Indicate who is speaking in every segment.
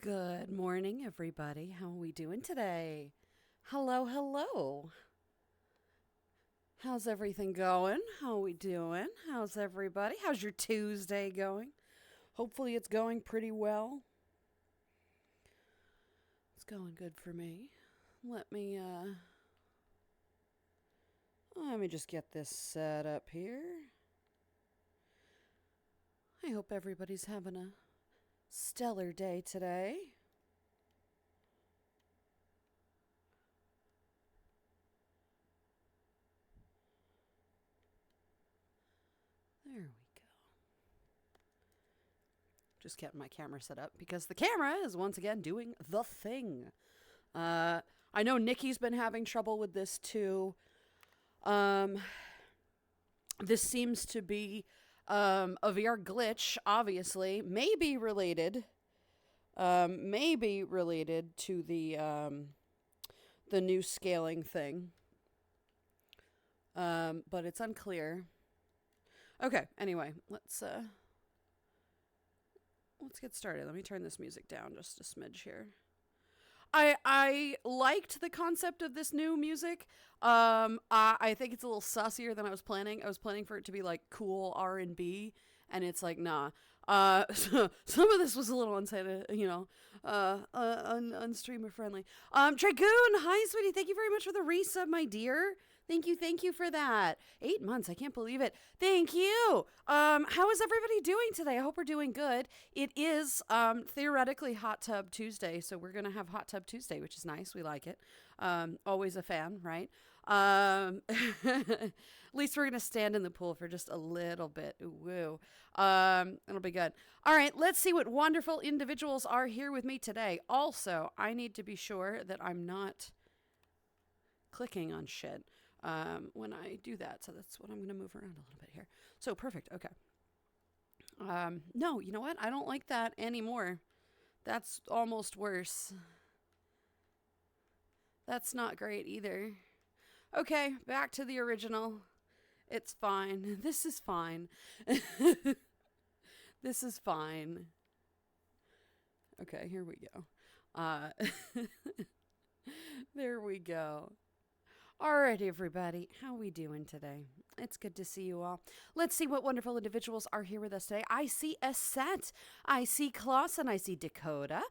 Speaker 1: Good morning, everybody. How are we doing today? Hello, hello. How's everything going? How are we doing? How's everybody? How's your Tuesday going? Hopefully, it's going pretty well. It's going good for me. Let me, uh, let me just get this set up here. I hope everybody's having a stellar day today. There we go. Just getting my camera set up because the camera is once again doing the thing. I know Nikki's been having trouble with this too. Um, this seems to be a VR glitch, obviously, maybe related to the new scaling thing, but it's unclear. Okay, anyway, let's get started. Let me turn this music down just a smidge here. I liked the concept of this new music. I think it's a little sussier than I was planning. I was planning for it to be like cool R&B, and it's like nah. So some of this was a little unstreamer friendly. Dragoon, hi sweetie, thank you very much for the resub, my dear. Thank you for that. 8 months, I can't believe it. Thank you. How is everybody doing today? I hope we're doing good. It is theoretically Hot Tub Tuesday, so we're gonna have Hot Tub Tuesday, which is nice. We like it. Always a fan, right? At least we're gonna stand in the pool for just a little bit. Ooh, woo. It'll be good. All right, let's see what wonderful individuals are here with me today. Also, I need to be sure that I'm not clicking on shit when I do that. So that's what I'm going to move around a little bit here. So perfect. Okay. No, you know what? I don't like that anymore. That's almost worse. That's not great either. Okay, back to the original. It's fine. This is fine. This is fine. Okay, here we go. Uh, there we go. All right, everybody. How are we doing today? It's good to see you all. Let's see what wonderful individuals are here with us today. I see Ascent. I see Clausen. I see Dakota.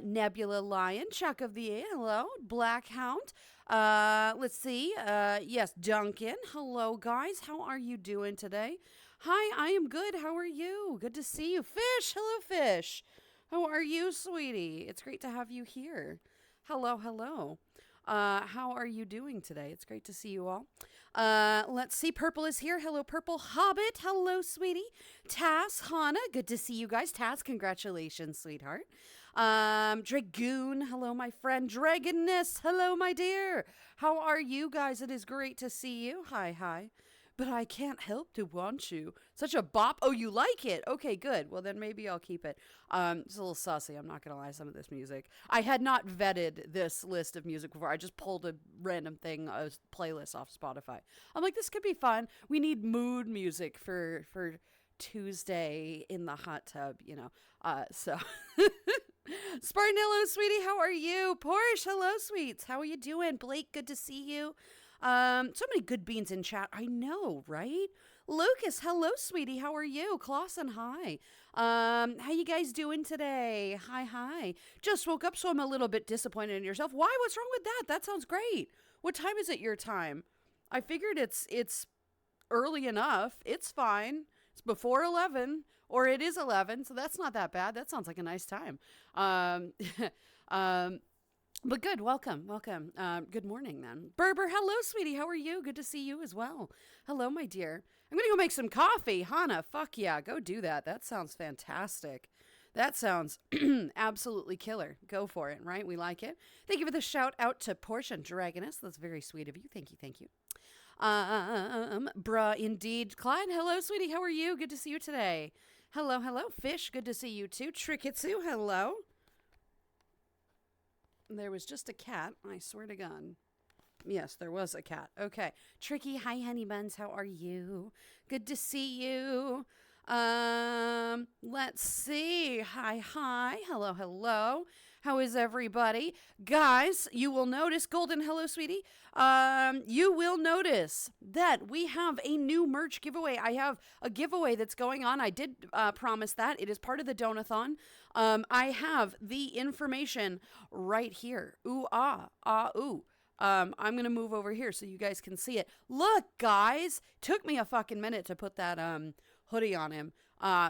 Speaker 1: Nebula Lion. Chuck of the A. Hello. Black Hound. Let's see. Yes, Duncan. Hello, guys. How are you doing today? Hi, I am good. How are you? Good to see you. Fish. Hello, Fish. How are you, sweetie? It's great to have you here. Hello, hello. How are you doing today? It's great to see you all. Let's see. Purple is here. Hello, Purple. Hobbit. Hello, sweetie. Tass, Hannah. Good to see you guys. Tass, congratulations, sweetheart. Dragoon. Hello, my friend. Dragoness. Hello, my dear. How are you guys? It is great to see you. Hi, hi. But I can't help to want you. Such a bop. Oh, you like it? Okay, good. Well, then maybe I'll keep it. It's a little sussy. I'm not going to lie, some of this music. I had not vetted this list of music before. I just pulled a random thing, a playlist off Spotify. I'm like, this could be fun. We need mood music for Tuesday in the hot tub, you know. So Sparnillo, sweetie, how are you? Porsche, hello, sweets. How are you doing? Blake, good to see you. So many good beans in chat. I know, right? Lucas, hello, sweetie. How are you? Clausen, hi. How you guys doing today? Hi, hi. Just woke up, so I'm a little bit disappointed in yourself. Why? What's wrong with that? That sounds great. What time is it your time? I figured it's early enough. It's fine. It's before 11, or it is 11, so that's not that bad. That sounds like a nice time. Um, but good, welcome. Good morning, then. Berber, hello, sweetie. How are you? Good to see you as well. Hello, my dear. I'm going to go make some coffee. Hannah, fuck yeah, go do that. That sounds fantastic. That sounds absolutely killer. Go for it, right? We like it. Thank you for the shout out to Portia and Dragoness. That's very sweet of you. Thank you. Bruh, indeed. Clyde, hello, sweetie. How are you? Good to see you today. Hello. Fish, good to see you too. Trickitsu, hello. There was just a cat, I swear to God. Yes, there was a cat. Okay. Tricky, hi, honey buns. How are you? Good to see you. Let's see. Hi, hi. Hello, hello. How is everybody? Guys, you will notice, Golden, hello, sweetie. You will notice that we have a new merch giveaway. I have a giveaway that's going on. I did promise that. It is part of the Donathon. I have the information right here. Ooh, ooh. I'm going to move over here so you guys can see it. Look, guys, took me a fucking minute to put that, hoodie on him.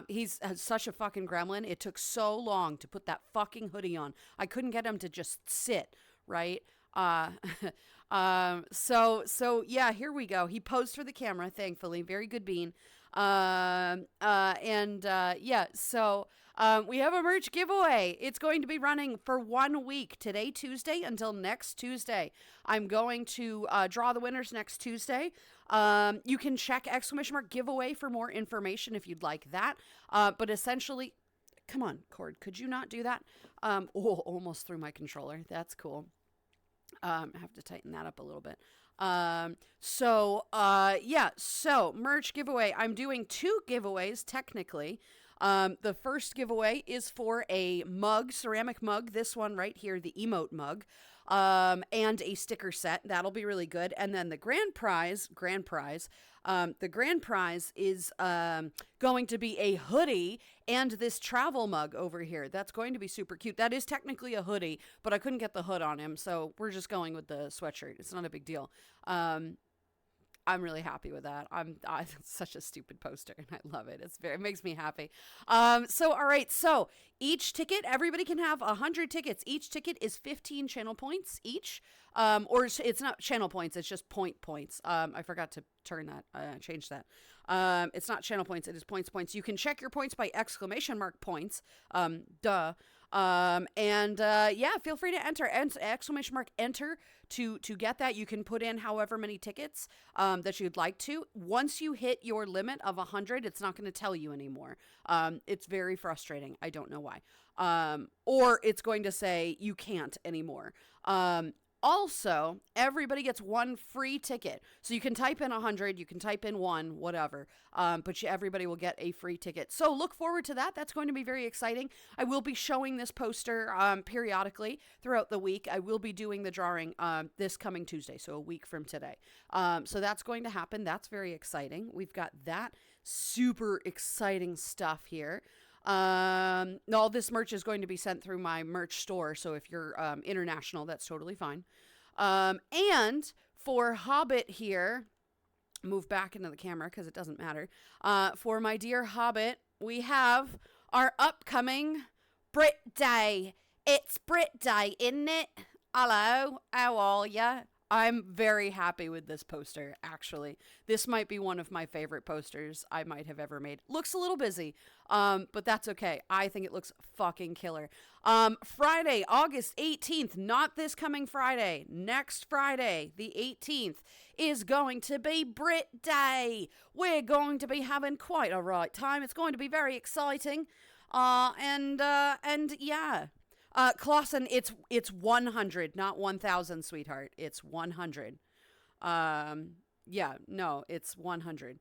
Speaker 1: He's such a fucking gremlin. It took so long to put that fucking hoodie on. I couldn't get him to just sit, right? So yeah, here we go. He posed for the camera, thankfully. Very good bean. Yeah, so we have a merch giveaway. It's going to be running for 1 week, today, Tuesday, until next Tuesday. I'm going to draw the winners next Tuesday. You can check !giveaway for more information if you'd like that. But essentially, come on, Cord, could you not do that? Almost threw my controller. That's cool. I have to tighten that up a little bit. So merch giveaway. I'm doing 2 giveaways technically. The first giveaway is for a mug, ceramic mug. This one right here, the emote mug. And a sticker set. That'll be really good. And then the grand prize is going to be a hoodie and this travel mug over here. That's going to be super cute. That is technically a hoodie, but I couldn't get the hood on him, so we're just going with the sweatshirt. It's not a big deal. I'm really happy with that. It's such a stupid poster and I love it. It makes me happy. All right. So each ticket, everybody can have 100 tickets. Each ticket is 15 channel points each. Or it's not channel points. It's just points. I forgot to change that. It's not channel points. It is points. You can check your points by ! Points. Duh. Feel free to enter !enter to get that. You can put in however many tickets that you'd like to. Once you hit your limit of 100, it's not going to tell you anymore. It's very frustrating. I don't know why. Or it's going to say you can't anymore. Also, everybody gets 1 free ticket. So you can type in 100, you can type in 1, whatever. But everybody will get a free ticket. So look forward to that. That's going to be very exciting. I will be showing this poster periodically throughout the week. I will be doing the drawing this coming Tuesday, so a week from today. So that's going to happen. That's very exciting. We've got that super exciting stuff here. All this merch is going to be sent through my merch store, so if you're international, that's totally fine. And for Hobbit here, move back into the camera because it doesn't matter. For my dear Hobbit, we have our upcoming Brit Day. It's Brit Day, isn't it? Hello, how are ya? I'm very happy with this poster, actually. This might be one of my favorite posters I might have ever made. Looks a little busy, but that's okay. I think it looks fucking killer. Friday, August 18th, not this coming Friday, next Friday, the 18th, is going to be Brit Day. We're going to be having quite a right time. It's going to be very exciting. Yeah. Clausen, it's 100, not 1,000, sweetheart. It's 100. It's 100.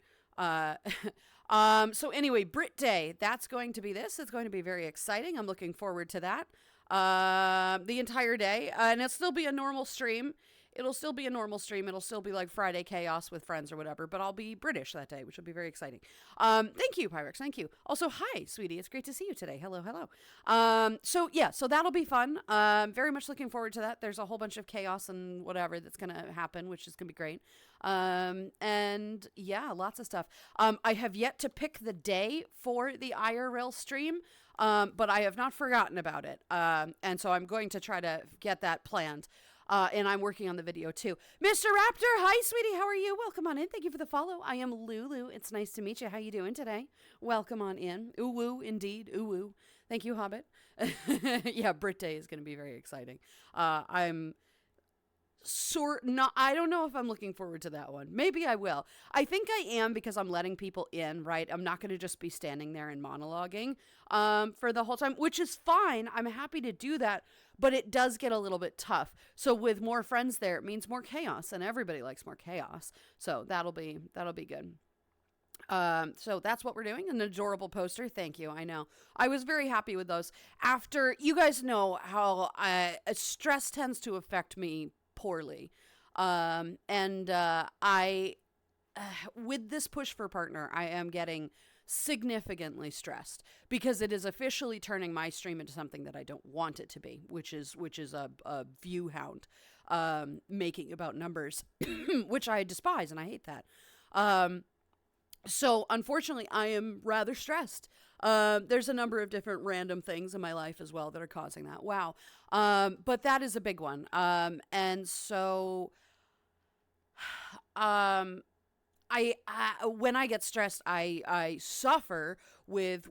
Speaker 1: So anyway, Brit Day, that's going to be this. It's going to be very exciting. I'm looking forward to that. The entire day, and it'll still be a normal stream. It'll still be like Friday Chaos with friends or whatever, but I'll be British that day, which will be very exciting. Thank you, Pyrex. Thank you. Also, hi, sweetie. It's great to see you today. Hello. So that'll be fun. Very much looking forward to that. There's a whole bunch of chaos and whatever that's going to happen, which is going to be great. Lots of stuff. I have yet to pick the day for the IRL stream, but I have not forgotten about it. And so I'm going to try to get that planned. And I'm working on the video too. Mr. Raptor, hi, sweetie. How are you? Welcome on in. Thank you for the follow. I am Lulu. It's nice to meet you. How you doing today? Welcome on in. Ooh, woo, indeed. Ooh, woo. Thank you, Hobbit. Yeah, Brit Day is going to be very exciting. I don't know if I'm looking forward to that one. Maybe I will. I think I am because I'm letting people in, right? I'm not going to just be standing there and monologuing for the whole time, which is fine. I'm happy to do that, but it does get a little bit tough. So with more friends there, it means more chaos, and everybody likes more chaos. So that'll be good. So that's what we're doing. An adorable poster. Thank you. I know. I was very happy with those. After, you guys know how stress tends to affect me poorly. And I with this push for partner, I am getting significantly stressed because it is officially turning my stream into something that I don't want it to be, which is a view hound, making about numbers, which I despise and I hate that. So unfortunately, I am rather stressed. There's a number of different random things in my life as well that are causing that. Wow. But that is a big one. And so, um, I when I get stressed, I suffer with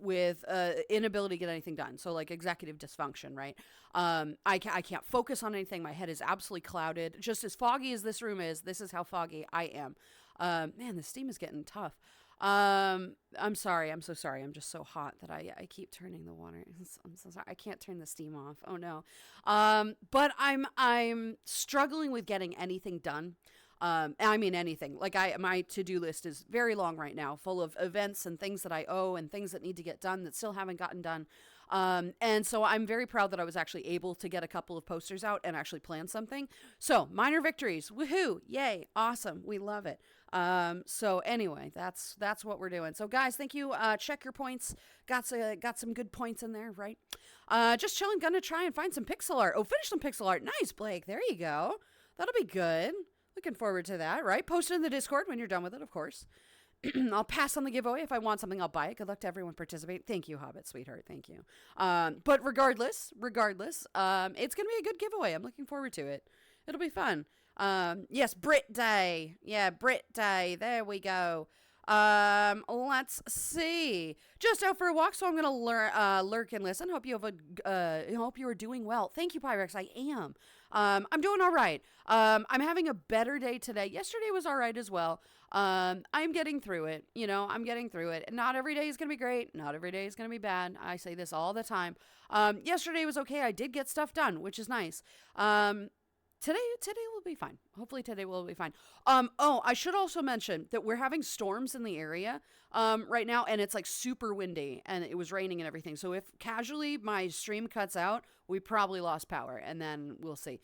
Speaker 1: inability to get anything done. So like executive dysfunction, right? I can't focus on anything. My head is absolutely clouded. Just as foggy as this room is, this is how foggy I am. Man, the steam is getting tough. I'm sorry. I'm so sorry. I'm just so hot that I keep turning the water. I'm so sorry. I can't turn the steam off. Oh no. But I'm struggling with getting anything done. I mean anything. Like my to-do list is very long right now, full of events and things that I owe and things that need to get done that still haven't gotten done. And so I'm very proud that I was actually able to get a couple of posters out and actually plan something. So minor victories, woohoo, yay, awesome, we love it. So anyway, that's what we're doing. So guys, thank you. Check your points. Got some good points in there, right? Just chilling. Gonna try and find some pixel art. Oh, finish some pixel art. Nice, Blake. There you go. That'll be good. Looking forward to that, right? Post it in the Discord when you're done with it, of course. I'll pass on the giveaway. If I want something, I'll buy it. Good luck to everyone participating. Thank you, Hobbit, sweetheart. Thank you. But regardless, it's going to be a good giveaway. I'm looking forward to it. It'll be fun. Yes, Brit Day. Yeah, Brit Day. There we go. Let's see. Just out for a walk, so I'm gonna lurk and listen. Hope you are doing well. Thank you, Pyrex. I am. I'm doing all right. I'm having a better day today. Yesterday was all right as well. I'm getting through it. I'm getting through it. Not every day is gonna be great. Not every day is gonna be bad. I say this all the time. Yesterday was okay. I did get stuff done, which is nice. Today will be fine. Hopefully today will be fine. Oh, I should also mention that we're having storms in the area right now, and it's like super windy, and it was raining and everything. So if casually my stream cuts out, we probably lost power, and then we'll see.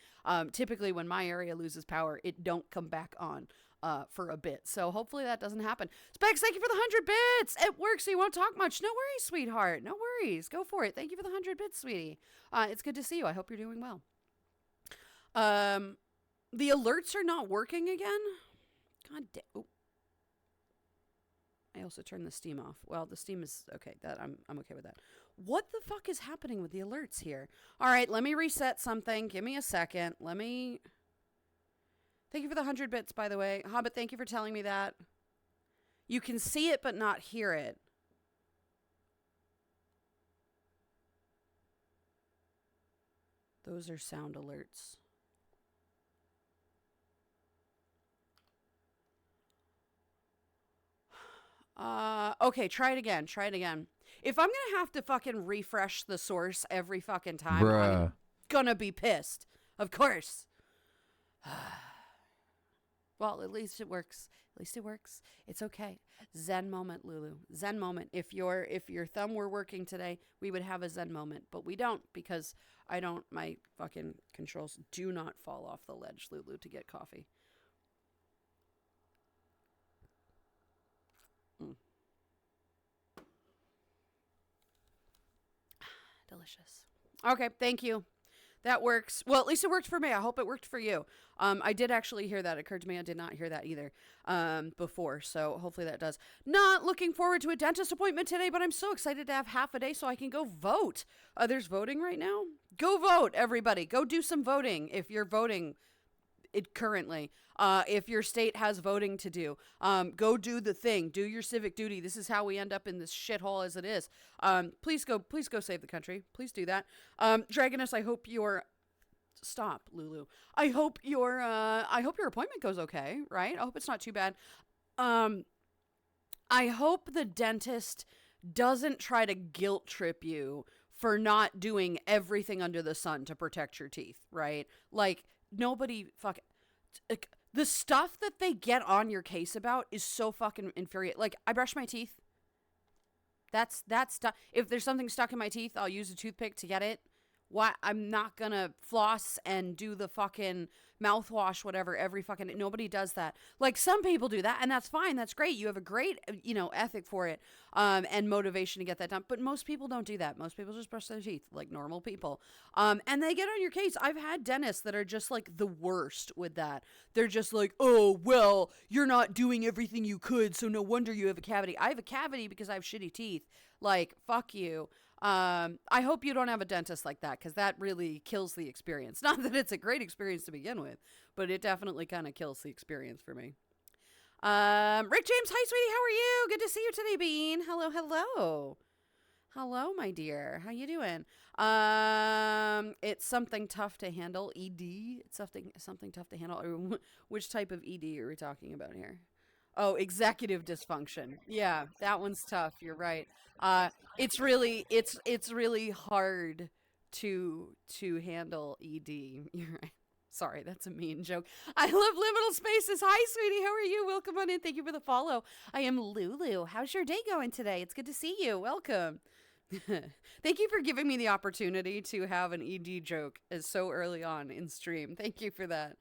Speaker 1: Typically when my area loses power, it don't come back on for a bit. So hopefully that doesn't happen. Specs, thank you for the 100 bits. It works, so you won't talk much. No worries, sweetheart. No worries. Go for it. Thank you for the 100 bits, sweetie. It's good to see you. I hope you're doing well. The alerts are not working again. God damn. Oh. I also turned the steam off. Well, the steam is okay. I'm okay with that. What the fuck is happening with the alerts here? All right, let me reset something. Give me a second. Thank you for the 100 bits, by the way. Hobbit, thank you for telling me that. You can see it, but not hear it. Those are sound alerts. Okay, try it again. If I'm gonna have to fucking refresh the source every fucking time,
Speaker 2: Bruh.
Speaker 1: I'm gonna be pissed. Of course. Well, at least it works. It's okay. Zen moment, Lulu. Zen moment. If your thumb were working today, we would have a Zen moment, but we don't because my fucking controls do not fall off the ledge, Lulu, to get coffee. Delicious. Okay, thank you. That works. Well, at least it worked for me. I hope it worked for you. I did actually hear that. It occurred to me I did not hear that either before, so hopefully that does. Not looking forward to a dentist appointment today, but I'm so excited to have half a day so I can go vote. There's voting right now? Go vote, everybody. Go do some voting if you're voting it currently. If your state has voting to do, go do the thing. Do your civic duty. This is how we end up in this shithole as it is. Please go save the country. Please do that. Dragoness, I hope your stop, Lulu. I hope your appointment goes okay, right? I hope it's not too bad. I hope the dentist doesn't try to guilt trip you for not doing everything under the sun to protect your teeth, right? Like, nobody The stuff that they get on your case about is so fucking infuriating. Like, I brush my teeth. That's stuff. If there's something stuck in my teeth, I'll use a toothpick to get it. Why? I'm not gonna floss and do the fucking mouthwash, whatever, every fucking, nobody does that. Like, some people do that, and that's fine. That's great. You have a great, ethic for it, and motivation to get that done. But most people don't do that. Most people just brush their teeth like normal people. And they get on your case. I've had dentists that are just like the worst with that. They're just like, oh, well, you're not doing everything you could, so no wonder you have a cavity. I have a cavity because I have shitty teeth. Like, fuck you. I hope you don't have a dentist like that, because that really kills the experience. Not that it's a great experience to begin with, but it definitely kind of kills the experience for me. Rick James, hi, sweetie. How are you? Good to see you today, Bean. Hello, hello. Hello, my dear. How you doing? It's something tough to handle. ED. It's something tough to handle. Which type of ED are we talking about here? Oh, executive dysfunction. Yeah, that one's tough. You're right. It's really hard to handle ED. You're right. Sorry, that's a mean joke. I love liminal spaces. Hi, sweetie. How are you? Welcome on in. Thank you for the follow. I am Lulu. How's your day going today? It's good to see you. Welcome. Thank you for giving me the opportunity to have an ED joke as so early on in stream. Thank you for that.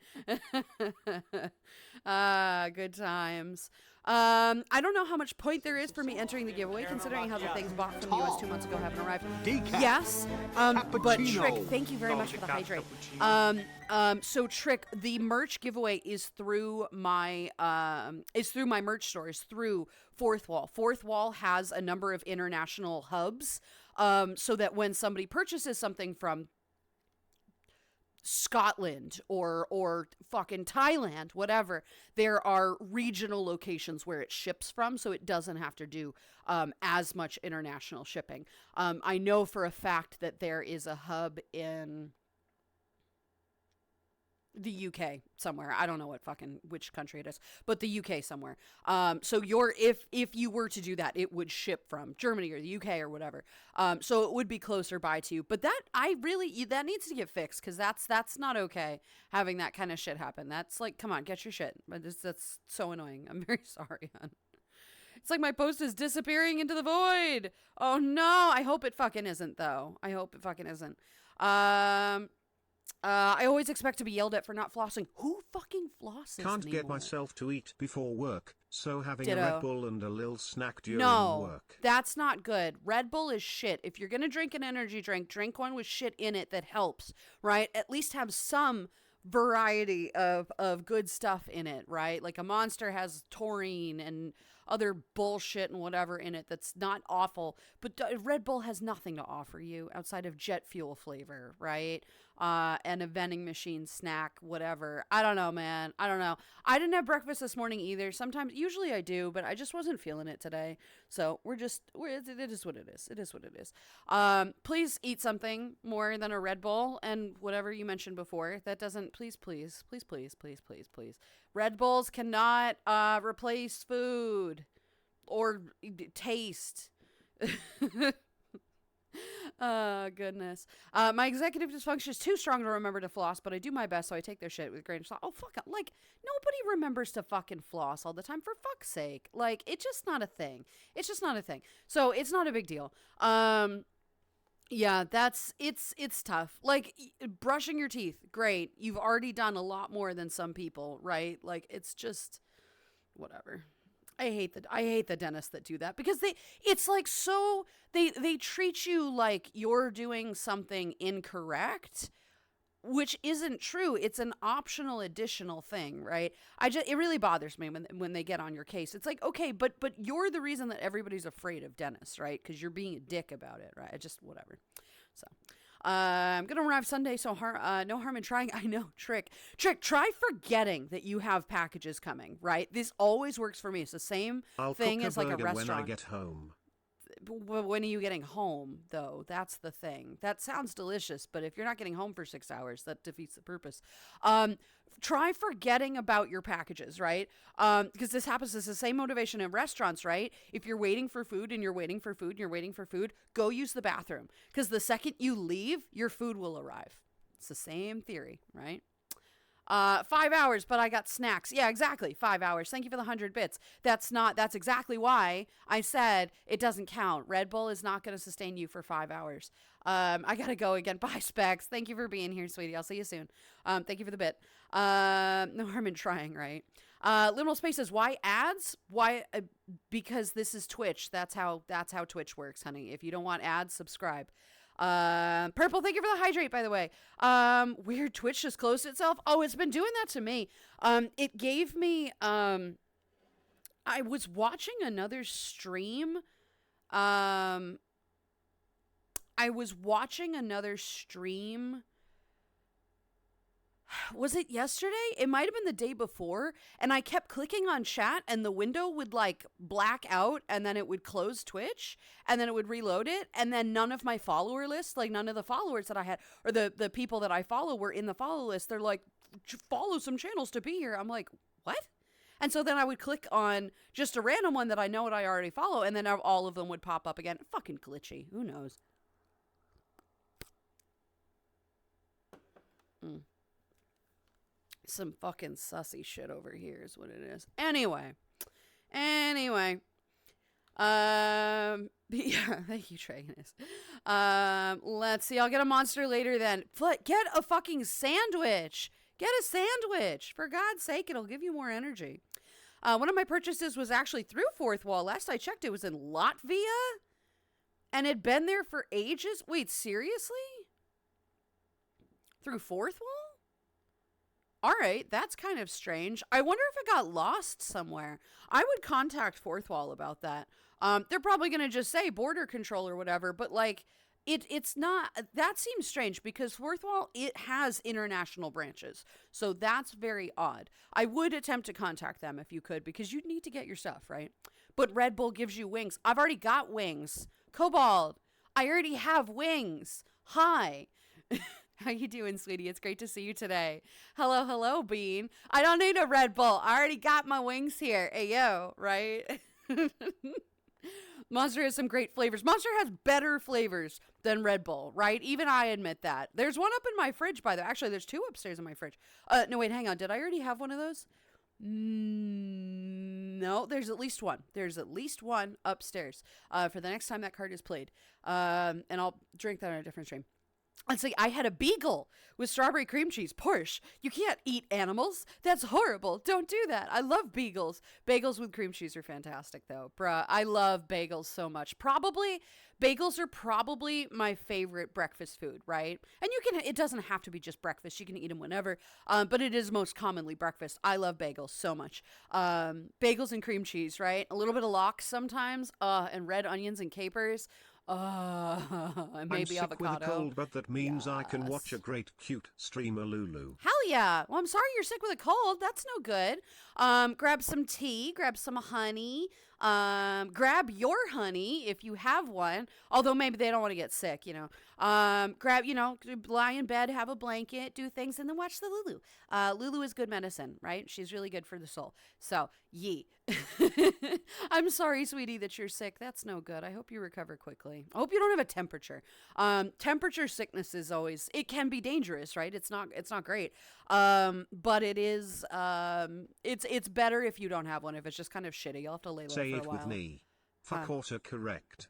Speaker 1: Good times. I don't know how much point there is for me entering the giveaway, considering how the things bought from US 2 months ago haven't arrived.
Speaker 2: Decaf.
Speaker 1: Yes, but Trick, thank you very much for the hydrate. So Trick, the merch giveaway is through my merch store, is through Fourth Wall. Fourth Wall has a number of international hubs, so that when somebody purchases something from Scotland or fucking Thailand, whatever, there are regional locations where it ships from, so it doesn't have to do as much international shipping. I know for a fact that there is a hub in the UK somewhere. I don't know which country it is, but the UK somewhere. So if you were to do that, it would ship from Germany or the UK or whatever. So it would be closer by to you. But that needs to get fixed, because that's not okay, having that kind of shit happen. That's like, come on, get your shit. But that's so annoying. I'm very sorry, hon. It's like my post is disappearing into the void. Oh no, I hope it fucking isn't, though. I hope it fucking isn't. I always expect to be yelled at for not flossing. Who fucking flosses
Speaker 2: Can't
Speaker 1: anymore?
Speaker 2: get myself to eat before work, so having
Speaker 1: Ditto.
Speaker 2: a Red Bull and a little snack during
Speaker 1: No,
Speaker 2: work.
Speaker 1: that's not good. Red Bull is shit. If you're gonna drink an energy drink, drink one with shit in it that helps, right? At least have some variety of good stuff in it, right? Like a Monster has taurine and other bullshit and whatever in it that's not awful, but Red Bull has nothing to offer you outside of jet fuel flavor, right? And a vending machine snack, whatever. I don't know, man. I don't know. I didn't have breakfast this morning either. Usually I do, but I just wasn't feeling it today. So it is what it is. It is what it is. Please eat something more than a Red Bull and whatever you mentioned before. That doesn't, please. Red Bulls cannot replace food or taste. Oh, goodness. My executive dysfunction is too strong to remember to floss, but I do my best, so I take their shit with a grain of salt. Oh, fuck it. Like, nobody remembers to fucking floss all the time, for fuck's sake. Like, it's just not a thing. It's just not a thing. So, it's not a big deal. Yeah, it's tough. Like, brushing your teeth, great. You've already done a lot more than some people, right? Like, it's just, whatever. I hate the dentists that do that, because it's like, so they treat you like you're doing something incorrect, which isn't true. It's an optional additional thing, right? It really bothers me when they get on your case. It's like, okay, but you're the reason that everybody's afraid of dentists, right? Because you're being a dick about it, right? Whatever. So I'm gonna arrive Sunday, so no harm in trying. I know, Trick, try forgetting that you have packages coming, right? This always works for me. It's the same
Speaker 2: I'll
Speaker 1: thing
Speaker 2: cook
Speaker 1: as like a
Speaker 2: burger
Speaker 1: restaurant.
Speaker 2: when I get home.
Speaker 1: When are you getting home, though? That's the thing. That sounds delicious, but if you're not getting home for 6 hours, that defeats the purpose. Try forgetting about your packages, right? Because this happens. It's the same motivation in restaurants, right? If you're waiting for food and you're waiting for food and you're waiting for food, go use the bathroom. Because the second you leave, your food will arrive. It's the same theory, right? 5 hours, but I got snacks. Yeah, exactly. 5 hours. Thank you for the 100 bits. That's exactly why I said it doesn't count. Red Bull is not going to sustain you for 5 hours. I got to go again. Bye, Specs. Thank you for being here, sweetie. I'll see you soon. Thank you for the bit. No harm in trying, right? Liminal Space says, why ads? Why? Because this is Twitch. That's how Twitch works, honey. If you don't want ads, subscribe. Purple, thank you for the hydrate, by the way. Weird, Twitch just closed itself. Oh, it's been doing that to me. It gave me, I was watching another stream. I was watching another stream. Was it yesterday? It might have been the day before. And I kept clicking on chat and the window would like black out and then it would close Twitch and then it would reload it. And then none of my follower list, like none of the followers that I had or the people that I follow were in the follow list. They're like, follow some channels to be here. I'm like, what? And so then I would click on just a random one that I know what I already follow. And then all of them would pop up again. Fucking glitchy. Who knows? Some fucking sussy shit over here is what it is. Anyway. Yeah, thank you, Tragus. Let's see. I'll get a monster later then. Get a fucking sandwich. Get a sandwich. For God's sake, it'll give you more energy. One of my purchases was actually through Fourth Wall. Last I checked, it was in Latvia. And it'd been there for ages. Wait, seriously? Through Fourth Wall? All right, that's kind of strange. I wonder if it got lost somewhere. I would contact Fourth Wall about that. They're probably going to just say border control or whatever, but like it's not. That seems strange because Fourth Wall, it has international branches. So that's very odd. I would attempt to contact them if you could because you'd need to get your stuff, right? But Red Bull gives you wings. I've already got wings. Cobalt, I already have wings. Hi. How you doing, sweetie? It's great to see you today. Hello, Bean. I don't need a Red Bull. I already got my wings here. Ayo, right? Monster has some great flavors. Monster has better flavors than Red Bull, right? Even I admit that. There's one up in my fridge, by the way. Actually, there's two upstairs in my fridge. No, wait, hang on. Did I already have one of those? No, there's at least one. There's at least one upstairs for the next time that card is played. And I'll drink that on a different stream. Let's see, I had a beagle with strawberry cream cheese. Porsche, you can't eat animals. That's horrible. Don't do that. I love beagles. Bagels with cream cheese are fantastic, though. Bruh, I love bagels so much. Bagels are probably my favorite breakfast food, right? And it doesn't have to be just breakfast. You can eat them whenever, but it is most commonly breakfast. I love bagels so much. Bagels and cream cheese, right? A little bit of lox sometimes, and red onions and capers. Maybe
Speaker 2: I'm sick
Speaker 1: avocado.
Speaker 2: with a cold, but that means I can
Speaker 1: Yes.
Speaker 2: watch a great cute streamer Lulu.
Speaker 1: Hell yeah. Well, I'm sorry you're sick with a cold. That's no good. Grab some tea, grab some honey, grab your honey if you have one. Although maybe they don't want to get sick, grab, lie in bed, have a blanket, do things, and then watch the Lulu. Lulu is good medicine, right? She's really good for the soul. So, yee. I'm sorry, sweetie, that you're sick. That's no good. I hope you recover quickly. I hope you don't have a temperature. Temperature sickness is it can be dangerous, right? It's not great. But it is, it's better if you don't have one. If it's just kind of shitty, you'll have to lay low
Speaker 2: Say
Speaker 1: for a
Speaker 2: it
Speaker 1: while.
Speaker 2: with me. Fuck autocorrect.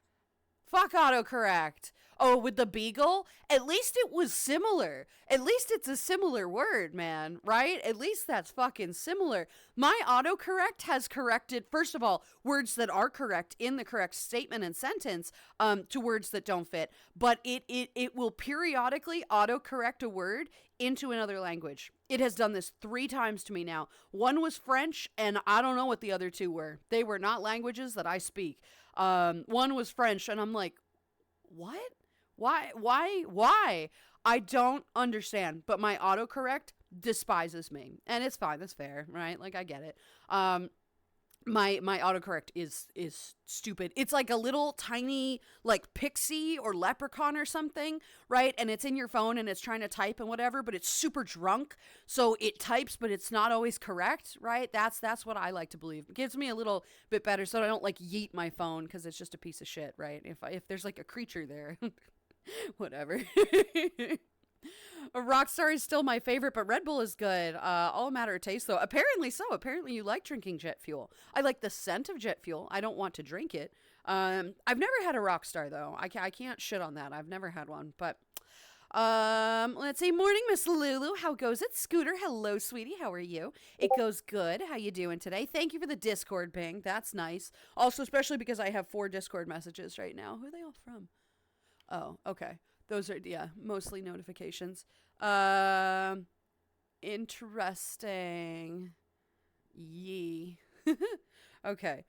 Speaker 1: Fuck autocorrect. Oh, with the beagle? At least it was similar. At least it's a similar word, man, right? At least that's fucking similar. My autocorrect has corrected, first of all, words that are correct in the correct statement and sentence to words that don't fit. But it will periodically autocorrect a word into another language. It has done this 3 times to me now. One was French, and I don't know what the other 2 were. They were not languages that I speak. One was French, and I'm like, what? Why? I don't understand, but my autocorrect despises me, and it's fine. That's fair, right? Like, I get it. My autocorrect is stupid. It's like a little tiny like pixie or leprechaun or something, right? And it's in your phone and it's trying to type and whatever, but it's super drunk. So it types, but it's not always correct, right? That's what I like to believe. It gives me a little bit better so I don't like yeet my phone because it's just a piece of shit, right? If there's like a creature there, whatever. A Rockstar is still my favorite, but Red Bull is good. All a matter of taste, though. Apparently so. Apparently you like drinking jet fuel. I like the scent of jet fuel. I don't want to drink it. I've never had a Rockstar, though. I can't shit on that. I've never had one, but let's see. Morning, Miss Lulu. How goes it? Scooter, hello, sweetie. How are you? It goes good. How you doing today? Thank you for the Discord ping. That's nice. Also, especially because I have 4 Discord messages right now. Who are they all from? Oh, okay. Those are, yeah, mostly notifications. Interesting. Yee. Okay.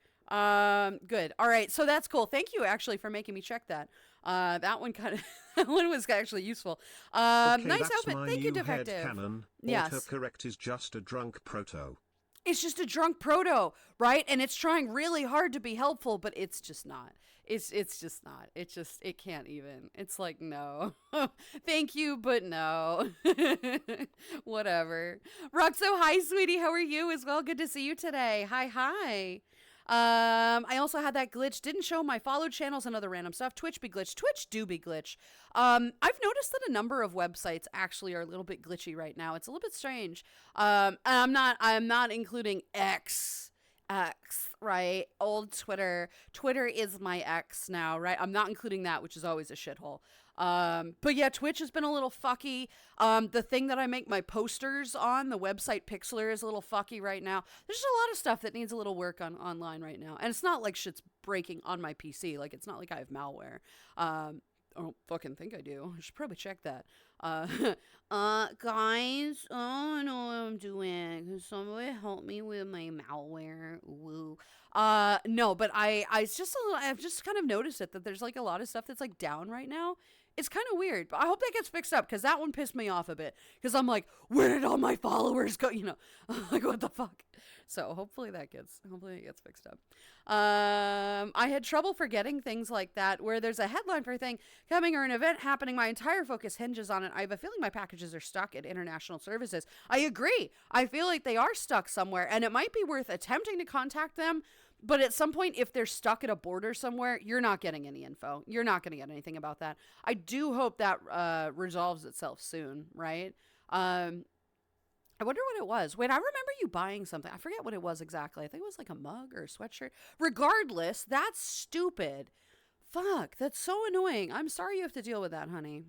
Speaker 1: Good. All right. So that's cool. Thank you actually for making me check that. That one kind of, that one was actually useful.
Speaker 2: Okay,
Speaker 1: Nice
Speaker 2: that's
Speaker 1: outfit.
Speaker 2: my
Speaker 1: Thank you,
Speaker 2: new head
Speaker 1: Defective.
Speaker 2: canon.
Speaker 1: Yes.
Speaker 2: Autocorrect is just a drunk proto.
Speaker 1: It's just a drunk proto, right? And it's trying really hard to be helpful, but it's just not. It's just not. It can't even. It's like, no. Thank you, but no. Whatever. Roxo, hi, sweetie. How are you as well? Good to see you today. Hi. I also had that glitch. Didn't show my followed channels and other random stuff. Twitch be glitch. Twitch do be glitch. I've noticed that a number of websites actually are a little bit glitchy right now. It's a little bit strange. And I'm not including X, right? Old Twitter. Twitter is my X now, right? I'm not including that, which is always a shithole. But yeah, Twitch has been a little fucky. The thing that I make my posters on, the website Pixlr, is a little fucky right now. There's just a lot of stuff that needs a little work online right now. And it's not like shit's breaking on my PC. Like, it's not like I have malware. I don't fucking think I do. I should probably check that. Guys, I don't know what I'm doing. Can somebody help me with my malware? Woo. No, but it's just I've just kind of noticed it that there's like a lot of stuff that's like down right now. It's kind of weird, but I hope that gets fixed up because that one pissed me off a bit. Because I'm like, where did all my followers go? You know, like what the fuck? So hopefully it gets fixed up. I had trouble forgetting things like that where there's a headline for a thing coming or an event happening. My entire focus hinges on it. I have a feeling my packages are stuck at international services. I agree. I feel like they are stuck somewhere, and it might be worth attempting to contact them. But at some point, if they're stuck at a border somewhere, you're not getting any info. You're not going to get anything about that. I do hope that resolves itself soon, right? I wonder what it was. Wait, I remember you buying something. I forget what it was exactly. I think it was like a mug or a sweatshirt. Regardless, that's stupid. Fuck, that's so annoying. I'm sorry you have to deal with that, honey.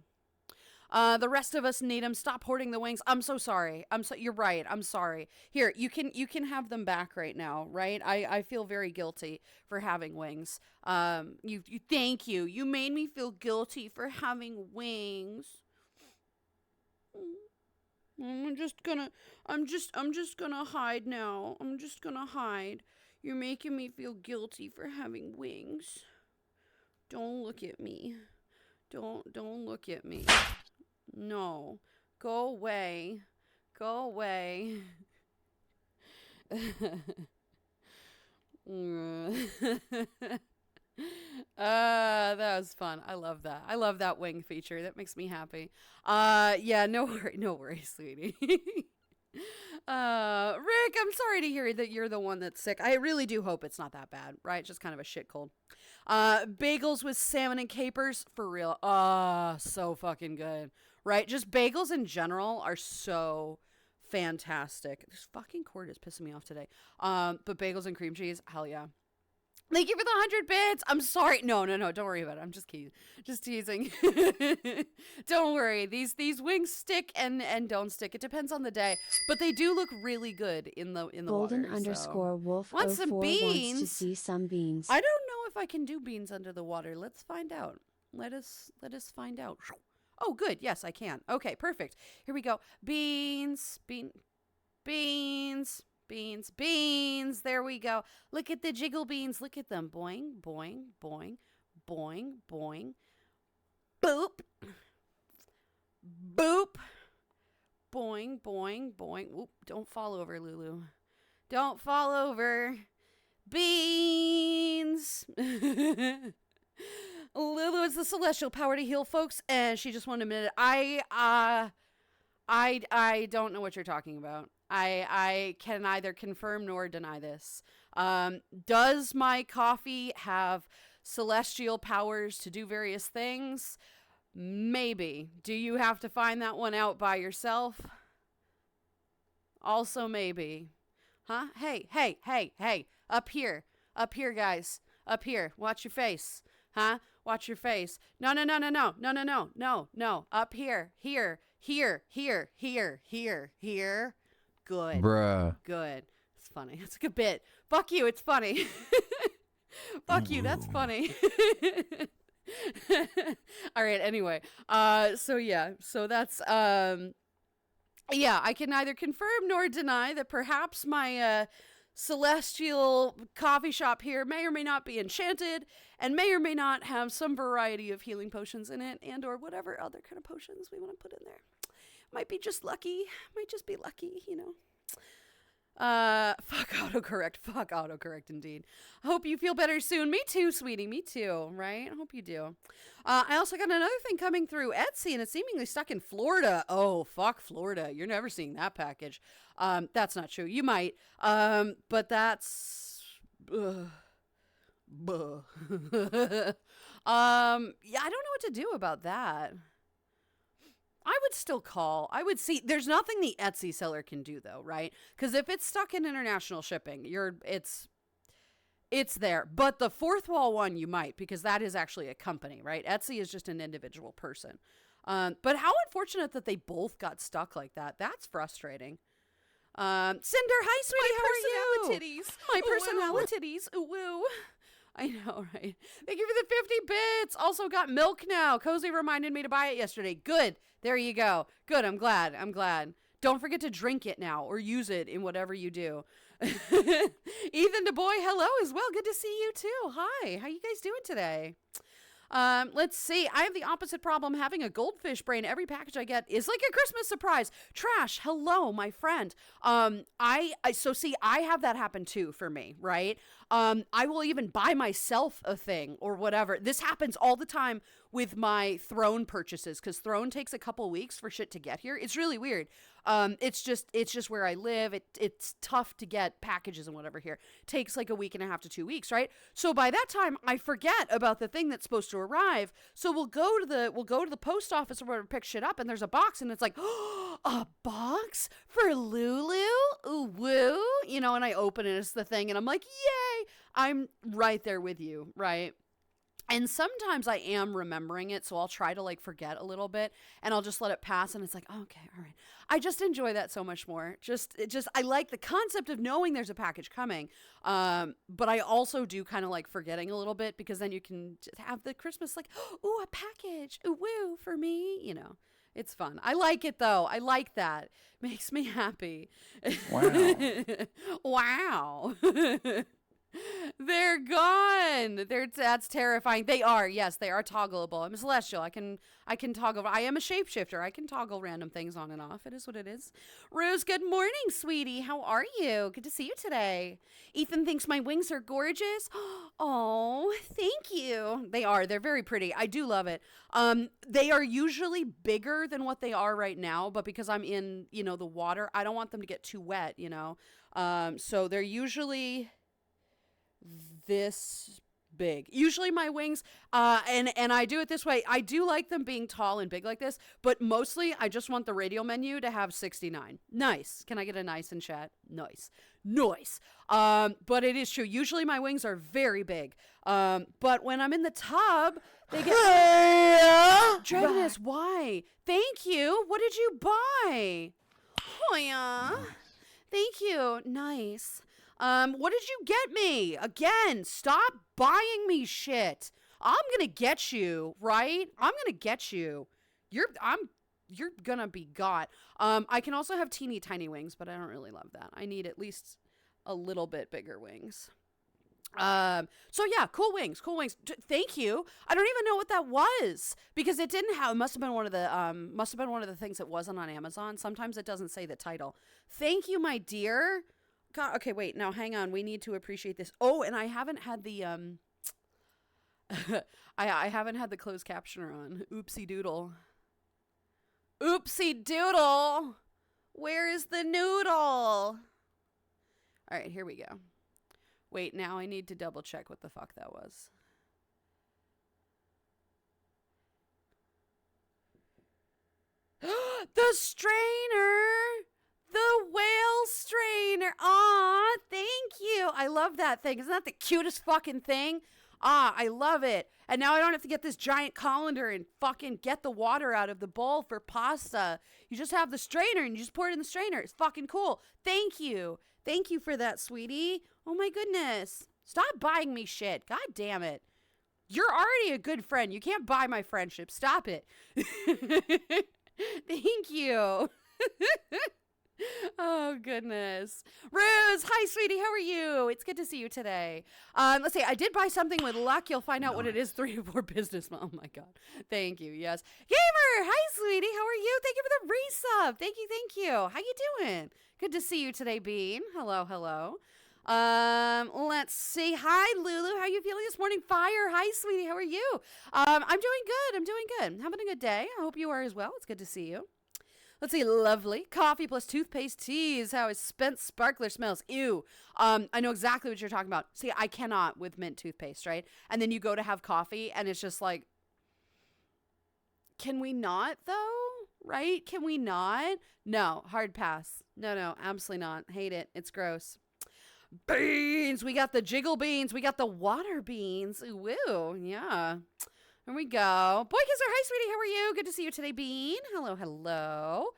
Speaker 1: The rest of us need them. Stop hoarding the wings. I'm so sorry. You're right. I'm sorry. Here, you can have them back right now, right? I feel very guilty for having wings. You thank you. You made me feel guilty for having wings. I'm just gonna hide now. I'm just gonna hide. You're making me feel guilty for having wings. Don't look at me. Don't look at me. No. Go away. Go away. That was fun. I love that. I love that wing feature. That makes me happy. Yeah, no worries, sweetie. Rick, I'm sorry to hear that you're the one that's sick. I really do hope it's not that bad, right? Just kind of a shit cold. Bagels with salmon and capers, for real. So fucking good, right? Just bagels in general are so fantastic. This fucking cord is pissing me off today. But bagels and cream cheese, hell yeah. Thank you for the 100 bits. I'm sorry. No. Don't worry about it. I'm just teasing. Don't worry. These wings stick and don't stick. It depends on the day, but they do look really good in the
Speaker 3: Golden
Speaker 1: water.
Speaker 3: underscore wolf
Speaker 1: Want some
Speaker 3: 04
Speaker 1: beans?
Speaker 3: wants to see some beans.
Speaker 1: I don't know if I can do beans under the water. Let's find out. Let us find out. Oh, good. Yes, I can. Okay, perfect. Here we go. Beans. There we go. Look at the jiggle beans. Look at them. Boing, boing, boing, boing, boing. Boop. Boop. Boing, boing, boing. Oop, don't fall over, Lulu. Don't fall over. Beans. Lulu is the celestial power to heal folks, and she just wanted a minute. I don't know what you're talking about. I can neither confirm nor deny this. Does my coffee have celestial powers to do various things? Maybe. Do you have to find that one out by yourself? Also maybe. Huh? Hey, hey, hey, hey. Up here. Up here, guys. Up here. Watch your face. Huh? Watch your face. No, no, no, no, no. No, no, no. No, no. Up here. Here. Here. Here. Here. Here. Here. Good.
Speaker 4: Bruh.
Speaker 1: Good. It's funny. It's like a bit. Fuck you. It's funny. Fuck you. That's funny. All right. Anyway. So yeah. So that's yeah. I can neither confirm nor deny that perhaps my celestial coffee shop here may or may not be enchanted, and may or may not have some variety of healing potions in it, and or whatever other kind of potions we want to put in there. Might be just lucky. Might just be lucky. You know. Fuck autocorrect indeed. I hope you feel better soon. Me too, sweetie, me too, right? I hope you do. I also got another thing coming through Etsy, and it's seemingly stuck in Florida. Oh, fuck Florida. You're never seeing that package. That's not true. You might. But that's, yeah, I don't know what to do about that. I would still call. I would see. There's nothing the Etsy seller can do though, right? Because if it's stuck in international shipping, it's there. But the fourth wall one, you might, because that is actually a company, right? Etsy is just an individual person. But how unfortunate that they both got stuck like that. That's frustrating. Cinder, hi, sweetie. How are you?
Speaker 5: Titties.
Speaker 1: My
Speaker 5: Ooh,
Speaker 1: personality titties. Ooh, woo. I know, right? Thank you for the 50 bits. Also got milk now. Cozy reminded me to buy it yesterday. Good. There you go. Good. I'm glad. Don't forget to drink it now or use it in whatever you do. Ethan DeBoy, hello as well. Good to see you too. Hi. How you guys doing today? Let's see. I have the opposite problem, having a goldfish brain. Every package I get is like a Christmas surprise. Trash. Hello, my friend. So see, I have that happen too for me, right? I will even buy myself a thing or whatever. This happens all the time with my Throne purchases, because Throne takes a couple weeks for shit to get here. It's really weird. It's just where I live. It's tough to get packages and whatever here. Takes like a week and a half to 2 weeks, right? So by that time, I forget about the thing that's supposed to arrive. So we'll go to the post office or whatever to pick shit up, and there's a box, and it's like, oh, a box for Lulu? Ooh, woo. You know, and I open it, it's the thing, and I'm like, yay! I'm right there with you, right? And sometimes I am remembering it, so I'll try to like forget a little bit, and I'll just let it pass, and it's like, oh, okay, all right. I just enjoy that so much more. I like the concept of knowing there's a package coming, but I also do kind of like forgetting a little bit, because then you can just have the Christmas like, ooh, a package, ooh, woo, for me, you know. It's fun. I like it though. I like that. Makes me happy.
Speaker 4: Wow.
Speaker 1: Wow. They're gone. That's terrifying. They are. Yes, they are toggleable. I'm a celestial. I can toggle. I am a shapeshifter. I can toggle random things on and off. It is what it is. Rose, good morning, sweetie. How are you? Good to see you today. Ethan thinks my wings are gorgeous. Oh, thank you. They are. They're very pretty. I do love it. They are usually bigger than what they are right now, but because I'm in, the water, I don't want them to get too wet, so they're usually this big. Usually my wings, and I do it this way. I do like them being tall and big like this, but mostly I just want the radio menu to have 69. Nice. Can I get a nice in chat? Nice. But it is true. Usually my wings are very big. But when I'm in the tub, they get... Dragoness, why? Thank you. What did you buy? Oh, yeah. Thank you. Nice. What did you get me? Again, stop buying me shit. I'm gonna get you, right? I'm gonna get you. You're gonna be got. I can also have teeny tiny wings, but I don't really love that. I need at least a little bit bigger wings. So yeah, cool wings. Thank you. I don't even know what that was, because it didn't have, it must have been one of the things that wasn't on Amazon. Sometimes it doesn't say the title. Thank you, my dear. God, okay, wait, now hang on. We need to appreciate this. Oh, and I haven't had the, I haven't had the closed captioner on. Oopsie doodle. Oopsie doodle. Where is the noodle? All right, here we go. Wait, now I need to double check what the fuck that was. The strainer. The whale strainer. Aw, thank you. I love that thing. Isn't that the cutest fucking thing? Ah, I love it. And now I don't have to get this giant colander and fucking get the water out of the bowl for pasta. You just have the strainer and you just pour it in the strainer. It's fucking cool. Thank you. Thank you for that, sweetie. Oh my goodness. Stop buying me shit. God damn it. You're already a good friend. You can't buy my friendship. Stop it. Thank you. Oh, goodness. Rose, hi, sweetie. How are you? It's good to see you today. Let's see. I did buy something with luck. You'll find out what it is 3 to 4 business months. Oh, my God. Thank you. Yes. Gamer, hi, sweetie. How are you? Thank you for the resub. Thank you. Thank you. How you doing? Good to see you today, Bean. Hello, hello. Let's see. Hi, Lulu. How you feeling this morning? Fire. Hi, sweetie. How are you? I'm doing good. I'm doing good. Having a good day. I hope you are as well. It's good to see you. Let's see, lovely. Coffee plus toothpaste teas. How is spent sparkler smells. Ew. I know exactly what you're talking about. See, I cannot with mint toothpaste, right? And then you go to have coffee and it's just like, can we not though? Right? Can we not? No, hard pass. No, absolutely not. Hate it. It's gross. Beans. We got the jiggle beans. We got the water beans. Woo. Yeah. Here we go. Boy Kisser, hi, sweetie. How are you? Good to see you today, Bean. Hello, hello.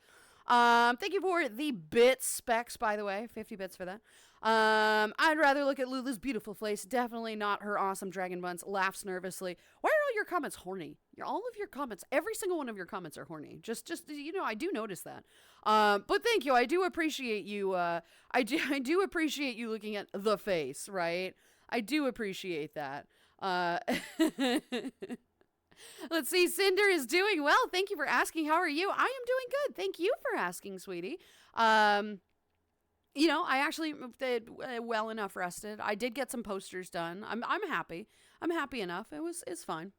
Speaker 1: Thank you for the bit specs, by the way. 50 bits for that. I'd rather look at Lulu's beautiful face. Definitely not her awesome dragon buns. Laughs nervously. Why are all your comments horny? All of your comments, every single one of your comments are horny. Just I do notice that. But thank you. I do appreciate you. I do appreciate you looking at the face, right? I do appreciate that. Let's see. Cinder is doing well. Thank you for asking. How are you? I am doing good. Thank you for asking, sweetie. I actually did well enough rested. I did get some posters done. I'm happy. I'm happy enough. It's fine.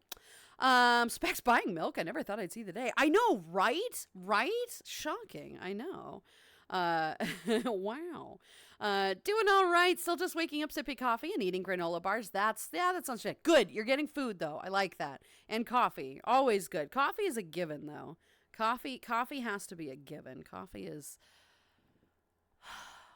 Speaker 1: Specs buying milk. I never thought I'd see the day. I know, right? Right? Shocking. I know. Wow. Doing all right. Still just waking up, sipping coffee and eating granola bars. That sounds shit. Good. You're getting food though. I like that. And coffee. Always good. Coffee is a given though. Coffee has to be a given. Coffee is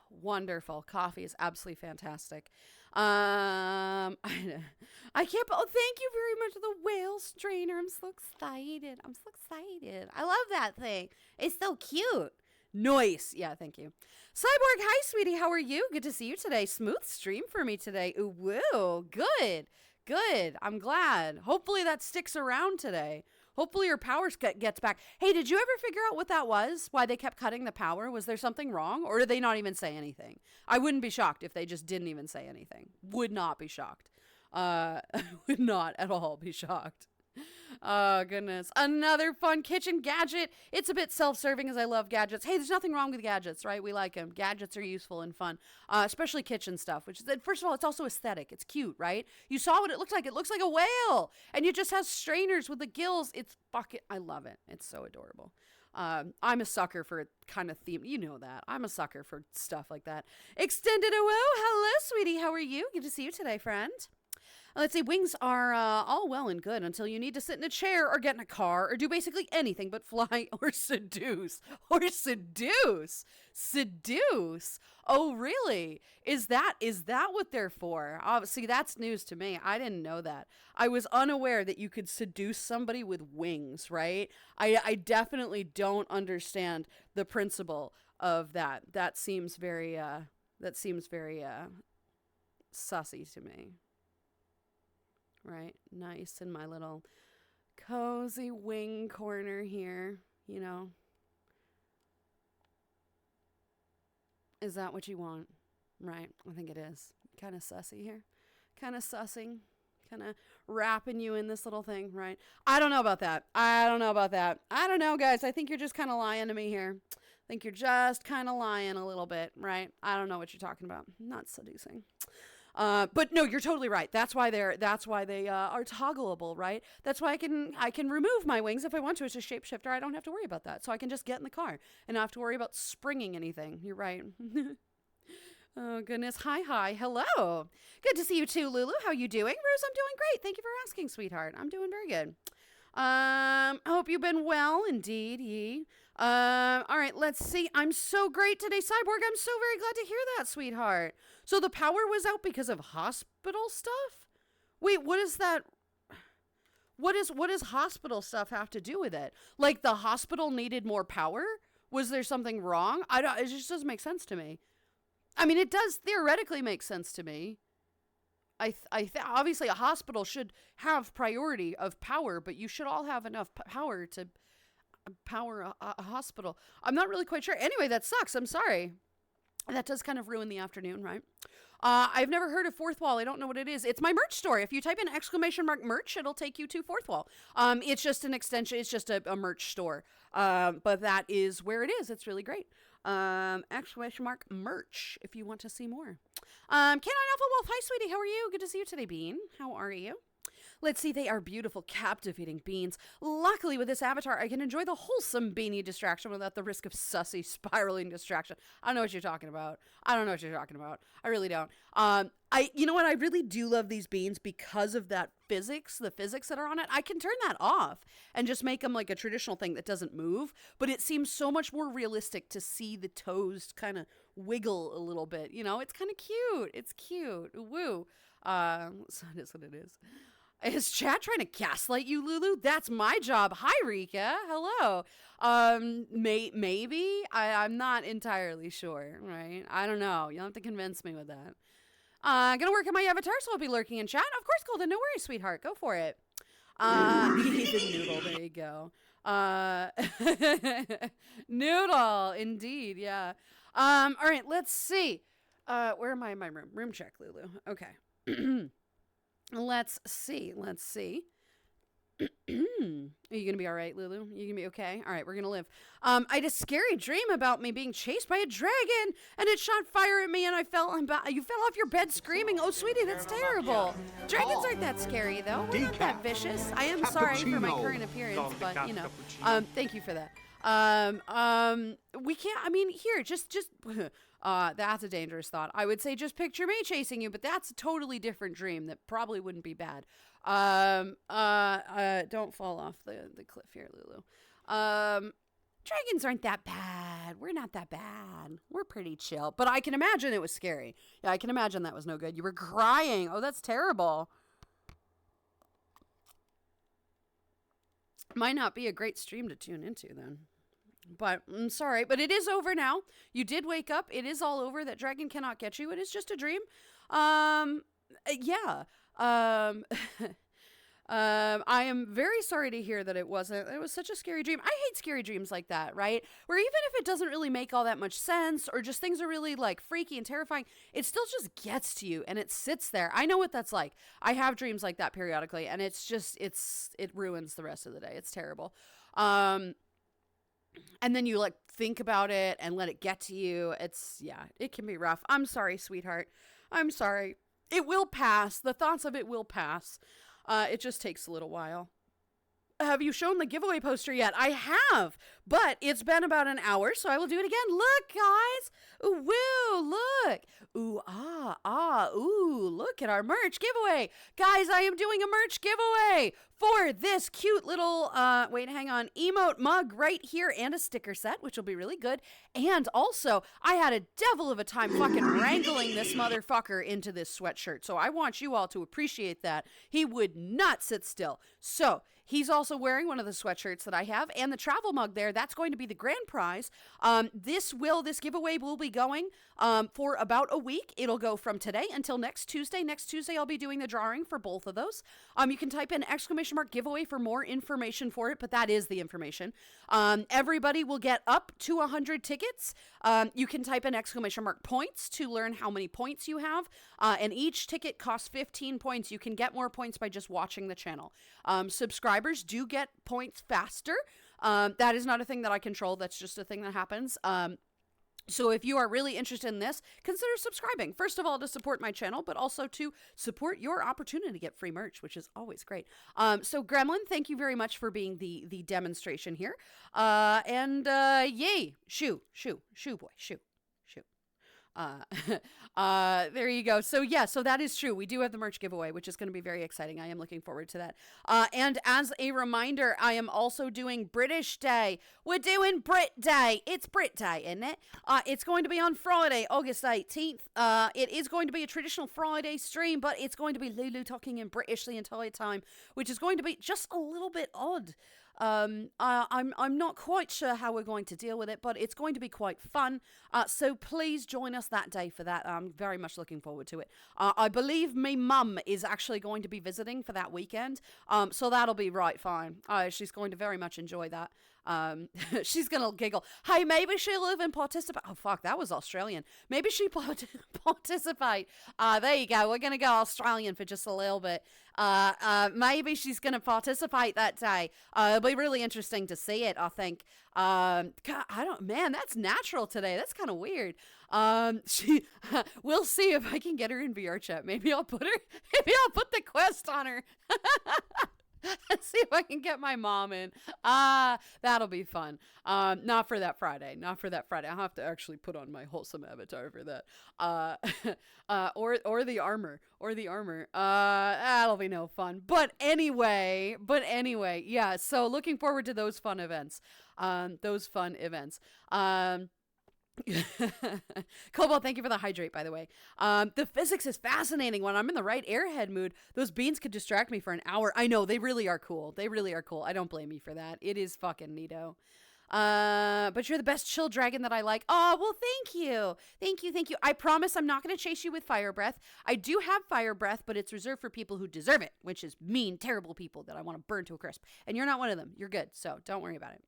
Speaker 1: wonderful. Coffee is absolutely fantastic. I can't. Oh, thank you very much. The whale strainer. I'm so excited. I love that thing. It's so cute. Nice. Yeah, thank you. Cyborg, hi, sweetie. How are you? Good to see you today. Smooth stream for me today. Ooh, woo. Good. I'm glad. Hopefully that sticks around today. Hopefully your power gets back. Hey, did you ever figure out what that was? Why they kept cutting the power? Was there something wrong? Or did they not even say anything? I wouldn't be shocked if they just didn't even say anything. Would not be shocked. Would not at all be shocked. Oh, goodness. Another fun kitchen gadget. It's a bit self-serving as I love gadgets. Hey, there's nothing wrong with gadgets, right? We like them. Gadgets are useful and fun, especially kitchen stuff, which is, first of all, it's also aesthetic. It's cute, right? You saw what it looks like. It looks like a whale, and it just has strainers with the gills. It's fucking, I love it. It's so adorable. I'm a sucker for kind of theme. You know that. I'm a sucker for stuff like that. Extended hello, sweetie. How are you? Good to see you today, friend. Let's see, wings are all well and good until you need to sit in a chair or get in a car or do basically anything but fly or seduce. Seduce. Oh, really? Is that what they're for? See, that's news to me. I didn't know that. I was unaware that you could seduce somebody with wings, right? I definitely don't understand the principle of that. That seems very sussy to me. Right, nice in my little cozy wing corner here, you know. Is that what you want? Right, I think it is. Kind of sussy here. Kind of sussing. Kind of wrapping you in this little thing, right? I don't know about that. I don't know, guys. I think you're just kind of lying to me here. I think you're just kind of lying a little bit, right? I don't know what you're talking about. Not seducing. But no, you're totally right. That's why they are toggleable, right? That's why I can remove my wings if I want to. It's a shapeshifter. I don't have to worry about that. So I can just get in the car and not have to worry about springing anything. You're right. Oh, goodness. Hi. Hello. Good to see you too, Lulu. How you doing? Rose, I'm doing great. Thank you for asking, sweetheart. I'm doing very good. I hope you've been well, indeed, ye. All right, let's see. I'm so great today, Cyborg. I'm so very glad to hear that, sweetheart. So the power was out because of hospital stuff? Wait, what is that? What does hospital stuff have to do with it? Like the hospital needed more power? Was there something wrong? It just doesn't make sense to me. I mean, it does theoretically make sense to me. Obviously a hospital should have priority of power, but you should all have enough power to power a hospital. I'm not really quite sure. Anyway, that sucks. I'm sorry. That does kind of ruin the afternoon, right? I've never heard of Fourth Wall. I don't know what it is. It's my merch store. If you type in ! merch, it'll take you to Fourth Wall. It's just an extension. It's just a merch store. But that is where it is. It's really great. ! Merch if you want to see more. Canine Alpha Wolf, hi sweetie, how are you? Good to see you today, Bean. How are you? Let's see, they are beautiful, captivating beans. Luckily, with this avatar, I can enjoy the wholesome beanie distraction without the risk of sussy spiraling distraction. I don't know what you're talking about. I really don't. You know what? I really do love these beans because of that physics, the physics that are on it. I can turn that off and just make them like a traditional thing that doesn't move, but it seems so much more realistic to see the toes kind of wiggle a little bit. You know, it's kind of cute. It's cute. Woo. So it is what it is. Is chat trying to gaslight you, Lulu? That's my job. Hi, Rika. Hello. Maybe. I'm not entirely sure, right? I don't know. You'll have to convince me with that. Gonna work on my avatar, so I'll be lurking in chat. Of course, Golden. No worries, sweetheart. Go for it. Even Noodle. There you go. Noodle. Indeed. Yeah. All right. Let's see. Where am I in my room? Room check, Lulu. Okay. Let's see. Are you gonna be all right, Lulu? You gonna be okay? All right, we're gonna live. I had a scary dream about me being chased by a dragon, and it shot fire at me, and I fell. You fell off your bed screaming. Oh, sweetie, that's terrible. Dragons aren't that scary, though. We're not that vicious. I am sorry for my current appearance, but you know, thank you for that. We can't. I mean, here, just. That's a dangerous thought. I would say just picture me chasing you, but that's a totally different dream that probably wouldn't be bad. Don't fall off the cliff here, Lulu. Dragons aren't that bad. We're not that bad. We're pretty chill. But I can imagine it was scary. Yeah, I can imagine that was no good. You were crying. Oh, that's terrible. Might not be a great stream to tune into then. But I'm sorry, but it is over now. You did wake up. It is all over. That dragon cannot get you. It is just a dream. Yeah. I am very sorry to hear that it was such a scary dream. I hate scary dreams like that, right? Where even if it doesn't really make all that much sense or just things are really like freaky and terrifying, it still just gets to you and it sits there. I know what that's like. I have dreams like that periodically and it ruins the rest of the day. It's terrible. And then you like think about it and let it get to you. It can be rough. I'm sorry, sweetheart. I'm sorry. It will pass. The thoughts of it will pass. It just takes a little while. Have you shown the giveaway poster yet? I have, but it's been about an hour, so I will do it again. Look, guys. Ooh, woo, look. Ooh, ooh, look at our merch giveaway. Guys, I am doing a merch giveaway for this cute little, emote mug right here and a sticker set, which will be really good. And also, I had a devil of a time fucking wrangling this motherfucker into this sweatshirt, so I want you all to appreciate that. He would not sit still. So, he's also wearing one of the sweatshirts that I have and the travel mug there. That's going to be the grand prize. This giveaway will be going for about a week. It'll go from today until next Tuesday. Next Tuesday, I'll be doing the drawing for both of those. You can type in !giveaway for more information for it, but that is the information. Everybody will get up to 100 tickets. You can type in !points to learn how many points you have. And each ticket costs 15 points. You can get more points by just watching the channel. Subscribers do get points faster. That is not a thing that I control. That's just a thing that happens. So if you are really interested in this, consider subscribing. First of all, to support my channel, but also to support your opportunity to get free merch, which is always great. So Gremlin, thank you very much for being the demonstration here. Yay. Shoo, boy, shoo. Uh, there you go. So yeah, so that is true. We do have the merch giveaway, which is going to be very exciting. I am looking forward to that. And as a reminder, I am also doing British Day. We're doing Brit Day. It's Brit Day, isn't it? It's going to be on Friday, August 18th. It is going to be a traditional Friday stream, but it's going to be Lulu talking in British the entire time, which is going to be just a little bit odd. I'm not quite sure how we're going to deal with it, but it's going to be quite fun. So please join us that day for that. I'm very much looking forward to it. I believe me mum is actually going to be visiting for that weekend. So that'll be right fine. She's going to very much enjoy that. She's gonna giggle. Hey, maybe she'll even participate. Oh fuck, that was Australian. Maybe she participate. There you go. We're gonna go Australian for just a little bit. Maybe she's gonna participate that day. It'll be really interesting to see it. I think. God, I don't. Man, that's natural today. That's kind of weird. We'll see if I can get her in VR chat. Maybe I'll put her. Maybe I'll put the quest on her. Let's see if I can get my mom in. That'll be fun. Not for that Friday. Not for that Friday. I'll have to actually put on my wholesome avatar for that. Or the armor. Or the armor. That'll be no fun. But anyway, yeah. So looking forward to those fun events. Cobalt, thank you for the hydrate, by the way. The physics is fascinating. When I'm in the right airhead mood, those beans could distract me for an hour. I know, they really are cool. They really are cool. I don't blame you for that. It is fucking neato. But you're the best chill dragon that I like. Oh, well, thank you. Thank you. I promise I'm not going to chase you with fire breath. I do have fire breath, but it's reserved for people who deserve it, which is mean, terrible people that I want to burn to a crisp. And you're not one of them. You're good. So don't worry about it.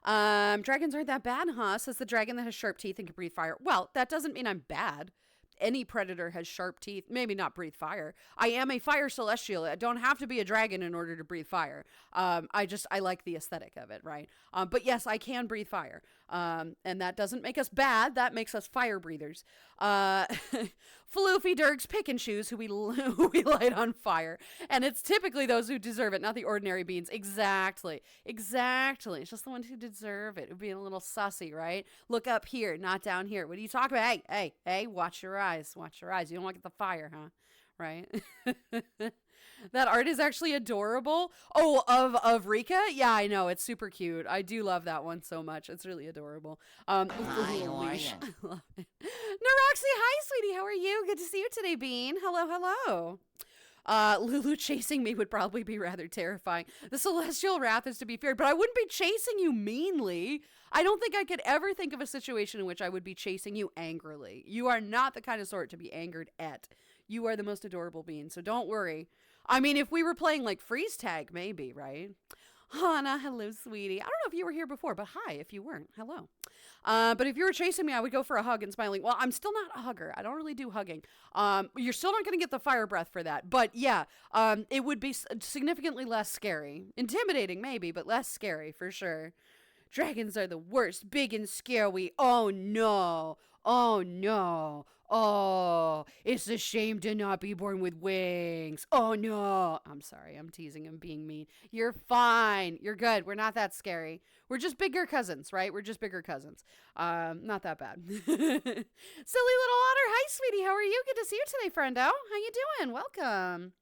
Speaker 1: Dragons aren't that bad, huh? Says the dragon that has sharp teeth and can breathe fire. Well, that doesn't mean I'm bad. Any predator has sharp teeth, maybe not breathe fire. I am a fire celestial. I don't have to be a dragon in order to breathe fire. I like the aesthetic of it, right? But yes, I can breathe fire. And that doesn't make us bad. That makes us fire breathers. Floofy Dirks pick and choose who we light on fire. And it's typically those who deserve it, not the ordinary beans. Exactly. It's just the ones who deserve it. It would be a little sussy, right? Look up here, not down here. What are you talking about? Hey, watch your eyes. You don't want to get the fire, huh? Right? That art is actually adorable. Oh, of Rika? Yeah, I know. It's super cute. I do love that one so much. It's really adorable. With the little leash. I love it. Naroxy, hi, sweetie. How are you? Good to see you today, Bean. Hello. Lulu chasing me would probably be rather terrifying. The celestial wrath is to be feared, but I wouldn't be chasing you meanly. I don't think I could ever think of a situation in which I would be chasing you angrily. You are not the kind of sort to be angered at. You are the most adorable being, so don't worry. I mean, if we were playing like freeze tag, maybe, right? Hannah, hello, sweetie. I don't know if you were here before, but hi if you weren't. Hello. But if you were chasing me, I would go for a hug and smiling. Well, I'm still not a hugger. I don't really do hugging. You're still not going to get the fire breath for that. But yeah, it would be significantly less scary. Intimidating, maybe, but less scary for sure. Dragons are the worst. Big and scary. Oh, no. Oh, it's a shame to not be born with wings. Oh, no. I'm sorry. I'm teasing. I'm being mean. You're fine. You're good. We're not that scary. We're just bigger cousins, right? We're just bigger cousins. Not that bad. Silly little otter. Hi, sweetie. How are you? Good to see you today, friendo. How you doing? Welcome.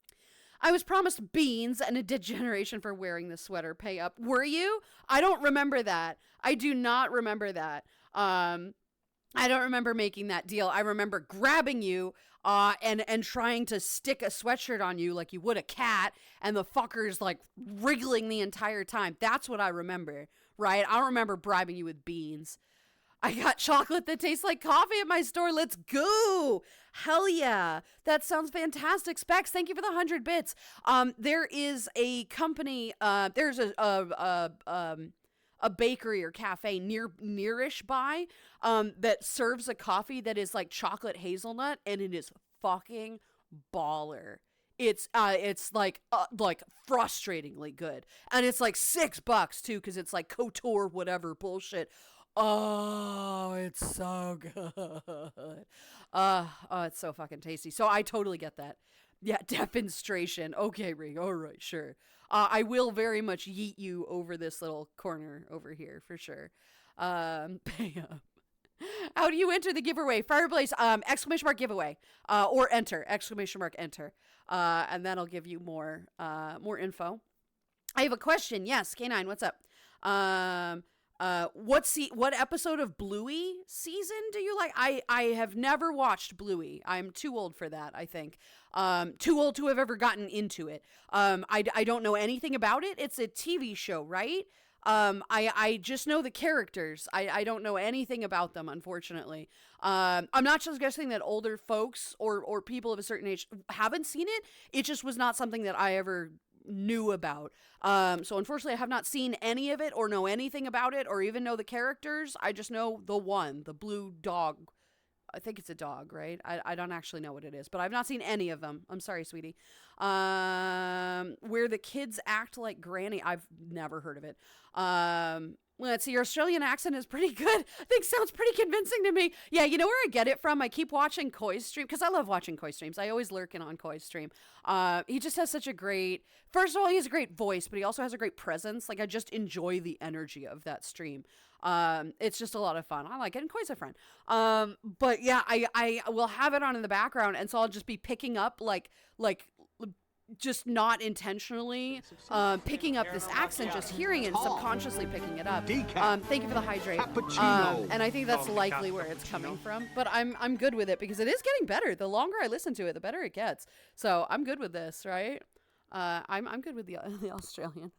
Speaker 1: I was promised beans and a degeneration for wearing this sweater. Pay up. Were you? I don't remember that. I do not remember that. I don't remember making that deal. I remember grabbing you and trying to stick a sweatshirt on you like you would a cat, and the fucker's like wriggling the entire time. That's what I remember, right? I don't remember bribing you with beans. I got chocolate that tastes like coffee at my store. Let's go. Hell yeah. That sounds fantastic. Specs, thank you for the 100 bits. There is a company, there's a bakery or cafe nearish by that serves a coffee that is like chocolate hazelnut, and it is fucking baller. It's like frustratingly good, and it's like $6 too, because it's like couture whatever bullshit. Oh, it's so good. Oh, it's so fucking tasty. So I totally get that. Yeah, demonstration. Okay, Rig. All right, sure. I will very much yeet you over this little corner over here for sure. Pay up. How do you enter the giveaway? Fireblaze, exclamation mark giveaway, or enter, exclamation mark enter. And that'll give you more info. I have a question. Yes, K9, what's up? What episode of Bluey season do you like? I have never watched Bluey. I'm too old for that, I think. Too old to have ever gotten into it. I don't know anything about it. It's a TV show, right? I just know the characters. I don't know anything about them, unfortunately. I'm not just guessing that older folks or people of a certain age haven't seen it. It just was not something that I ever knew about. So unfortunately I have not seen any of it or know anything about it or even know the characters. I just know the blue dog. I think it's a dog, right? I don't actually know what it is, but I've not seen any of them. I'm sorry, sweetie. Where the kids act like Granny. I've never heard of it. Let's see, your Australian accent is pretty good. I think sounds pretty convincing to me. Yeah, you know where I get it from? I keep watching Koi's stream, because I love watching Koi streams. I always lurk in on Koi's stream. He just has such a great, first of all, he has a great voice, but he also has a great presence. Like, I just enjoy the energy of that stream. It's just a lot of fun. I like it, and Koi's a friend. But yeah, I will have it on in the background, and so I'll just be picking up, like, just not intentionally picking up this accent, just hearing it and subconsciously picking it up. Thank you for the hydrate. And I think that's likely where it's coming from. But I'm good with it because it is getting better. The longer I listen to it, the better it gets. So I'm good with this, right? I'm good with the Australian.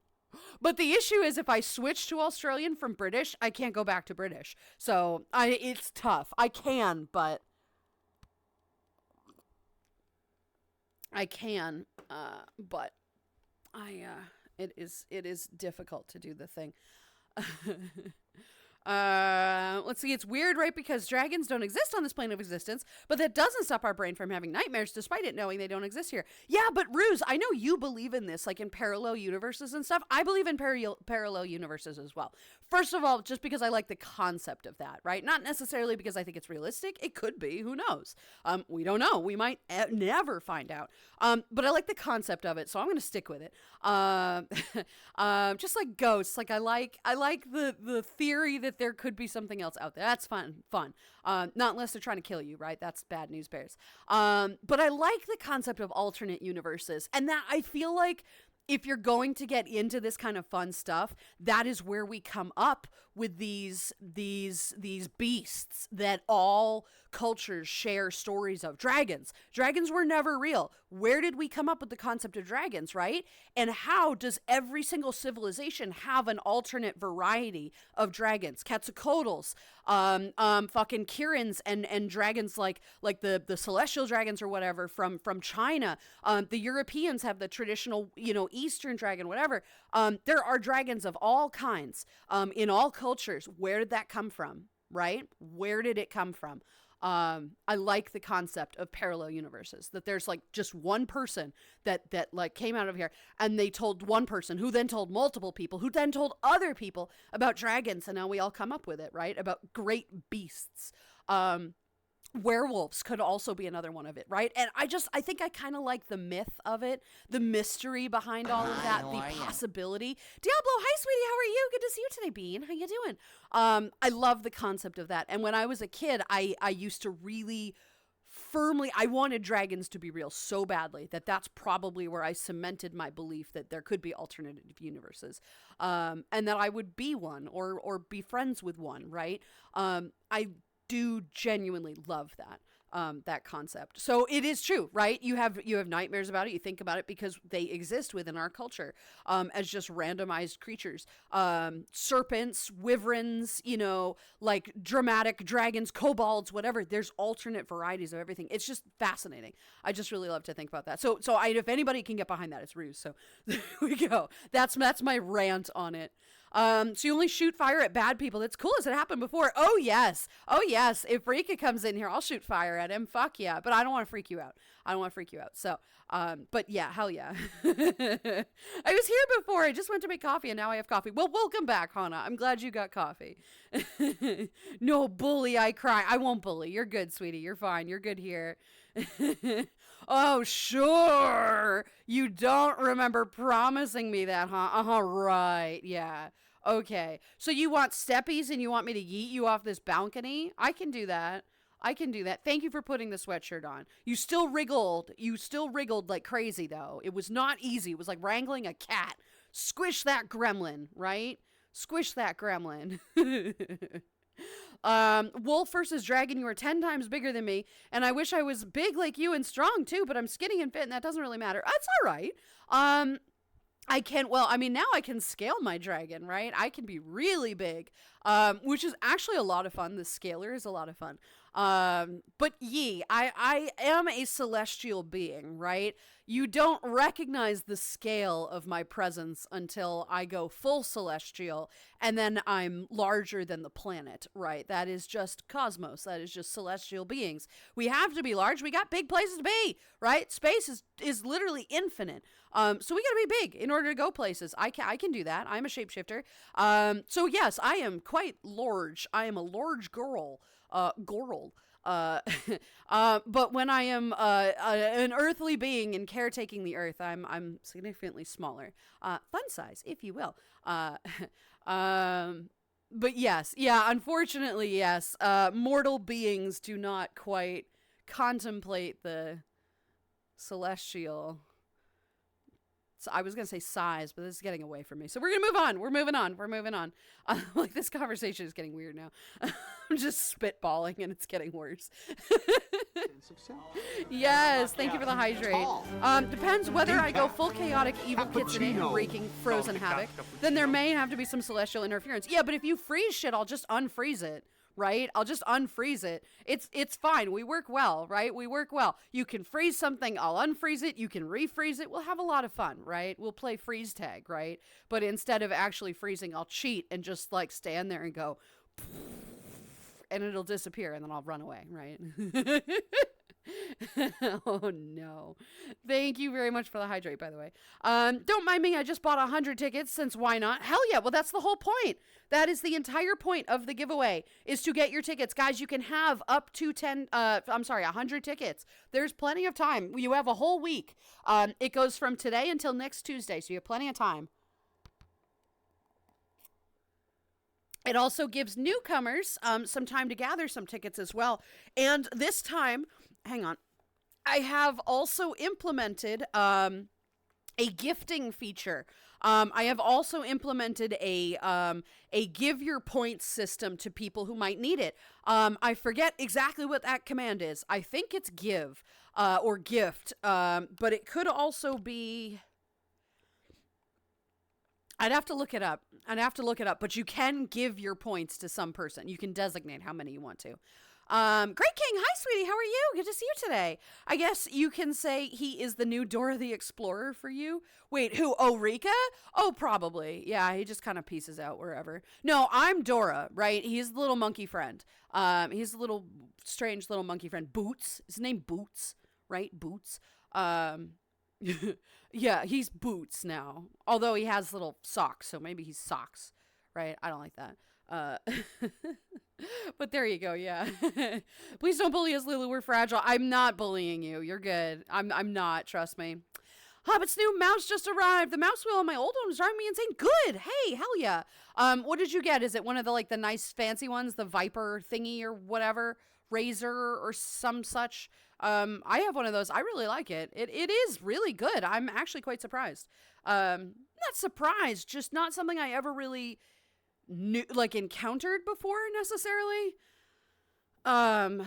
Speaker 1: But the issue is if I switch to Australian from British, I can't go back to British. So it's tough. I can, but it is difficult to do the thing. Let's see, it's weird, right? Because dragons don't exist on this plane of existence, but that doesn't stop our brain from having nightmares despite it knowing they don't exist here. Yeah, but Ruse, I know you believe in this, like in parallel universes and stuff. I believe in parallel universes as well. First of all, just because I like the concept of that, right? Not necessarily because I think it's realistic. It could be, who knows? We don't know. We might never find out. But I like the concept of it, so I'm going to stick with it. Just like ghosts, like I like the theory that there could be something else out there. That's fun. Not unless they're trying to kill you, right? That's bad news bears. But I like the concept of alternate universes, and that I feel like if you're going to get into this kind of fun stuff, that is where we come up with these beasts that all cultures share stories of. Dragons were never real. Where did we come up with the concept of dragons, right? And how does every single civilization have an alternate variety of dragons? Quetzalcoatl's, fucking Kirins and dragons like the celestial dragons or whatever from China. The Europeans have the traditional, Eastern dragon, whatever. There are dragons of all kinds, in all cultures. Where did that come from, right? Where did it come from? I like the concept of parallel universes, that there's like just one person that like came out of here and they told one person who then told multiple people who then told other people about dragons. And now we all come up with it, right? About great beasts. Werewolves could also be another one of it, right? And I think I kind of like the myth of it, the mystery behind all of that, the possibility. Diablo, hi, sweetie, how are you? Good to see you today, Bean. How you doing? I love the concept of that. And when I was a kid, I used to really firmly, I wanted dragons to be real so badly that's probably where I cemented my belief that there could be alternative universes, and that I would be one or be friends with one, right? I do genuinely love that concept. So it is true, right? You have nightmares about it. You think about it because they exist within our culture, as just randomized creatures, serpents, wyverns, like dramatic dragons, kobolds, whatever. There's alternate varieties of everything. It's just fascinating. I just really love to think about that. So if anybody can get behind that, it's Ruse. So there we go. That's my rant on it. So you only shoot fire at bad people. It's cool. Has it happened before? Oh yes. If Rika comes in here, I'll shoot fire at him. Fuck yeah. But I don't want to freak you out. So, but yeah, hell yeah. I was here before. I just went to make coffee and now I have coffee. Well, welcome back, Hannah. I'm glad you got coffee. No bully, I cry. I won't bully. You're good, sweetie. You're fine. You're good here. Oh, sure. You don't remember promising me that, huh? Right. Yeah. Okay. So you want steppies and you want me to yeet you off this balcony? I can do that. I can do that. Thank you for putting the sweatshirt on. You still wriggled. You still wriggled like crazy, though. It was not easy. It was like wrangling a cat. Squish that gremlin, right? Squish that gremlin. Wolf versus dragon, you are 10 times bigger than me, and I wish I was big like you and strong too, but I'm skinny and fit, and that doesn't really matter. That's all right. I can, well, I mean, now I can scale my dragon, right? I can be really big, which is actually a lot of fun. The scaler is a lot of fun. But I am a celestial being, right? You don't recognize the scale of my presence until I go full celestial, and then I'm larger than the planet, right? That is just cosmos. That is just celestial beings. We have to be large. We got big places to be, right? Space is literally infinite. So we gotta be big in order to go places. I can do that. I'm a shapeshifter. So yes, I am quite large. I am a large girl. Girl. But when I am an earthly being and caretaking the earth, I'm significantly smaller. Fun size, if you will. But yes, yeah, unfortunately, yes. Mortal beings do not quite contemplate the celestial. So I was going to say size, but this is getting away from me. So we're going to move on. We're moving on. Like, this conversation is getting weird now. I'm just spitballing and it's getting worse. Yes, thank you for the hydrate. Depends whether I go full chaotic evil kitsune and wreaking frozen havoc. Then there may have to be some celestial interference. Yeah, but if you freeze shit, I'll just unfreeze it. Right? I'll just unfreeze it. It's fine. We work well, right? We work well. You can freeze something, I'll unfreeze it. You can refreeze it. We'll have a lot of fun, right? We'll play freeze tag, right? But instead of actually freezing, I'll cheat and just like stand there and go, and it'll disappear, and then I'll run away, right? Oh no. Thank you very much for the hydrate, by the way. Don't mind me, I just bought 100 tickets, since why not? Hell yeah, well, that's the whole point. That is the entire point of the giveaway, is to get your tickets. Guys, you can have up to 100 tickets. There's plenty of time. You have a whole week. It goes from today until next Tuesday, so you have plenty of time. It also gives newcomers some time to gather some tickets as well. And this time, hang on, I have also implemented a gifting feature. I have also implemented a give your points system to people who might need it. I forget exactly what that command is. I think it's give or gift, but it could also be... I'd have to look it up. But you can give your points to some person. You can designate how many you want to. Great King, hi sweetie, how are you? Good to see you today. I guess you can say he is the new Dora the Explorer for you. Wait, who? Oh, Rika? Oh, probably. Yeah, he just kind of pieces out wherever. No, I'm Dora, right? He's the little monkey friend. He's a little strange little monkey friend. Boots. His name Boots, right? Boots. Yeah, he's Boots now. Although he has little socks, so maybe he's Socks, right? I don't like that. But there you go, yeah. Please don't bully us, Lulu. We're fragile. I'm not bullying you. You're good. I'm not, trust me. Hobbit's new mouse just arrived. The mouse wheel on my old one was driving me insane. Good. Hey, hell yeah. What did you get? Is it one of the nice fancy ones, the Viper thingy or whatever? Razor or some such? I have one of those. I really like it. It is really good. I'm actually quite surprised. Not surprised, just not something I ever really encountered before necessarily. Man,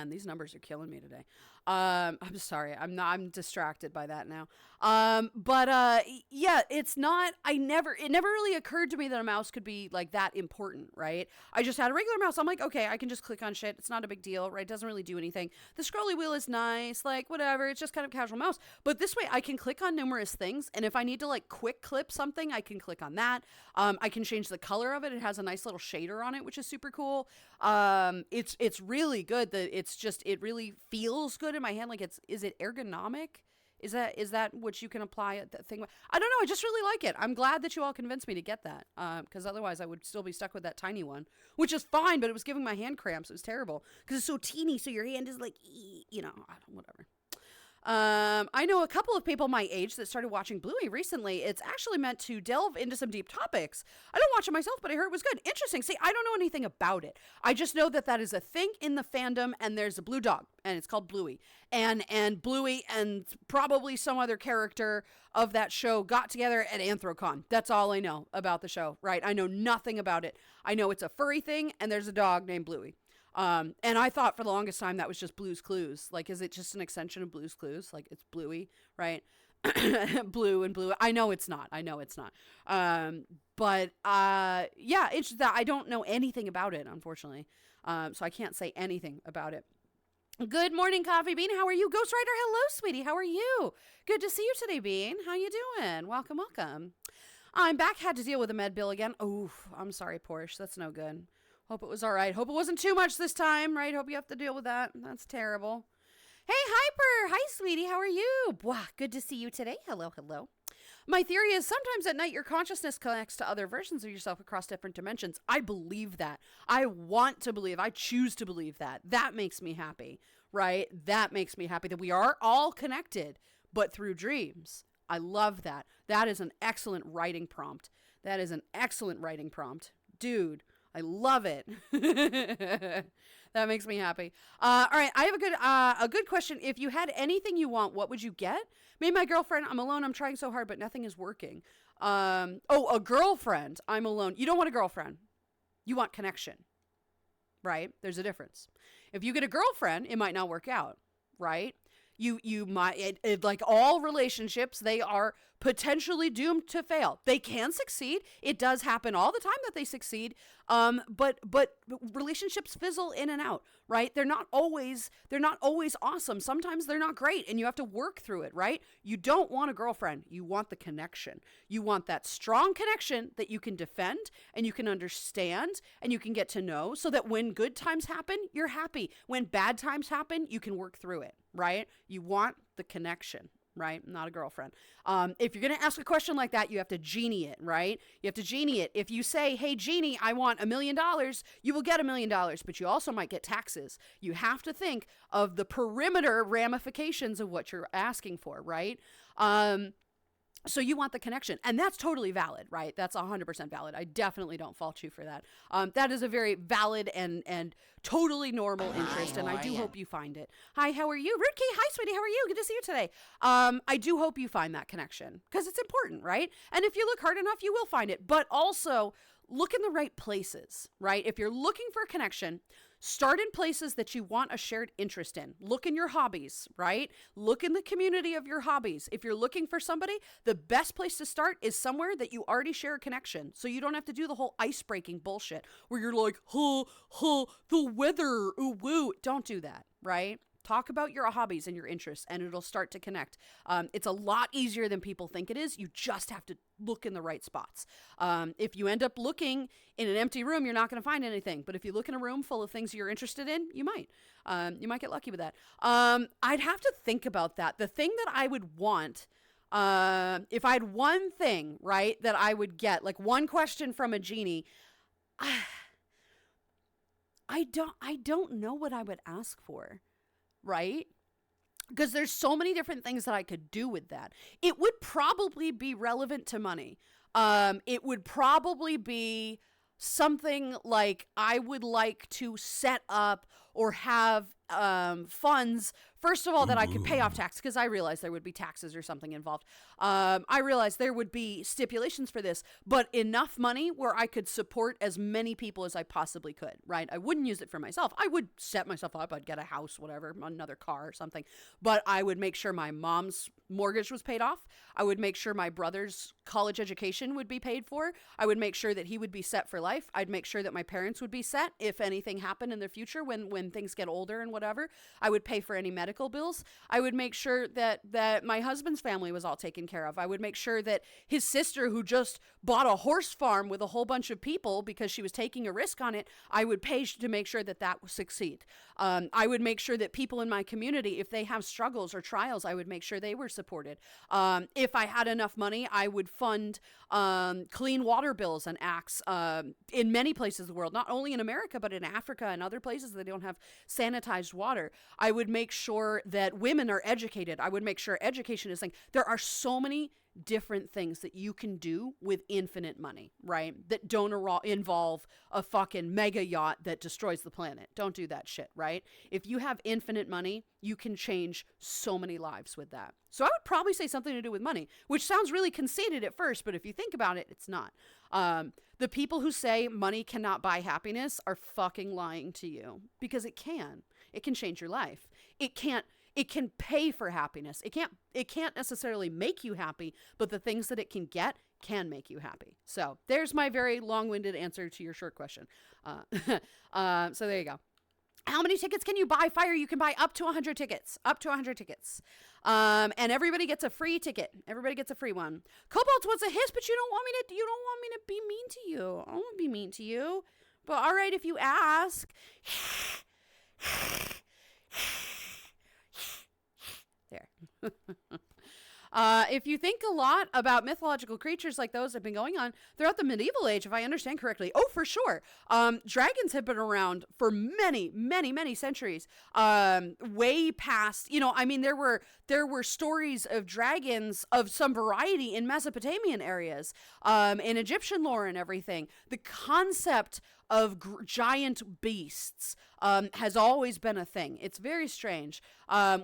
Speaker 1: these numbers are killing me today. I'm sorry. I'm distracted by that now. Yeah, it never really occurred to me that a mouse could be that important, right? I just had a regular mouse. I'm like, okay, I can just click on shit. It's not a big deal, right? It doesn't really do anything. The scrolly wheel is nice, whatever. It's just kind of casual mouse. But this way I can click on numerous things. And if I need to quick clip something, I can click on that. I can change the color of it. It has a nice little shader on it, which is super cool. It's really good. It really feels good in my hand. Is it ergonomic? Is that what you can apply at that thing? I don't know. I just really like it. I'm glad that you all convinced me to get that. Because otherwise I would still be stuck with that tiny one, which is fine, but it was giving my hand cramps. It was terrible because it's so teeny. So your hand is whatever. I know a couple of people my age that started watching Bluey recently. It's actually meant to delve into some deep topics. I don't watch it myself, but I heard it was good. Interesting. See, I don't know anything about it. I just know that that is a thing in the fandom, and there's a blue dog, and it's called Bluey. And Bluey and probably some other character of that show got together at Anthrocon. That's all I know about the show, right? I know nothing about it. I know it's a furry thing, and there's a dog named Bluey. And I thought for the longest time that was just Blue's Clues. Like, is it just an extension of Blue's Clues? Like, it's Bluey, right? Blue and Blue. I know it's not. Yeah, it's that I don't know anything about it, unfortunately. So I can't say anything about it. Good morning, Coffee Bean. How are you? Ghost Rider, hello, sweetie. How are you? Good to see you today, Bean. How you doing? Welcome, welcome. I'm back. Had to deal with a med bill again. Oh, I'm sorry, Porsche. That's no good. Hope it was all right. Hope it wasn't too much this time, right? Hope you have to deal with that. That's terrible. Hey, Hyper. Hi, sweetie. How are you? Wow, good to see you today. Hello, hello. My theory is sometimes at night your consciousness connects to other versions of yourself across different dimensions. I believe that. I want to believe. I choose to believe that. That makes me happy, right? That makes me happy that we are all connected, but through dreams. I love that. That is an excellent writing prompt. That is an excellent writing prompt. Dude, I love it. That makes me happy. All right, I have a good question. If you had anything you want, what would you get? Me and my girlfriend, I'm alone. I'm trying so hard, but nothing is working. A girlfriend. I'm alone. You don't want a girlfriend. You want connection, right? There's a difference. If you get a girlfriend, it might not work out, right? You might, like all relationships, they are potentially doomed to fail. They can succeed. It does happen all the time that they succeed. But relationships fizzle in and out, right? They're not always awesome. Sometimes they're not great, and you have to work through it, right? You don't want a girlfriend. You want the connection. You want that strong connection that you can defend and you can understand and you can get to know, so that when good times happen, you're happy. When bad times happen, you can work through it, right? You want the connection, right? Not a girlfriend. If you're going to ask a question like that, you have to genie it, right? You have to genie it. If you say, hey, genie, I want $1 million, you will get $1 million, but you also might get taxes. You have to think of the perimeter ramifications of what you're asking for, right? So you want the connection, and that's totally valid, right? That's 100% valid. I definitely don't fault you for that. That is a very valid and totally normal interest, and I do hope you find it. Hi, how are you? Rootkey, hi, sweetie, how are you? Good to see you today. I do hope you find that connection, because it's important, right? And if you look hard enough, you will find it, but also look in the right places, right? If you're looking for a connection, start in places that you want a shared interest in. Look in your hobbies, right? Look in the community of your hobbies. If you're looking for somebody, the best place to start is somewhere that you already share a connection. So you don't have to do the whole ice-breaking bullshit where you're like, the weather, ooh, woo. Don't do that, right? Talk about your hobbies and your interests, and it'll start to connect. It's a lot easier than people think it is. You just have to look in the right spots. If you end up looking in an empty room, you're not going to find anything. But if you look in a room full of things you're interested in, you might. You might get lucky with that. I'd have to think about that. The thing that I would want, if I had one thing, right, that I would get, like one question from a genie, I don't know what I would ask for. Right? Because there's so many different things that I could do with that. It would probably be relevant to money. It would probably be something like I would like to set up or have funds, first of all, that I could pay off tax, because I realized there would be taxes or something involved. I realized there would be stipulations for this, but enough money where I could support as many people as I possibly could, right? I wouldn't use it for myself. I would set myself up. I'd get a house, whatever, another car or something, but I would make sure my mom's mortgage was paid off. I would make sure my brother's college education would be paid for. I would make sure that he would be set for life. I'd make sure that my parents would be set if anything happened in the future when things get older and whatever. I would pay for any medical bills. I would make sure that my husband's family was all taken care of. I would make sure that his sister, who just bought a horse farm with a whole bunch of people because she was taking a risk on it, I would pay to make sure that would succeed. I would make sure that people in my community, if they have struggles or trials, I would make sure they were supported. If I had enough money, I would fund clean water bills and acts in many places of the world, not only in America, but in Africa and other places that don't have sanitized purifies water. I would make sure that women are educated. I would make sure education is like, there are so many different things that you can do with infinite money, right? That don't involve a fucking mega yacht that destroys the planet. Don't do that shit, right? If you have infinite money, you can change so many lives with that. So I would probably say something to do with money, which sounds really conceited at first, but if you think about it, it's not. The people who say money cannot buy happiness are fucking lying to you, because it can. It can change your life. It can pay for happiness. It can't necessarily make you happy, but the things that it can get can make you happy. So there's my very long-winded answer to your short question. So there you go. How many tickets can you buy? Fire, you can buy up to 100 tickets. Up to 100 tickets. And everybody gets a free ticket. Everybody gets a free one. Cobalt wants a hiss, but you don't want me to be mean to you. I won't be mean to you. But all right, if you ask. There. If you think a lot about mythological creatures like those that have been going on throughout the medieval age, if I understand correctly, oh, for sure. Dragons have been around for many, many, many centuries. Way past, I mean, there were stories of dragons of some variety in Mesopotamian areas, in Egyptian lore and everything. The concept of giant beasts has always been a thing. It's very strange.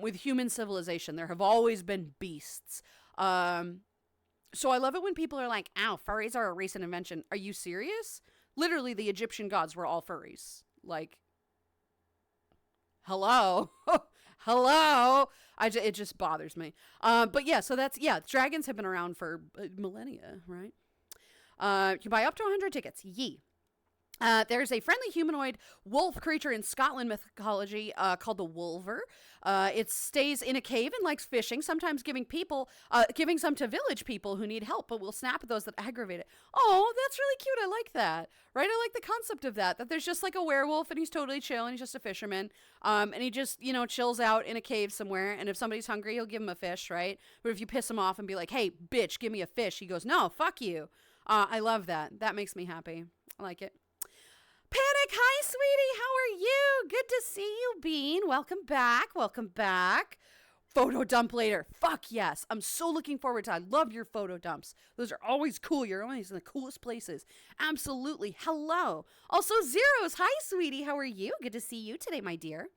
Speaker 1: With human civilization, there have always been beasts. So I love it when people are like, ow, furries are a recent invention. Are you serious? Literally, the Egyptian gods were all furries. Like, hello? Hello? It just bothers me. But yeah, so dragons have been around for millennia, right? You can buy up to 100 tickets. Yee. There's a friendly humanoid wolf creature in Scotland mythology called the Wolver. It stays in a cave and likes fishing, sometimes giving some to village people who need help, but will snap at those that aggravate it. Oh, that's really cute. I like that. Right? I like the concept of that there's just like a werewolf and he's totally chill and he's just a fisherman. And he just, chills out in a cave somewhere. And if somebody's hungry, he'll give him a fish, right? But if you piss him off and be like, hey, bitch, give me a fish, he goes, no, fuck you. I love that. That makes me happy. I like it. Panic, hi, sweetie. How are you? Good to see you, Bean. Welcome back. Welcome back. Photo dump later. Fuck yes. I'm so looking forward to it. I love your photo dumps. Those are always cool. You're always in the coolest places. Absolutely. Hello. Also, Zeros. Hi, sweetie. How are you? Good to see you today, my dear.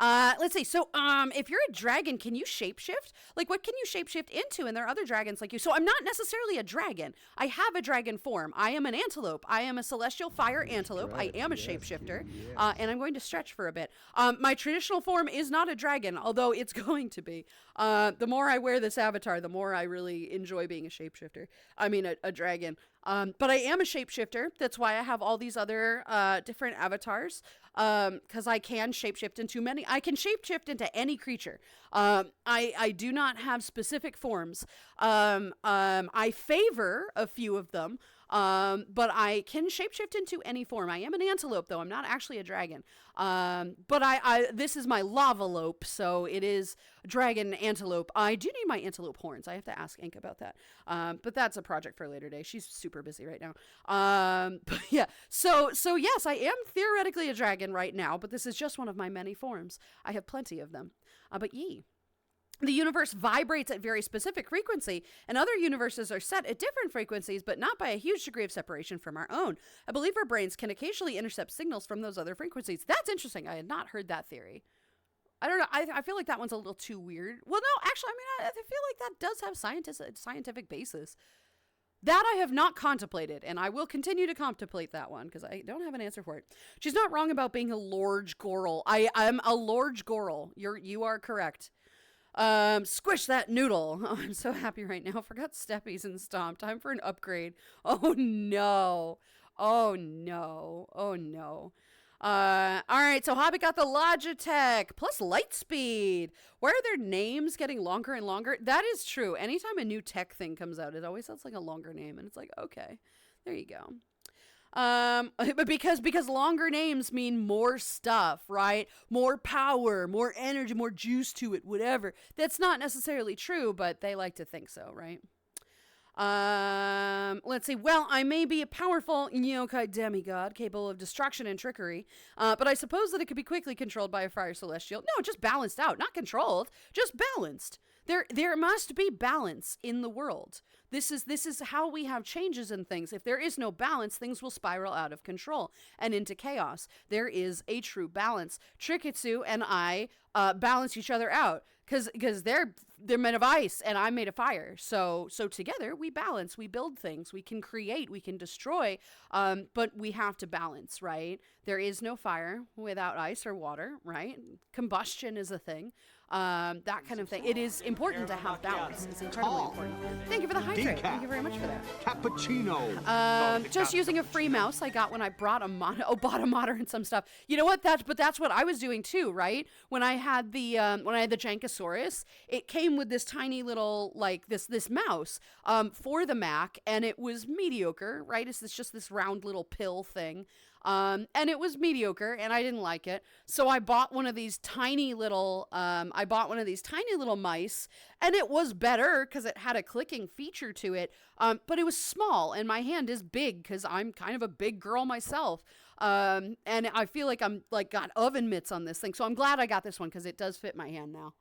Speaker 1: Let's see. So, if you're a dragon, can you shapeshift? Like, what can you shapeshift into? And there are other dragons like you. So I'm not necessarily a dragon. I have a dragon form. I am an antelope. I am a celestial fire antelope. I am a shapeshifter. And I'm going to stretch for a bit. My traditional form is not a dragon, although it's going to be. The more I wear this avatar, the more I really enjoy being a shapeshifter. I mean, a dragon. But I am a shapeshifter. That's why I have all these other different avatars. Because I can shapeshift into many. I can shapeshift into any creature. I do not have specific forms. I favor a few of them. But I can shapeshift into any form. I am an antelope, though. I'm not actually a dragon. But this is my lavalope, so it is dragon antelope. I do need my antelope horns. I have to ask Ink about that. But that's a project for a later day. She's super busy right now. But yeah. So yes, I am theoretically a dragon right now, but this is just one of my many forms. I have plenty of them. But yee. The universe vibrates at very specific frequency, and other universes are set at different frequencies, but not by a huge degree of separation from our own. I believe our brains can occasionally intercept signals from those other frequencies. That's interesting. I had not heard that theory. I don't know. I feel like that one's a little too weird. Well, no, actually, I feel like that does have scientific basis. That I have not contemplated, and I will continue to contemplate that one, because I don't have an answer for it. She's not wrong about being a large goral. I'm a large goral. You are correct. Squish that noodle. Oh, I'm so happy right now. Forgot steppies and stomp. Time for an upgrade. Oh no. Oh no. Oh no. Alright, so Hobbit got the Logitech plus light speed. Why are their names getting longer and longer? That is true. Anytime a new tech thing comes out, it always sounds like a longer name, and it's like, okay, there you go. But because longer names mean more stuff, right? More power, more energy, more juice to it, whatever. That's not necessarily true, but they like to think so, right? Let's see. Well, I may be a powerful yokai demigod capable of destruction and trickery, but I suppose that it could be quickly controlled by a fire celestial. No, just balanced out, not controlled, just balanced. There must be balance in the world. This is how we have changes in things. If there is no balance, things will spiral out of control and into chaos. There is a true balance. Trikitsu and I balance each other out because they're made of ice and I'm made of fire. So together we balance, we build things, we can create, we can destroy, but we have to balance, right? There is no fire without ice or water, right? Combustion is a thing. That kind of thing. It is important to have balance. It's incredibly important. Thank you for the hydrate. Thank you very much for that.
Speaker 4: Cappuccino.
Speaker 1: Just using a free mouse I got when I bought a modder and some stuff. You know what? That's what I was doing too, right? When I had the Jankosaurus, it came with this tiny little this mouse for the Mac, and it was mediocre, right? It's just this round little pill thing. And it was mediocre and I didn't like it. So I bought one of these tiny little mice, and it was better because it had a clicking feature to it. But it was small and my hand is big because I'm kind of a big girl myself. And I feel like I'm got oven mitts on this thing. So I'm glad I got this one because it does fit my hand now.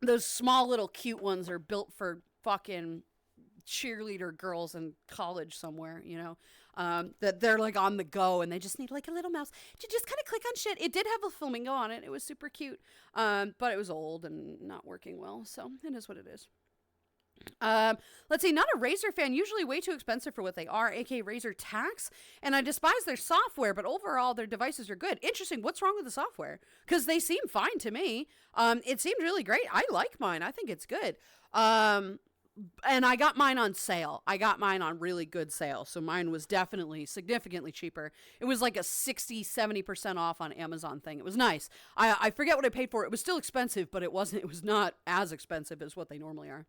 Speaker 1: Those small little cute ones are built for fucking cheerleader girls in college somewhere, that they're on the go and they just need a little mouse to just kind of click on shit. It did have a flamingo on it. It was super cute. But it was old and not working well. So it is what it is. Let's see, not a Razer fan, usually way too expensive for what they are, aka Razer tax, and I despise their software, but overall their devices are good. Interesting, what's wrong with the software? Because they seem fine to me. It seemed really great. I like mine. I think it's good. And I got mine on sale. I got mine on really good sale. So mine was definitely significantly cheaper. It was like a 60-70% off on Amazon thing. It was nice. I forget what I paid for it. It was still expensive, but it was not as expensive as what they normally are.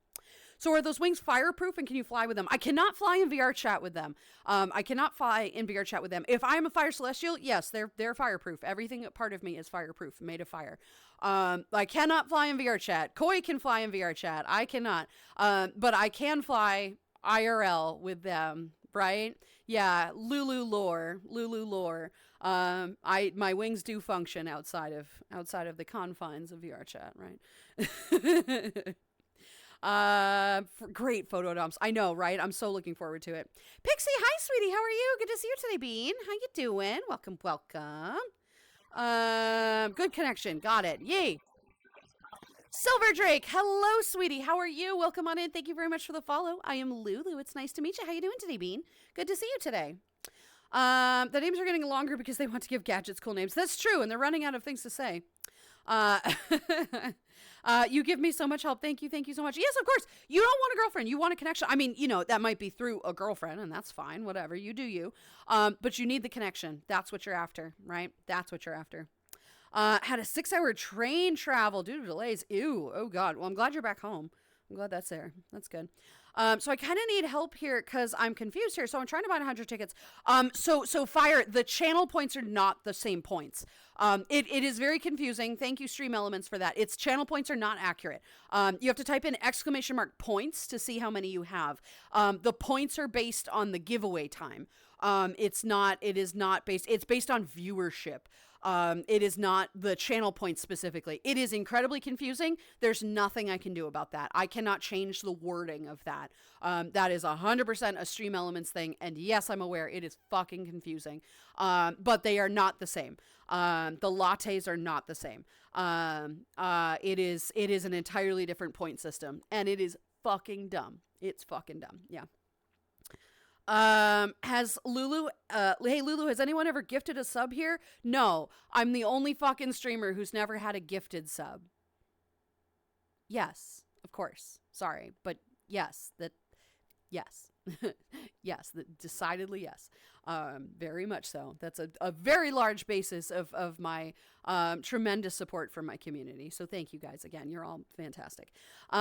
Speaker 1: So are those wings fireproof and can you fly with them? I cannot fly in VR chat with them. If I'm a fire celestial, yes, they're fireproof. Everything part of me is fireproof, made of fire. I cannot fly in VR chat. Koi can fly in VR chat. I cannot. But I can fly IRL with them, right? Yeah, Lulu lore. My wings do function outside of the confines of VR chat, right? Great photo dumps. I know, right? I'm so looking forward to it. Pixie, hi, sweetie. How are you? Good to see you today, Bean. How you doing? Welcome. Good connection. Got it. Yay. Silver Drake, hello, sweetie. How are you? Welcome on in. Thank you very much for the follow. I am Lulu. It's nice to meet you. How you doing today, Bean? Good to see you today. The names are getting longer because they want to give gadgets cool names. That's true, and they're running out of things to say. You give me so much help. Thank you so much. Yes, of course. You don't want a girlfriend. You want a connection. I mean, that might be through a girlfriend, and that's fine. Whatever. You do you. But you need the connection. That's what you're after, right? That's what you're after. Had a 6-hour train travel due to delays. Ew. Oh, God. Well, I'm glad you're back home. I'm glad that's there. That's good. So I kind of need help here because I'm confused here. So I'm trying to buy 100 tickets. So Fire, the channel points are not the same points. It is very confusing. Thank you, Stream Elements, for that. Its channel points are not accurate. You have to type in !! points to see how many you have. The points are based on the giveaway time. It's based on viewership. It is not the channel points specifically. It is incredibly confusing. There's nothing I can do about that. I cannot change the wording of that. That is 100% a Stream Elements thing. And yes, I'm aware it is fucking confusing. But they are not the same. The lattes are not the same. It is an entirely different point system, and it is fucking dumb. It's fucking dumb. Yeah. Has Lulu, hey Lulu, has anyone ever gifted a sub here? No, I'm the only fucking streamer who's never had a gifted sub. Yes, of course. Sorry, but yes, yes. Yes, decidedly yes. Very much so. That's a very large basis of my tremendous support from my community. So thank you guys again. You're all fantastic. So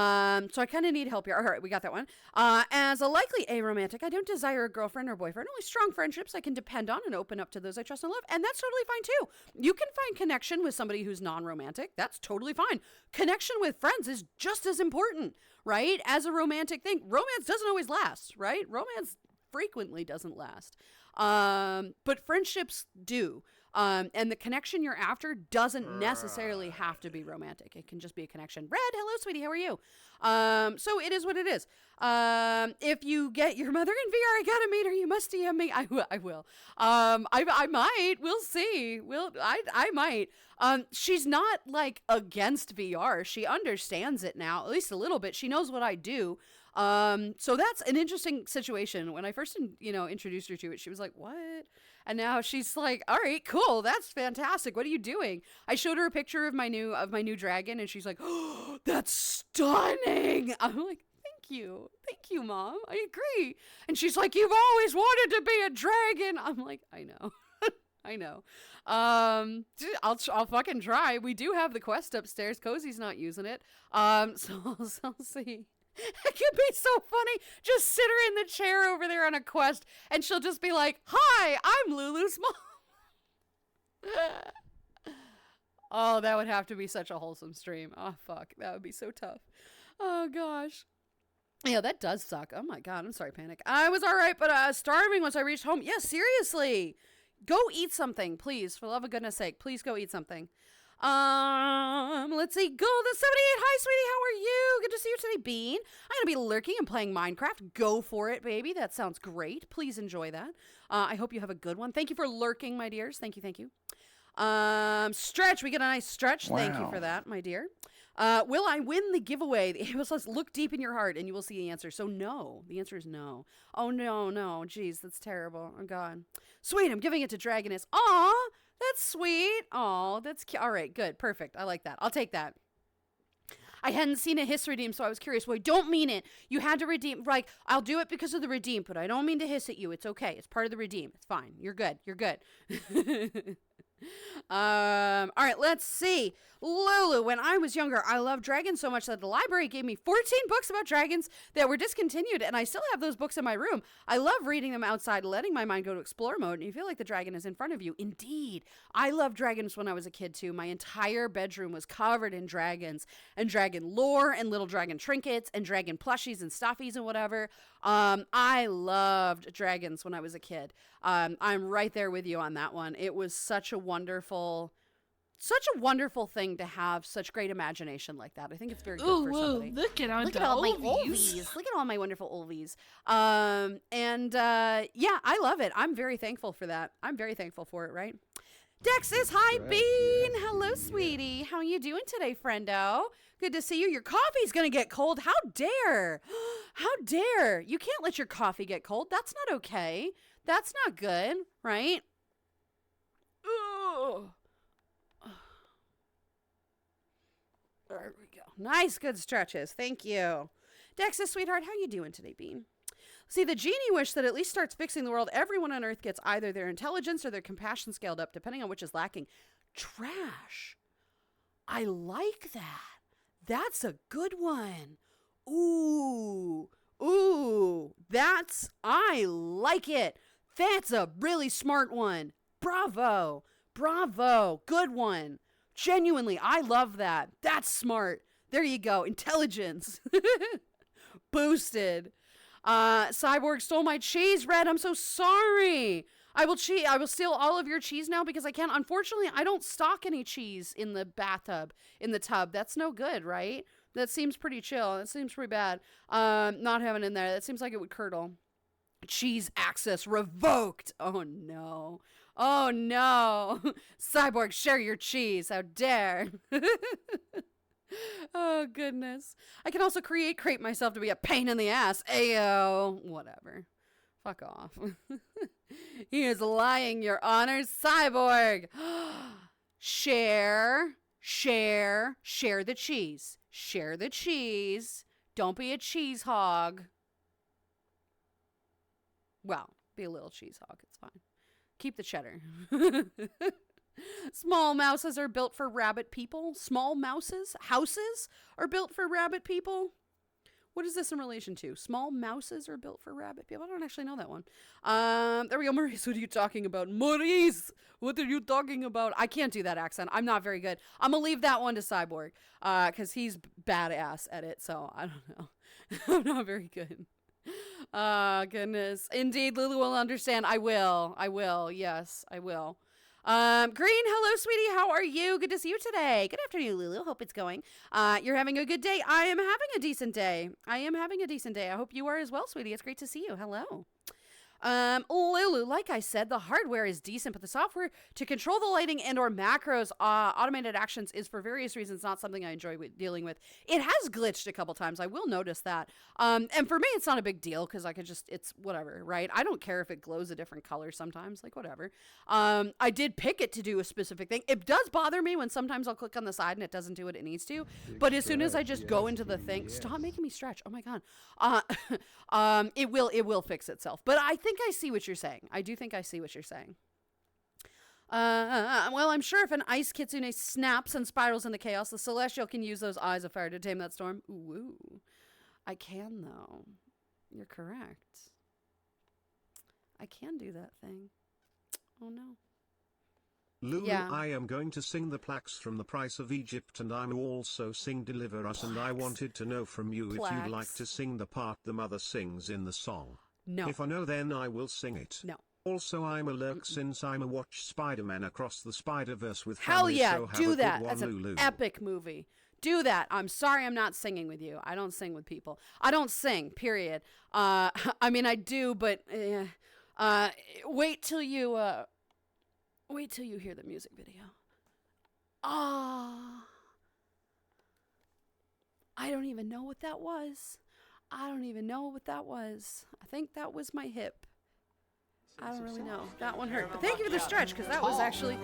Speaker 1: I kind of need help here. All right, we got that one. As a likely aromantic, I don't desire a girlfriend or boyfriend. Only strong friendships I can depend on and open up to those I trust and love. And that's totally fine too. You can find connection with somebody who's non-romantic. That's totally fine. Connection with friends is just as important, right? As a romantic thing. Romance doesn't always last, right? Romance frequently doesn't last. But friendships do. And the connection you're after doesn't necessarily have to be romantic. It can just be a connection. Red, hello, sweetie. How are you? So it is what it is. If you get your mother in VR, I gotta meet her. You must DM me. I will. I might. We'll see. I might. She's not like against VR. She understands it now, at least a little bit. She knows what I do. So that's an interesting situation. When I first, introduced her to it, she was like, what? And now she's like, all right, cool. That's fantastic. What are you doing? I showed her a picture of my new dragon and she's like, oh, that's stunning. I'm like, thank you. Thank you, Mom. I agree. And she's like, you've always wanted to be a dragon. I'm like, I know. I know. I'll fucking try. We do have the quest upstairs. Cozy's not using it. So I'll see. It could be so funny. Just sit her in the chair over there on a quest, and she'll just be like, hi, I'm Lulu's mom. Oh, that would have to be such a wholesome stream. Oh, fuck. That would be so tough. Oh, gosh. Yeah, that does suck. Oh, my God. I'm sorry, Panic. I was all right, but starving once I reached home. Yeah, seriously. Go eat something, please. For love of goodness sake, please go eat something. Let's see. Golden 78. Hi, sweetie. How are you? Good to see you today, Bean. I'm going to be lurking and playing Minecraft. Go for it, baby. That sounds great. Please enjoy that. I hope you have a good one. Thank you for lurking, my dears. Thank you. Thank you. Stretch. We get a nice stretch. Wow. Thank you for that, my dear. Will I win the giveaway? The able says, look deep in your heart and you will see the answer. So no. The answer is no. Oh, no. Jeez, that's terrible. Oh, God. Sweet. I'm giving it to Dragoness. Aw. That's sweet. Oh, that's cute. All right, good. Perfect. I like that. I'll take that. I hadn't seen a hiss redeem, so I was curious. Well, I don't mean it. You had to redeem. Like, I'll do it because of the redeem, but I don't mean to hiss at you. It's okay. It's part of the redeem. It's fine. You're good. You're good. All right, let's see. Lulu, when I was younger, I loved dragons so much that the library gave me 14 books about dragons that were discontinued, and I still have those books in my room. I love reading them outside, letting my mind go to explore mode, and you feel like the dragon is in front of you. Indeed. I loved dragons when I was a kid, too. My entire bedroom was covered in dragons, and dragon lore, and little dragon trinkets, and dragon plushies and stuffies and whatever. I loved dragons when I was a kid. I'm right there with you on that one. It was such a wonderful thing to have such great imagination like that. I think it's very good for somebody.
Speaker 5: Look at all
Speaker 1: my oldies. Look at all my wonderful oldies. Yeah, I love it. I'm very thankful for that. I'm very thankful for it, right? Dex is hi, Bean. Hello, sweetie. How are you doing today, friendo? Good to see you. Your coffee's going to get cold. How dare? How dare? You can't let your coffee get cold. That's not okay. That's not good, right? Ugh. There we go. Nice, good stretches. Thank you. Dex's sweetheart, how you doing today, Bean? See, the genie wish that at least starts fixing the world. Everyone on Earth gets either their intelligence or their compassion scaled up, depending on which is lacking. Trash. I like that. That's a good one. Ooh. I like it. That's a really smart one. Bravo. Good one. Genuinely, I love that. That's smart. There you go. Intelligence. Boosted. Cyborg stole my cheese, Red. I'm so sorry. I will steal all of your cheese now because I can't. Unfortunately, I don't stock any cheese in the bathtub, in the tub. That's no good, right? That seems pretty chill. That seems pretty bad. Not having it in there. That seems like it would curdle. Cheese access revoked. Oh, no. Cyborg, share your cheese. How dare. Oh, goodness. I can also crate myself to be a pain in the ass. Ayo. Whatever. Fuck off. He is lying, Your Honor. Cyborg. Share the cheese. Share the cheese. Don't be a cheese hog. Well, Be a little cheese hog. It's fine. Keep the cheddar. Small mouses are built for rabbit people. Small houses are built for rabbit people. What is this in relation to? Small mouses are built for rabbit people. I don't actually know that one. There we go. Maurice, what are you talking about? Maurice, what are you talking about? I can't do that accent. I'm not very good. I'm going to leave that one to Cyborg because he's badass at it. So I don't know. I'm not very good. Goodness. Indeed, Lulu will understand. I will. Yes, I will. Green, hello, sweetie. How are you? Good to see you today. Good afternoon, Lulu. Hope it's going. You're having a good day. I am having a decent day. I hope you are as well, sweetie. It's great to see you. Hello. Lulu, like I said, the hardware is decent, but the software to control the lighting and or macros, automated actions is for various reasons not something I enjoy dealing with. It has glitched a couple times. I will notice that. And for me, it's not a big deal because I could just, it's whatever, right? I don't care if it glows a different color sometimes, like whatever. I did pick it to do a specific thing. It does bother me when sometimes I'll click on the side and it doesn't do what it needs to. But as soon as I just go into the thing, stop making me stretch. Oh my God. It will fix itself. But I think I see what you're saying. I do think I see what you're saying. Well, I'm sure if an ice kitsune snaps and spirals into chaos, the celestial can use those eyes of fire to tame that storm. Ooh. I can, though. You're correct. I can do that thing. Oh, no.
Speaker 2: Lulu,
Speaker 1: Yeah.
Speaker 2: I am going to sing the plaques from the Price of Egypt, and I'm also sing Deliver Us, and I wanted to know from you if you'd like to sing the part the mother sings in the song.
Speaker 1: No.
Speaker 2: If I know, then I will sing it.
Speaker 1: No.
Speaker 2: Also, I'm a lurk since I'm a watch Spider-Man Across the Spider-Verse with
Speaker 1: Hell
Speaker 2: family,
Speaker 1: yeah,
Speaker 2: so have a
Speaker 1: do
Speaker 2: good
Speaker 1: that.
Speaker 2: one,
Speaker 1: That's an
Speaker 2: Lulu.
Speaker 1: epic movie. Do that. I'm sorry I'm not singing with you. I don't sing with people. I don't sing, period. I mean, I do, but wait till you hear the music video. I don't even know what that was. I think that was my hip. I don't really know. That one hurt. But thank you for the stretch, because that was actually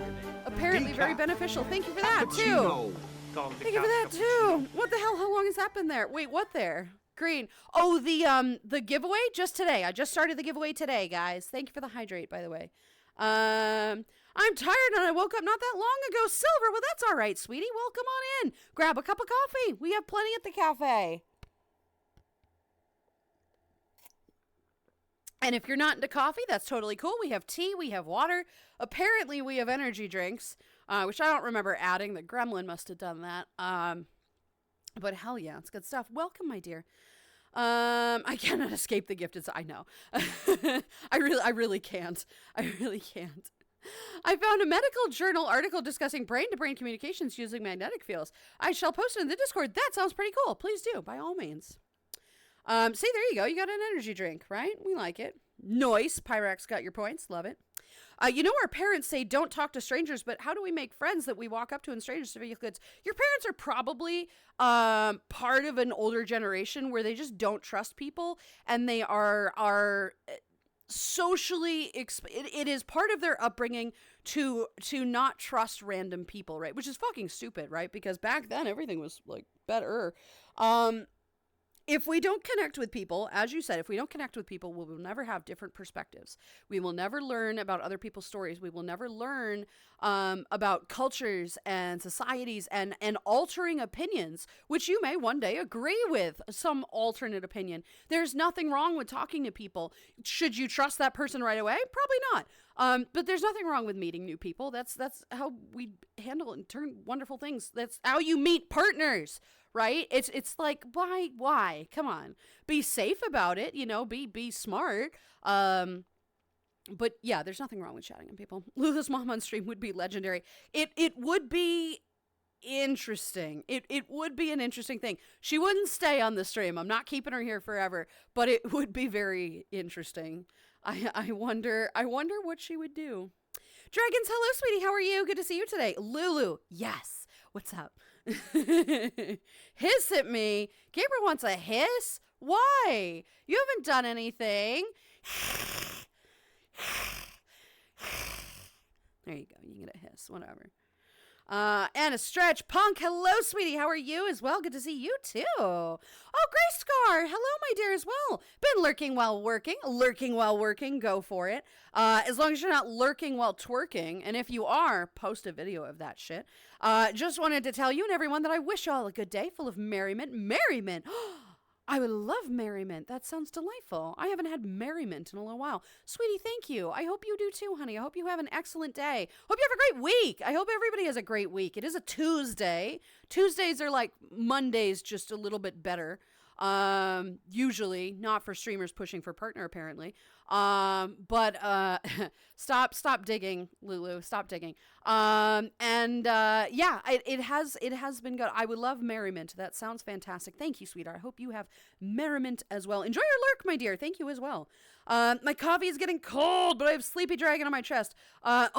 Speaker 1: apparently very beneficial. Thank you for that, too. Thank you for that, too. What the hell? How long has that been there? Wait, what there? Green. Oh, the giveaway? Just today. I just started the giveaway today, guys. Thank you for the hydrate, by the way. I'm tired and I woke up not that long ago. Silver, well, that's all right, sweetie. Well, come on in. Grab a cup of coffee. We have plenty at the cafe. And if you're not into coffee, that's totally cool. We have tea, we have water. Apparently, we have energy drinks, which I don't remember adding. The gremlin must have done that. But hell yeah, it's good stuff. Welcome, my dear. I cannot escape the gifted. I know. I really can't. I found a medical journal article discussing brain-to-brain communications using magnetic fields. I shall post it in the Discord. That sounds pretty cool. Please do, by all means. See, there you go. You got an energy drink, right? We like it. Noise. Pyrax got your points. Love it. You know, our parents say don't talk to strangers, but how do we make friends that we walk up to and strangers to feel goods? Your parents are probably part of an older generation where they just don't trust people, and they are socially it is part of their upbringing to not trust random people, right? Which is fucking stupid, right? Because back then everything was like better. If we don't connect with people, as you said, we will never have different perspectives. We will never learn about other people's stories. We will never learn about cultures and societies and altering opinions, which you may one day agree with some alternate opinion. There's nothing wrong with talking to people. Should you trust that person right away? Probably not. But there's nothing wrong with meeting new people. That's how we handle and turn wonderful things. That's how you meet partners. Right? It's like, why? Come on. Be safe about it, you know, be smart. But yeah, there's nothing wrong with chatting on people. Lulu's mom on stream would be legendary. It would be interesting. It would be an interesting thing. She wouldn't stay on the stream. I'm not keeping her here forever, but it would be very interesting. I wonder what she would do. Dragons, hello, sweetie. How are you? Good to see you today. Lulu, yes. What's up? Hiss at me. Gabriel wants a hiss? Why? You haven't done anything. There you go. You can get a hiss. Whatever. And a stretch. Punk, hello, sweetie. How are you as well? Good to see you too. Oh, Grace Scar, hello, my dear, as well. Been lurking while working. Go for it. As long as you're not lurking while twerking, and if you are, post a video of that shit. Just wanted to tell you and everyone that I wish you all a good day full of merriment. Merriment. I would love merriment. That sounds delightful. I haven't had merriment in a little while. Sweetie, thank you. I hope you do too, honey. I hope you have an excellent day. Hope you have a great week. I hope everybody has a great week. It is a Tuesday. Tuesdays are like Mondays, just a little bit better. Usually not for streamers pushing for partner, apparently. But stop digging, Lulu. Stop digging. Yeah, it has been good. I would love merriment. That sounds fantastic. Thank you, sweetheart. I hope you have merriment as well. Enjoy your lurk, my dear. Thank you as well. My coffee is getting cold, but I have Sleepy Dragon on my chest. Beebs,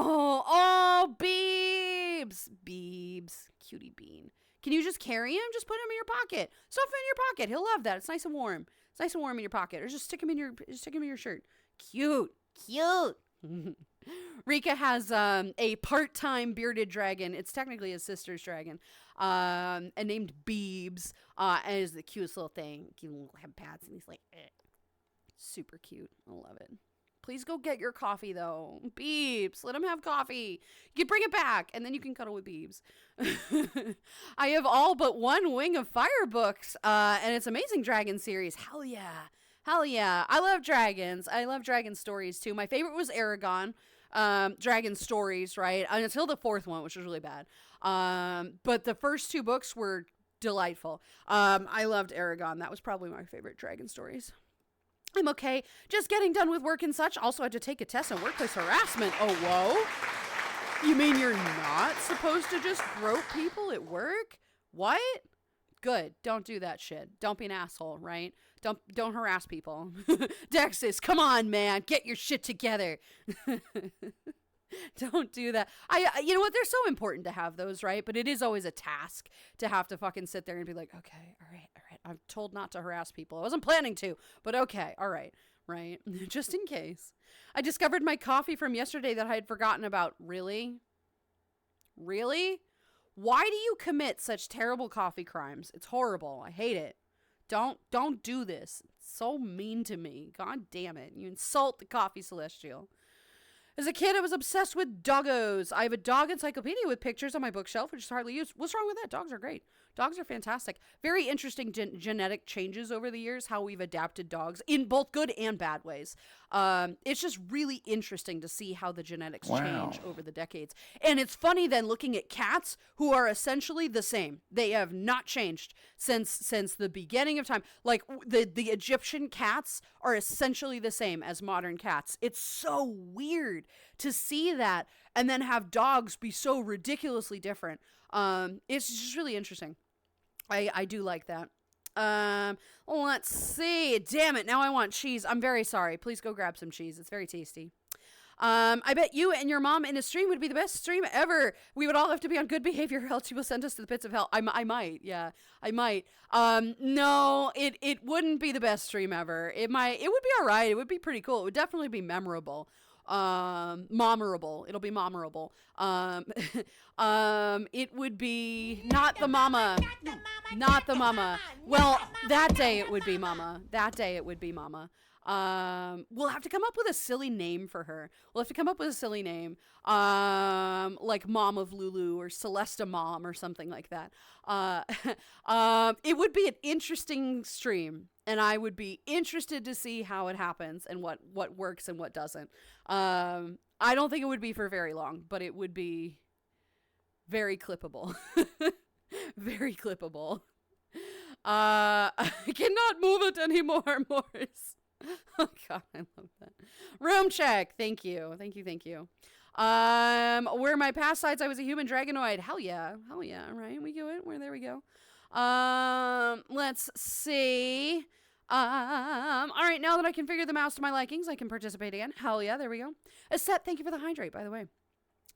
Speaker 1: cutie bean. Can you just carry him? Just put him in your pocket. Stuff him in your pocket. He'll love that. It's nice and warm. It's nice and warm in your pocket. Or just stick him in your shirt. Cute. Rika has a part-time bearded dragon. It's technically his sister's dragon. And named Beebs. And is the cutest little thing. Cute little head pats, and he's like, super cute. I love it. Please go get your coffee, though. Beebs, let him have coffee. You bring it back, and then you can cuddle with Beebs. I have all but one Wing of Fire books, and it's Amazing Dragon series. Hell yeah. I love dragons. I love dragon stories, too. My favorite was Aragon. Dragon stories, right? Until the fourth one, which was really bad. But the first two books were delightful. I loved Aragon. That was probably my favorite dragon stories. I'm okay. Just getting done with work and such. Also, I had to take a test on workplace harassment. Oh, whoa. You mean you're not supposed to just grope people at work? What? Good. Don't do that shit. Don't be an asshole, right? Don't harass people. Dexys, come on, man. Get your shit together. Don't do that. You know what? They're so important to have those, right? But it is always a task to have to fucking sit there and be like, okay, all right. I'm told not to harass people. I wasn't planning to, but okay, all right, right? Just in case. I discovered my coffee from yesterday that I had forgotten about. Really? Really? Why do you commit such terrible coffee crimes? It's horrible. I hate it. Don't do this. It's so mean to me. God damn it. You insult the coffee celestial. As a kid, I was obsessed with doggos. I have a dog encyclopedia with pictures on my bookshelf, which is hardly used. What's wrong with that? Dogs are great. Dogs are fantastic. Very interesting genetic changes over the years, how we've adapted dogs in both good and bad ways. It's just really interesting to see how the genetics change over the decades. And it's funny then looking at cats who are essentially the same. They have not changed since the beginning of time. Like the Egyptian cats are essentially the same as modern cats. It's so weird to see that and then have dogs be so ridiculously different. It's just really interesting. I do like that. Let's see. Damn it. Now I want cheese. I'm very sorry. Please go grab some cheese. It's very tasty. I bet you and your mom in a stream would be the best stream ever. We would all have to be on good behavior or else you will send us to the pits of hell. I might. Yeah, I might. No, it wouldn't be the best stream ever. It would be all right. It would be pretty cool. It would definitely be memorable. Mommerable. It'll be mommerable. It would be not the mama. Well, that day it would be mama. We'll have to come up with a silly name for her. Like Mom of Lulu or Celesta Mom or something like that. It would be an interesting stream. And I would be interested to see how it happens and what works and what doesn't. I don't think it would be for very long, but it would be very clippable. Very clippable. I cannot move it anymore, Morris. Oh, God, I love that. Room check. Thank you. Where my past sides, I was a human dragonoid. Hell yeah. Right, we do it. There we go. Let's see. All right, now that I can figure the mouse to my likings, I can participate again. Hell yeah, there we go. Aset, thank you for the hydrate, by the way.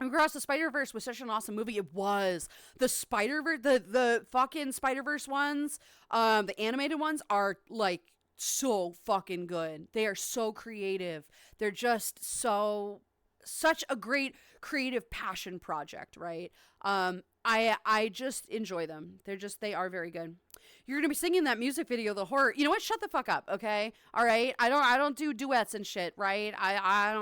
Speaker 1: Across the Spider-Verse was such an awesome movie. It was. The Spider-Verse, the fucking Spider-Verse ones, the animated ones are like so fucking good. They are so creative. They're just so such a great creative passion project, right? I just enjoy them. They are very good. You're gonna be singing that music video, the horror. You know what? Shut the fuck up, okay? All right. I don't do duets and shit, right? I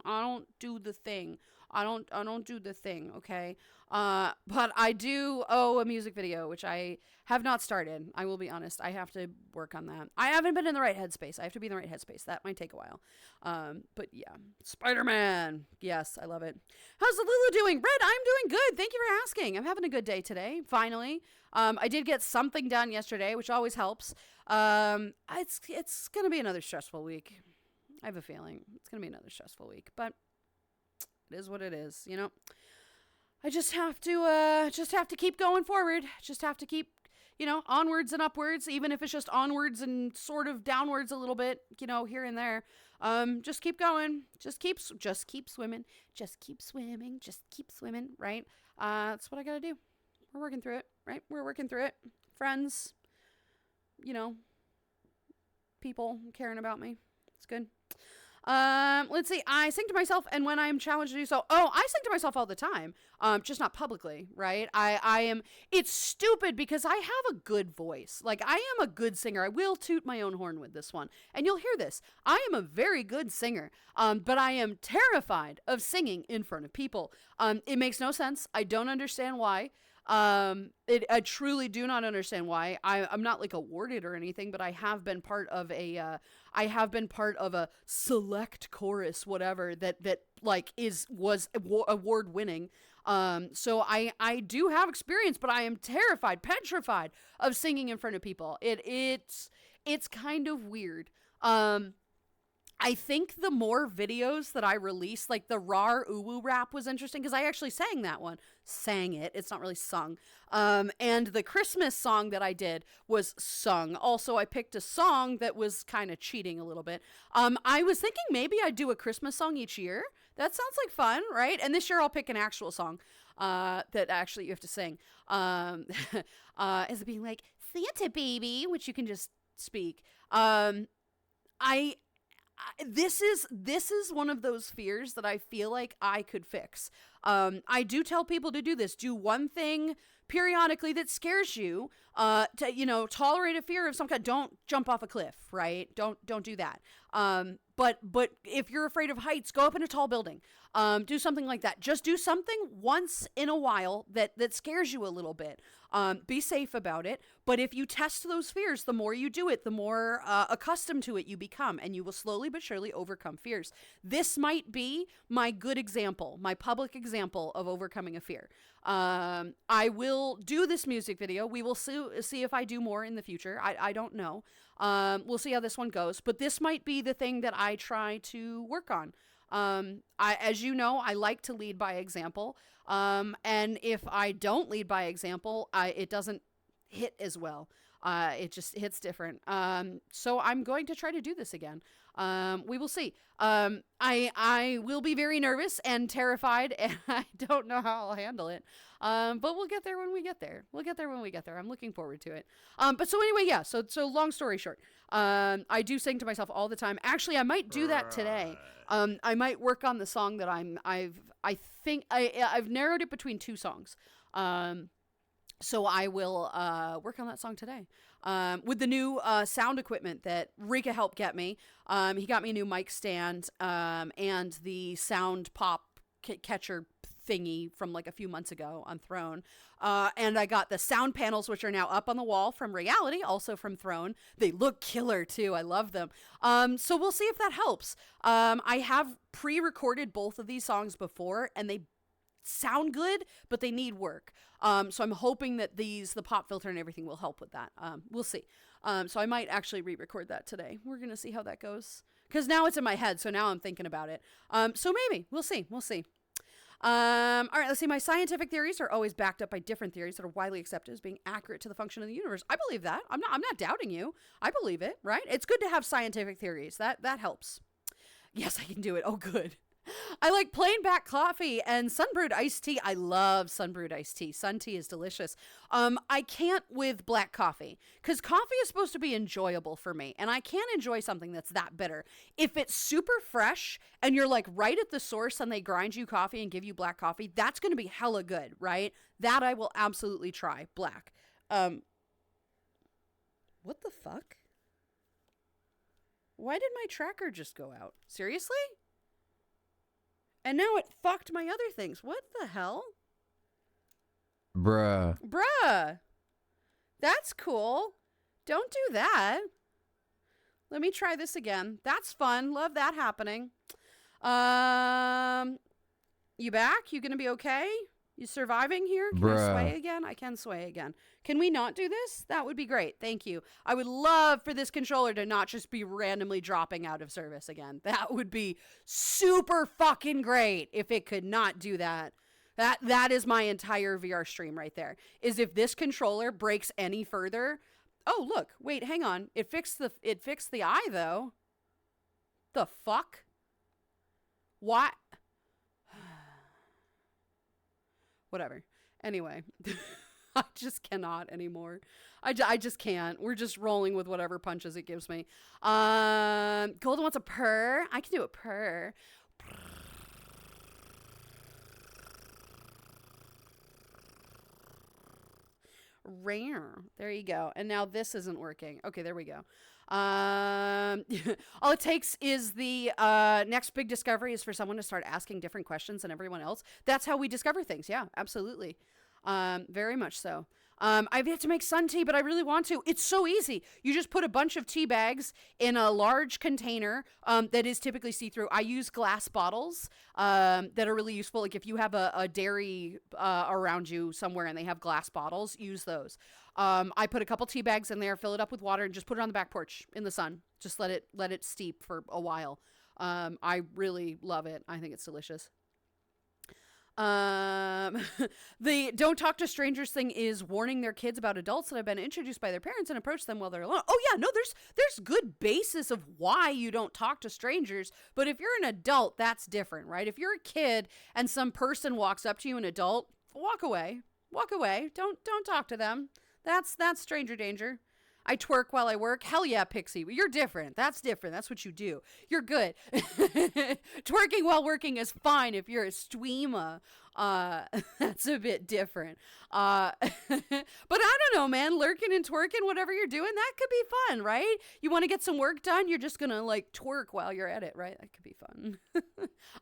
Speaker 1: don't do the thing. I don't do the thing, okay? But I do owe a music video, which I have not started. I will be honest. I have to work on that. I haven't been in the right headspace. I have to be in the right headspace. That might take a while. But yeah, Spider-Man. Yes, I love it. How's the Lulu doing? Brett, I'm doing good. Thank you for asking. I'm having a good day today. Finally. I did get something done yesterday, which always helps. It's going to be another stressful week. I have a feeling it's going to be another stressful week, but it is what it is, you know. I just have to keep going forward. Just have to keep, you know, onwards and upwards, even if it's just onwards and sort of downwards a little bit, you know, here and there. Just keep going. Just keep swimming. Just keep swimming. Just keep swimming, right? That's what I got to do. We're working through it, right? We're working through it. Friends, you know, people caring about me. It's good. Let's see. I sing to myself, and when I'm challenged to do so, I sing to myself all the time. Just not publicly, right? It's stupid because I have a good voice. Like, I am a good singer. I will toot my own horn with this one. And you'll hear this. I am a very good singer. But I am terrified of singing in front of people. It makes no sense. I don't understand why. I truly do not understand why. I'm not like awarded or anything, but I have been part of a select chorus, whatever, that like was award winning. So I do have experience, but I am terrified, petrified of singing in front of people. It's kind of weird. I think the more videos that I release, like the Rar Uwu rap was interesting because I actually sang that one. Sang it. It's not really sung. And the Christmas song that I did was sung. Also, I picked a song that was kind of cheating a little bit. I was thinking maybe I'd do a Christmas song each year. That sounds like fun, right? And this year I'll pick an actual song that actually you have to sing. As being like, Santa baby, which you can just speak. This is one of those fears that I feel like I could fix. I do tell people to do this. Do one thing periodically that scares you, to, you know, tolerate a fear of some kind. Don't jump off a cliff, right? Don't do that. But if you're afraid of heights, go up in a tall building. Do something like that. Just do something once in a while that scares you a little bit. Be safe about it. But if you test those fears, the more you do it, the more accustomed to it you become, and you will slowly but surely overcome fears. This might be my good example, my public example of overcoming a fear. I will do this music video. We will see if I do more in the future. I don't know. We'll see how this one goes. But this might be the thing that I try to work on. As you know, I like to lead by example. And if I don't lead by example, it doesn't hit as well. It just hits different. So I'm going to try to do this again. We will see. I will be very nervous and terrified, and I don't know how I'll handle it. But we'll get there when we get there. I'm looking forward to it. But so anyway, yeah. So long story short, I do sing to myself all the time. Actually, I might do that today. I might work on the song that I've narrowed it between two songs. So I will work on that song today. With the new sound equipment that Rika helped get me. He got me a new mic stand and the sound pop catcher thingy from like a few months ago on Throne. And I got the sound panels, which are now up on the wall from Reality, also from Throne. They look killer too. I love them. So we'll see if that helps. I have pre-recorded both of these songs before, and they sound good, but they need work. So I'm hoping that the pop filter and everything will help with that. We'll see. So I might actually re-record that today. We're going to see how that goes. Because now it's in my head, so now I'm thinking about it. So maybe. We'll see. All right, let's see. My scientific theories are always backed up by different theories that are widely accepted as being accurate to the function of the universe. I believe that. I'm not doubting you. I believe it, right? It's good to have scientific theories. That helps. Yes, I can do it. Oh, good. I like plain black coffee and sunbrewed iced tea. I love sunbrewed iced tea. Sun tea is delicious. I can't with black coffee because coffee is supposed to be enjoyable for me, and I can't enjoy something that's that bitter. If it's super fresh and you're like right at the source and they grind you coffee and give you black coffee, that's going to be hella good, right? That I will absolutely try. Black. What the fuck? Why did my tracker just go out? Seriously? And now it fucked my other things. What the hell?
Speaker 5: Bruh.
Speaker 1: That's cool. Don't do that. Let me try this again. That's fun. Love that happening. You back? You gonna be okay? You surviving here? Can I sway again? I can sway again. Can we not do this? That would be great. Thank you. I would love for this controller to not just be randomly dropping out of service again. That would be super fucking great if it could not do that. That is my entire VR stream right there. Is if this controller breaks any further. Oh, look. Wait, hang on. It fixed the eye though. The fuck? What? Whatever. Anyway, I just cannot anymore. I just can't. We're just rolling with whatever punches it gives me. Golden wants a purr. I can do a purr. Rare. There you go. And now this isn't working. Okay, there we go. All it takes is the next big discovery is for someone to start asking different questions than everyone else. That's how we discover things. Yeah, absolutely. Very much so. I've yet to make sun tea, but I really want to. It's so easy. You just put a bunch of tea bags in a large container that is typically see-through. I use glass bottles that are really useful. Like if you have a dairy around you somewhere and they have glass bottles, use those. I put a couple tea bags in there, fill it up with water, and just put it on the back porch in the sun. Just let it steep for a while. I really love it. I think it's delicious. The don't talk to strangers thing is warning their kids about adults that have been introduced by their parents and approach them while they're alone. Oh yeah, no, there's good basis of why you don't talk to strangers, but if you're an adult, that's different, right? If you're a kid and some person walks up to you, an adult, walk away. Don't talk to them. That's stranger danger. I twerk while I work. Hell yeah, Pixie. You're different. That's different. That's what you do. You're good. Twerking while working is fine if you're a streamer. That's a bit different. But I don't know, man. Lurking and twerking, whatever you're doing, that could be fun, right? You want to get some work done, you're just going to like twerk while you're at it, right? That could be fun.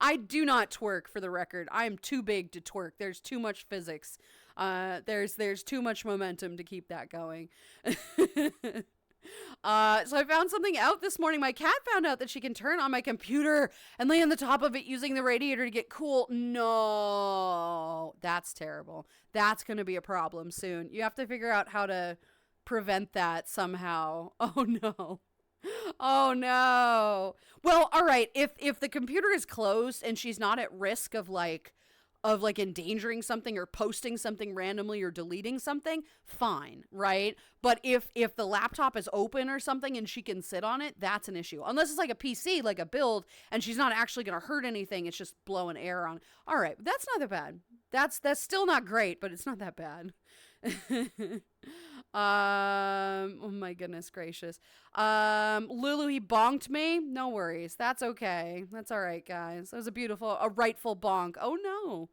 Speaker 1: I do not twerk, for the record. I am too big to twerk. There's too much physics. There's too much momentum to keep that going. So I found something out this morning. My cat found out that she can turn on my computer and lay on the top of it using the radiator to get cool. No, that's terrible. That's going to be a problem soon. You have to figure out how to prevent that somehow. Oh no. Oh no. Well, all right. If the computer is closed and she's not at risk of endangering something or posting something randomly or deleting something, fine, right? But if the laptop is open or something and she can sit on it, that's an issue. Unless it's like a PC, like a build, and she's not actually going to hurt anything. It's just blowing air on. All right, that's not that bad. That's still not great, but it's not that bad. Oh my goodness gracious. Lulu, he bonked me. No worries. That's okay. That's all right, guys. That was a rightful bonk. Oh no.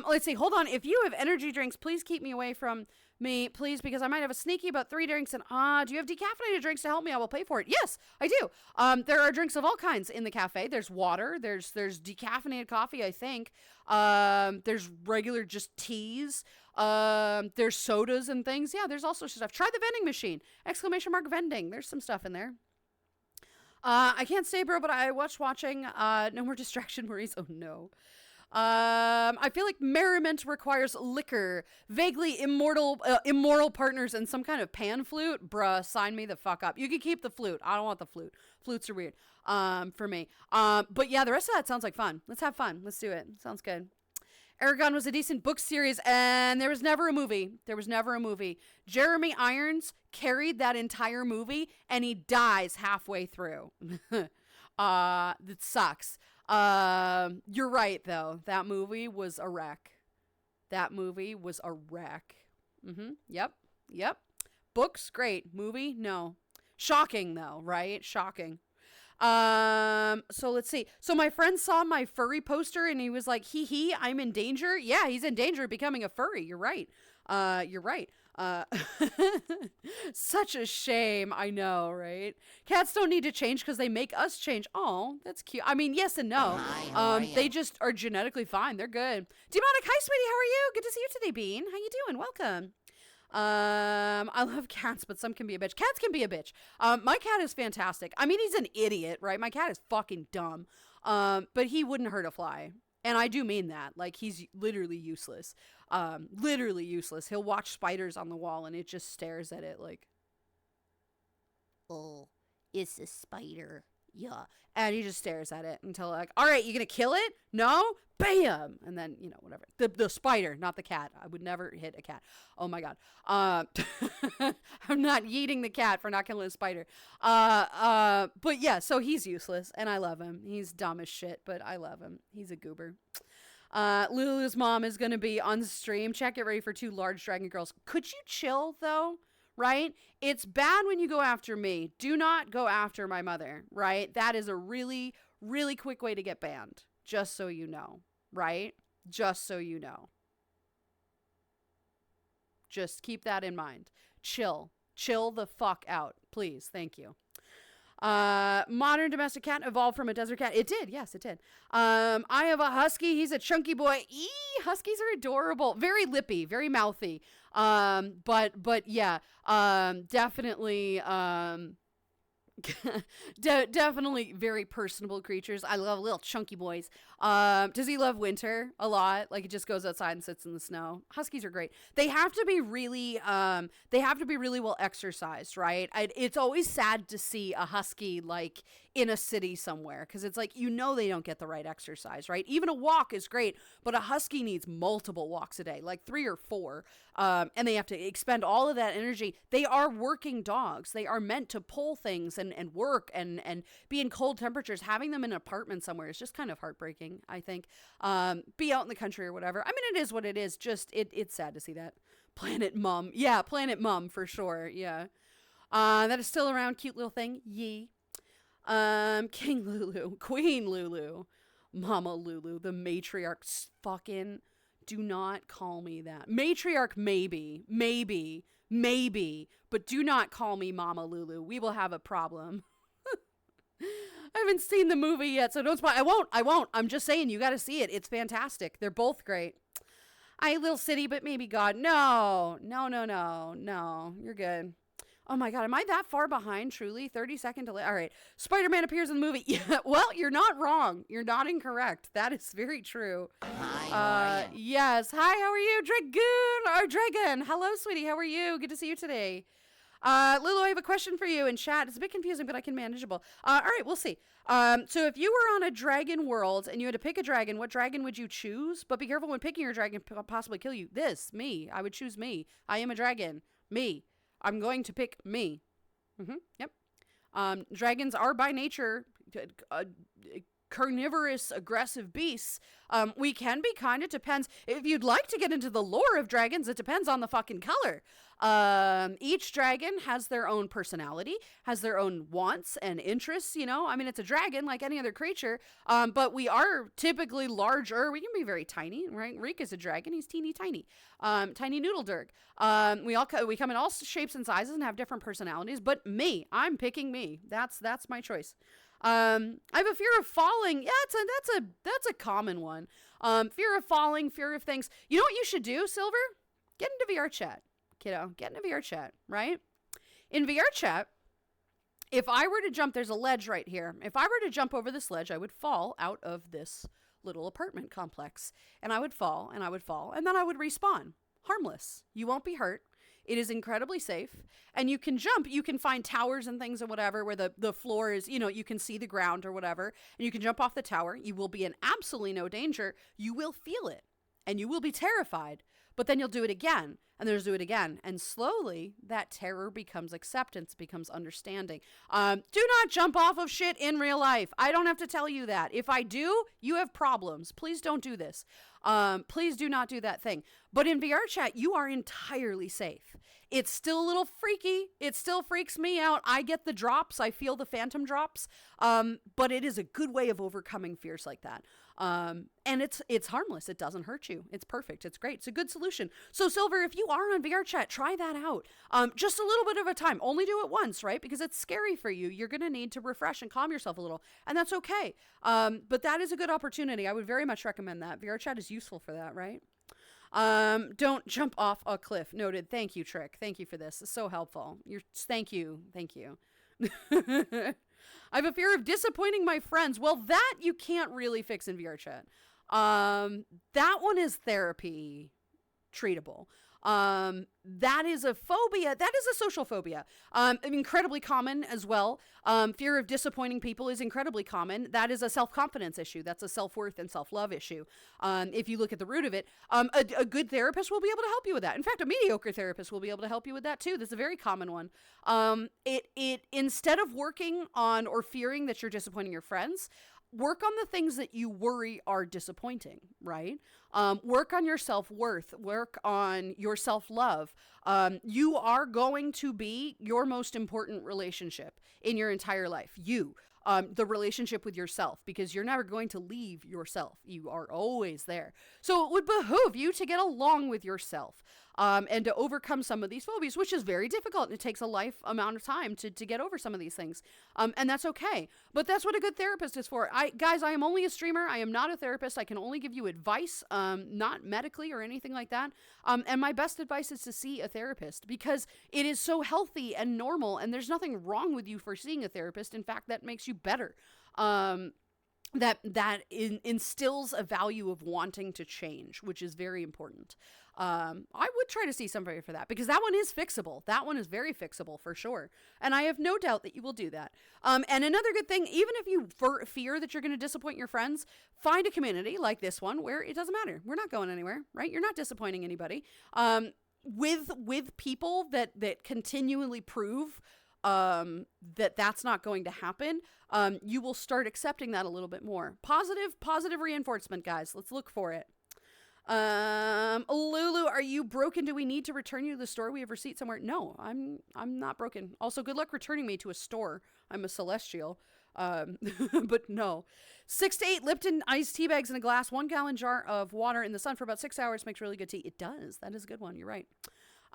Speaker 1: Let's see. Hold on. If you have energy drinks, please keep me away from me, please, because I might have a sneaky about 3 drinks. And do you have decaffeinated drinks to help me? I will pay for it. Yes, I do. There are drinks of all kinds in the cafe. There's water. There's decaffeinated coffee, I think. There's regular just teas. There's sodas and things. Yeah, there's all sorts of stuff. Try the vending machine. ! Vending. There's some stuff in there. I can't stay, bro, but I watching. No more distraction worries. Oh no. I feel like merriment requires liquor, vaguely immoral partners, and some kind of pan flute. Bruh, sign me the fuck up. You can keep the flute. I don't want the flute. Flutes are weird. For me. But yeah, the rest of that sounds like fun. Let's have fun. Let's do it. Sounds good. Aragon was a decent book series, and there was never a movie. Jeremy Irons carried that entire movie, and he dies halfway through. That sucks. You're right, though. That movie was a wreck. Yep. Yep. Books, great. Movie, no. Shocking, though, right? Shocking. So let's see. So my friend saw my furry poster and he was like, hee, I'm in danger. Yeah, he's in danger of becoming a furry. You're right. You're right. Such a shame. I know, right? Cats don't need to change because they make us change. Oh, that's cute. I mean, yes and no. They just are genetically fine. They're good. Demonic, hi, sweetie. How are you? Good to see you today, Bean. How you doing? Welcome. I love cats, but some can be a bitch. Cats can be a bitch. My cat is fantastic. I mean, he's an idiot, right? My cat is fucking dumb. But he wouldn't hurt a fly. And I do mean that. Like, he's literally useless. Literally useless. He'll watch spiders on the wall and it just stares at it like, oh, it's a spider. Yeah. And he just stares at it until like, all right, you gonna kill it? No? Bam! And then, you know, whatever. The spider, not the cat. I would never hit a cat. Oh my God. I'm not yeeting the cat for not killing a spider. But yeah, so he's useless and I love him. He's dumb as shit, but I love him. He's a goober. Lulu's mom is gonna be on stream. Check it ready for 2 large dragon girls. Could you chill though? Right? It's bad when you go after me. Do not go after my mother, right? That is a really, really quick way to get banned. Just so you know, right? Just so you know. Just keep that in mind. Chill. Chill the fuck out, please. Thank you. Modern domestic cat evolved from a desert cat. It did. Yes, it did. I have a husky. He's a chunky boy. Huskies are adorable. Very lippy, very mouthy. But yeah, definitely, definitely very personable creatures. I love little chunky boys. Does he love winter a lot? Like, he just goes outside and sits in the snow. Huskies are great. They have to be really well exercised, right? It's always sad to see a husky like in a city somewhere because it's like, you know, they don't get the right exercise, right? Even a walk is great, but a husky needs multiple walks a day, like 3 or 4. And they have to expend all of that energy. They are working dogs. They are meant to pull things and work and be in cold temperatures. Having them in an apartment somewhere is just kind of heartbreaking, I think. Be out in the country or whatever. I mean, it is what it is. Just, it's sad to see that. Planet Mum. Yeah, Planet Mum for sure. Yeah. That is still around. Cute little thing. Yee. King Lulu. Queen Lulu. Mama Lulu. The matriarch. Fucking do not call me that. Matriarch, maybe, but do not call me Mama Lulu. We will have a problem. I haven't seen the movie yet, so don't spoil. I won't. I'm just saying, you got to see it. It's fantastic. They're both great. Little city, but maybe God. No. You're good. Oh my God, am I that far behind, truly? 30-second delay. All right. Spider-Man appears in the movie. Yeah, well, you're not wrong. You're not incorrect. That is very true.
Speaker 3: Hi,
Speaker 1: yes. Hi, how are you? Dragon. Hello, sweetie. How are you? Good to see you today. Lulu, I have a question for you in chat. It's a bit confusing, but I can manageable. All right, we'll see. So if you were on a dragon world and you had to pick a dragon, what dragon would you choose? But be careful when picking your dragon, possibly kill you. Me. I would choose me. I am a dragon. Me. I'm going to pick me. Yep. Dragons are by nature carnivorous, aggressive beasts. We can be kind. It depends. If you'd like to get into the lore of dragons, it depends on the fucking color. Each dragon has their own personality, has their own wants and interests, you know? I mean, it's a dragon like any other creature, but we are typically larger. We can be very tiny, right? Reek is a dragon. He's teeny tiny. Tiny noodle dirk. We come in all shapes and sizes and have different personalities, but I'm picking me. That's my choice. I have a fear of falling. Yeah, that's a common one. Fear of falling, fear of things. You know what you should do, Silver? Get into VR chat, kiddo. Get into VR chat, right? In VR chat, if I were to jump, there's a ledge right here. If I were to jump over this ledge, I would fall out of this little apartment complex. And I would fall, and I would fall, and then I would respawn. Harmless. You won't be hurt. It is incredibly safe. And you can jump. You can find towers and things or whatever where the floor is, you know, you can see the ground or whatever. And you can jump off the tower. You will be in absolutely no danger. You will feel it. and you will be terrified, but then you'll do it again, and there's do it again. And slowly that terror becomes acceptance, becomes understanding. Do not jump off of shit in real life. I don't have to tell you that. If I do, you have problems. Please don't do this. Please do not do that thing. But in VR chat, you are entirely safe. It's still a little freaky. It still freaks me out. I get the drops. I feel the phantom drops. But it is a good way of overcoming fears like that. And it's harmless. It doesn't hurt you. It's perfect. It's great. It's a good solution. So Silver, if you are on VR chat, try that out. Just a little bit of a time. Only do it once, right? Because it's scary for you. You're going to need to refresh and calm yourself a little, and that's okay. But that is a good opportunity. I would very much recommend that. VR chat is useful for that, right? Don't jump off a cliff. Noted. Thank you, Trick. Thank you for this. It's so helpful. Thank you. Thank you. I have a fear of disappointing my friends. Well, that you can't really fix in VR chat. That one is therapy treatable. That is a phobia. That is a social phobia. Incredibly common as well. Fear of disappointing people is incredibly common. That is a self-confidence issue. That's a self-worth and self-love issue. If you look at the root of it, a good therapist will be able to help you with that. In fact, a mediocre therapist will be able to help you with that too. That's a very common one. It instead of working on or fearing that you're disappointing your friends, work on the things that you worry are disappointing, right? Work on your self-worth, work on your self-love. You are going to be your most important relationship in your entire life. The relationship with yourself, because you're never going to leave yourself. You are always there. So it would behoove you to get along with yourself. And to overcome some of these phobias, which is very difficult. And it takes a life amount of time to get over some of these things. And that's okay. But that's what a good therapist is for. Guys, I am only a streamer. I am not a therapist. I can only give you advice, not medically or anything like that. And my best advice is to see a therapist, because it is so healthy and normal. And there's nothing wrong with you for seeing a therapist. In fact, that makes you better. That instills a value of wanting to change, which is very important. I would try to see somebody for that, because that one is fixable. That one is very fixable for sure. And I have no doubt that you will do that. And another good thing, even if you fear that you're going to disappoint your friends, find a community like this one where it doesn't matter. We're not going anywhere, right? You're not disappointing anybody. With people that continually prove that's not going to happen, you will start accepting that a little bit more. Positive reinforcement, guys. Let's look for it. Lulu, are you broken? Do we need to return you to the store? We have receipt somewhere. No, I'm not broken. Also, good luck returning me to a store. I'm a celestial. But no. 6 to 8 Lipton iced tea bags in a glass, 1 gallon jar of water in the sun for about 6 hours makes really good tea. It does. That is a good one. You're right.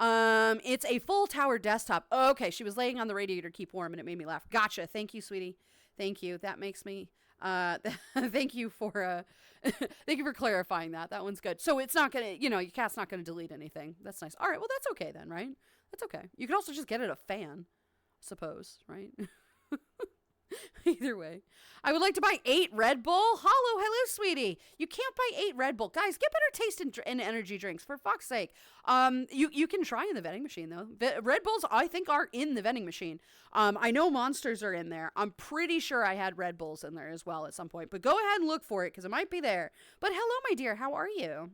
Speaker 1: It's a full tower desktop. Okay, she was laying on the radiator to keep warm, and it made me laugh. Gotcha. Thank you, sweetie. Thank you. That makes me. Thank you for thank you for clarifying that. That one's good. So it's not gonna, your cat's not gonna delete anything. That's nice. All right. Well, that's okay then, right? That's okay. You can also just get it a fan, I suppose, right? Either way. I would like to buy 8 Red Bull. Hello, sweetie. You can't buy 8 Red Bull. Guys, get better taste in energy drinks, for fuck's sake. You can try in the vending machine, though. Red Bulls, I think, are in the vending machine. I know Monsters are in there. I'm pretty sure I had Red Bulls in there as well at some point. But go ahead and look for it, because it might be there. But hello, my dear. How are you?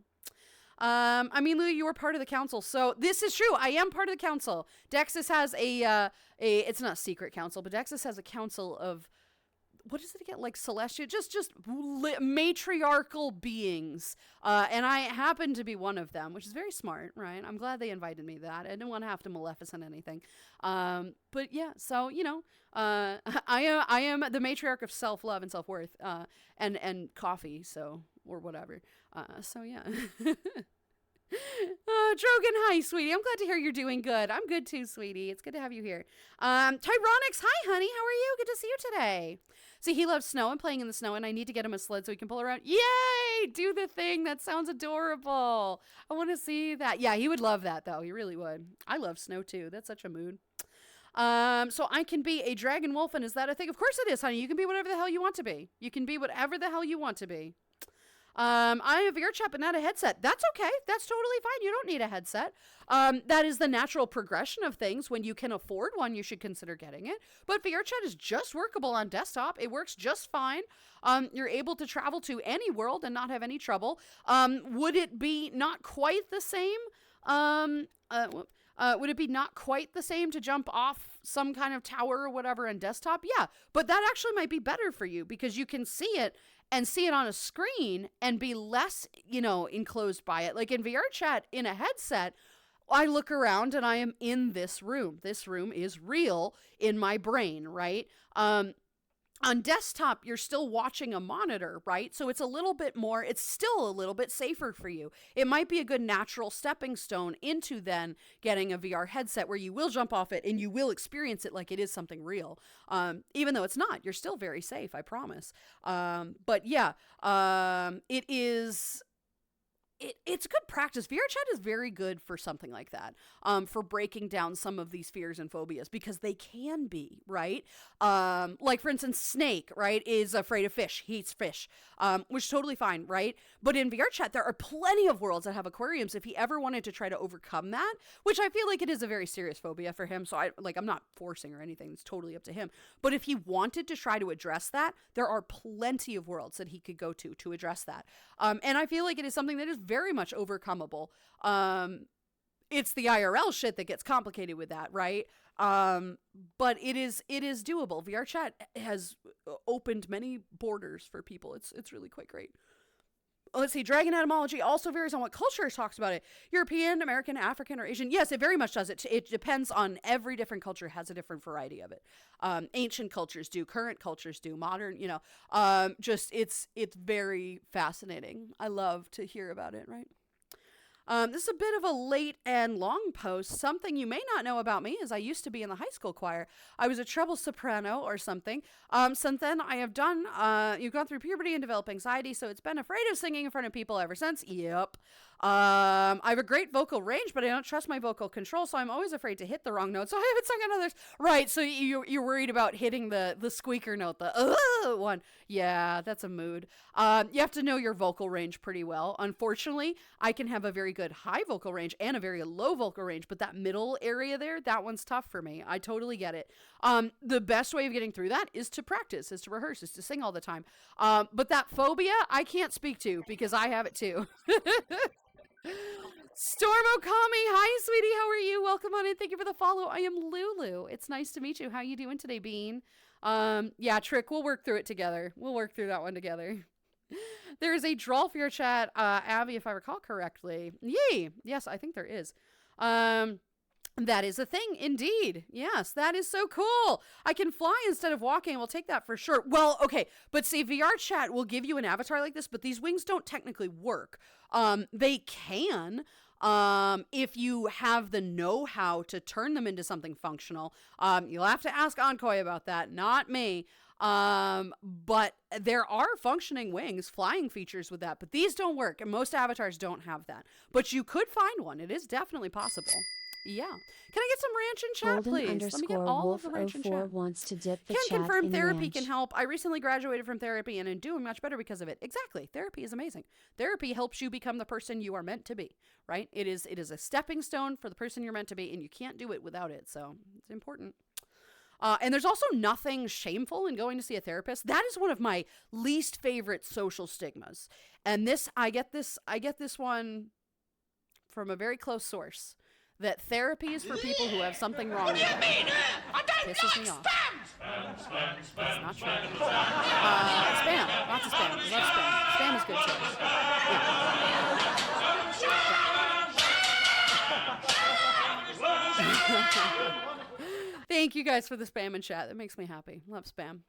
Speaker 1: Lou, you were part of the council. So this is true. I am part of the council. Dexus has it's not a secret council, but Dexus has a council of, what is it again? Like celestial, just matriarchal beings. And I happen to be one of them, which is very smart, right? I'm glad they invited me to that. I didn't want to have to Maleficent anything. But yeah, so, I am the matriarch of self-love and self-worth, and coffee, so, or whatever. So yeah. Drogan, hi, sweetie. I'm glad to hear you're doing good. I'm good too, sweetie. It's good to have you here. Tyronix, hi, honey. How are you? Good to see you today. See, he loves snow and playing in the snow, and I need to get him a sled so he can pull around. Yay! Do the thing. That sounds adorable. I want to see that. Yeah, he would love that, though. He really would. I love snow, too. That's such a mood. So I can be a dragon wolf, and is that a thing? Of course it is, honey. You can be whatever the hell you want to be. You can be whatever the hell you want to be. I have VR chat, but not a headset. That's okay. That's totally fine. You don't need a headset. That is the natural progression of things. When you can afford one, you should consider getting it. But VR chat is just workable on desktop. It works just fine. You're able to travel to any world and not have any trouble. Would it be not quite the same? Would it be not quite the same to jump off some kind of tower or whatever on desktop? Yeah, but that actually might be better for you because you can see it and see it on a screen and be less, enclosed by it. Like in VR chat in a headset, I look around and I am in this room. This room is real in my brain, right? On desktop, you're still watching a monitor, right? So it's still a little bit safer for you. It might be a good natural stepping stone into then getting a VR headset where you will jump off it and you will experience it like it is something real. Even though it's not, you're still very safe, I promise. But yeah, it is... It's good practice. VR chat is very good for something like that, for breaking down some of these fears and phobias because they can be, right? Like, for instance, Snake, right, is afraid of fish. He eats fish, which is totally fine, right? But in VR chat, there are plenty of worlds that have aquariums if he ever wanted to try to overcome that, which I feel like it is a very serious phobia for him. So I'm not forcing or anything. It's totally up to him. But if he wanted to try to address that, there are plenty of worlds that he could go to address that. And I feel like it is something that is very much overcomeable. It's the IRL shit that gets complicated with that, right? But it is doable. VR chat has opened many borders for people. It's really quite great. Let's see, dragon etymology also varies on what culture talks about it. European, American, African, or Asian. Yes, it very much does. It depends on every different culture has a different variety of it. Ancient cultures do, current cultures do, modern, it's very fascinating. I love to hear about it, right? This is a bit of a late and long post. Something you may not know about me is I used to be in the high school choir. I was a treble soprano or something. Since then, you've gone through puberty and developed anxiety, so it's been afraid of singing in front of people ever since. Yep. I have a great vocal range, but I don't trust my vocal control, so I'm always afraid to hit the wrong note, so I haven't sung on others. Right, so you're worried about hitting the squeaker note, the one. Yeah, that's a mood. You have to know your vocal range pretty well. Unfortunately, I can have a very good high vocal range and a very low vocal range, but that middle area there, that one's tough for me. I totally get it. The best way of getting through that is to practice, is to rehearse, is to sing all the time. But that phobia, I can't speak to because I have it too. Storm Okami, hi sweetie, how are you? Welcome on in. Thank you for the follow. I am Lulu. It's nice to meet you. How you doing today, Bean? Yeah, Trick, we'll work through it together. We'll work through that one together. There is a draw for your chat, Abby, if I recall correctly. Yay! Yes, I think there is. That is a thing, indeed. Yes, that is so cool. I can fly instead of walking. We'll take that for sure. Well, okay, but see, VR chat will give you an avatar like this, but these wings don't technically work. They can, if you have the know-how to turn them into something functional. You'll have to ask Enkoy about that, not me. But there are functioning wings, flying features with that, but these don't work, and most avatars don't have that. But you could find one. It is definitely possible. Yeah. Can I get some ranch in chat, please? Let me get all of the ranch in chat.
Speaker 3: Wants to dip the
Speaker 1: Can
Speaker 3: chat
Speaker 1: confirm
Speaker 3: in
Speaker 1: therapy
Speaker 3: ranch.
Speaker 1: can help. I recently graduated from therapy and am doing much better because of it. Exactly. Therapy is amazing. Therapy helps you become the person you are meant to be, right? It is a stepping stone for the person you're meant to be, and you can't do it without it. So it's important. And there's also nothing shameful in going to see a therapist. That is one of my least favorite social stigmas. And I get this one from a very close source. That therapy is for people who have something wrong with them. Pisses me off. Spam. That's not true. Spam. Lots of spam. I love spam. Spam is good too. Yeah. Thank you guys for the spam in chat. That makes me happy. Love spam.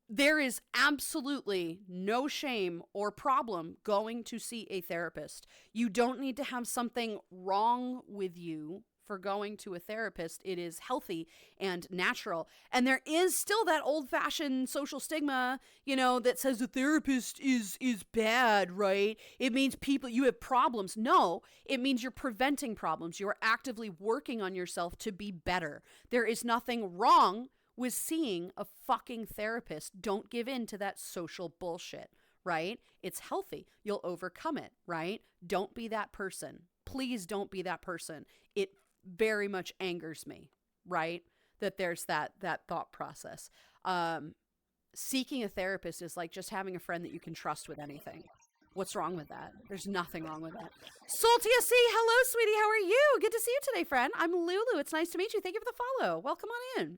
Speaker 1: There is absolutely no shame or problem going to see a therapist. You don't need to have something wrong with you for going to a therapist. It is healthy and natural. And there is still that old-fashioned social stigma, that says a therapist is bad, right? It means you have problems. No, it means you're preventing problems. You're actively working on yourself to be better. There is nothing wrong with seeing a fucking therapist. Don't give in to that social bullshit, right? It's healthy. You'll overcome it, right? Don't be that person. Please don't be that person. It very much angers me, right? That there's that thought process. Seeking a therapist is like just having a friend that you can trust with anything. What's wrong with that? There's nothing wrong with that. Saltia C, hello, sweetie. How are you? Good to see you today, friend. I'm Lulu. It's nice to meet you. Thank you for the follow. Welcome on in.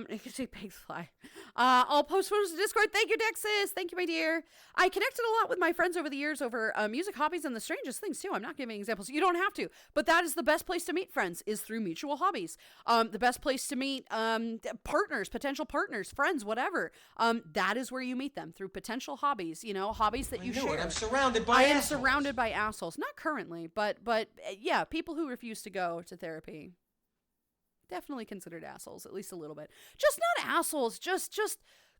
Speaker 1: You can see pigs fly. I'll post photos to Discord. Thank you, Dexis. Thank you, my dear. I connected a lot with my friends over the years over music hobbies and the strangest things too. I'm not giving examples. You don't have to, but that is the best place to meet friends is through mutual hobbies. The best place to meet partners, potential partners, friends, whatever. That is where you meet them through potential hobbies. You know, hobbies that you share.
Speaker 5: I'm surrounded by
Speaker 1: I am
Speaker 5: assholes.
Speaker 1: surrounded by assholes. Not currently, but yeah, people who refuse to go to therapy. Definitely considered assholes, at least a little bit. Just not assholes, just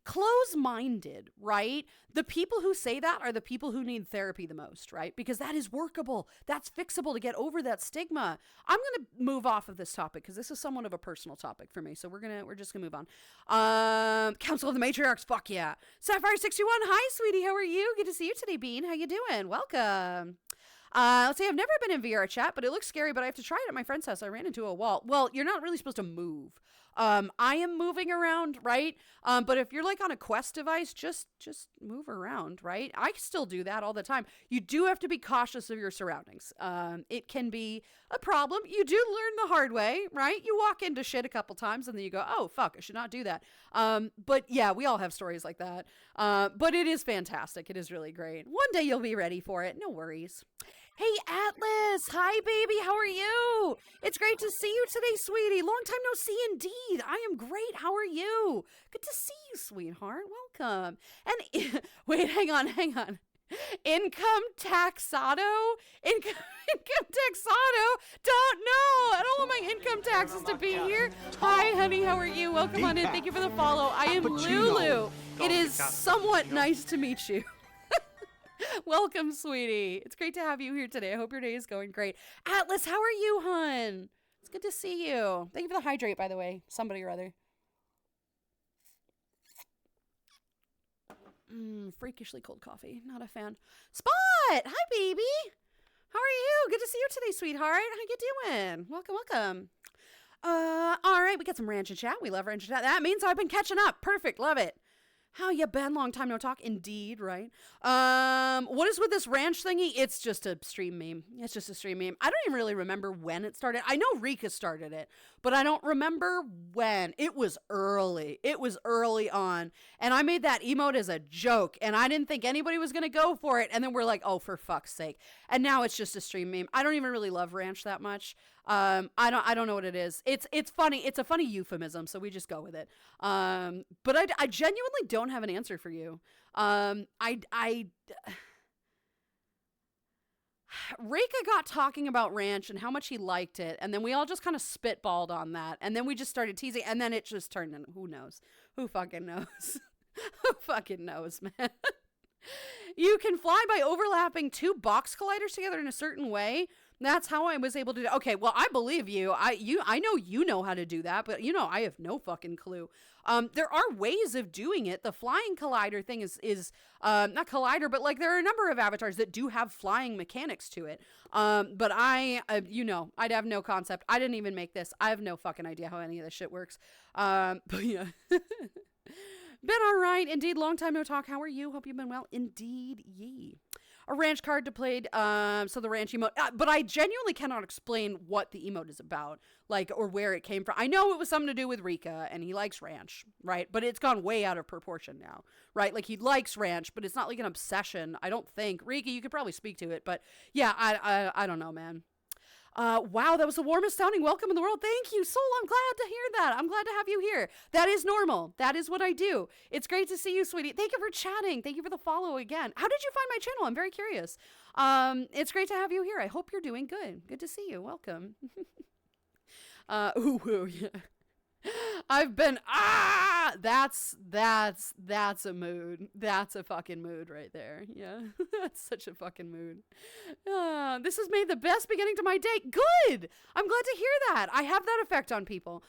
Speaker 1: close-minded, right? The people who say that are the people who need therapy the most, right? Because that is workable. That's fixable to get over that stigma. I'm going to move off of this topic because this is somewhat of a personal topic for me. So we're just going to move on. Council of the Matriarchs, fuck yeah. Sapphire61, hi, sweetie. How are you? Good to see you today, Bean. How you doing? Welcome. Let's see, I've never been in VR chat, but it looks scary, but I have to try it at my friend's house. I ran into a wall. Well, you're not really supposed to move. I am moving around, right? But if you're like on a Quest device, just move around, right? I still do that all the time. You do have to be cautious of your surroundings. It can be a problem. You do learn the hard way, right? You walk into shit a couple times and then you go, oh, fuck, I should not do that. But yeah, we all have stories like that. But it is fantastic. It is really great. One day you'll be ready for it. No worries. Hey, Atlas. Hi, baby. How are you? It's great to see you today, sweetie. Long time no see indeed. I am great. How are you? Good to see you, sweetheart. Welcome. And wait, hang on. Income taxado? Income taxado? Don't know. I don't want my income taxes to be here. Hi, honey. How are you? Welcome on in. Thank you for the follow. I am Lulu. It is somewhat nice to meet you. Welcome, sweetie. It's great to have you here today. I hope your day is going great. Atlas, how are you, hun? It's good to see you. Thank you for the hydrate, by the way. Somebody or other. Freakishly cold coffee. Not a fan. Spot! Hi, baby. How are you? Good to see you today, sweetheart. How you doing? Welcome. All right. We got some ranch and chat. We love ranch and chat. That means I've been catching up. Perfect. Love it. How you been? Long time no talk. Indeed, right? What is with this ranch thingy? It's just a stream meme. I don't even really remember when it started. I know Rika started it, but I don't remember when. It was early. It was early on. And I made that emote as a joke, and I didn't think anybody was going to go for it. And then we're like, oh, for fuck's sake. And now it's just a stream meme. I don't even really love ranch that much. I don't know what it is. It's funny. It's a funny euphemism, so we just go with it. But I genuinely don't have an answer for you. Rika got talking about ranch and how much he liked it, and then we all just kind of spitballed on that, and then we just started teasing, and then it just turned into who knows? Who fucking knows? Who fucking knows, man? You can fly by overlapping two box colliders together in a certain way. That's how I was able to do. Okay, well, I believe you. I know you know how to do that, but I have no fucking clue. There are ways of doing it. The flying collider thing is not collider, but like there are a number of avatars that do have flying mechanics to it. But I'd have no concept. I didn't even make this. I have no fucking idea how any of this shit works. But yeah. Been all right. Indeed, long time no talk. How are you? Hope you've been well. Indeed, ye. A ranch card to play, so the ranch emote. But I genuinely cannot explain what the emote is about, like, or where it came from. I know it was something to do with Rika, and he likes ranch, right? But it's gone way out of proportion now, right? Like, he likes ranch, but it's not like an obsession, I don't think. Rika, you could probably speak to it, but yeah, I don't know, man. Wow, that was the warmest sounding welcome in the world. Thank you, Soul. I'm glad to hear that. I'm glad to have you here. That is normal. That is what I do. It's great to see you, sweetie. Thank you for chatting. Thank you for the follow again. How did you find my channel? I'm very curious. It's great to have you here. I hope you're doing good. Good to see you. Welcome. Yeah. I've been that's a mood. That's a fucking mood right there. Yeah. That's such a fucking mood. This has made the best beginning to my day. Good. I'm glad to hear that. I have that effect on people.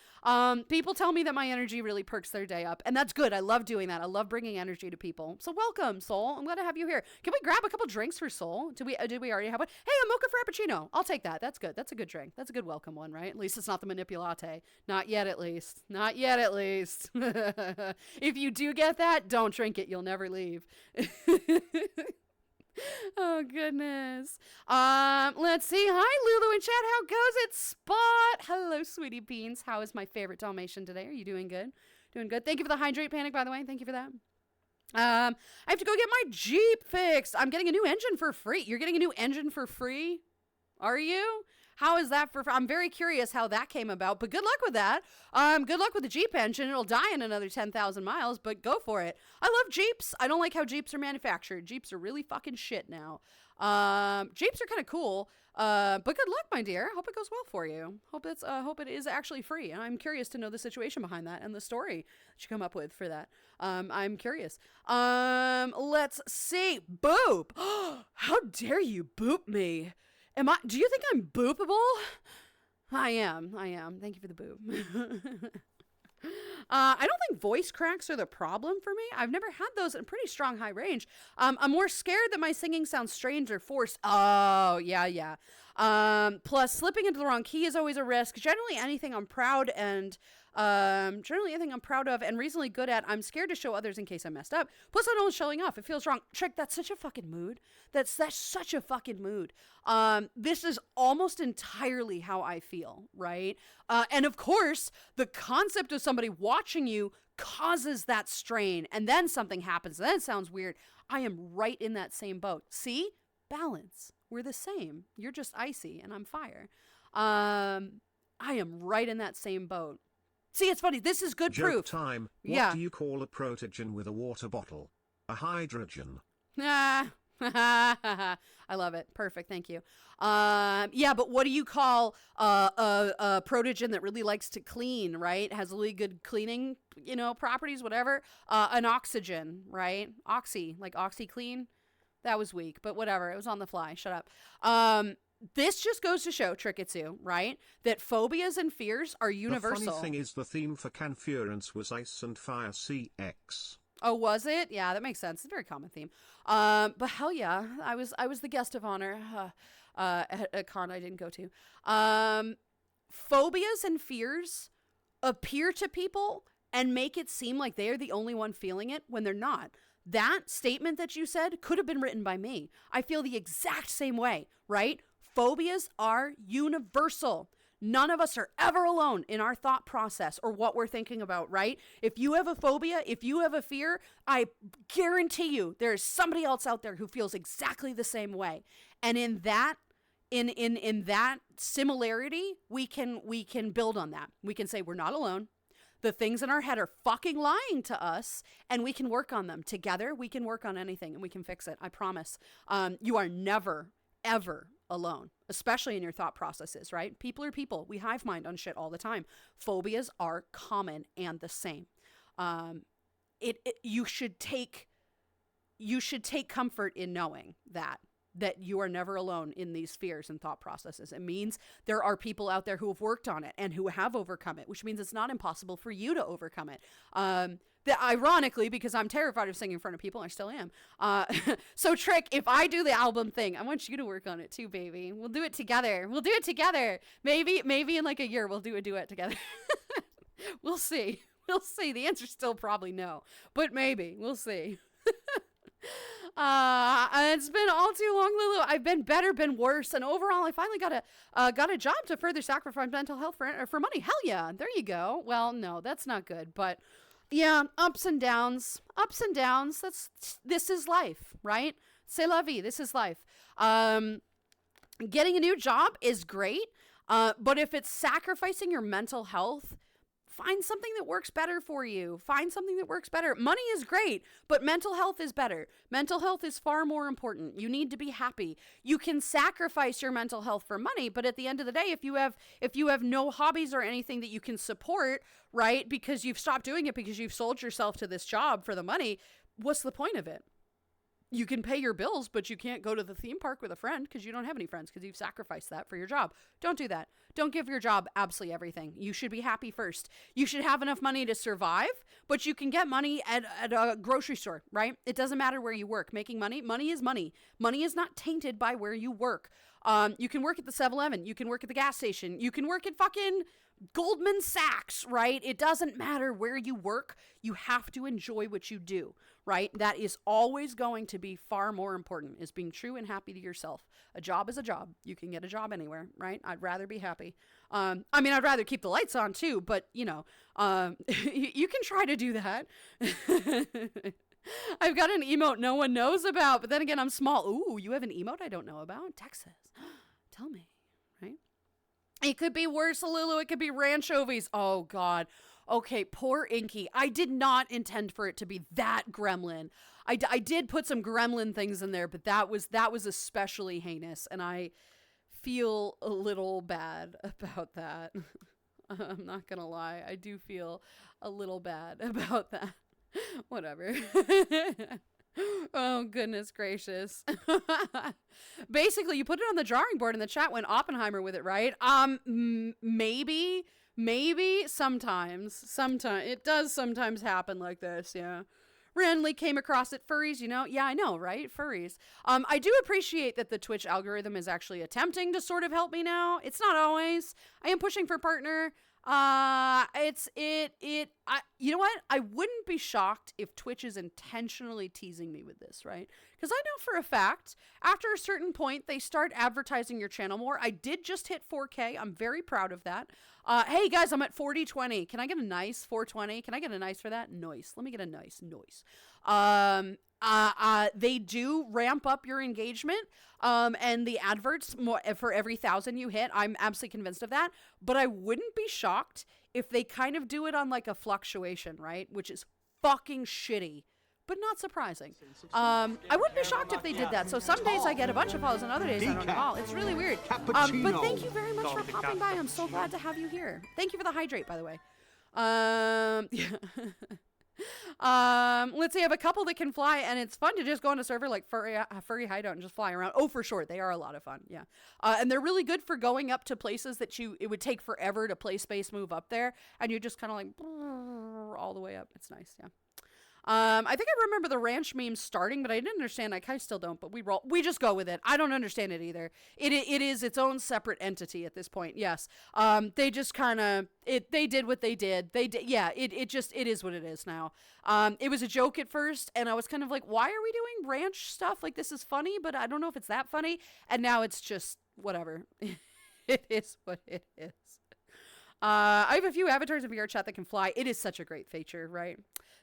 Speaker 1: People tell me that my energy really perks their day up, and that's good. I love doing that. I love bringing energy to people. So welcome, Soul. I'm glad to have you here. Can we grab a couple drinks for Soul? Did we already have one? Hey, a mocha frappuccino. I'll take that. That's good. That's a good drink. That's a good welcome one, right? At least it's not the manipulate. Not yet, at least. Not yet, at least. If you do get that, don't drink it. You'll never leave. Oh, goodness. Let's see. Hi, Lulu in chat. How goes it? Spot. Hello, sweetie beans. How is my favorite Dalmatian today? Are you doing good? Doing good. Thank you for the hydrate panic, by the way. Thank you for that. I have to go get my Jeep fixed. I'm getting a new engine for free. You're getting a new engine for free? Are you? How is that for? I'm very curious how that came about, but good luck with that. Good luck with the Jeep engine. It'll die in another 10,000 miles, but go for it. I love Jeeps. I don't like how Jeeps are manufactured. Jeeps are really fucking shit now. Jeeps are kind of cool. But good luck, my dear. Hope it goes well for you. Hope it is actually free. And I'm curious to know the situation behind that and the story that you come up with for that. I'm curious. Let's see. Boop. How dare you boop me? Do you think I'm boopable? I am. Thank you for the boop. I don't think voice cracks are the problem for me. I've never had those in pretty strong high range. I'm more scared that my singing sounds strange or forced. Oh, yeah. Plus, slipping into the wrong key is always a risk. Generally, anything I'm proud of and reasonably good at, I'm scared to show others in case I messed up. Plus, I don't know showing off. It feels wrong. Trick, that's such a fucking mood. That's such a fucking mood. This is almost entirely how I feel, right? And of course, the concept of somebody watching you causes that strain, and then something happens, and then it sounds weird. I am right in that same boat. See? Balance. We're the same. You're just icy, and I'm fire. I am right in that same boat. See, it's funny. This is good
Speaker 2: Joke
Speaker 1: proof.
Speaker 2: Time. What do you call a protogen with a water bottle? A hydrogen.
Speaker 1: I love it. Perfect. Thank you. Yeah, but what do you call a protogen that really likes to clean, right? Has really good cleaning, properties, whatever. An oxygen, right? Like OxyClean. That was weak, but whatever. It was on the fly. Shut up. This just goes to show, Tricketsu, right? That phobias and fears are universal.
Speaker 2: The funny thing is the theme for Canfurance was Ice and Fire CX.
Speaker 1: Oh, was it? Yeah, that makes sense. It's a very common theme. But hell yeah, I was the guest of honor at a con I didn't go to. Phobias and fears appear to people and make it seem like they are the only one feeling it when they're not. That statement that you said could have been written by me. I feel the exact same way, right? Phobias are universal. None of us are ever alone in our thought process or what we're thinking about, right? If you have a phobia, if you have a fear, I guarantee you there is somebody else out there who feels exactly the same way. And in that similarity, we can build on that. We can say we're not alone. The things in our head are fucking lying to us, and we can work on them. Together, we can work on anything, and we can fix it. I promise. You are never, ever alone, especially in your thought processes, right? People are people. We hive mind on shit all the time. Phobias are common and the same. You should take comfort in knowing that you are never alone in these fears and thought processes. It means there are people out there who have worked on it and who have overcome it, which means it's not impossible for you to overcome it. Ironically, because I'm terrified of singing in front of people, I still am. So Trick, if I do the album thing, I want you to work on it too, baby. We'll do it together. Maybe in like a year we'll do a duet together. We'll see. The answer's still probably no, but maybe. We'll see. It's been all too long, Lulu. I've been better, been worse, and overall, I finally got a job to further sacrifice mental health for money. Hell yeah, there you go. Well, no, that's not good, but yeah, ups and downs. This is life, right? C'est la vie. This is life. Getting a new job is great, but if it's sacrificing your mental health Find something that works better for you. Find something that works better. Money is great, but mental health is better. Mental health is far more important. You need to be happy. You can sacrifice your mental health for money, but at the end of the day, if you have no hobbies or anything that you can support, right, because you've stopped doing it because you've sold yourself to this job for the money, what's the point of it? You can pay your bills, but you can't go to the theme park with a friend because you don't have any friends because you've sacrificed that for your job. Don't do that. Don't give your job absolutely everything. You should be happy first. You should have enough money to survive, but you can get money at a grocery store, right? It doesn't matter where you work. Making money is money. Money is not tainted by where you work. You can work at the 7-Eleven. You can work at the gas station. You can work at fucking Goldman Sachs, right? It doesn't matter where you work. You have to enjoy what you do, right? That is always going to be far more important, is being true and happy to yourself. A job is a job. You can get a job anywhere, right? I'd rather be happy. I mean, I'd rather keep the lights on too, but you know, you can try to do that. I've got an emote no one knows about, but then again, I'm small. Ooh, you have an emote I don't know about? Texas. Tell me, right? It could be worse, Lulu. It could be ranchovies. Oh, God. Okay, poor Inky. I did not intend for it to be that gremlin. I did put some gremlin things in there, but that was especially heinous, and I feel a little bad about that. I'm not going to lie. I do feel a little bad about that. Whatever. Oh, goodness gracious. Basically, you put it on the drawing board and the chat went Oppenheimer with it, right? Maybe sometimes. It does sometimes happen like this, yeah. Randomly came across it. Furries, you know? Yeah, I know, right? Furries. I do appreciate that the Twitch algorithm is actually attempting to sort of help me now. It's not always. I am pushing for partner. You know what? I wouldn't be shocked if Twitch is intentionally teasing me with this, right? Because I know for a fact, after a certain point, they start advertising your channel more. I did just hit 4K. I'm very proud of that. Hey guys, I'm at 4020. Can I get a nice 420? Can I get a nice for that? Nice. Let me get a nice. They do ramp up your engagement, and the adverts more for every 1,000 you hit. I'm absolutely convinced of that, but I wouldn't be shocked if they kind of do it on like a fluctuation, right? Which is fucking shitty, but not surprising. I wouldn't be shocked if they did that. So some days I get a bunch of follows and other days I don't at all. It's really weird. But thank you very much for popping by. I'm so glad to have you here. Thank you for the hydrate, by the way. Yeah. Let's say I have a couple that can fly, and it's fun to just go on a server like Furry Hideout and just fly around. Oh, for sure. They are a lot of fun. Yeah. And they're really good for going up to places that it would take forever to play Space Move up there. And you just kind of like all the way up. It's nice. Yeah. I think I remember the ranch meme starting, but I didn't understand. I kind of still don't, but we just go with it. I don't understand it either. It is its own separate entity at this point. Yes. They just kind of, they did what they did. Yeah, it is what it is now. It was a joke at first, and I was kind of like, why are we doing ranch stuff? Like, this is funny, but I don't know if it's that funny. And now it's just whatever. It is what it is. I have a few avatars in VR chat that can fly. It is such a great feature, right?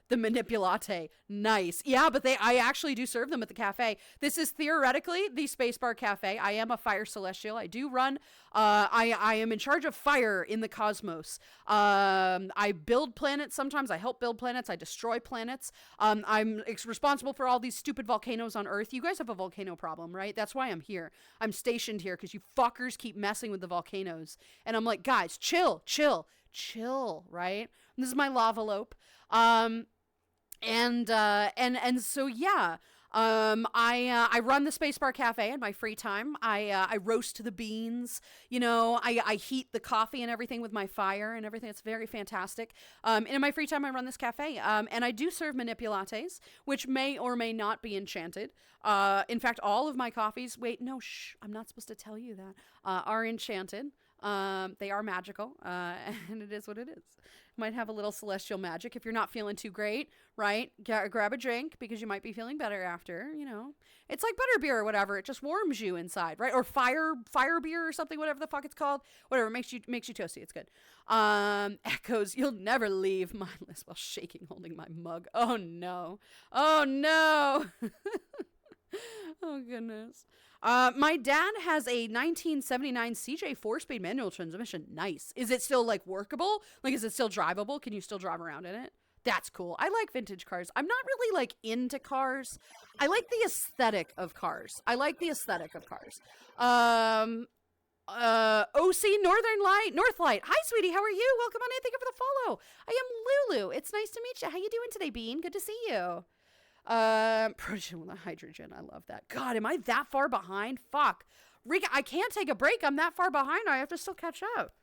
Speaker 1: The Manipulate. Nice. Yeah, but I actually do serve them at the cafe. This is theoretically the Spacebar Cafe. I am a fire celestial. I do run. I am in charge of fire in the cosmos. I build planets sometimes. I help build planets. I destroy planets. I'm responsible for all these stupid volcanoes on Earth. You guys have a volcano problem, right? That's why I'm here. I'm stationed here because you fuckers keep messing with the volcanoes. And I'm like, guys, chill, right? And this is my lava lope. And so yeah, I run the Spacebar Cafe in my free time. I roast the beans, you know, I heat the coffee and everything with my fire and everything. It's very fantastic. And in my free time, I run this cafe. And I do serve Manipulates, which may or may not be enchanted. In fact, all of my coffees, wait, no, I'm not supposed to tell you that, are enchanted. They are magical, and it is what it is. Might have a little celestial magic if you're not feeling too great, right? Grab a drink because you might be feeling better after, you know. It's like butterbeer or whatever. It just warms you inside, right? Or fire beer or something, whatever the fuck it's called. Whatever, makes you toasty. It's good. Echoes, you'll never leave mindless while shaking, holding my mug. Oh no. Oh, goodness. My dad has a 1979 CJ 4-speed manual transmission. Nice. Is it still, like, workable? Like, is it still drivable? Can you still drive around in it? That's cool. I like vintage cars. I'm not really, like, into cars. I like the aesthetic of cars. OC Northlight. Hi, sweetie. How are you? Welcome on in. Thank you for the follow. I am Lulu. It's nice to meet you. How you doing today, Bean? Good to see you. Protein with hydrogen. I love that. God, am I that far behind? Fuck. Rika, I can't take a break. I'm that far behind. I have to still catch up.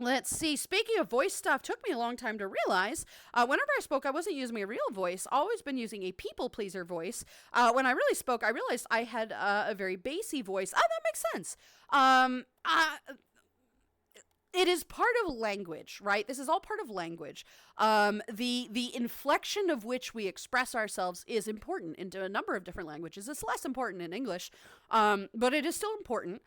Speaker 1: Let's see. Speaking of voice stuff, took me a long time to realize. Whenever I spoke, I wasn't using a real voice. Always been using a people pleaser voice. When I really spoke, I realized I had a very bassy voice. Oh, that makes sense. It is part of language, right? This is all part of language. The inflection of which we express ourselves is important into a number of different languages. It's less important in English, but it is still important.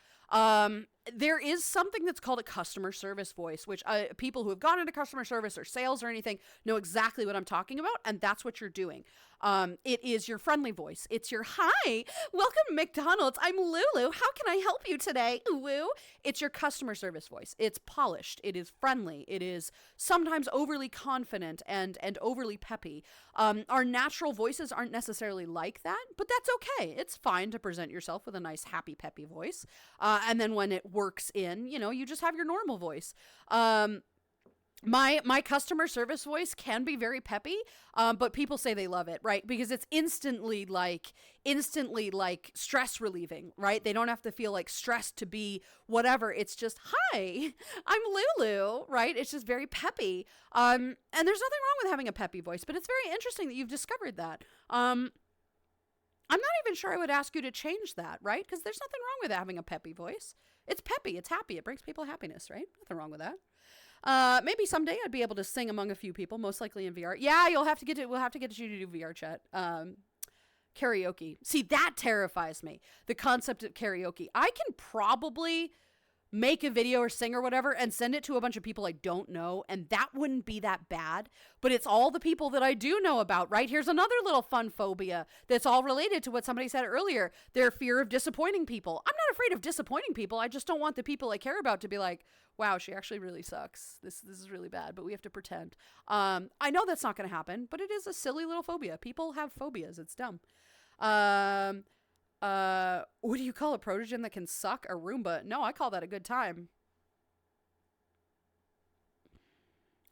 Speaker 1: There is something that's called a customer service voice, which people who have gone into customer service or sales or anything know exactly what I'm talking about, and that's what you're doing. It is your friendly voice. It's your, hi, welcome to McDonald's. I'm Lulu. How can I help you today? Woo. It's your customer service voice. It's polished. It is friendly. It is sometimes overly confident and overly peppy. Our natural voices aren't necessarily like that, but that's okay. It's fine to present yourself with a nice, happy, peppy voice. And then when it works in, you just have your normal voice. My customer service voice can be very peppy, but people say they love it, right? Because it's instantly like stress relieving, right? They don't have to feel like stressed to be whatever. It's just, hi, I'm Lulu, right? It's just very peppy. And there's nothing wrong with having a peppy voice, but it's very interesting that you've discovered that. I'm not even sure I would ask you to change that, right? Because there's nothing wrong with having a peppy voice. It's peppy. It's happy. It brings people happiness, right? Nothing wrong with that. Maybe someday I'd be able to sing among a few people, most likely in VR. Yeah, we'll have to get you to do VR chat. Karaoke. See, that terrifies me. The concept of karaoke. I can probably make a video or sing or whatever and send it to a bunch of people I don't know, and that wouldn't be that bad, but it's all the people that I do know about, right? Here's another little fun phobia that's all related to what somebody said earlier, their fear of disappointing people. I'm not afraid of disappointing people. I just don't want the people I care about to be like, wow, she actually really sucks. This is really bad, but we have to pretend. I know that's not going to happen, but it is a silly little phobia. People have phobias. It's dumb. What do you call a protogen that can suck? A Roomba. No, I call that a good time.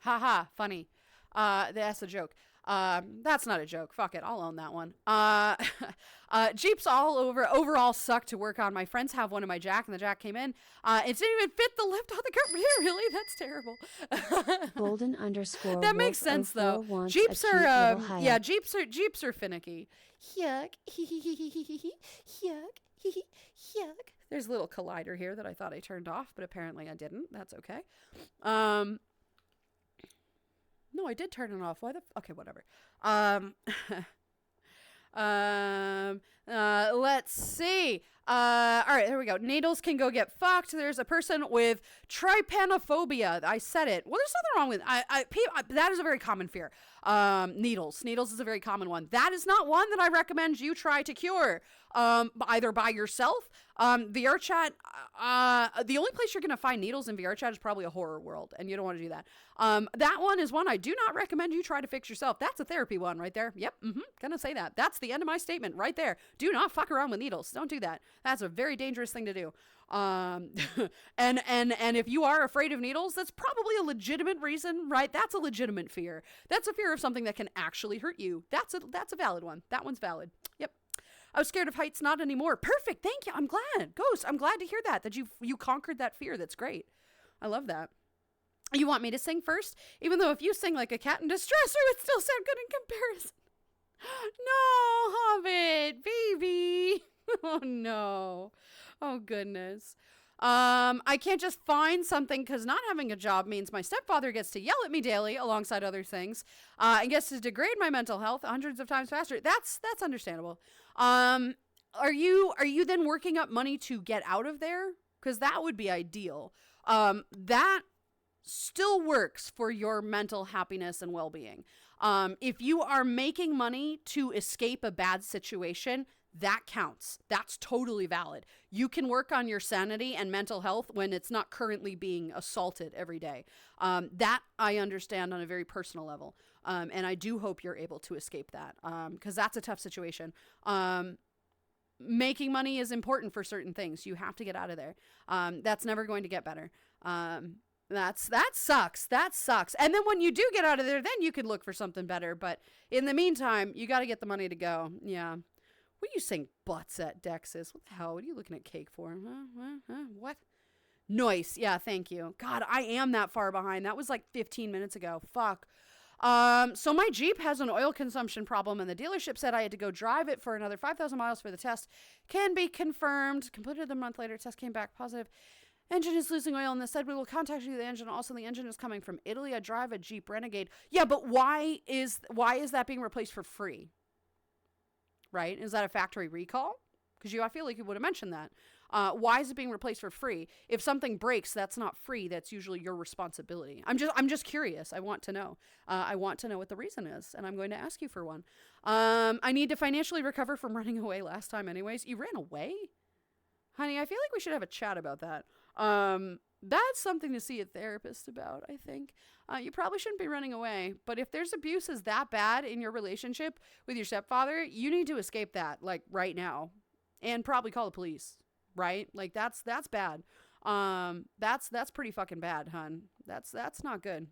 Speaker 1: Haha, funny. That's a joke. That's not a joke. Fuck it. I'll own that one. Jeeps overall suck to work on. My friends have one in my Jack, and the Jack came in. It didn't even fit the lift on the car. Really? That's terrible.
Speaker 3: Golden _.
Speaker 1: That makes sense though. Jeeps are, Jeeps are finicky. Yuck. Yuck. Yuck. There's a little collider here that I thought I turned off, but apparently I didn't. That's okay. No, I did turn it off. Okay, whatever. Let's see. All right, here we go. Needles can go get fucked. There's a person with trypanophobia. I said it. Well, there's nothing wrong with that is a very common fear. Needles is a very common one. That is not one that I recommend you try to cure. Either by yourself. VR chat, the only place you're going to find needles in VR chat is probably a horror world, and you don't want to do that. That one is one I do not recommend you try to fix yourself. That's a therapy one right there. Yep. Gonna say that. That's the end of my statement right there. Do not fuck around with needles. Don't do that. That's a very dangerous thing to do. And if you are afraid of needles, that's probably a legitimate reason, right? That's a legitimate fear. That's a fear of something that can actually hurt you. That's a valid one. That one's valid. Yep. I was scared of heights, not anymore. Perfect. Thank you. I'm glad. Ghost, I'm glad to hear that you conquered that fear. That's great. I love that. You want me to sing first? Even though if you sing like a cat in distress, it would still sound good in comparison. No, Hobbit, baby. Oh, no. Oh, goodness. I can't just find something because not having a job means my stepfather gets to yell at me daily alongside other things, and gets to degrade my mental health hundreds of times faster. That's understandable. Are you then working up money to get out of there? Because that would be ideal. That still works for your mental happiness and well-being. If you are making money to escape a bad situation, that counts. That's totally valid. You can work on your sanity and mental health when it's not currently being assaulted every day. That I understand on a very personal level. And I do hope you're able to escape that, because that's a tough situation. Making money is important for certain things. You have to get out of there. That's never going to get better. That sucks. That sucks. And then when you do get out of there, then you can look for something better. But in the meantime, you got to get the money to go. Yeah. What are you saying butts at Dex's? What the hell? What are you looking at cake for? What? Nice. Yeah, thank you. God, I am that far behind. That was like 15 minutes ago. Fuck. So my Jeep has an oil consumption problem, and the dealership said I had to go drive it for another 5,000 miles for the test. Can be confirmed. Completed a month later. Test came back positive. Engine is losing oil, and they said we will contact you. The engine. Also, the engine is coming from Italy. I drive a Jeep Renegade. Yeah, but why is that being replaced for free? Right? Is that a factory recall? Because I feel like you would have mentioned that. Why is it being replaced for free? If something breaks, that's not free. That's usually your responsibility. I'm just curious. I want to know. I want to know what the reason is, and I'm going to ask you for one. I need to financially recover from running away last time anyways. You ran away? Honey, I feel like we should have a chat about that. That's something to see a therapist about, I think. You probably shouldn't be running away, but if there's abuse is that bad in your relationship with your stepfather, you need to escape that, like, right now, and probably call the police, right? Like, that's bad. That's pretty fucking bad, hun. That's not good.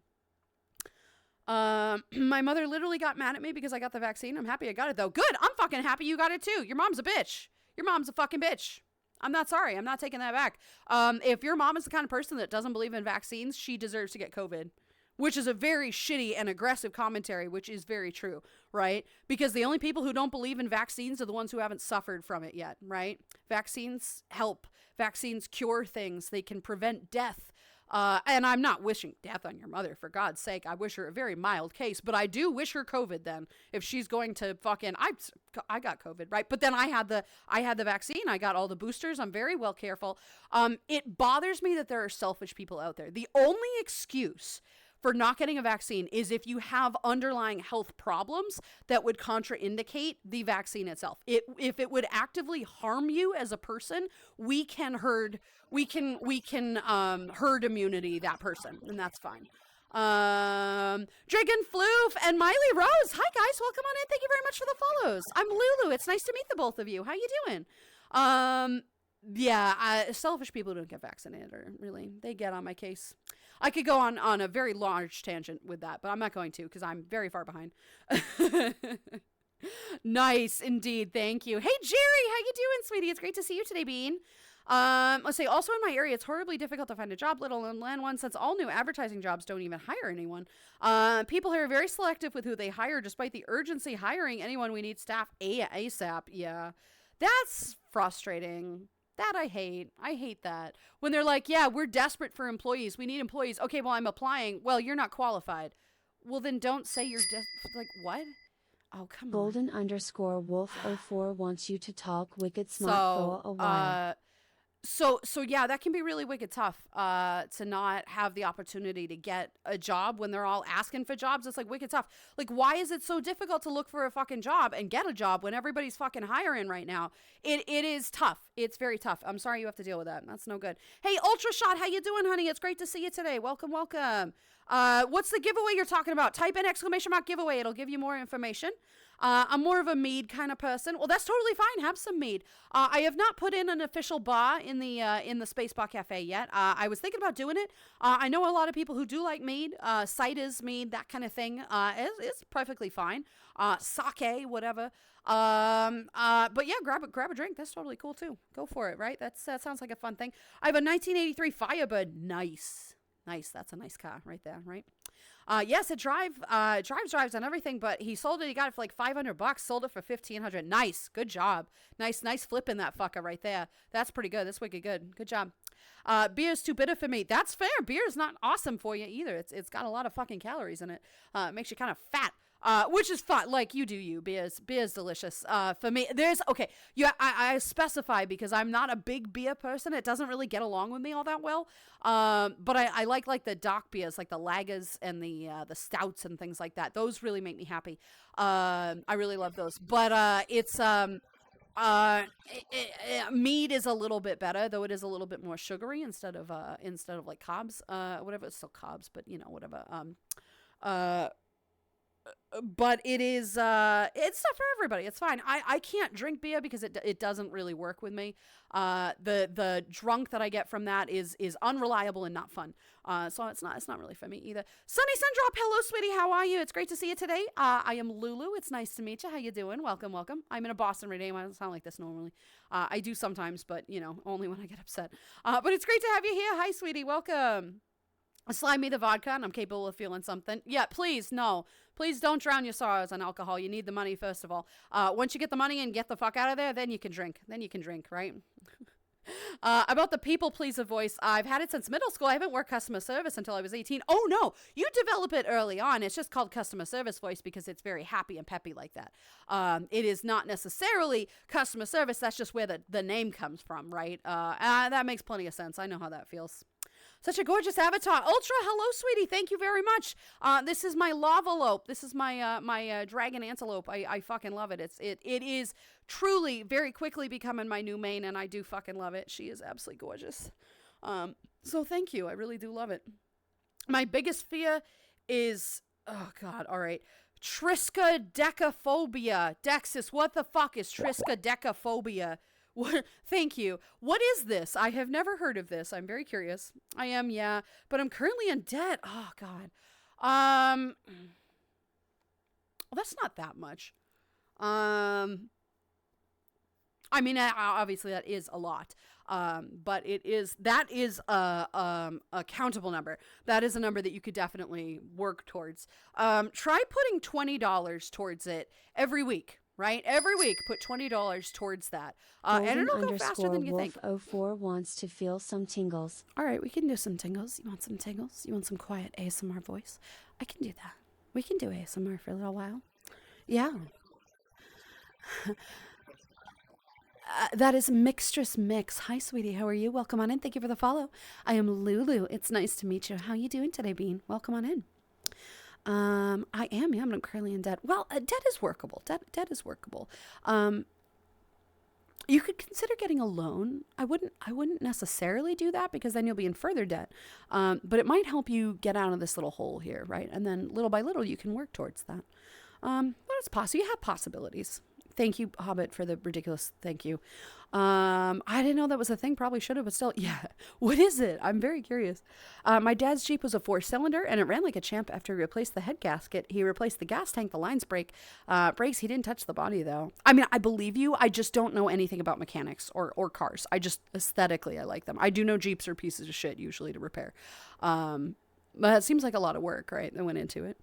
Speaker 1: My mother literally got mad at me because I got the vaccine. I'm happy I got it, though. Good! I'm fucking happy you got it, too. Your mom's a bitch. Your mom's a fucking bitch. I'm not sorry. I'm not taking that back. If your mom is the kind of person that doesn't believe in vaccines, she deserves to get COVID, which is a very shitty and aggressive commentary, which is very true, right? Because the only people who don't believe in vaccines are the ones who haven't suffered from it yet, right? Vaccines help. Vaccines cure things. They can prevent death. And I'm not wishing death on your mother, for God's sake. I wish her a very mild case, but I do wish her COVID then. If she's going to fucking, I got COVID, right? But then I had the vaccine. I got all the boosters. I'm very well careful. It bothers me that there are selfish people out there. The only excuse for not getting a vaccine is if you have underlying health problems that would contraindicate the vaccine itself. If it would actively harm you as a person, we can herd immunity that person, and that's fine. Dragon Floof and Miley Rose. Hi guys, welcome on in. Thank you very much for the follows. I'm Lulu. It's nice to meet the both of you. How you doing? Selfish people don't get vaccinated, or really, they get on my case. I could go on a very large tangent with that, but I'm not going to because I'm very far behind. Nice, indeed. Thank you. Hey, Jerry, how you doing, sweetie? It's great to see you today, Bean. Let's say also in my area, it's horribly difficult to find a job, let alone land one, since all new advertising jobs don't even hire anyone. People here are very selective with who they hire, despite the urgency hiring anyone. We need staff ASAP. Yeah, that's frustrating. That I hate. I hate that. When they're like, yeah, we're desperate for employees. We need employees. Okay, well, I'm applying. Well, you're not qualified. Well, then don't say you're like, what? Oh, come
Speaker 3: Golden
Speaker 1: on.
Speaker 3: _wolf04 wants you to talk wicked smart for a while.
Speaker 1: So yeah, that can be really wicked tough, to not have the opportunity to get a job when they're all asking for jobs. It's like wicked tough. Like, why is it so difficult to look for a fucking job and get a job when everybody's fucking hiring right now? It is tough. It's very tough. I'm sorry you have to deal with that. That's no good. Hey, Ultra Shot, how you doing, honey? It's great to see you today. Welcome. What's the giveaway you're talking about? Type in ! giveaway. It'll give you more information. I'm more of a mead kind of person. Well, that's totally fine. Have some mead. I have not put in an official bar in the Space Bar Cafe yet. I was thinking about doing it. I know a lot of people who do like mead, ciders, mead, that kind of thing. It's perfectly fine. Sake, whatever. But yeah, grab a drink. That's totally cool too. Go for it, right? That sounds like a fun thing. I have a 1983 Firebird. Nice. That's a nice car right there, right? Yes, it drives and everything, but he sold it. He got it for like $500, sold it for $1,500. Nice. Good job. Nice flipping that fucker right there. That's pretty good. That's wicked good. Good job. Beer's too bitter for me. That's fair. Beer is not awesome for you either. It's got a lot of fucking calories in it. It makes you kind of fat. which is fun. Like, you do you. Beer's delicious. For me, I specify because I'm not a big beer person. It doesn't really get along with me all that well. But I like the dark beers, like the lagers and the stouts and things like that. Those really make me happy. I really love those. But mead is a little bit better, though it is a little bit more sugary instead of like carbs. Whatever, it's still carbs, but whatever. But it's not for everybody. It's fine. I can't drink beer because it doesn't really work with me. The drunk that I get from that is unreliable and not fun. So it's not really for me either. Sunny Sundrop, hello sweetie, how are you? It's great to see you today. I am Lulu. It's nice to meet you. How you doing? Welcome. I'm in a Boston name. I don't sound like this normally. I do sometimes, but only when I get upset. But it's great to have you here. Hi sweetie, welcome. Slide me the vodka and I'm capable of feeling something. Yeah, please, no. Please don't drown your sorrows on alcohol. You need the money, first of all. Once you get the money and get the fuck out of there, then you can drink. Right? About the people pleaser voice, I've had it since middle school. I haven't worked customer service until I was 18. Oh, no. You develop it early on. It's just called customer service voice because it's very happy and peppy like that. It is not necessarily customer service. That's just where the name comes from, right? That makes plenty of sense. I know how that feels. Such a gorgeous avatar. Ultra, hello, sweetie. Thank you very much. This is my lavalope. This is my dragon antelope. I fucking love it. It is truly very quickly becoming my new main, and I do fucking love it. She is absolutely gorgeous. So thank you. I really do love it. My biggest fear is, oh God, all right. Triskaidekaphobia. Dexis, what the fuck is triskaidekaphobia? What? Thank you. What is this? I have never heard of this. I'm very curious. I am, yeah, but I'm currently in debt. Oh God. Well, that's not that much. I mean, obviously that is a lot. But that is a countable number. That is a number that you could definitely work towards. Try putting $20 towards it every week. Right? Every week, put $20 towards that. And it'll go faster than you think.
Speaker 3: Wolf04 wants to feel some tingles.
Speaker 1: All right, we can do some tingles. You want some tingles? You want some quiet ASMR voice? I can do that. We can do ASMR for a little while. Yeah. That is Mixtress Mix. Hi, sweetie. How are you? Welcome on in. Thank you for the follow. I am Lulu. It's nice to meet you. How you doing today, Bean? Welcome on in. I am, yeah, I'm currently in debt. Well, debt is workable. Debt is workable. You could consider getting a loan. I wouldn't necessarily do that because then you'll be in further debt. But it might help you get out of this little hole here, right? And then little by little you can work towards that. But it's possible. You have possibilities. Thank you, Hobbit, for the ridiculous thank you. I didn't know that was a thing. Probably should have, but still, yeah. What is it? I'm very curious. My dad's Jeep was a 4-cylinder, and it ran like a champ after he replaced the head gasket. He replaced the gas tank, the lines brakes. He didn't touch the body, though. I mean, I believe you. I just don't know anything about mechanics or cars. I just, aesthetically, I like them. I do know Jeeps are pieces of shit, usually, to repair. But it seems like a lot of work, right, that went into it.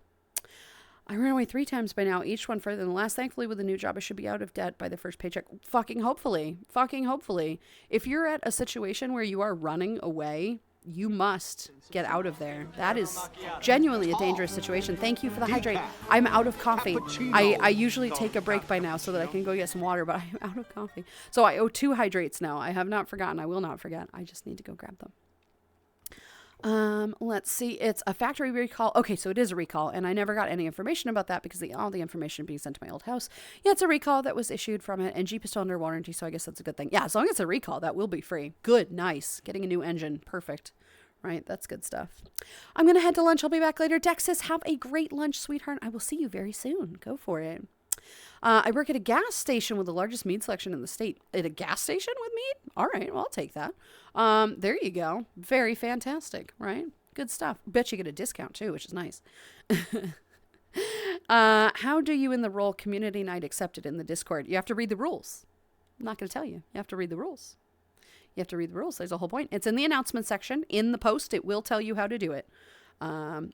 Speaker 1: I ran away 3 times by now, each one further than the last. Thankfully, with a new job, I should be out of debt by the first paycheck. Fucking hopefully. If you're at a situation where you are running away, you must get out of there. That is genuinely a dangerous situation. Thank you for the hydrate. I'm out of coffee. I usually take a break by now so that I can go get some water, but I'm out of coffee. So I owe 2 hydrates now. I have not forgotten. I will not forget. I just need to go grab them. Let's see. It's a factory recall. Okay, so it is a recall, and I never got any information about that because all the information being sent to my old house. Yeah, it's a recall that was issued from it, and Jeep is still under warranty, so I guess that's a good thing. Yeah, as long as it's a recall, that will be free. Good, nice. Getting a new engine, perfect. Right, that's good stuff. I'm gonna head to lunch. I'll be back later. Dexis, have a great lunch, sweetheart. I will see you very soon. Go for it. I work at a gas station with the largest mead selection in the state. At a gas station with mead? All right, well, I'll take that. There you go. Very fantastic, right? Good stuff. Bet you get a discount too, which is nice. How do you in the role community night accepted in the Discord? You have to read the rules. I'm not going to tell you. You have to read the rules. You have to read the rules. There's a whole point. It's in the announcement section. In the post, it will tell you how to do it.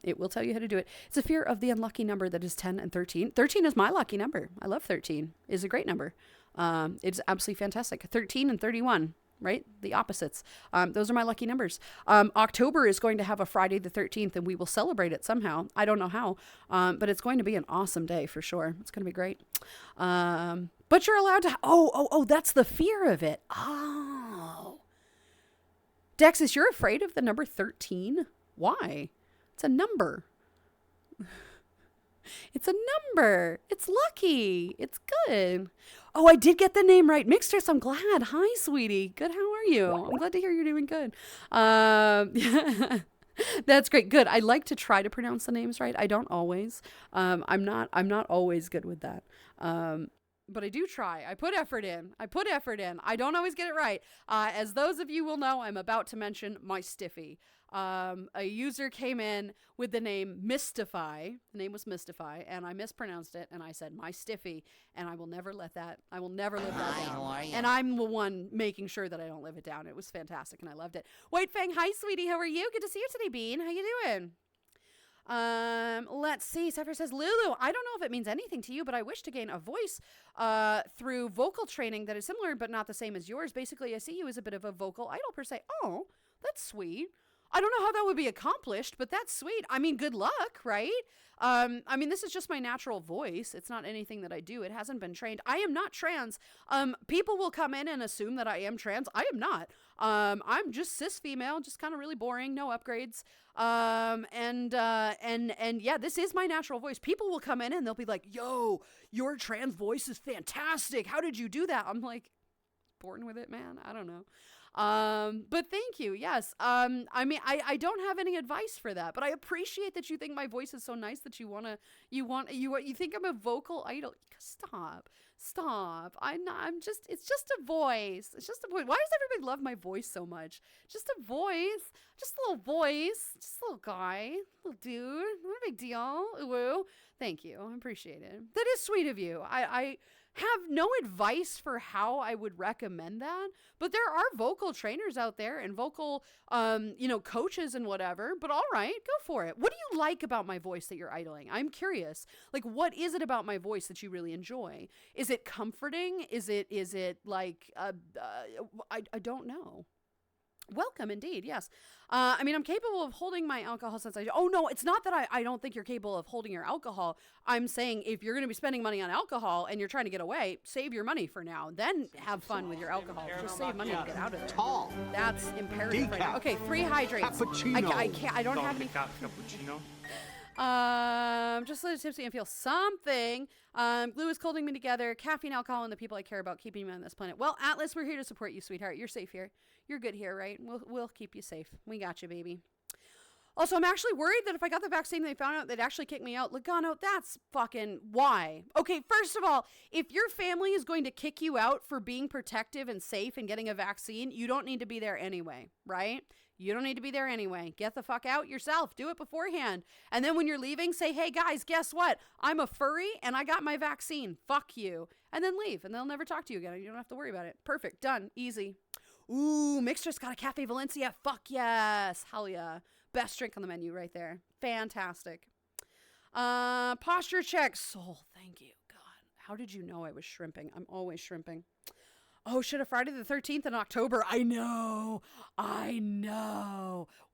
Speaker 1: It will tell you how to do it. It's a fear of the unlucky number that is 10 and 13. 13 is my lucky number. I love 13. It's a great number. It's absolutely fantastic. 13 and 31. right? The opposites. Those are my lucky numbers. October is going to have a Friday the 13th, and we will celebrate it somehow. I don't know how, but it's going to be an awesome day for sure. It's going to be great. But you're allowed to, that's the fear of it. Oh. Dexis, you're afraid of the number 13? Why? It's a number. It's a number. It's lucky. It's good. Oh, I did get the name right. Mixtress, I'm glad. Hi, sweetie. Good. How are you? I'm glad to hear you're doing good. That's great. Good. I like to try to pronounce the names right. I don't always. I'm not always good with that. But I do try. I put effort in. I don't always get it right. As those of you will know, I'm about to mention my stiffy. A user came in with the name Mystify. The name was Mystify, and I mispronounced it, and I said my stiffy, and I will never live that down.
Speaker 5: How are you?
Speaker 1: And I'm the one making sure that I don't live it down. It was fantastic, and I loved it. White Fang, hi, sweetie. How are you? Good to see you today, Bean. How you doing? Let's see. Cypher says, Lulu, I don't know if it means anything to you, but I wish to gain a voice through vocal training that is similar but not the same as yours. Basically, I see you as a bit of a vocal idol per se. Oh, that's sweet. I don't know how that would be accomplished, but that's sweet. I mean, good luck, right? I mean, this is just my natural voice. It's not anything that I do. It hasn't been trained. I am not trans. People will come in and assume that I am trans. I am not. I'm just cis female, just kind of really boring, no upgrades. And yeah, this is my natural voice. People will come in and they'll be like, yo, your trans voice is fantastic. How did you do that? I'm like, born with it, man. I don't know. But thank you. Yes. I mean, I don't have any advice for that, but I appreciate that you think my voice is so nice that you think I'm a vocal idol. Stop. It's just a voice. It's just a voice. Why does everybody love my voice so much? Just a voice. Just a little voice. Just a little guy. Little dude. Not a big deal. Woo. Thank you. I appreciate it. That is sweet of you. I have no advice for how I would recommend that, but there are vocal trainers out there and vocal, coaches and whatever, but all right, go for it. What do you like about my voice that you're idling? I'm curious. Like, what is it about my voice that you really enjoy? Is it comforting? Is it like, I don't know. Welcome, indeed. Yes. I mean, I'm capable of holding my alcohol since oh no, it's not that I don't think you're capable of holding your alcohol. I'm saying if you're going to be spending money on alcohol and you're trying to get away, save your money for now. Then have fun with your alcohol. Just save money to get out of there.
Speaker 4: Tall.
Speaker 1: That's imperative right now. Okay, 3 hydrates.
Speaker 4: Cappuccino.
Speaker 1: I can't, I don't have any.
Speaker 5: Cappuccino.
Speaker 1: Just a little tipsy and feel something. Glue is holding me together. Caffeine, alcohol, and the people I care about keeping me on this planet. Well, Atlas, we're here to support you, sweetheart. You're safe here. You're good here, right? We'll keep you safe. We got you, baby. Also, I'm actually worried that if I got the vaccine and they found out they'd actually kick me out. Logano, that's fucking why. Okay, first of all, if your family is going to kick you out for being protective and safe and getting a vaccine, you don't need to be there anyway, right? You don't need to be there anyway. Get the fuck out yourself. Do it beforehand. And then when you're leaving, say, hey guys, guess what? I'm a furry and I got my vaccine. Fuck you. And then leave and they'll never talk to you again. You don't have to worry about it. Perfect. Done. Easy. Ooh, Mixtress got a Cafe Valencia. Fuck yes. Hell yeah. Best drink on the menu right there. Fantastic. Posture check. Soul, thank you. God, how did you know I was shrimping? I'm always shrimping. Oh, shit, a Friday the 13th in October. I know.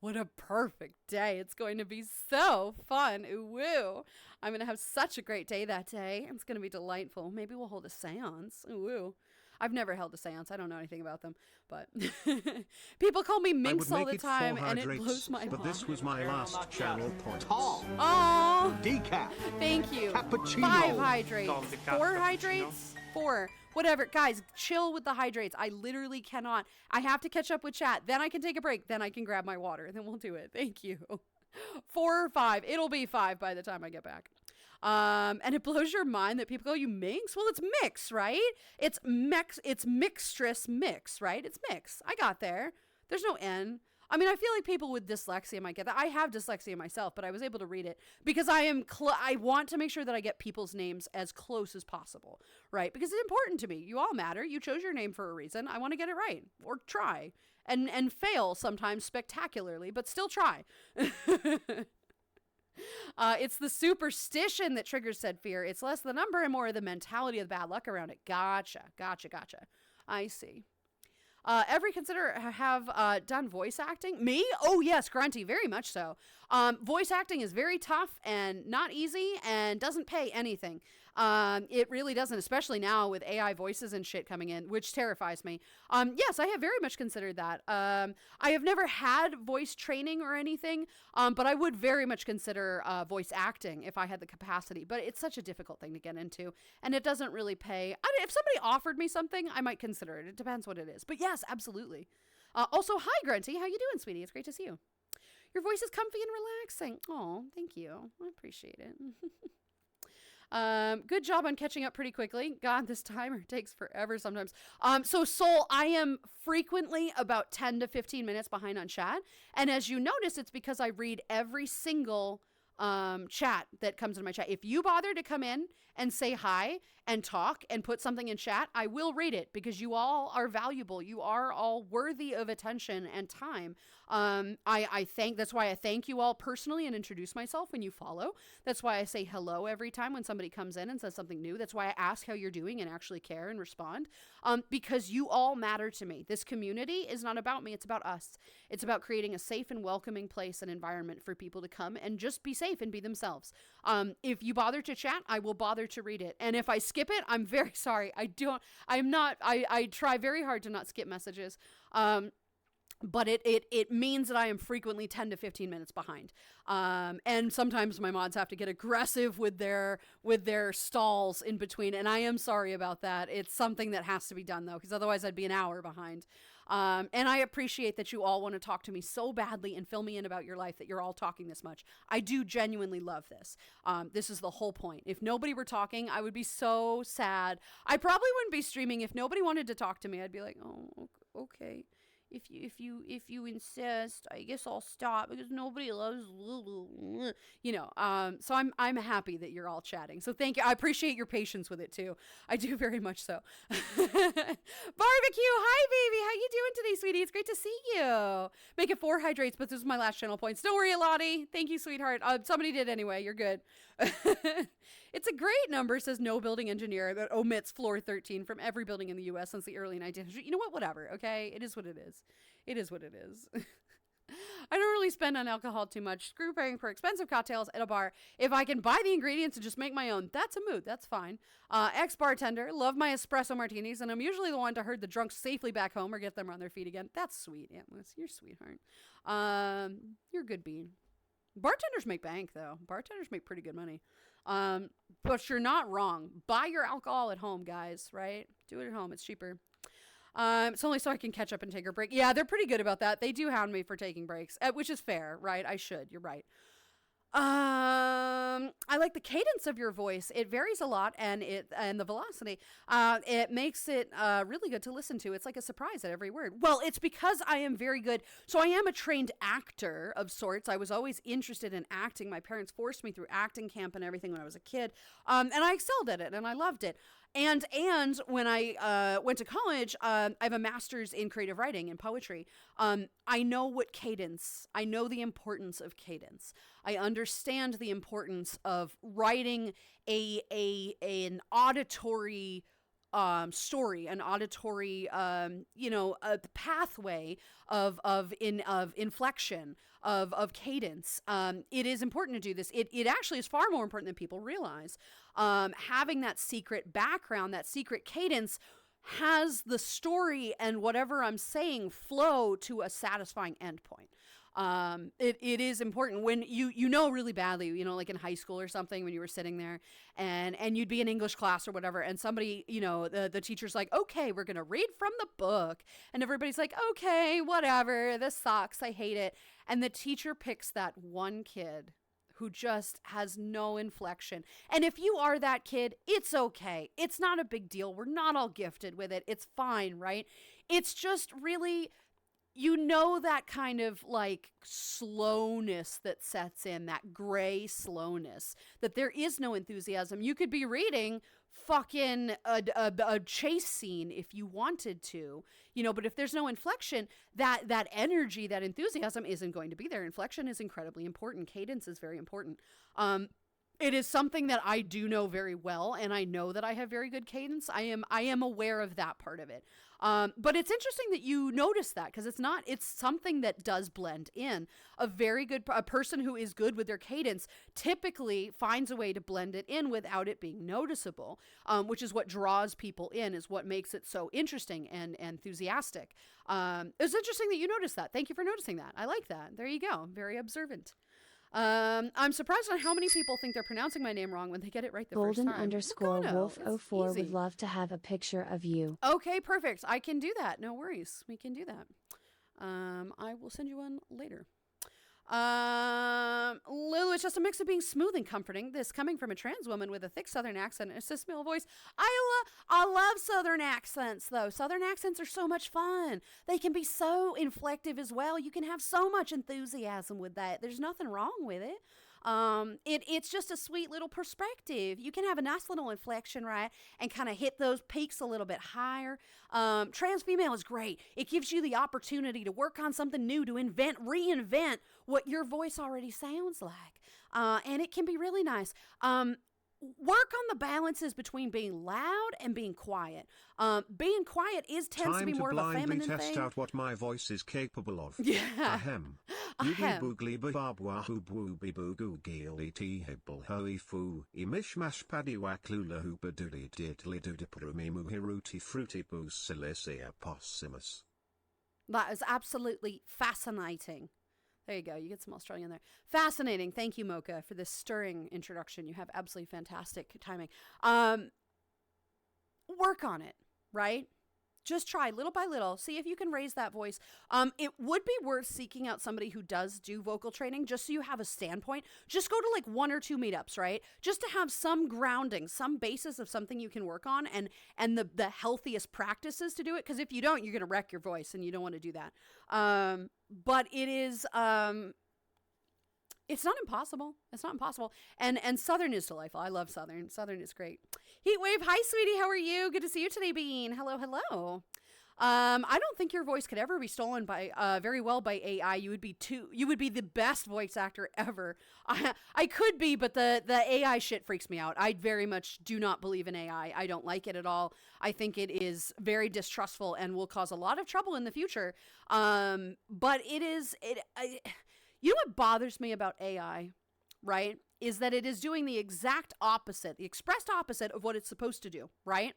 Speaker 1: What a perfect day. It's going to be so fun. Ooh, woo. I'm going to have such a great day that day. It's going to be delightful. Maybe we'll hold a seance. Ooh, woo. I've never held a seance. I don't know anything about them, but people call me Minx all the time, and it blows my mind.
Speaker 2: But this was my last channel point.
Speaker 4: Tall.
Speaker 1: Oh,
Speaker 4: Decaf.
Speaker 1: thank you.
Speaker 4: Cappuccino.
Speaker 1: 5 hydrates.
Speaker 5: Called the
Speaker 1: 4
Speaker 5: cappuccino.
Speaker 1: hydrates. 4. Whatever. Guys, chill with the hydrates. I literally cannot. I have to catch up with chat. Then I can take a break. Then I can grab my water. Then we'll do it. Thank you. 4 or 5. It'll be 5 by the time I get back. And it blows your mind that people go, you Minx? Well, it's mix, right? It's mixtress mix, right? It's mix. I got there. There's no N. I mean, I feel like people with dyslexia might get that. I have dyslexia myself, but I was able to read it because I want to make sure that I get people's names as close as possible, right? Because it's important to me. You all matter. You chose your name for a reason. I want to get it right or try and fail sometimes spectacularly, but still try. It's the superstition that triggers said fear. It's less the number and more the mentality of the bad luck around it. Gotcha. I see. Ever consider have done voice acting? Me? Oh yes, Grunty, very much so. Voice acting is very tough and not easy and doesn't pay anything. It really doesn't, especially now with AI voices and shit coming in, which terrifies me. Yes, I have very much considered that. I have never had voice training or anything, but I would very much consider voice acting if I had the capacity. But it's such a difficult thing to get into, and it doesn't really pay. If somebody offered me something, I might consider it. It depends what it is. But yes, absolutely. Also, hi, Grunty. How you doing, sweetie? It's great to see you. Your voice is comfy and relaxing. Oh, thank you. I appreciate it. Good job on catching up pretty quickly. God, this timer takes forever sometimes. So Soul, I am frequently about 10 to 15 minutes behind on chat. And as you notice, it's because I read every single chat that comes in my chat. If you bother to come in and say hi and talk and put something in chat, I will read it because you all are valuable. You are all worthy of attention and time. That's why I thank you all personally and introduce myself when you follow. That's why I say hello every time when somebody comes in and says something new. That's why I ask how you're doing and actually care and respond. Because you all matter to me. This community is not about me. It's about us. It's about creating a safe and welcoming place and environment for people to come and just be safe and be themselves. If you bother to chat, I will bother to read it. And if I skip it, I'm very sorry. I try very hard to not skip messages. But it means that I am frequently 10 to 15 minutes behind. And sometimes my mods have to get aggressive with their stalls in between. And I am sorry about that. It's something that has to be done though, because otherwise I'd be an hour behind. And I appreciate that you all want to talk to me so badly and fill me in about your life that you're all talking this much. I do genuinely love this. This is the whole point. If nobody were talking, I would be so sad. I probably wouldn't be streaming if nobody wanted to talk to me. I'd be like, oh, okay. If you insist, I guess I'll stop because nobody loves Lulu. So I'm happy that you're all chatting. So thank you. I appreciate your patience with it too. I do very much so. Barbecue, hi baby. How you doing today, sweetie? It's great to see you. Make it 4 hydrates, but this is my last channel points. Don't worry, Lottie. Thank you, sweetheart. Somebody did anyway. You're good. It's a great number, says no building engineer that omits floor 13 from every building in the U.S. since the early 1900s. You know what? Whatever, okay? It is what it is. It is what it is. I don't really spend on alcohol too much. Screw paying for expensive cocktails at a bar. If I can buy the ingredients and just make my own, that's a mood. That's fine. Ex-bartender, love my espresso martinis, and I'm usually the one to herd the drunks safely back home or get them on their feet again. That's sweet, Atlas. You're a sweetheart. You're a good bean. Bartenders make bank, though. Bartenders make pretty good money. But you're not wrong. Buy your alcohol at home, guys, right? Do it at home. It's cheaper. It's only so I can catch up and take a break. Yeah, they're pretty good about that. They do hound me for taking breaks, which is fair, right? I should. You're right. I like the cadence of your voice. It varies a lot, and the velocity. It makes it really good to listen to. It's like a surprise at every word. Well, it's because I am very good. So I am a trained actor of sorts. I was always interested in acting. My parents forced me through acting camp and everything when I was a kid, and I excelled at it, and I loved it. And when I went to college, I have a master's in creative writing and poetry. I know I know the importance of cadence. I understand the importance of writing an auditory story, an auditory, a pathway of inflection, of cadence. It is important to do this. It actually is far more important than people realize. Having that secret background, that secret cadence has the story and whatever I'm saying flow to a satisfying endpoint. It is important when you know really badly, like in high school or something, when you were sitting there and you'd be in English class or whatever, and somebody, the teacher's like, okay, we're going to read from the book. And everybody's like, okay, whatever, this sucks, I hate it. And the teacher picks that one kid who just has no inflection. And if you are that kid, it's okay. It's not a big deal. We're not all gifted with it. It's fine, right? It's just really, that kind of like slowness that sets in, that gray slowness, that there is no enthusiasm. You could be reading fucking a chase scene if you wanted to, but if there's no inflection, that energy, that enthusiasm isn't going to be there. Inflection is incredibly important. Cadence is very important. It is something that I do know very well, and I know that I have very good cadence. I am aware of that part of it. But it's interesting that you notice that, because it's something that does blend in. A person who is good with their cadence typically finds a way to blend it in without it being noticeable, which is what draws people in, is what makes it so interesting and enthusiastic. It was interesting that you noticed that. Thank you for noticing that. I like that. There you go. Very observant. I'm surprised on how many people think they're pronouncing my name wrong when they get it right the first time.
Speaker 3: Golden_wolf04
Speaker 1: Easy.
Speaker 3: would love to have a picture of you.
Speaker 1: Okay, perfect. I can do that. No worries. We can do that. I will send you one later. Lulu, it's just a mix of being smooth and comforting. This coming from a trans woman with a thick Southern accent and a cis male voice. I love Southern accents, though. Southern accents are so much fun. They can be so inflective as well. You can have so much enthusiasm with that. There's nothing wrong with it. It's just a sweet little perspective. You can have a nice little inflection, right? And kind of hit those peaks a little bit higher. Trans female is great. It gives you the opportunity to work on something new, to reinvent what your voice already sounds like. And it can be really nice. Work on the balances between being loud and being quiet. Being quiet tends to be more of a feminine thing.
Speaker 2: Time to blindly test out what my voice is capable of.
Speaker 1: Yeah.
Speaker 2: Ahem.
Speaker 1: Ahem.
Speaker 2: Boogly babwahoo booby boogoo gilly tee hibble hoi foo imishmash paddy whack lula hoopa doody diddly doodiprumi muhiruti fruity boo silisia possimus.
Speaker 1: That is absolutely fascinating. There you go. You get some Australian there. Fascinating. Thank you, Mocha, for this stirring introduction. You have absolutely fantastic timing. Work on it, right? Just try little by little. See if you can raise that voice. It would be worth seeking out somebody who does do vocal training, just so you have a standpoint. Just go to like 1 or 2 meetups, right? Just to have some grounding, some basis of something you can work on, and the healthiest practices to do it. Because if you don't, you're going to wreck your voice, and you don't want to do that. But it is... It's not impossible. It's not impossible. And Southern is delightful. I love Southern. Southern is great. Heatwave, hi, sweetie. How are you? Good to see you today, Bean. Hello, hello. I don't think your voice could ever be stolen by very well by AI. You would be the best voice actor ever. I could be, but the AI shit freaks me out. I very much do not believe in AI. I don't like it at all. I think it is very distrustful and will cause a lot of trouble in the future. But you know what bothers me about AI, right, is that it is doing the exact opposite, the expressed opposite of what it's supposed to do, right?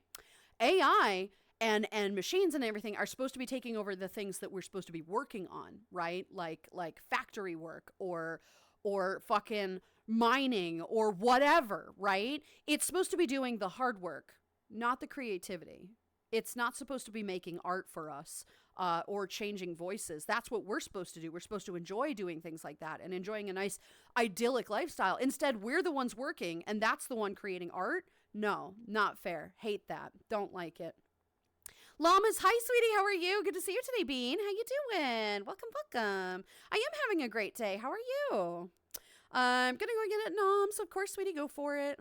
Speaker 1: AI and machines and everything are supposed to be taking over the things that we're supposed to be working on, right? Like factory work or fucking mining or whatever, right? It's supposed to be doing the hard work, not the creativity. It's not supposed to be making art for us. Or changing voices. That's what we're supposed to do. We're supposed to enjoy doing things like that and enjoying a nice idyllic lifestyle. Instead, we're the ones working and that's the one creating art. No, not fair. Hate that. Don't like it. Llamas, hi, sweetie. How are you? Good to see you today, Bean. How you doing? Welcome, welcome. I am having a great day. How are you? I'm going to go get it, Noms. Of course, sweetie, go for it.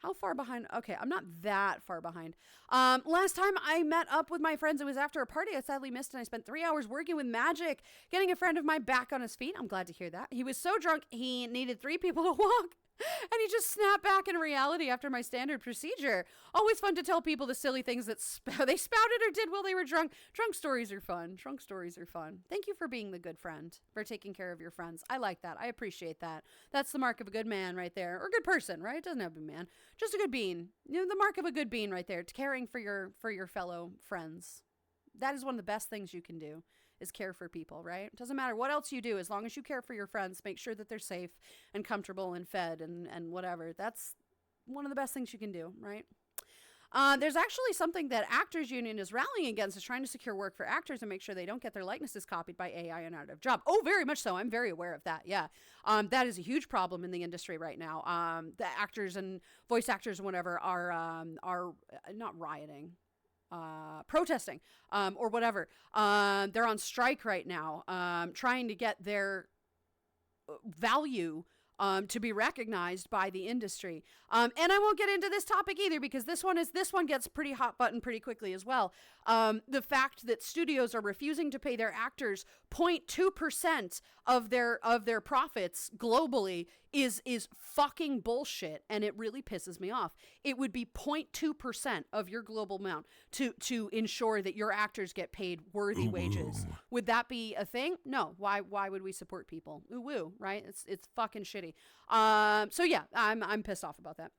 Speaker 1: How far behind? Okay, I'm not that far behind. Last time I met up with my friends, it was after a party I sadly missed, and I spent 3 hours working with magic, getting a friend of mine back on his feet. I'm glad to hear that. He was so drunk, he needed 3 people to walk. And he just snapped back in reality after my standard procedure. Always fun to tell people the silly things that they spouted or did while they were drunk. Drunk stories are fun. Drunk stories are fun. Thank you for being the good friend, for taking care of your friends. I like that. I appreciate that. That's the mark of a good man right there. Or good person, right? It doesn't have to be man. Just a good bean. You know, the mark of a good bean right there. Caring for your fellow friends. That is one of the best things you can do. Is care for people, right? It doesn't matter what else you do, as long as you care for your friends, make sure that they're safe and comfortable and fed and whatever. That's one of the best things you can do, right? There's actually something that Actors Union is rallying against, is trying to secure work for actors and make sure they don't get their likenesses copied by AI and out of job. Oh, very much so. I'm very aware of that. Yeah. That is a huge problem in the industry right now. The actors and voice actors and whatever are not rioting. Protesting, or whatever. They're on strike right now, trying to get their value to be recognized by the industry. And I won't get into this topic either, because this one gets pretty hot button pretty quickly as well. The fact that studios are refusing to pay their actors 0.2% of their profits globally is fucking bullshit, and it really pisses me off. It would be 0.2% of your global amount to ensure that your actors get paid worthy wages. Would that be a thing? No. Why would we support people? Ooh woo, right? It's fucking shitty. So yeah, I'm pissed off about that.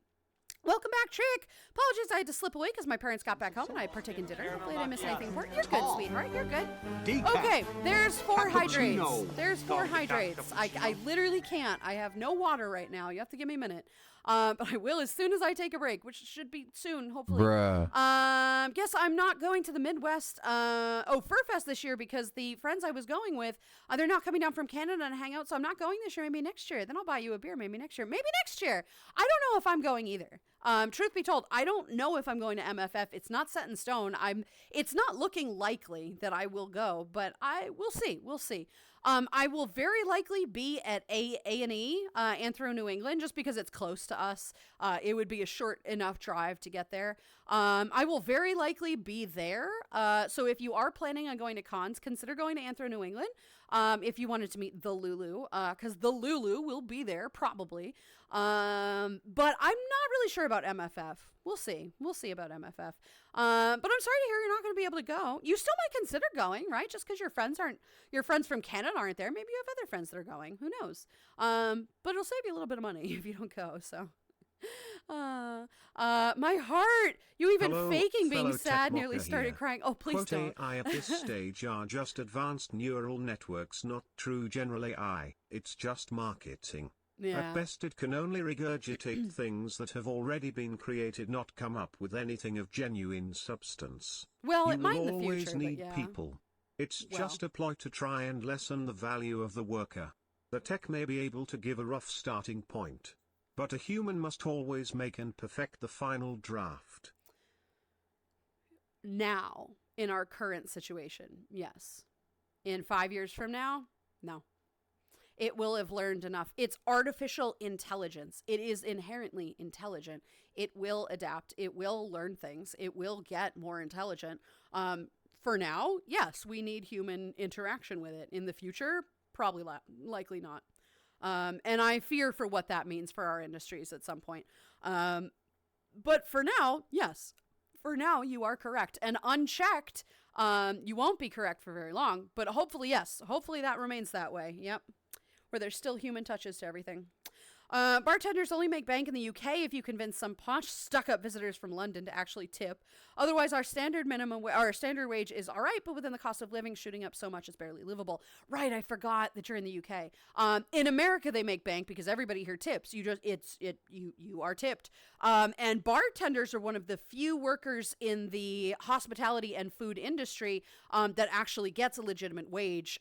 Speaker 1: Welcome back, Chick. Apologies, I had to slip away because my parents got back home and I partake in dinner. Hopefully I didn't miss anything important. You're good, sweetheart. You're good.
Speaker 4: Decaf.
Speaker 1: Okay, there's 4 hydrates.
Speaker 4: Cappuccino.
Speaker 1: There's 4
Speaker 5: Coffee,
Speaker 1: hydrates. I
Speaker 5: cappuccino.
Speaker 1: literally can't. I have no water right now. You have to give me a minute. But I will as soon as I take a break, which should be soon, hopefully.
Speaker 6: Bruh.
Speaker 1: Guess I'm not going to the Midwest. Furfest this year because the friends I was going with, they're not coming down from Canada and hang out, so I'm not going this year. Maybe next year. Then I'll buy you a beer. Maybe next year. Maybe next year. I don't know if I'm going either. Truth be told, I don't know if I'm going to MFF. It's not set in stone. It's not looking likely that I will go, but we'll see. We'll see. I will very likely be at A&E, Anthro, New England, just because it's close to us. It would be a short enough drive to get there. I will very likely be there. So if you are planning on going to cons, consider going to Anthro, New England. If you wanted to meet the Lulu, because the Lulu will be there probably. But I'm not really sure about MFF. We'll see. We'll see about MFF. But I'm sorry to hear you're not going to be able to go. You still might consider going, right? Just because your friends from Canada aren't there. Maybe you have other friends that are going. Who knows? But it'll save you a little bit of money if you don't go. So, my heart. You even
Speaker 2: Hello,
Speaker 1: faking being
Speaker 2: fellow
Speaker 1: sad
Speaker 2: tech
Speaker 1: nearly
Speaker 2: mocker
Speaker 1: started
Speaker 2: here.
Speaker 1: crying. Oh, please
Speaker 2: Quote
Speaker 1: don't.
Speaker 2: AI at this stage are just advanced neural networks, not true general AI. It's just marketing.
Speaker 1: Yeah.
Speaker 2: At best it can only regurgitate things that have already been created, not come up with anything of genuine substance.
Speaker 1: Well,
Speaker 2: You
Speaker 1: it might in
Speaker 2: will
Speaker 1: the
Speaker 2: always
Speaker 1: future,
Speaker 2: need
Speaker 1: but yeah.
Speaker 2: people. It's
Speaker 1: Well.
Speaker 2: just a ploy to try and lessen the value of the worker. The tech may be able to give a rough starting point, but a human must always make and perfect the final draft.
Speaker 1: Now, in our current situation, yes. In 5 years from now, no. It will have learned enough. It's artificial intelligence. It is inherently intelligent. It will adapt. It will learn things. It will get more intelligent. For now, yes, we need human interaction with it. In the future, probably likely not. And I fear for what that means for our industries at some point. But for now, yes. For now, you are correct. And unchecked, you won't be correct for very long. But hopefully, yes. Hopefully that remains that way. Yep. Where there's still human touches to everything. Bartenders only make bank in the UK if you convince some posh, stuck-up visitors from London to actually tip. Otherwise, our standard standard wage is all right, but within the cost of living shooting up so much it's barely livable. Right, I forgot that you're in the UK. In America, they make bank because everybody here tips. You are tipped. And bartenders are one of the few workers in the hospitality and food industry that actually gets a legitimate wage.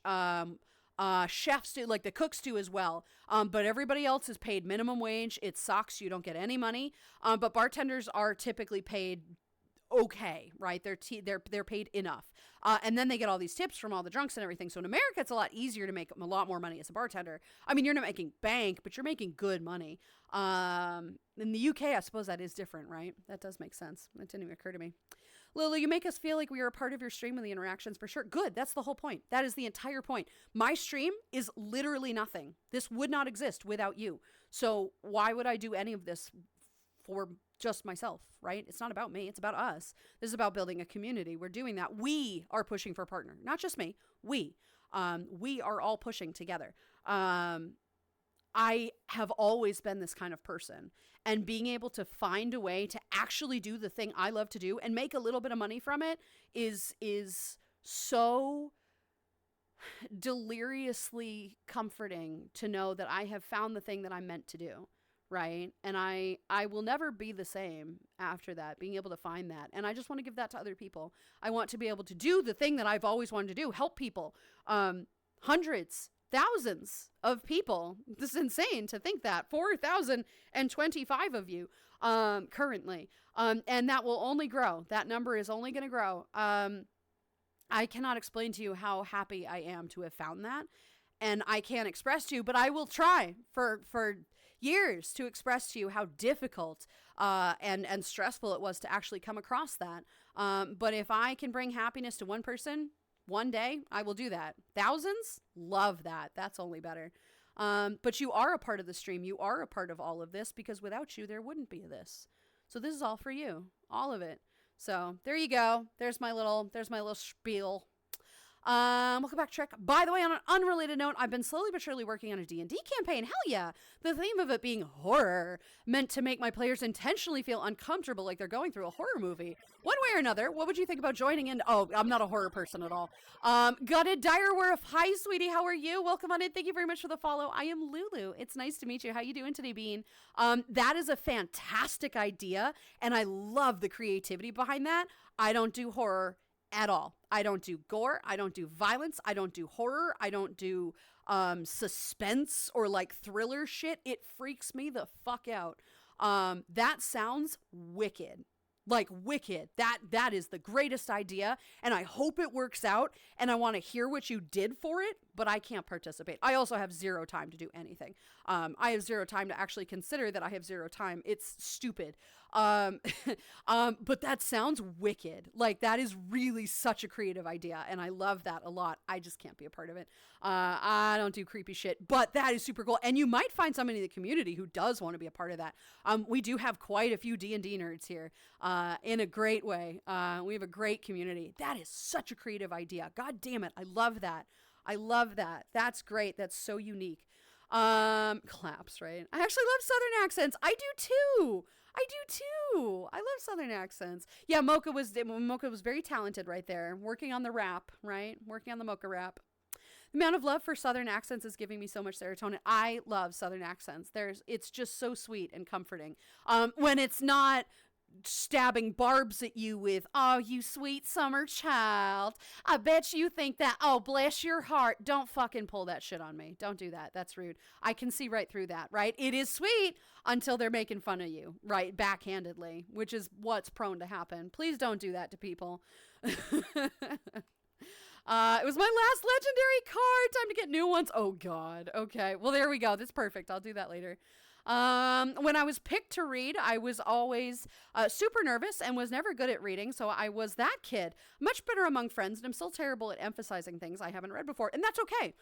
Speaker 1: Chefs do, like the cooks do as well. But everybody else is paid minimum wage. It sucks. You don't get any money. But bartenders are typically paid okay, right? They're paid enough. And then they get all these tips from all the drunks and everything. So in America, it's a lot easier to make a lot more money as a bartender. I mean, you're not making bank, but you're making good money. In the UK, I suppose that is different, right? That does make sense. That didn't even occur to me. Lulu, you make us feel like we are a part of your stream and the interactions for sure. Good. That's the whole point. That is the entire point. My stream is literally nothing. This would not exist without you. So why would I do any of this for just myself, right? It's not about me. It's about us. This is about building a community. We're doing that. We are pushing for a partner, not just me. We are all pushing together. I have always been this kind of person, and being able to find a way to actually do the thing I love to do and make a little bit of money from it is so deliriously comforting to know that I have found the thing that I'm meant to do. Right. And I will never be the same after that, being able to find that. And I just want to give that to other people. I want to be able to do the thing that I've always wanted to do, help people. Hundreds, thousands of people. This is insane to think that. 4,025 of you currently. And that will only grow. That number is only going to grow. I cannot explain to you how happy I am to have found that. And I can't express to you, but I will try for years to express to you how difficult and stressful it was to actually come across that. But if I can bring happiness to one person one day, I will do that. Thousands, love that. That's only better. But you are a part of the stream. You are a part of all of this, because without you, there wouldn't be this. So this is all for you, all of it. So there you go. There's my little spiel. Welcome back, Trick. By the way, on an unrelated note, I've been slowly but surely working on a D&D campaign. Hell yeah. The theme of it being horror, meant to make my players intentionally feel uncomfortable like they're going through a horror movie. One way or another, what would you think about joining in? Oh, I'm not a horror person at all. Gutted Direwolf. Hi, sweetie. How are you? Welcome on in. Thank you very much for the follow. I am Lulu. It's nice to meet you. How you doing today, Bean? That is a fantastic idea, and I love the creativity behind that. I don't do horror at all. I don't do gore. I don't do violence. I don't do horror. I don't do suspense or like thriller shit. It freaks me the fuck out. That sounds wicked. Like wicked. That is the greatest idea, and I hope it works out, and I want to hear what you did for it, but I can't participate. I also have zero time to do anything. I have zero time to actually consider that I have zero time. It's stupid. But that sounds wicked. Like, that is really such a creative idea, and I love that a lot. I just can't be a part of it. I don't do creepy shit, but that is super cool. And you might find somebody in the community who does want to be a part of that. We do have quite a few D&D nerds here, in a great way. We have a great community. That is such a creative idea. God damn it. I love that. I love that. That's great. That's so unique. Claps, right? I actually love Southern accents. I do too. I love Southern accents. Yeah, Mocha was very talented right there. Working on the rap, right? Working on the Mocha rap. The amount of love for Southern accents is giving me so much serotonin. I love Southern accents. It's just so sweet and comforting. When it's not stabbing barbs at you with, "Oh, you sweet summer child. I bet you think that. Oh, bless your heart." Don't fucking pull that shit on me. Don't do that. That's rude. I can see right through that, right? It is sweet until they're making fun of you, right? Backhandedly, which is what's prone to happen. Please don't do that to people. It was my last legendary card. Time to get new ones. Oh, God. Okay. Well, there we go. That's perfect. I'll do that later. When I was picked to read, I was always super nervous and was never good at reading, so I was that kid. Much better among friends, and I'm still terrible at emphasizing things I haven't read before, and that's okay.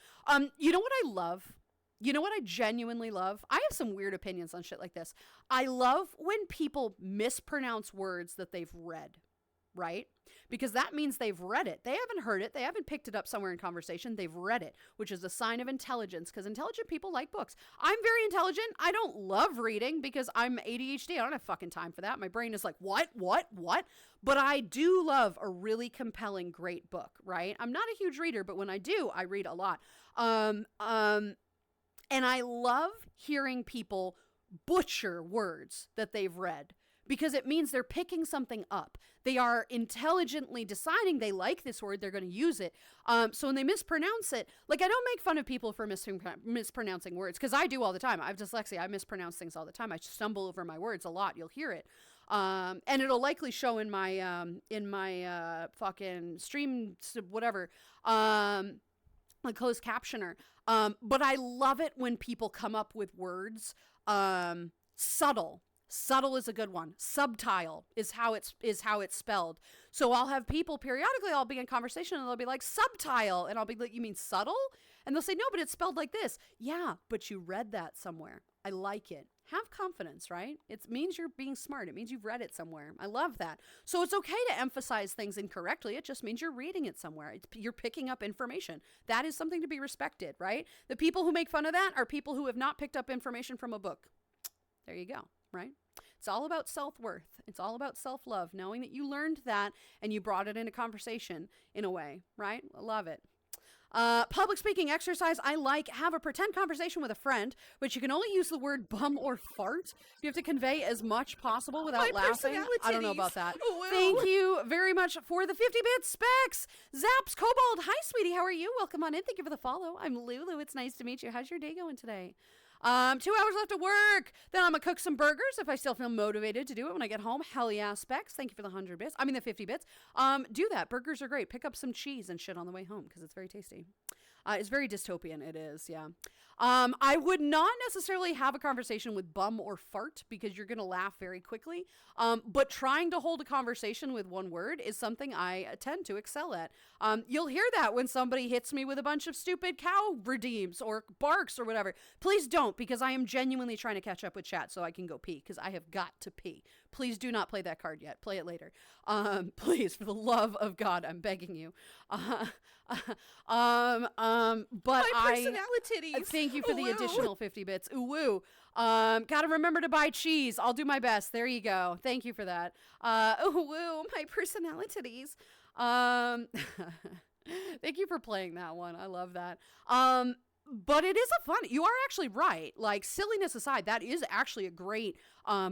Speaker 1: You know what I love? You know what I genuinely love? I have some weird opinions on shit like this. I love when people mispronounce words that they've read, right? Because that means they've read it. They haven't heard it. They haven't picked it up somewhere in conversation. They've read it, which is a sign of intelligence, because intelligent people like books. I'm very intelligent. I don't love reading because I'm ADHD. I don't have fucking time for that. My brain is like, what? But I do love a really compelling, great book, right? I'm not a huge reader, but when I do, I read a lot. And I love hearing people butcher words that they've read, because it means they're picking something up. They are intelligently deciding they like this word, they're going to use it. So when they mispronounce it, like, I don't make fun of people for mispronouncing words, because I do all the time. I have dyslexia. I mispronounce things all the time. I stumble over my words a lot. You'll hear it. And it'll likely show in my fucking stream, whatever, like closed captioner. But I love it when people come up with words, subtle. Subtle is a good one. Subtile is how it's spelled. So I'll have people periodically, I'll be in conversation and they'll be like, subtile. And I'll be like, you mean subtle? And they'll say, no, but it's spelled like this. Yeah, but you read that somewhere. I like it. Have confidence, right? It means you're being smart. It means you've read it somewhere. I love that. So it's okay to emphasize things incorrectly. It just means you're reading it somewhere. You're picking up information. That is something to be respected, right? The people who make fun of that are people who have not picked up information from a book. There you go, right? It's all about self-worth. It's all about self-love, knowing that you learned that and you brought it into conversation in a way, right? I love it. Public speaking exercise I like. Have a pretend conversation with a friend, but you can only use the word bum or fart. You have to convey as much possible without laughing. I don't know about that. Oh, well. Thank you very much for the 50-bit specs. Zaps Cobalt. Hi, sweetie. How are you? Welcome on in. Thank you for the follow. I'm Lulu. It's nice to meet you. How's your day going today? 2 hours left of work. Then I'm gonna cook some burgers if I still feel motivated to do it when I get home. Hell yeah, specs. Thank you for the 100 bits. I mean the 50 bits. Do that. Burgers are great. Pick up some cheese and shit on the way home because it's very tasty. It's very dystopian. It is, yeah. I would not necessarily have a conversation with bum or fart because you're going to laugh very quickly. But trying to hold a conversation with one word is something I tend to excel at. You'll hear that when somebody hits me with a bunch of stupid cow redeems or barks or whatever. Please don't, because I am genuinely trying to catch up with chat so I can go pee, because I have got to pee. Please do not play that card yet. Play it later. Please, for the love of God, I'm begging you. But
Speaker 5: My personality.
Speaker 1: thank you for the
Speaker 5: Ooh, woo.
Speaker 1: additional 50 bits. Ooh, woo. Gotta remember to buy cheese. I'll do my best. There you go. Thank you for that. Ooh, woo. My personalities. Thank you for playing that one. I love that. But it is a fun, you are actually right. Like, silliness aside, that is actually a great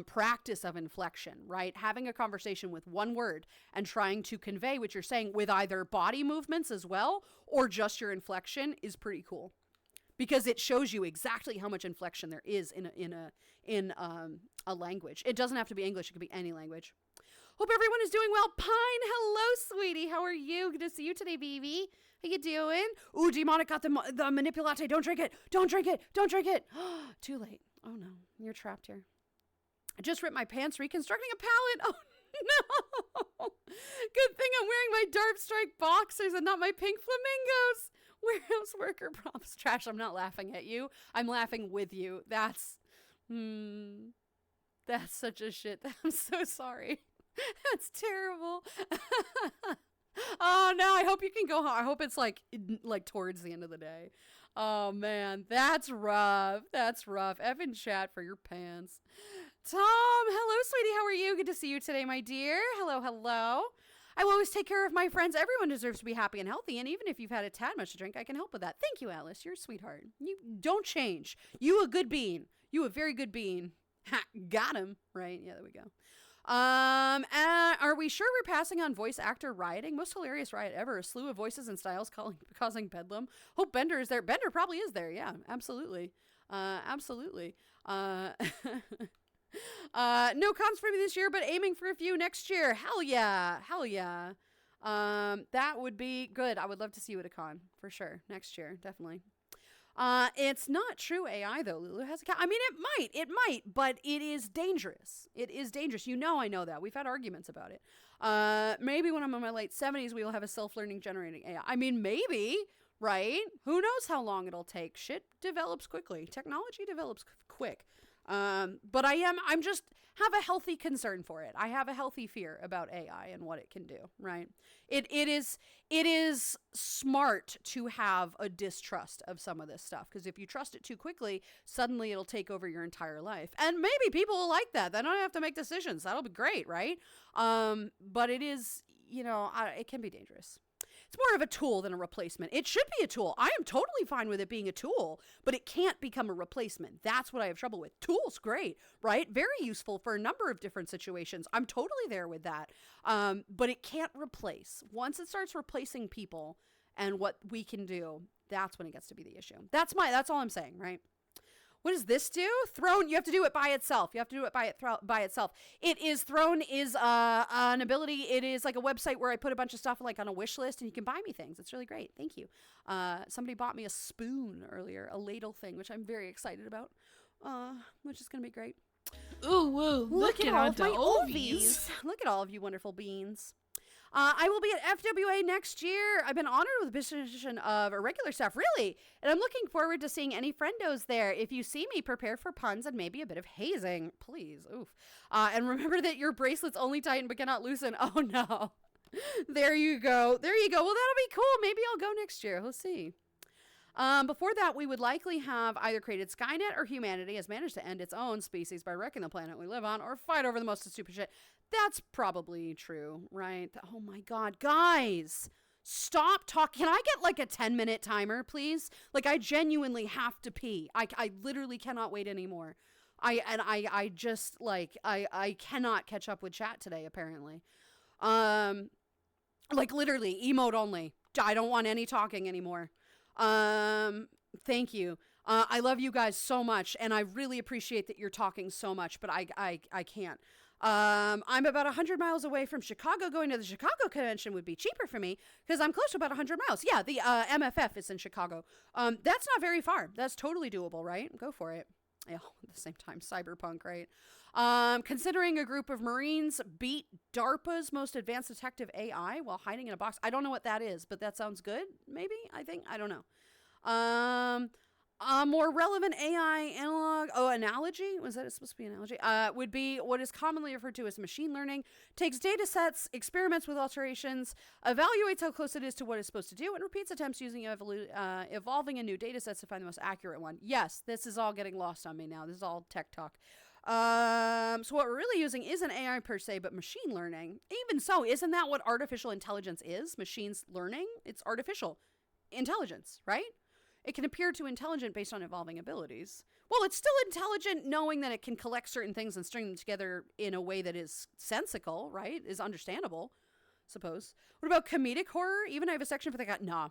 Speaker 1: practice of inflection, right? Having a conversation with one word and trying to convey what you're saying with either body movements as well or just your inflection is pretty cool, because it shows you exactly how much inflection there is in a language. It doesn't have to be English; it could be any language. Hope everyone is doing well. Pine, hello, sweetie. How are you? Good to see you today, baby. How you doing? Ooh, Demonic got the manipulate. Don't drink it. Don't drink it. Don't drink it. Too late. Oh, no. You're trapped here. I just ripped my pants reconstructing a palette. Oh, no. Good thing I'm wearing my Dark Strike boxers and not my pink flamingos. Warehouse worker props. Trash, I'm not laughing at you. I'm laughing with you. That's such a shit. I'm so sorry. That's terrible. Oh no, I hope you can go home. I hope it's like towards the end of the day. Oh man, that's rough. That's rough. Effing chat for your pants. Tom, hello, sweetie. How are you? Good to see you today, my dear. Hello, hello. I will always take care of my friends. Everyone deserves to be happy and healthy, and even if you've had a tad much to drink, I can help with that. Thank you, Alice. You're a sweetheart. You don't change. You a good bean. You a very good bean. Ha, got him. Right? Yeah, there we go. Are we sure we're passing on voice actor rioting? Most hilarious riot ever. A slew of voices and styles causing bedlam. Hope Bender is there. Bender probably is there. Yeah, absolutely. Absolutely. No cons for me this year, but aiming for a few next year. Hell yeah. Hell yeah. That would be good. I would love to see you at a con for sure. Next year. Definitely. It's not true AI though. Lulu has a cat. I mean, it might, but it is dangerous. It is dangerous. You know, I know that. We've had arguments about it. Maybe when I'm in my late 70s, we will have a self-learning generating AI. I mean, maybe, right? Who knows how long it'll take? Shit develops quickly. Technology develops quick. But I'm just have a healthy concern for it. I have a healthy fear about AI and what it can do, right? It is smart to have a distrust of some of this stuff, because if you trust it too quickly, suddenly it'll take over your entire life. And maybe people will like that. They don't have to make decisions. That'll be great, right? But it is, it can be dangerous. It's more of a tool than a replacement. It should be a tool. I am totally fine with it being a tool, but it can't become a replacement. That's what I have trouble with. Tools, great, right? Very useful for a number of different situations. I'm totally there with that. But it can't replace. Once it starts replacing people and what we can do, that's when it gets to be the issue. That's all I'm saying, right? What does this do? Throne, you have to do it by itself. You have to do it by itself. Throne is an ability. It is like a website where I put a bunch of stuff like on a wish list and you can buy me things. It's really great. Thank you. Somebody bought me a spoon earlier, a ladle thing, which I'm very excited about, which is going to be great.
Speaker 5: Ooh, woo.
Speaker 1: Look at all of my oldies. Look at all of you wonderful beans. I will be at FWA next year. I've been honored with the position of a regular staff, really, and I'm looking forward to seeing any friendos there. If you see me, prepare for puns and maybe a bit of hazing, please. Oof. And remember that your bracelet's only tighten but cannot loosen. Oh no. There you go. There you go. Well, that'll be cool. Maybe I'll go next year. We'll see. Before that, we would likely have either created Skynet or humanity has managed to end its own species by wrecking the planet we live on or fight over the most stupid shit. That's probably true, right? Oh my God, guys, stop talking. Can I get like a 10-minute timer, please? Like, I genuinely have to pee. I literally cannot wait anymore. I cannot catch up with chat today, apparently. Like literally emote only. I don't want any talking anymore. Thank you. I love you guys so much, and I really appreciate that you're talking so much, but I can't. I'm about 100 miles away from Chicago. Going to the Chicago convention would be cheaper for me because I'm close to about 100 miles. Yeah, the MFF is in Chicago. That's not very far. That's totally doable, right? Go for it. Yeah, at the same time, cyberpunk, right? Considering a group of Marines beat DARPA's most advanced detective AI while hiding in a box. I don't know what that is, but that sounds good, maybe? I don't know. A more relevant AI analogy, was that supposed to be an analogy? Would be what is commonly referred to as machine learning. Takes data sets, experiments with alterations, evaluates how close it is to what it's supposed to do, and repeats attempts using evolving a new data sets to find the most accurate one. Yes, this is all getting lost on me now. This is all tech talk. So what we're really using isn't AI per se, but machine learning. Even so, isn't that what artificial intelligence is? Machines learning? It's artificial intelligence, right? It can appear to intelligent based on evolving abilities. Well, it's still intelligent knowing that it can collect certain things and string them together in a way that is sensical, right? Is understandable, suppose. What about comedic horror? Even I have a section for that. No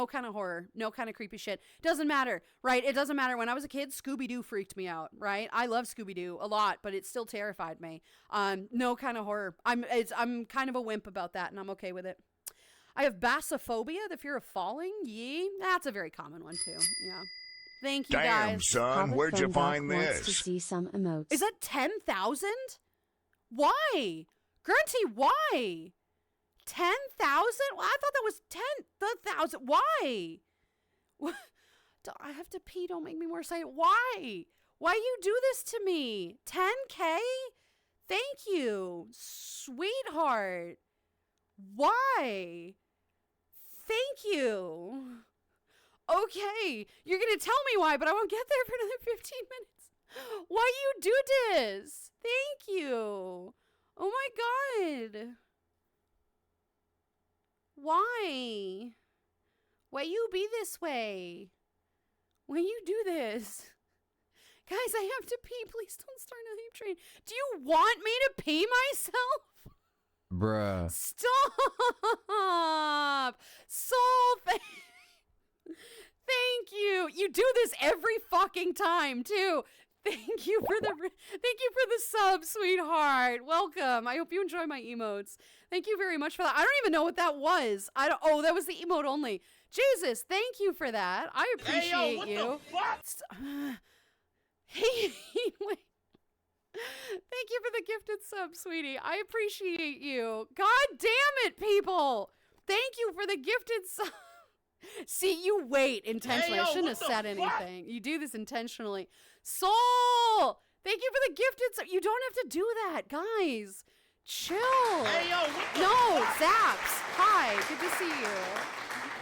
Speaker 1: kind of horror. No kind of creepy shit. Doesn't matter, right? It doesn't matter. When I was a kid, Scooby-Doo freaked me out, right? I love Scooby-Doo a lot, but it still terrified me. No kind of horror. I'm kind of a wimp about that, and I'm okay with it. I have basophobia, the fear of falling. Yee, that's a very common one too. Yeah. Thank you,
Speaker 6: Damn,
Speaker 1: guys.
Speaker 6: son,
Speaker 3: Hobbit
Speaker 6: where'd you
Speaker 3: Phone
Speaker 6: find
Speaker 3: Doc wants to
Speaker 6: this?
Speaker 3: see some emotes.
Speaker 1: Is that 10,000? Why? Grunty, why? 10,000? Well, I thought that was 10,000. Why? I have to pee. Don't make me more excited. Why? Why you do this to me? 10K? Thank you, sweetheart. Why? Thank you. Okay, you're gonna tell me why, but I won't get there for another 15 minutes. Why you do this? Thank you. Oh my god. Why? Why you be this way? Why you do this? Guys, I have to pee. Please don't start a hype train. Do you want me to pee myself?
Speaker 7: Bruh.
Speaker 1: Stop! Soul, thank you. You do this every fucking time too. Thank you for the sub, sweetheart. Welcome. I hope you enjoy my emotes. Thank you very much for that. I don't even know what that was. Oh, that was the emote only. Jesus, thank you for that. I appreciate
Speaker 4: Hey, yo, what
Speaker 1: you.
Speaker 4: the fuck?
Speaker 1: Hey, wait. Thank you for the gifted sub, sweetie. I appreciate you. God damn it, people. Thank you for the gifted sub. See, you wait intentionally.
Speaker 4: Hey, yo,
Speaker 1: I shouldn't
Speaker 4: what
Speaker 1: have
Speaker 4: the
Speaker 1: said
Speaker 4: fuck?
Speaker 1: anything. You do this intentionally. Soul, thank you for the gifted sub. You don't have to do that, guys. Chill.
Speaker 4: Hey, yo, what the
Speaker 1: No, Zaps. Hi, good to see you.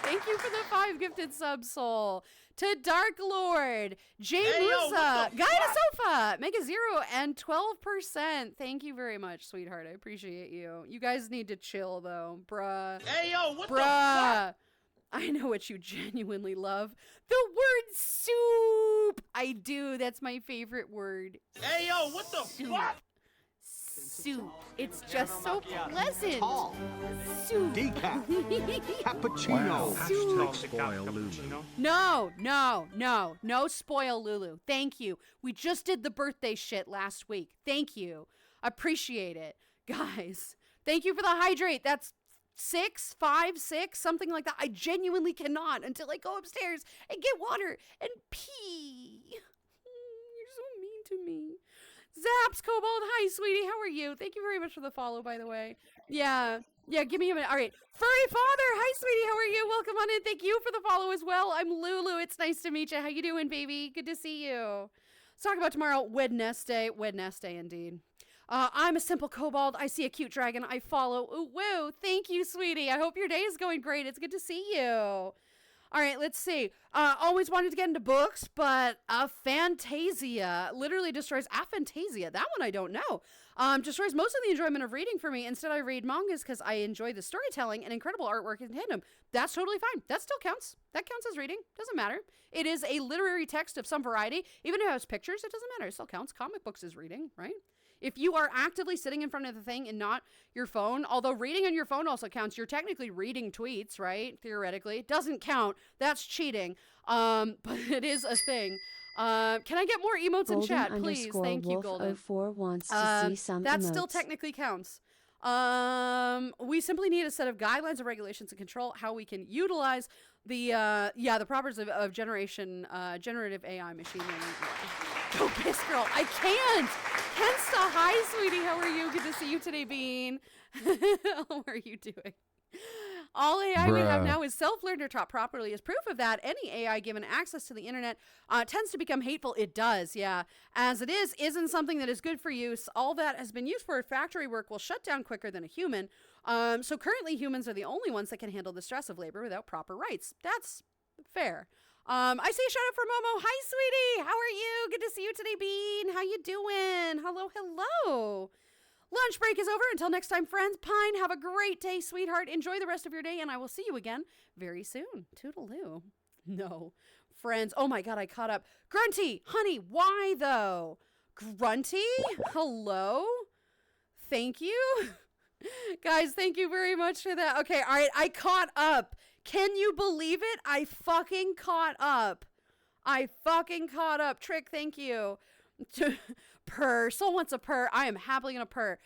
Speaker 1: Thank you for the 5 gifted subs, Soul. To Dark Lord, Jay
Speaker 4: Hey, yo,
Speaker 1: Musa,
Speaker 4: what the
Speaker 1: Guy to
Speaker 4: fuck?
Speaker 1: Sofa, Mega Zero, and 12%. Thank you very much, sweetheart. I appreciate you. You guys need to chill, though. Bruh.
Speaker 4: Hey, yo, what the fuck?
Speaker 1: Bruh. I know what you genuinely love. The word soup. I do. That's my favorite word.
Speaker 4: Hey, yo, what the
Speaker 1: Soup.
Speaker 4: fuck?
Speaker 1: Soup. It's just so pleasant.
Speaker 4: Tall.
Speaker 1: Soup.
Speaker 4: Decaf. Cappuccino.
Speaker 2: Hashtag spoil Lulu.
Speaker 1: No spoil Lulu. Thank you. We just did the birthday shit last week. Thank you. Appreciate it. Guys, thank you for the hydrate. That's 6, 5, 6, something like that. I genuinely cannot until I go upstairs and get water and pee. You're so mean to me. Zaps Cobalt, hi sweetie, how are you? Thank you very much for the follow, by the way. Yeah, give me a minute. All right, Furry Father, hi sweetie, how are you? Welcome on in. Thank you for the follow as well. I'm Lulu. It's nice to meet you. How you doing, baby? Good to see you. Let's talk about tomorrow, Wednesday. Wednesday, indeed. I'm a simple kobold. I see a cute dragon. I follow. Ooh, woo. Thank you, sweetie. I hope your day is going great. It's good to see you. All right, let's see. Always wanted to get into books, but Aphantasia literally destroys Aphantasia. That one I don't know. Destroys most of the enjoyment of reading for me. Instead, I read mangas because I enjoy the storytelling and incredible artwork in tandem. That's totally fine. That still counts. That counts as reading. Doesn't matter. It is a literary text of some variety. Even if it has pictures, it doesn't matter. It still counts. Comic books is reading, right? If you are actively sitting in front of the thing and not your phone, although reading on your phone also counts, you're technically reading tweets, right? Theoretically. It doesn't count. That's cheating. But it is a thing. Can I get more emotes in
Speaker 3: Golden
Speaker 1: chat, please?
Speaker 3: underscore
Speaker 1: Thank you,
Speaker 3: wolf
Speaker 1: Golden.
Speaker 3: 04 wants to see some
Speaker 1: That
Speaker 3: emotes.
Speaker 1: still technically counts. We simply need a set of guidelines and regulations to control how we can utilize the properties of generative AI machine learning. Go piss girl. I can't. Kensta, hi, sweetie. How are you? Good to see you today, Bean. How are you doing? All AI we have now is self-learned or taught properly. As proof of that, any AI given access to the internet tends to become hateful. It does, yeah. As it isn't something that is good for use. All that has been used for factory work will shut down quicker than a human. So currently humans are the only ones that can handle the stress of labor without proper rights. That's fair. I see a shout out from Momo. Hi, sweetie. How are you? Good to see you today, Bean. How you doing? Hello, hello. Lunch break is over. Until next time, friends. Pine, have a great day, sweetheart. Enjoy the rest of your day, and I will see you again very soon. Toodaloo. No. Friends. Oh, my God, I caught up. Grunty, honey, why, though? Grunty? Hello? Thank you. Guys, thank you very much for that. Okay, all right, I caught up. Can you believe it? I fucking caught up. Trick, thank you. Purr. Soul wants a purr. I am happily gonna purr.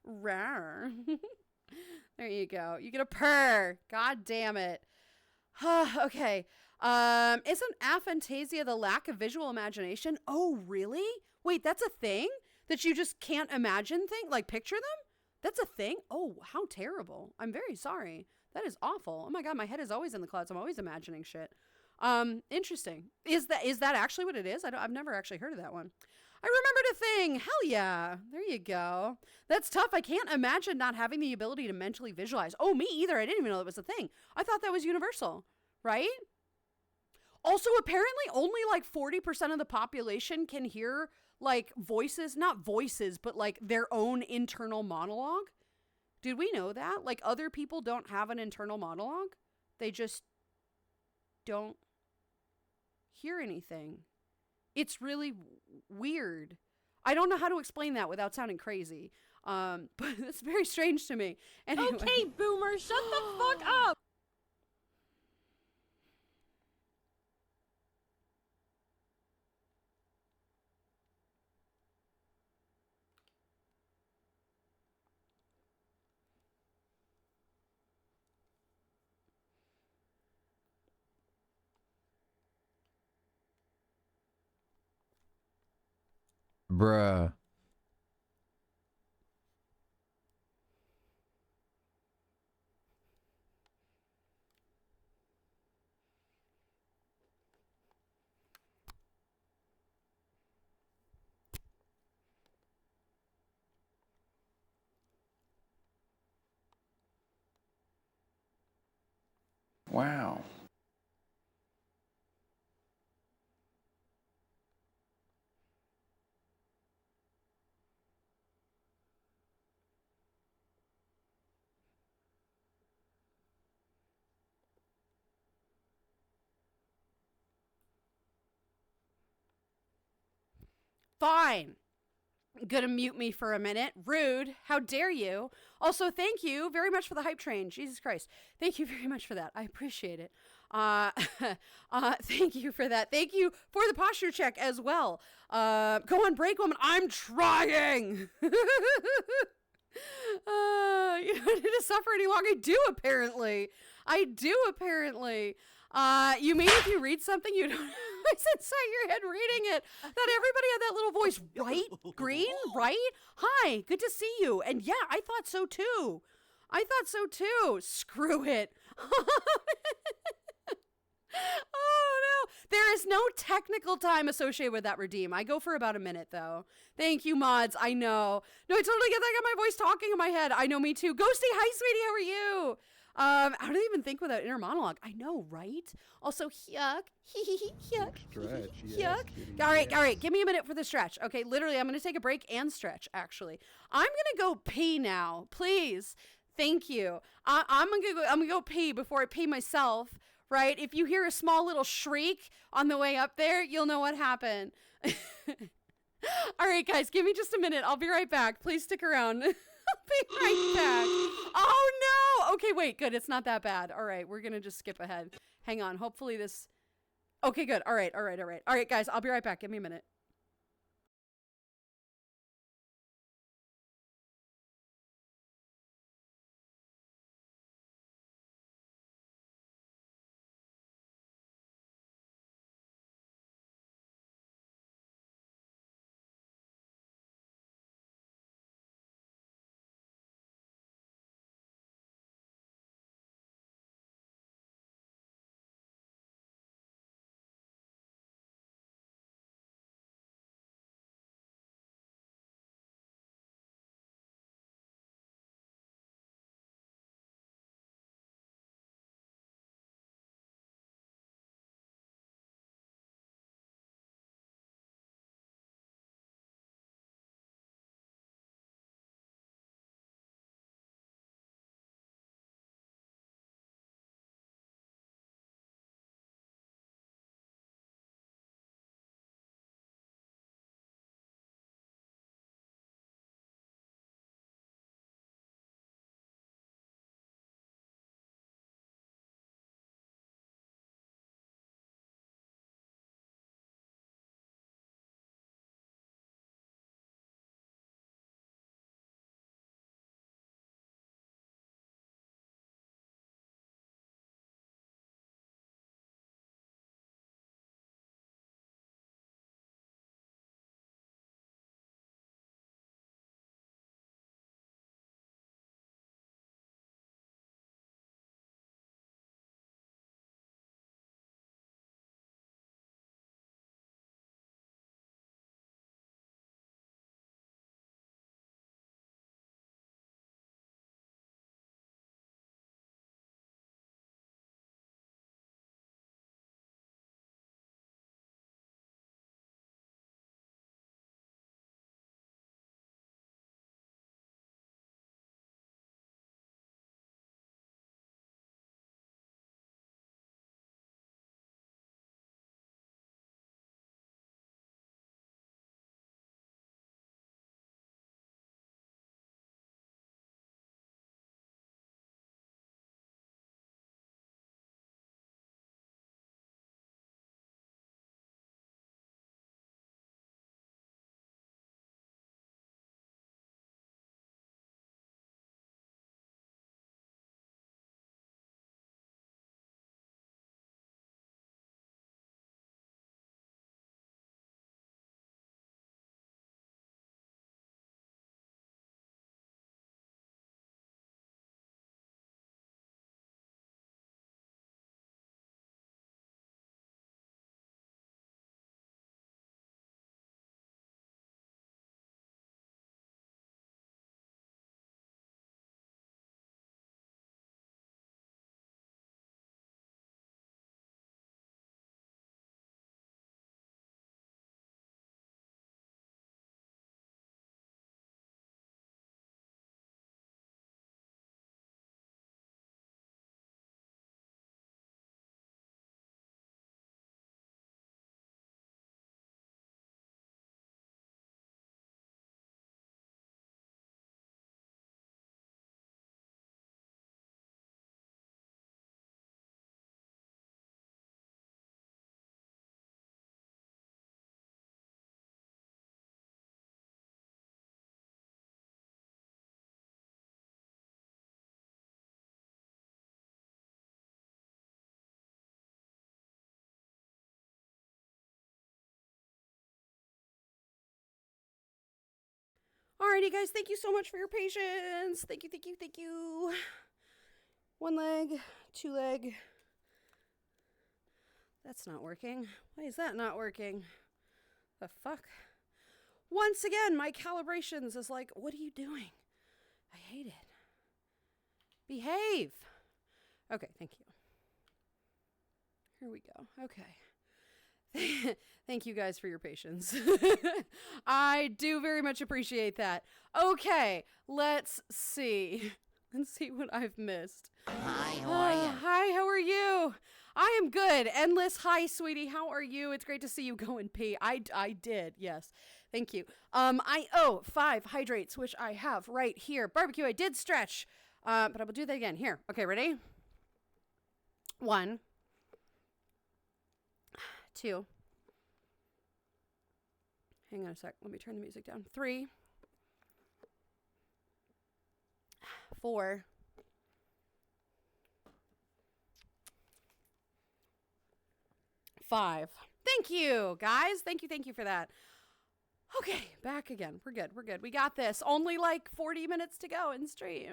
Speaker 1: Rawr. There you go. You get a purr. God damn it. Okay. Isn't aphantasia the lack of visual imagination? Oh, really? Wait, that's a thing? That you just can't imagine like picture them? That's a thing? Oh, how terrible. I'm very sorry. That is awful. Oh my God, my head is always in the clouds. I'm always imagining shit. Interesting. Is that actually what it is? I've never actually heard of that one. I remembered a thing. Hell yeah. There you go. That's tough. I can't imagine not having the ability to mentally visualize. Oh, me either. I didn't even know that was a thing. I thought that was universal, right? Also, apparently only like 40% of the population can hear like voices, not voices, but like their own internal monologue. Did we know that? Like other people don't have an internal monologue. They just don't hear anything. It's really weird. I don't know how to explain that without sounding crazy. But it's very strange to me. Anyway.
Speaker 5: Okay, boomer, shut the fuck up.
Speaker 6: Bruh.
Speaker 7: Wow.
Speaker 1: Fine. Gonna mute me for a minute. Rude. How dare you? Also, thank you very much for the hype train. Jesus Christ. Thank you very much for that. I appreciate it. Thank you for that. Thank you for the posture check as well. Go on break, woman. I'm trying. You don't need to suffer any longer. I do apparently. You mean if you read something you don't it's inside your head reading it, that everybody had that little voice, right? Green, right? Hi, good to see you. And yeah, I thought so too. Screw it. Oh no, there is no technical time associated with that redeem. I go for about a minute though. Thank you, mods. I know. No, I totally get that. I got my voice talking in my head. I know, me too. Ghosty, hi sweetie, how are you? I don't even think without inner monologue. I know, right? Also, yuck. Yuck.
Speaker 7: Stretch,
Speaker 1: Yuck. All right. Give me a minute for the stretch. Okay, literally, I'm going to take a break and stretch, actually. I'm going to go pee now. Please. Thank you. I'm going to go pee before I pee myself, right? If you hear a small little shriek on the way up there, you'll know what happened. All right, guys, give me just a minute. I'll be right back. Please stick around. I'll be right back. Oh no! Okay, wait, good. It's not that bad. All right, we're gonna just skip ahead. Hang on. Hopefully this. Okay, good. All right, guys. I'll be right back. Give me a minute. Alrighty, guys. Thank you so much for your patience. Thank you, thank you, thank you. One leg, two leg. That's not working. Why is that not working? The fuck? Once again, my calibrations is like, what are you doing? I hate it. Behave. Okay, thank you. Here we go. Okay. Thank you guys for your patience. I do very much appreciate that. Okay, let's see. Let's see what I've missed.
Speaker 6: Hi, how are you?
Speaker 1: Hi, how are you? I am good. Endless, hi, sweetie. How are you? It's great to see you go and pee. I did, yes. Thank you. I owe 5 hydrates, which I have right here. Barbecue, I did stretch. But I will do that again. Here. Okay, ready? 1, 2. Hang on a sec. Let me turn the music down. 3, 4, 5. Thank you, guys. Thank you for that. Okay, back again. We're good. We got this. Only like 40 minutes to go in stream.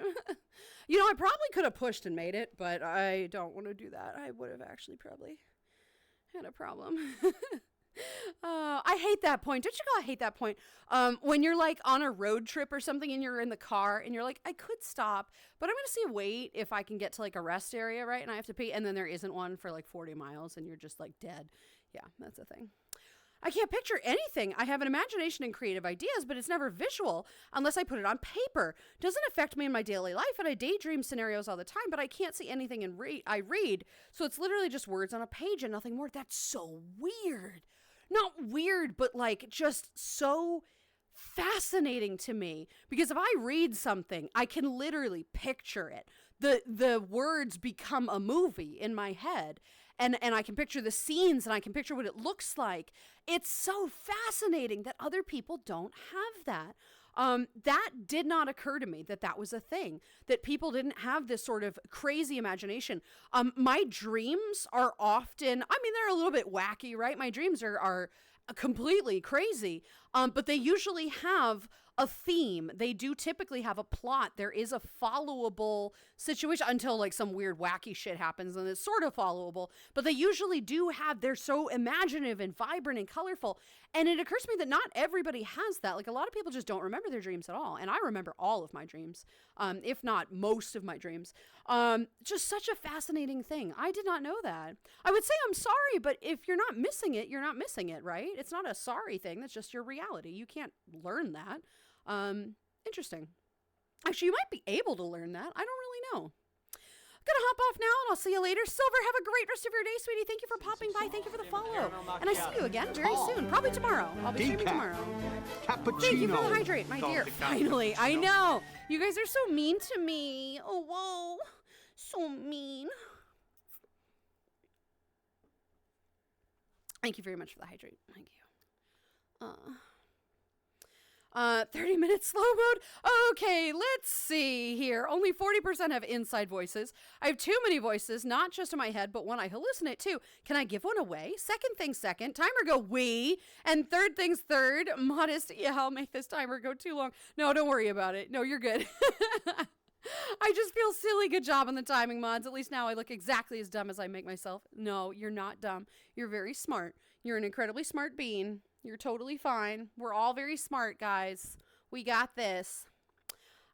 Speaker 1: I probably could have pushed and made it, but I don't want to do that. I would have actually probably had a problem. I hate that point. Don't you know I hate that point? When you're like on a road trip or something and you're in the car and you're like, I could stop, but I'm going to see wait if I can get to like a rest area, right? And I have to pee, and then there isn't one for like 40 miles and you're just like dead. Yeah, that's a thing. I can't picture anything. I have an imagination and creative ideas, but it's never visual unless I put it on paper. Doesn't affect me in my daily life, and I daydream scenarios all the time, but I can't see anything I read. So it's literally just words on a page and nothing more. That's so weird. Not weird, but like just so fascinating to me, because if I read something, I can literally picture it. The words become a movie in my head. And I can picture the scenes and I can picture what it looks like. It's so fascinating that other people don't have that. That did not occur to me that was a thing, that people didn't have this sort of crazy imagination. My dreams are often, they're a little bit wacky, right? My dreams are completely crazy, but they usually have a theme. They do typically have a plot. There is a followable situation until like some weird wacky shit happens and it's sort of followable, but they usually do have, they're so imaginative and vibrant and colorful. And it occurs to me that not everybody has that. Like a lot of people just don't remember their dreams at all. And I remember all of my dreams, if not most of my dreams. Just such a fascinating thing. I did not know that. I would say I'm sorry, but if you're not missing it, you're not missing it, right? It's not a sorry thing. That's just your reality. You can't learn that. Interesting. Actually, you might be able to learn that. I don't really know. Gonna hop off now and I'll see you later. Silver, have a great rest of your day, sweetie. Thank you for popping by. Thank you for the follow. And I see you again very soon. Probably tomorrow. I'll be streaming tomorrow.
Speaker 4: Cappuccino.
Speaker 1: Thank you for the hydrate, my dear. Finally. I know. You guys are so mean to me. Oh, whoa. So mean. Thank you very much for the hydrate. Thank you. 30 minutes slow mode. Okay, let's see here. Only 40% have inside voices. I have too many voices, not just in my head, but one I hallucinate too. Can I give one away? Second thing second. Timer go wee. And third things third. Modest. Yeah, I'll make this timer go too long. No, don't worry about it. No, you're good. I just feel silly. Good job on the timing mods. At least now I look exactly as dumb as I make myself. No, you're not dumb. You're very smart. You're an incredibly smart being. You're totally fine. We're all very smart, guys. We got this.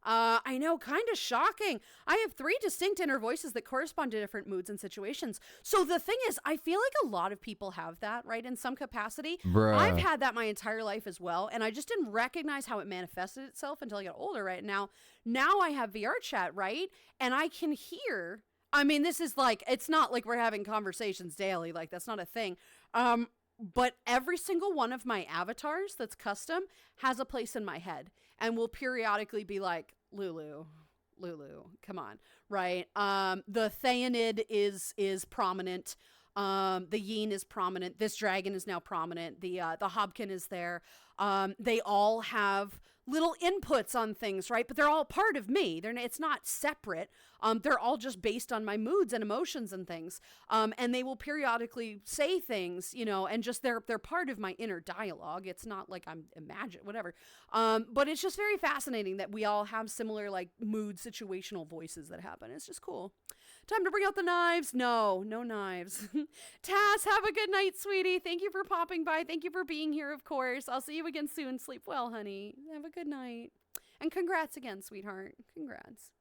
Speaker 1: I know, kind of shocking. I have 3 distinct inner voices that correspond to different moods and situations. So the thing is, I feel like a lot of people have that, right? In some capacity.
Speaker 6: Bruh.
Speaker 1: I've had that my entire life as well. And I just didn't recognize how it manifested itself until I got older, right? Now I have VR chat, right? And I can hear, this is like, it's not like we're having conversations daily. Like that's not a thing. But every single one of my avatars that's custom has a place in my head and will periodically be like, Lulu, come on, right? The Theanid is prominent. The Yin is prominent. This dragon is now prominent. The Hobkin is there. They all have little inputs on things, right? But they're all part of me. It's not separate. They're all just based on my moods and emotions and things. And they will periodically say things, and just they're part of my inner dialogue. It's not like I'm whatever. But it's just very fascinating that we all have similar like mood situational voices that happen. It's just cool. Time to bring out the knives. No knives. Taz, have a good night, sweetie. Thank you for popping by. Thank you for being here, of course. I'll see you again soon. Sleep well, honey. Have a good night. And congrats again, sweetheart. Congrats.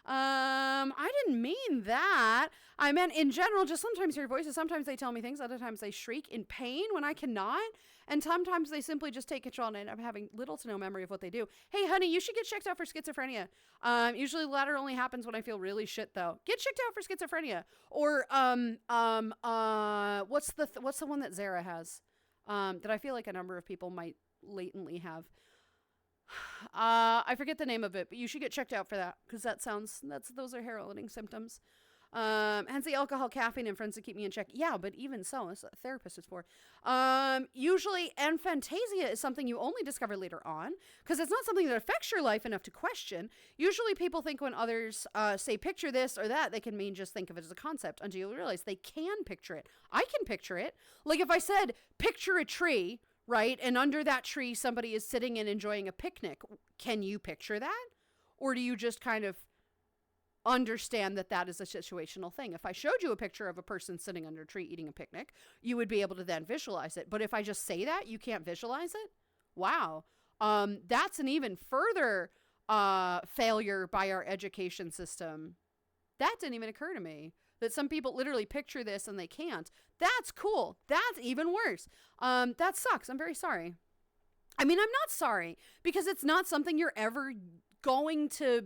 Speaker 1: I didn't mean that. I meant in general, just sometimes your voices, sometimes they tell me things, other times they shriek in pain when I cannot, and sometimes they simply just take control and I'm having little to no memory of what they do. Hey, honey, you should get checked out for schizophrenia. Usually the latter only happens when I feel really shit, though. Get checked out for schizophrenia. Or, what's the one that Zara has? That I feel like a number of people might latently have. I forget the name of it, but you should get checked out for that because those are heralding symptoms. Hence the alcohol, caffeine, and friends to keep me in check. Yeah, but even so, that's what a therapist is for. Usually, aphantasia is something you only discover later on because it's not something that affects your life enough to question. Usually, people think when others say picture this or that, they can mean just think of it as a concept until you realize they can picture it. I can picture it. Like if I said, picture a tree, right? And under that tree, somebody is sitting and enjoying a picnic. Can you picture that? Or do you just kind of understand that that is a situational thing? If I showed you a picture of a person sitting under a tree eating a picnic, you would be able to then visualize it. But if I just say that, you can't visualize it? Wow. That's an even further failure by our education system. That didn't even occur to me. That some people literally picture this and they can't. That's cool. That's even worse. That sucks. I'm very sorry. I mean, I'm not sorry because it's not something you're ever going to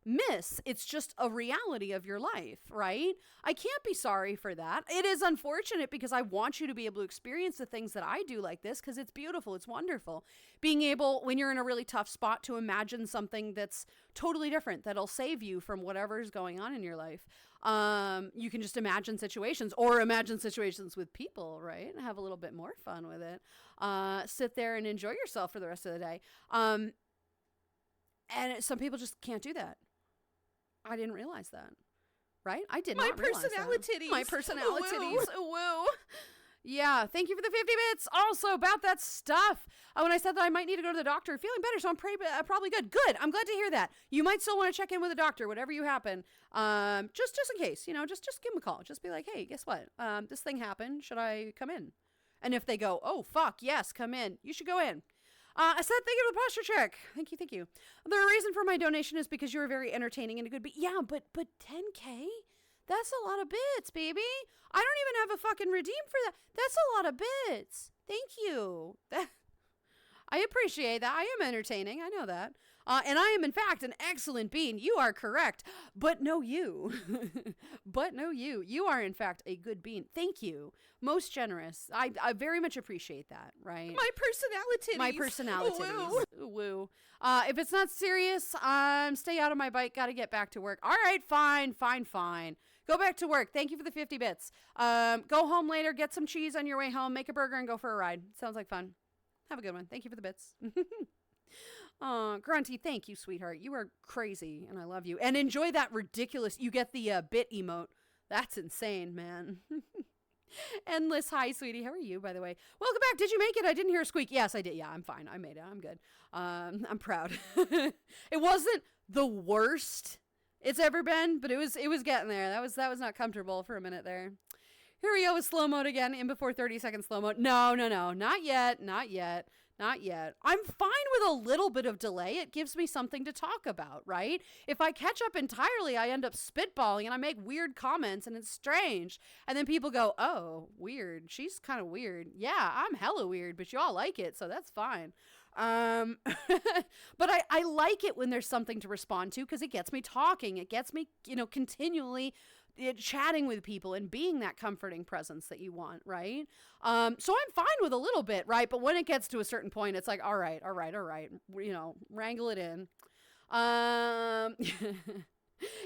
Speaker 1: miss. It's just a reality of your life, right? I can't be sorry for that. It is unfortunate because I want you to be able to experience the things that I do like this because it's beautiful. It's wonderful. Being able, when you're in a really tough spot, to imagine something that's totally different that'll save you from whatever's going on in your life. You can just imagine situations or imagine situations with people, right? And have a little bit more fun with it. Sit there and enjoy yourself for the rest of the day. And some people just can't do that. I didn't realize that. Right? I did not realize that. My personalities. Woo. Yeah, thank you for the 50 bits. Also, about that stuff. When I said that I might need to go to the doctor, feeling better, so I'm probably good. Good. I'm glad to hear that. You might still want to check in with a doctor, whatever you happen. Just in case, just give them a call. Just be like, hey, guess what? This thing happened. Should I come in? And if they go, oh, fuck, yes, come in. You should go in. I said, thank you for the posture check. Thank you. The reason for my donation is because you were very entertaining and a good beat. Yeah, but 10K? That's a lot of bits, baby. I don't even have a fucking redeem for that. That's a lot of bits. Thank you. I appreciate that. I am entertaining. I know that. And I am, in fact, an excellent being. You are correct. But no you. You are, in fact, a good being. Thank you. Most generous. I very much appreciate that, right? My personality. Woo. If it's not serious, stay out of my bike. Gotta get back to work. All right, fine. Go back to work. Thank you for the 50 bits. Go home later, get some cheese on your way home, make a burger, and go for a ride. Sounds like fun. Have a good one. Thank you for the bits. Grunty, thank you, sweetheart. You are crazy, and I love you. And enjoy that ridiculous, you get the bit emote. That's insane, man. Endless, hi, sweetie. How are you, by the way? Welcome back. Did you make it? I didn't hear a squeak. Yes, I did. Yeah, I'm fine. I made it. I'm good. I'm proud. It wasn't the worst it's ever been, but it was getting there. That was not comfortable for a minute there. Here we go with slow mode again, in before 30-second slow mode. No, not yet. I'm fine with a little bit of delay. It gives me something to talk about, right? If I catch up entirely, I end up spitballing and I make weird comments and it's strange. And then people go, oh, weird. She's kind of weird. Yeah, I'm hella weird, but y'all like it, so that's fine. But I like it when there's something to respond to because it gets me talking. It gets me, continually chatting with people and being that comforting presence that you want, right? So I'm fine with a little bit, right? But when it gets to a certain point, it's like, all right, wrangle it in.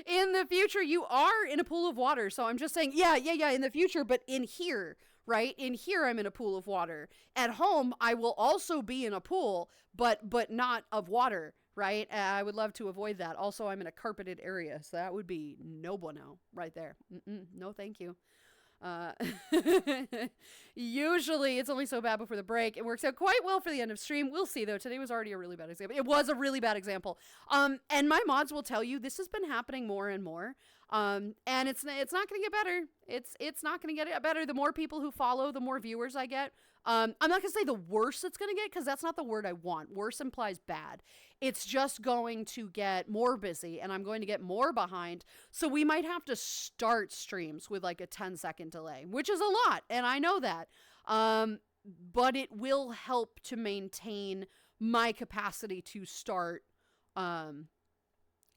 Speaker 1: In the future, you are in a pool of water. So I'm just saying, yeah, in the future, but in here, right? In here, I'm in a pool of water. At home, I will also be in a pool, but not of water, right? I would love to avoid that. Also, I'm in a carpeted area, so that would be no bueno right there. No, thank you. Usually it's only so bad before the break. It works out quite well for the end of stream. We'll see though. Today was already a really bad example. It was a really bad example. And my mods will tell you this has been happening more and more. And it's not going to get better. It's not going to get better. The more people who follow, the more viewers I get. I'm not going to say the worse it's going to get because that's not the word I want. Worse implies bad. It's just going to get more busy and I'm going to get more behind. So we might have to start streams with like a 10-second delay, which is a lot. And I know that. But it will help to maintain my capacity to start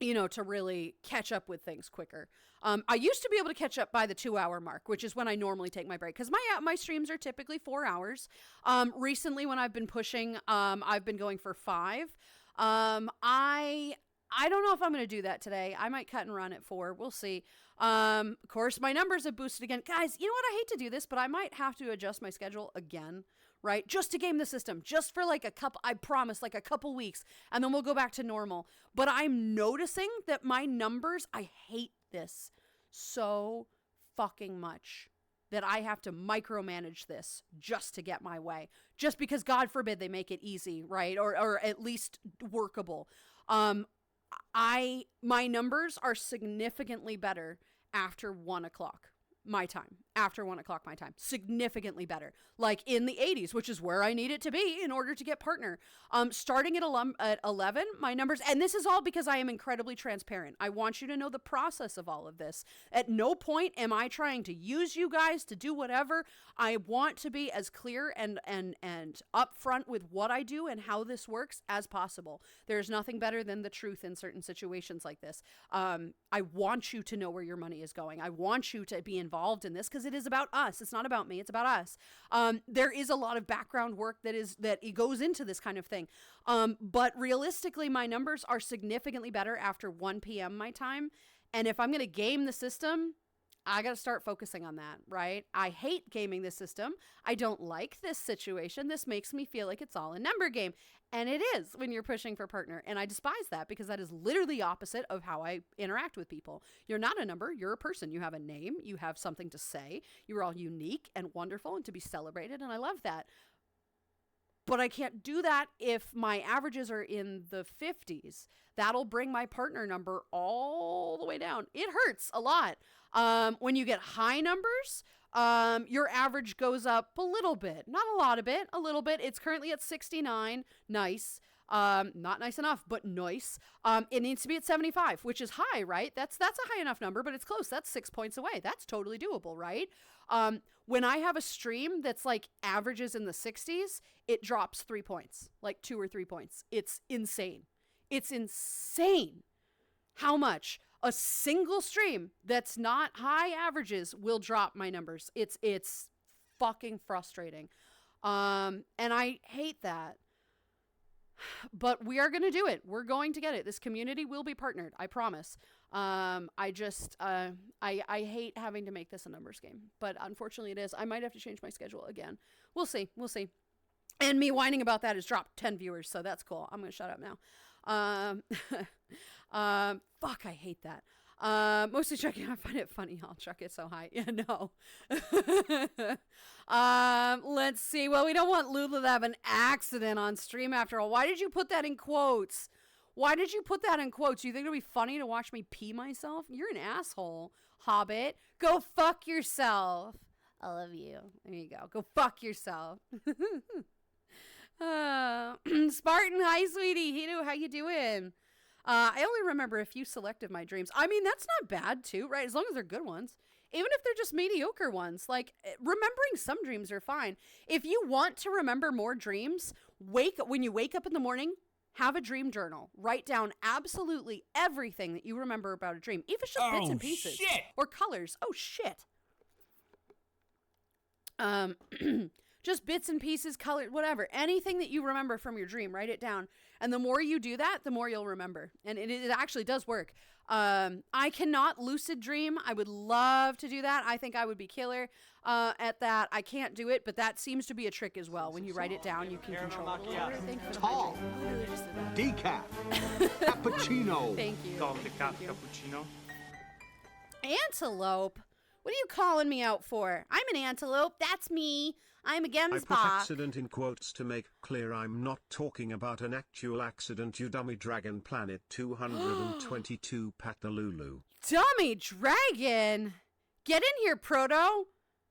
Speaker 1: to really catch up with things quicker. I used to be able to catch up by the 2-hour mark, which is when I normally take my break, because my streams are typically 4 hours. Recently, when I've been pushing, I've been going for 5. I don't know if I'm going to do that today. I might cut and run at 4. We'll see. Of course, my numbers have boosted again. Guys, you know what? I hate to do this, but I might have to adjust my schedule again, right? Just to game the system, just for like I promise, like a couple weeks, and then we'll go back to normal. But I'm noticing that my numbers, I hate this so fucking much that I have to micromanage this just to get my way. Just because, God forbid, they make it easy, right? Or at least workable. My numbers are significantly better after 1 o'clock my time. After 1 o'clock my time. Significantly better. Like in the 80s, which is where I need it to be in order to get partner. Starting at 11, my numbers, and this is all because I am incredibly transparent. I want you to know the process of all of this. At no point am I trying to use you guys to do whatever. I want to be as clear and upfront with what I do and how this works as possible. There's nothing better than the truth in certain situations like this. I want you to know where your money is going. I want you to be involved in this because it is about us. It's not about me. It's about us. There is a lot of background work that it goes into this kind of thing. But realistically, my numbers are significantly better after 1 p.m. my time. And if I'm going to game the system, I got to start focusing on that, right? I hate gaming the system. I don't like this situation. This makes me feel like it's all a number game. And it is when you're pushing for partner. And I despise that because that is literally the opposite of how I interact with people. You're not a number. You're a person. You have a name. You have something to say. You're all unique and wonderful and to be celebrated. And I love that. But I can't do that if my averages are in the 50s. That'll bring my partner number all the way down. It hurts a lot. When you get high numbers, your average goes up a little bit. Not a lot of it, a little bit. It's currently at 69. Nice. Not nice enough, but nice. It needs to be at 75, which is high, right? That's a high enough number, but it's close. That's 6 points away. That's totally doable, right? When I have a stream that's like averages in the 60s, it drops 3 points, like 2 or 3 points. It's insane. It's insane how much a single stream that's not high averages will drop my numbers. It's fucking frustrating. And I hate that. But we are going to do it. We're going to get it. This community will be partnered. I promise. I hate having to make this a numbers game, but unfortunately it is. I might have to change my schedule again. We'll see. And me whining about that has dropped 10 viewers. So that's cool. I'm going to shut up now. Fuck, I hate that. Mostly chucking. I find it funny. I'll chuck it so high. Yeah, no. Let's see. Well, we don't want Lulu to have an accident on stream after all. Why did you put that in quotes? Why did you put that in quotes? You think it'll be funny to watch me pee myself? You're an asshole, Hobbit. Go fuck yourself. I love you. There you go. Go fuck yourself. Spartan, hi, sweetie. Hito, how you doing? I only remember a few select of my dreams. I mean, that's not bad too, right? As long as they're good ones. Even if they're just mediocre ones. Like, remembering some dreams are fine. If you want to remember more dreams, when you wake up in the morning, have a dream journal. Write down absolutely everything that you remember about a dream. Even if it's just bits and pieces. Shit. Or colors. Oh, shit. Just bits and pieces, color, whatever. Anything that you remember from your dream, write it down. And the more you do that, the more you'll remember. And it actually does work. I cannot lucid dream. I would love to do that. I think I would be killer at that. I can't do it, but that seems to be a trick as well. When you write it down, you can control it a little bit.
Speaker 4: Tall. Decaf. Cappuccino.
Speaker 1: Thank you.
Speaker 6: Call him the cappuccino.
Speaker 1: Antelope? What are you calling me out for? I'm an antelope. That's me. I'm a
Speaker 2: I
Speaker 1: gemsbok.
Speaker 2: put accident in quotes to make clear I'm not talking about an actual accident, you dummy. Dragon Planet 222 Pat the Lulu.
Speaker 1: Dummy dragon. Get in here, Proto.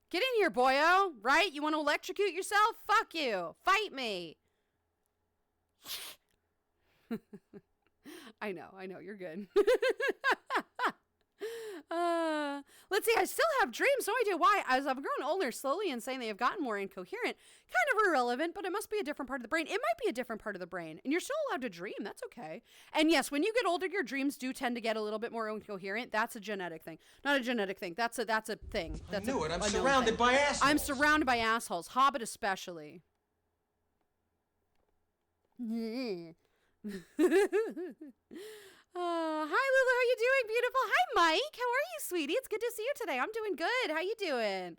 Speaker 1: Get in here, boyo. Right? You want to electrocute yourself? Fuck you. Fight me. I know. You're good. Let's see, I still have dreams. No idea why. As I've grown older, slowly and saying they have gotten more incoherent. Kind of irrelevant, but it must be a different part of the brain. It might be a different part of the brain. And you're still allowed to dream. That's okay. And yes, when you get older, your dreams do tend to get a little bit more incoherent. That's a genetic thing. Not a genetic thing. That's a thing. That's
Speaker 6: I knew it. I'm
Speaker 1: a known
Speaker 6: surrounded
Speaker 1: thing.
Speaker 6: by assholes.
Speaker 1: I'm surrounded by assholes. Hobbit especially. Hi, Lulu. How you doing, beautiful? Hi, Mike. How are you, sweetie? It's good to see you today. I'm doing good. How you doing?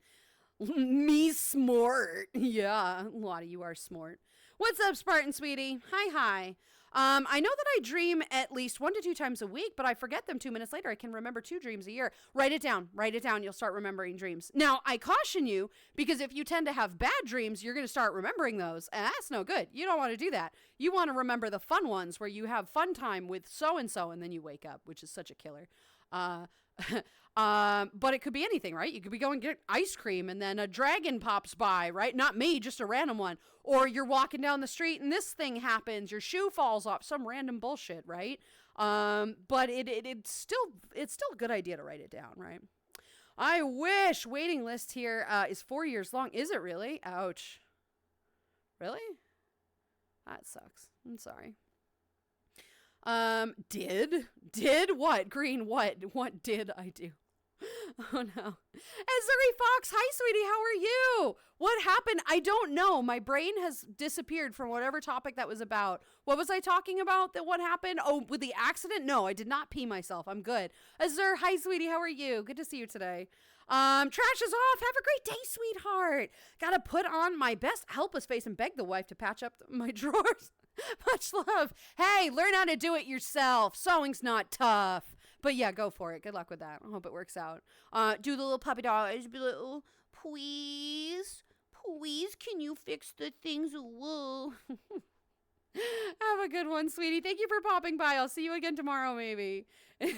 Speaker 1: Me smart. Yeah, a lot of you are smart. What's up, Spartan, sweetie? Hi. I know that I dream at least 1 to 2 times a week, but I forget them 2 minutes later. I can remember 2 dreams a year. Write it down. You'll start remembering dreams. Now, I caution you, because if you tend to have bad dreams, you're going to start remembering those, and that's no good. You don't want to do that. You want to remember the fun ones where you have fun time with so-and-so, and then you wake up, which is such a killer. But it could be anything, right? You could be going to get ice cream and then a dragon pops by, right? Not me, just a random one. Or you're walking down the street and this thing happens, your shoe falls off, some random bullshit, right? But it's still a good idea to write it down, right? I wish waiting list here is 4 years long. Is it really? Ouch. Really? That sucks. I'm sorry. Did what? Green, what did I do? Oh no. Ezuri Fox, hi sweetie, how are you? What happened? I don't know. My brain has disappeared from whatever topic that was about. What was I talking about? What happened? Oh, with the accident? No, I did not pee myself. I'm good. Azur, hi sweetie, how are you? Good to see you today. Trash is off. Have a great day, sweetheart. Gotta put on my best helpless face and beg the wife to patch up my drawers. Much love. Hey, learn how to do it yourself. Sewing's not tough. But yeah, go for it. Good luck with that. I hope it works out. Do the little puppy dog. Be like, oh, please, can you fix the things? Whoa. Have a good one, sweetie. Thank you for popping by. I'll see you again tomorrow, maybe. I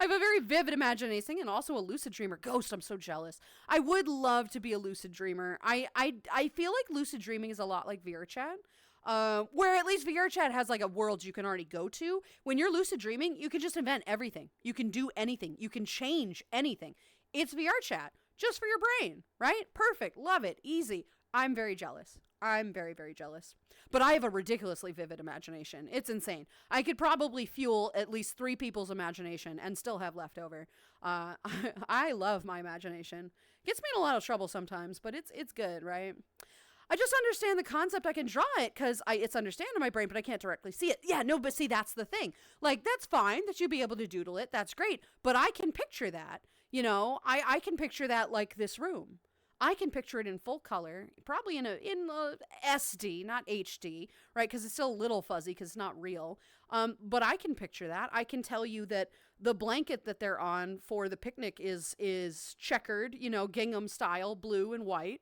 Speaker 1: have a very vivid imagination and also a lucid dreamer. Ghost, I'm so jealous. I would love to be a lucid dreamer. I feel like lucid dreaming is a lot like VRChat. Where at least VRChat has like a world you can already go to. When you're lucid dreaming, you can just invent everything. You can do anything. You can change anything. It's VRChat, just for your brain, right? Perfect. Love it. Easy. I'm very jealous. I'm very, very jealous. But I have a ridiculously vivid imagination. It's insane. I could probably fuel at least 3 people's imagination and still have leftover. I love my imagination. Gets me in a lot of trouble sometimes, but it's good, right? I just understand the concept. I can draw it because it's understand in my brain, but I can't directly see it. Yeah, no, but see, that's the thing. Like, that's fine that you'd be able to doodle it. That's great. But I can picture that. You know, I can picture that like this room. I can picture it in full color, probably in SD, not HD, right? Because it's still a little fuzzy because it's not real. But I can picture that. I can tell you that the blanket that they're on for the picnic is checkered, you know, gingham style, blue and white.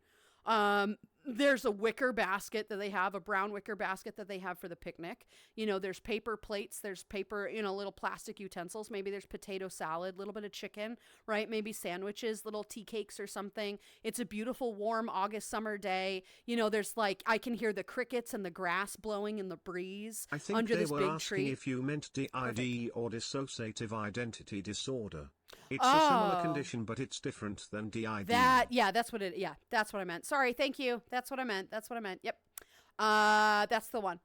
Speaker 1: There's a wicker basket that they have, a brown wicker basket that they have for the picnic. You know, there's paper plates, there's paper, you know, little plastic utensils. Maybe there's potato salad, a little bit of chicken, right? Maybe sandwiches, little tea cakes or something. It's a beautiful, warm August summer day. You know, there's like, I can hear the crickets and the grass blowing in the breeze
Speaker 2: I think
Speaker 1: under
Speaker 2: they
Speaker 1: this
Speaker 2: were
Speaker 1: big
Speaker 2: asking
Speaker 1: tree.
Speaker 2: if you meant DID or dissociative identity disorder. It's a similar condition, but it's different than DID.
Speaker 1: That's what I meant. Sorry, thank you. That's what I meant. Yep. That's the one.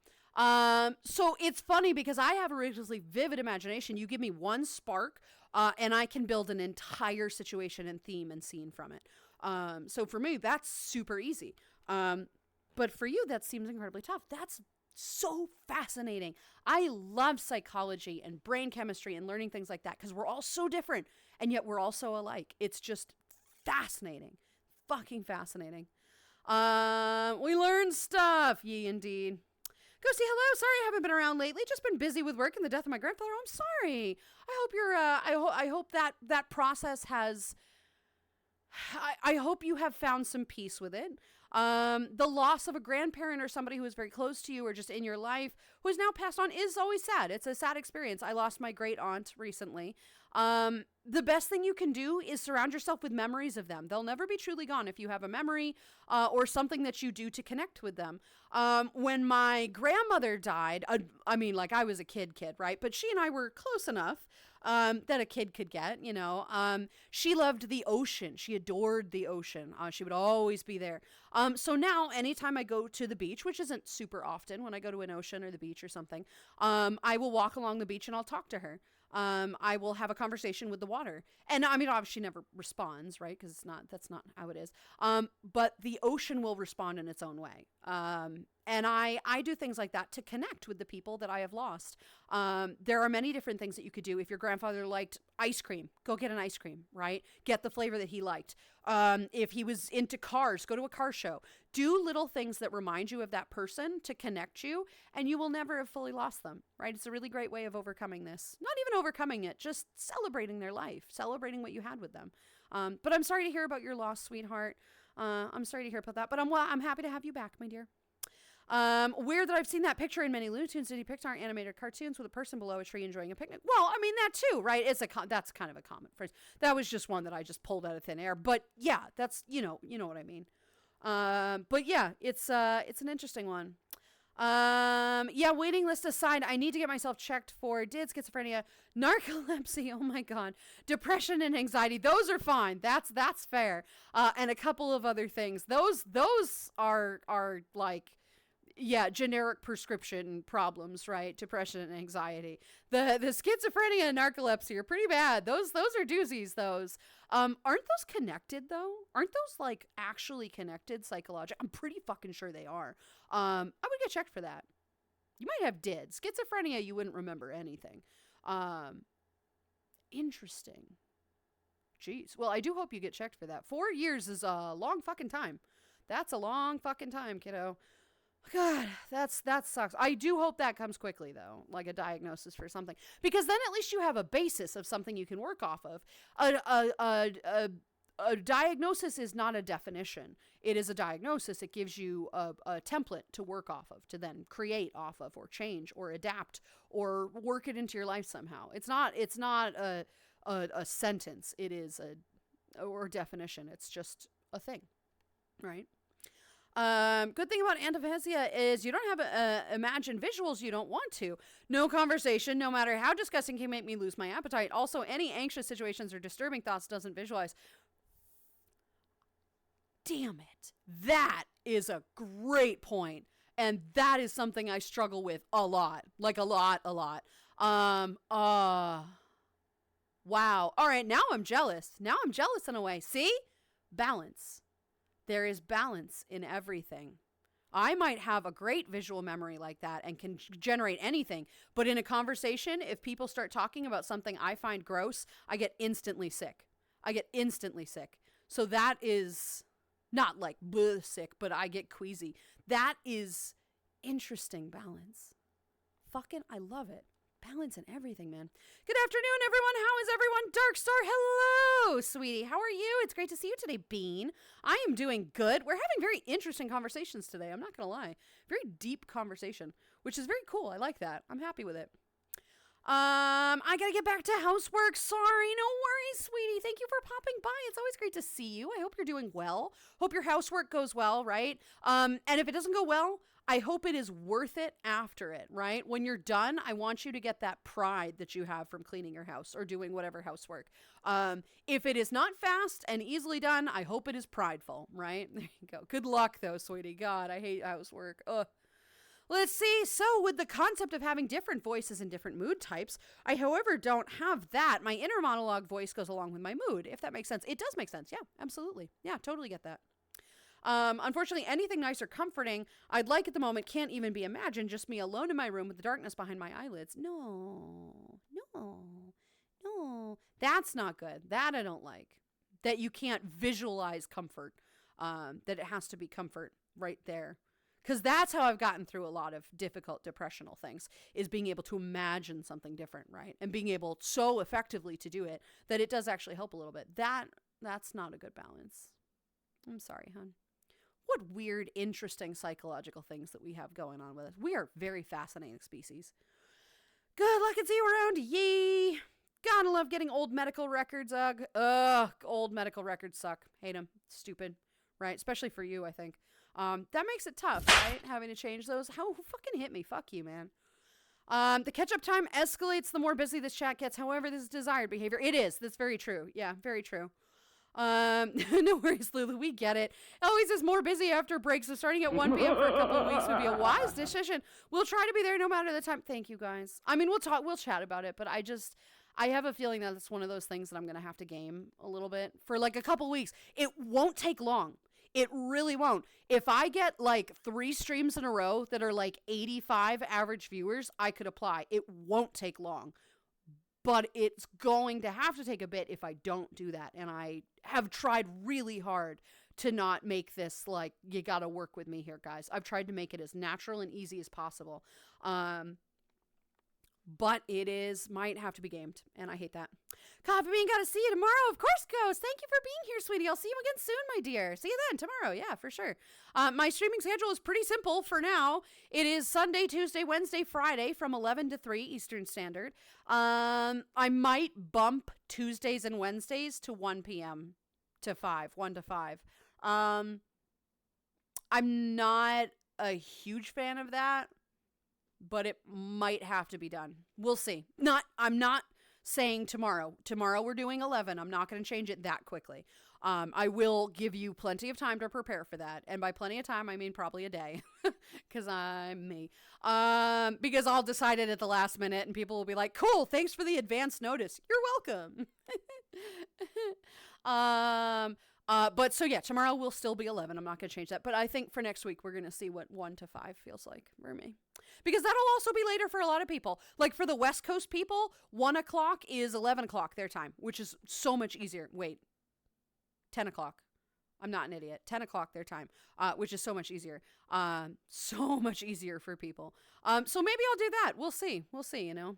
Speaker 1: So it's funny because I have a ridiculously vivid imagination. You give me one spark, and I can build an entire situation and theme and scene from it. So for me, that's super easy. But for you, that seems incredibly tough. That's so fascinating. I love psychology and brain chemistry and learning things like that because we're all so different and yet we're all so alike. It's just fascinating. Fucking fascinating. We learn stuff. Ye indeed. Ghosty, hello. Sorry I haven't been around lately. Just been busy with work and the death of my grandfather. I'm sorry. I hope you're, I hope that process has, I hope you have found some peace with it. The loss of a grandparent or somebody who was very close to you or just in your life who has now passed on is always sad. It's a sad experience. I lost my great aunt recently. The best thing you can do is surround yourself with memories of them. They'll never be truly gone if you have a memory or something that you do to connect with them. When my grandmother died, I mean, like I was a kid, right? But she and I were close enough that a kid could get, you know. She loved the ocean. She adored the ocean. She would always be there. So now anytime I go to the beach, which isn't super often when I go to an ocean or the beach or something, I will walk along the beach and I'll talk to her. I will have a conversation with the water. And I mean, obviously she never responds, right? Because that's not how it is. But the ocean will respond in its own way. And I do things like that to connect with the people that I have lost. There are many different things that you could do. If your grandfather liked ice cream, go get an ice cream, right? Get the flavor that he liked. If he was into cars, go to a car show. Do little things that remind you of that person to connect you, and you will never have fully lost them, right? It's a really great way of overcoming this. Not even overcoming it, just celebrating their life, celebrating what you had with them. But I'm sorry to hear about your loss, sweetheart. I'm sorry to hear about that, but I'm happy to have you back, my dear. Weird that I've seen that picture in many Looney Tunes, Disney Pixar animated cartoons with a person below a tree enjoying a picnic. Well, I mean that too, right? That's kind of a common phrase. That was just one that I just pulled out of thin air. But yeah, that's you know what I mean. But yeah, it's an interesting one. Yeah, waiting list aside, I need to get myself checked for schizophrenia, narcolepsy, oh my god, depression and anxiety. Those are fine. That's fair. And a couple of other things. Those are like, yeah, generic prescription problems, right? Depression and anxiety. The schizophrenia and narcolepsy are pretty bad. Those are doozies, those. Aren't those connected, though? Aren't those, like, actually connected psychologically? I'm pretty fucking sure they are. I would get checked for that. You might have did. Schizophrenia, you wouldn't remember anything. Interesting. Jeez. Well, I do hope you get checked for that. 4 years is a long fucking time. That's a long fucking time, kiddo. God, that sucks. I do hope that comes quickly, though, like a diagnosis for something, because then at least you have a basis of something you can work off of. A diagnosis is not a definition. It is a diagnosis. It gives you a template to work off of, to then create off of, or change, or adapt, or work it into your life somehow. It's not a sentence. It is or definition. It's just a thing, right? Good thing about anaphasia is you don't have imagined visuals you don't want to. No conversation, no matter how disgusting, can make me lose my appetite. Also, any anxious situations or disturbing thoughts doesn't visualize. Damn it. That is a great point. And that is something I struggle with a lot. Like a lot. Wow. All right, now I'm jealous. Now I'm jealous in a way. See? Balance. There is balance in everything. I might have a great visual memory like that and can generate anything, but in a conversation, if people start talking about something I find gross, I get instantly sick. So that is not like bleh sick, but I get queasy. That is interesting balance. Fucking, I love it. Balance in everything, man. Good afternoon, everyone. How is everyone? Darkstar, hello, sweetie. How are you? It's great to see you today, Bean. I am doing good. We're having very interesting conversations today. I'm not going to lie. Very deep conversation, which is very cool. I like that. I'm happy with it. I got to get back to housework. Sorry. No worries, sweetie. Thank you for popping by. It's always great to see you. I hope you're doing well. Hope your housework goes well, right? And if it doesn't go well, I hope it is worth it after it, right? When you're done, I want you to get that pride that you have from cleaning your house or doing whatever housework. If it is not fast and easily done, I hope it is prideful, right? There you go. Good luck, though, sweetie. God, I hate housework. Ugh. Let's see. So with the concept of having different voices and different mood types, I, however, don't have that. My inner monologue voice goes along with my mood, if that makes sense. It does make sense. Yeah, absolutely. Yeah, totally get that. Unfortunately, anything nice or comforting I'd like at the moment can't even be imagined. Just me alone in my room with the darkness behind my eyelids. No. That's not good. That I don't like. That you can't visualize comfort. That it has to be comfort right there. Because that's how I've gotten through a lot of difficult depressional things, is being able to imagine something different, right? And being able so effectively to do it that it does actually help a little bit. That's not a good balance. I'm sorry, hon. What weird, interesting psychological things that we have going on with us. We are very fascinating species. Good luck and see you around, yee. Gotta love getting old medical records, ugh, old medical records suck. Hate them. Stupid, right? Especially for you, I think. That makes it tough, right? Having to change those. Who fucking hit me? Fuck you, man. The catch-up time escalates the more busy this chat gets. However, this is desired behavior. It is. That's very true. Yeah, very true. No worries, Lulu. We get it. Always is more busy after breaks, so starting at 1 p.m. for a couple of weeks would be a wise decision. We'll try to be there no matter the time. Thank you, guys. I mean, we'll chat about it, but I have a feeling that it's one of those things that I'm going to have to game a little bit for like a couple weeks. It won't take long. It really won't. If I get like 3 streams in a row that are like 85 average viewers, I could apply. It won't take long. But it's going to have to take a bit if I don't do that. And I have tried really hard to not make this like, you got to work with me here, guys. I've tried to make it as natural and easy as possible. But it might have to be gamed, and I hate that. Coffee Bean, gotta see you tomorrow. Of course, Ghost. Thank you for being here, sweetie. I'll see you again soon, my dear. See you then tomorrow. Yeah, for sure. My streaming schedule is pretty simple for now. It is Sunday, Tuesday, Wednesday, Friday from 11 to 3 Eastern Standard. I might bump Tuesdays and Wednesdays to 1 p.m. to 1 to 5. I'm not a huge fan of that, but it might have to be done. We'll see. I'm not saying tomorrow. Tomorrow we're doing 11. I'm not going to change it that quickly. I will give you plenty of time to prepare for that. And by plenty of time, I mean probably a day. Because I'm me. Because I'll decide it at the last minute and people will be like, cool, thanks for the advance notice. You're welcome. But so yeah, tomorrow will still be 11. I'm not going to change that. But I think for next week, we're going to see what 1 to 5 feels like for me. Because that'll also be later for a lot of people. Like for the West Coast people, 1 o'clock is 11 o'clock their time, which is so much easier. Wait, 10 o'clock. I'm not an idiot. 10 o'clock their time, which is so much easier. So much easier for people. So maybe I'll do that. We'll see. We'll see, you know.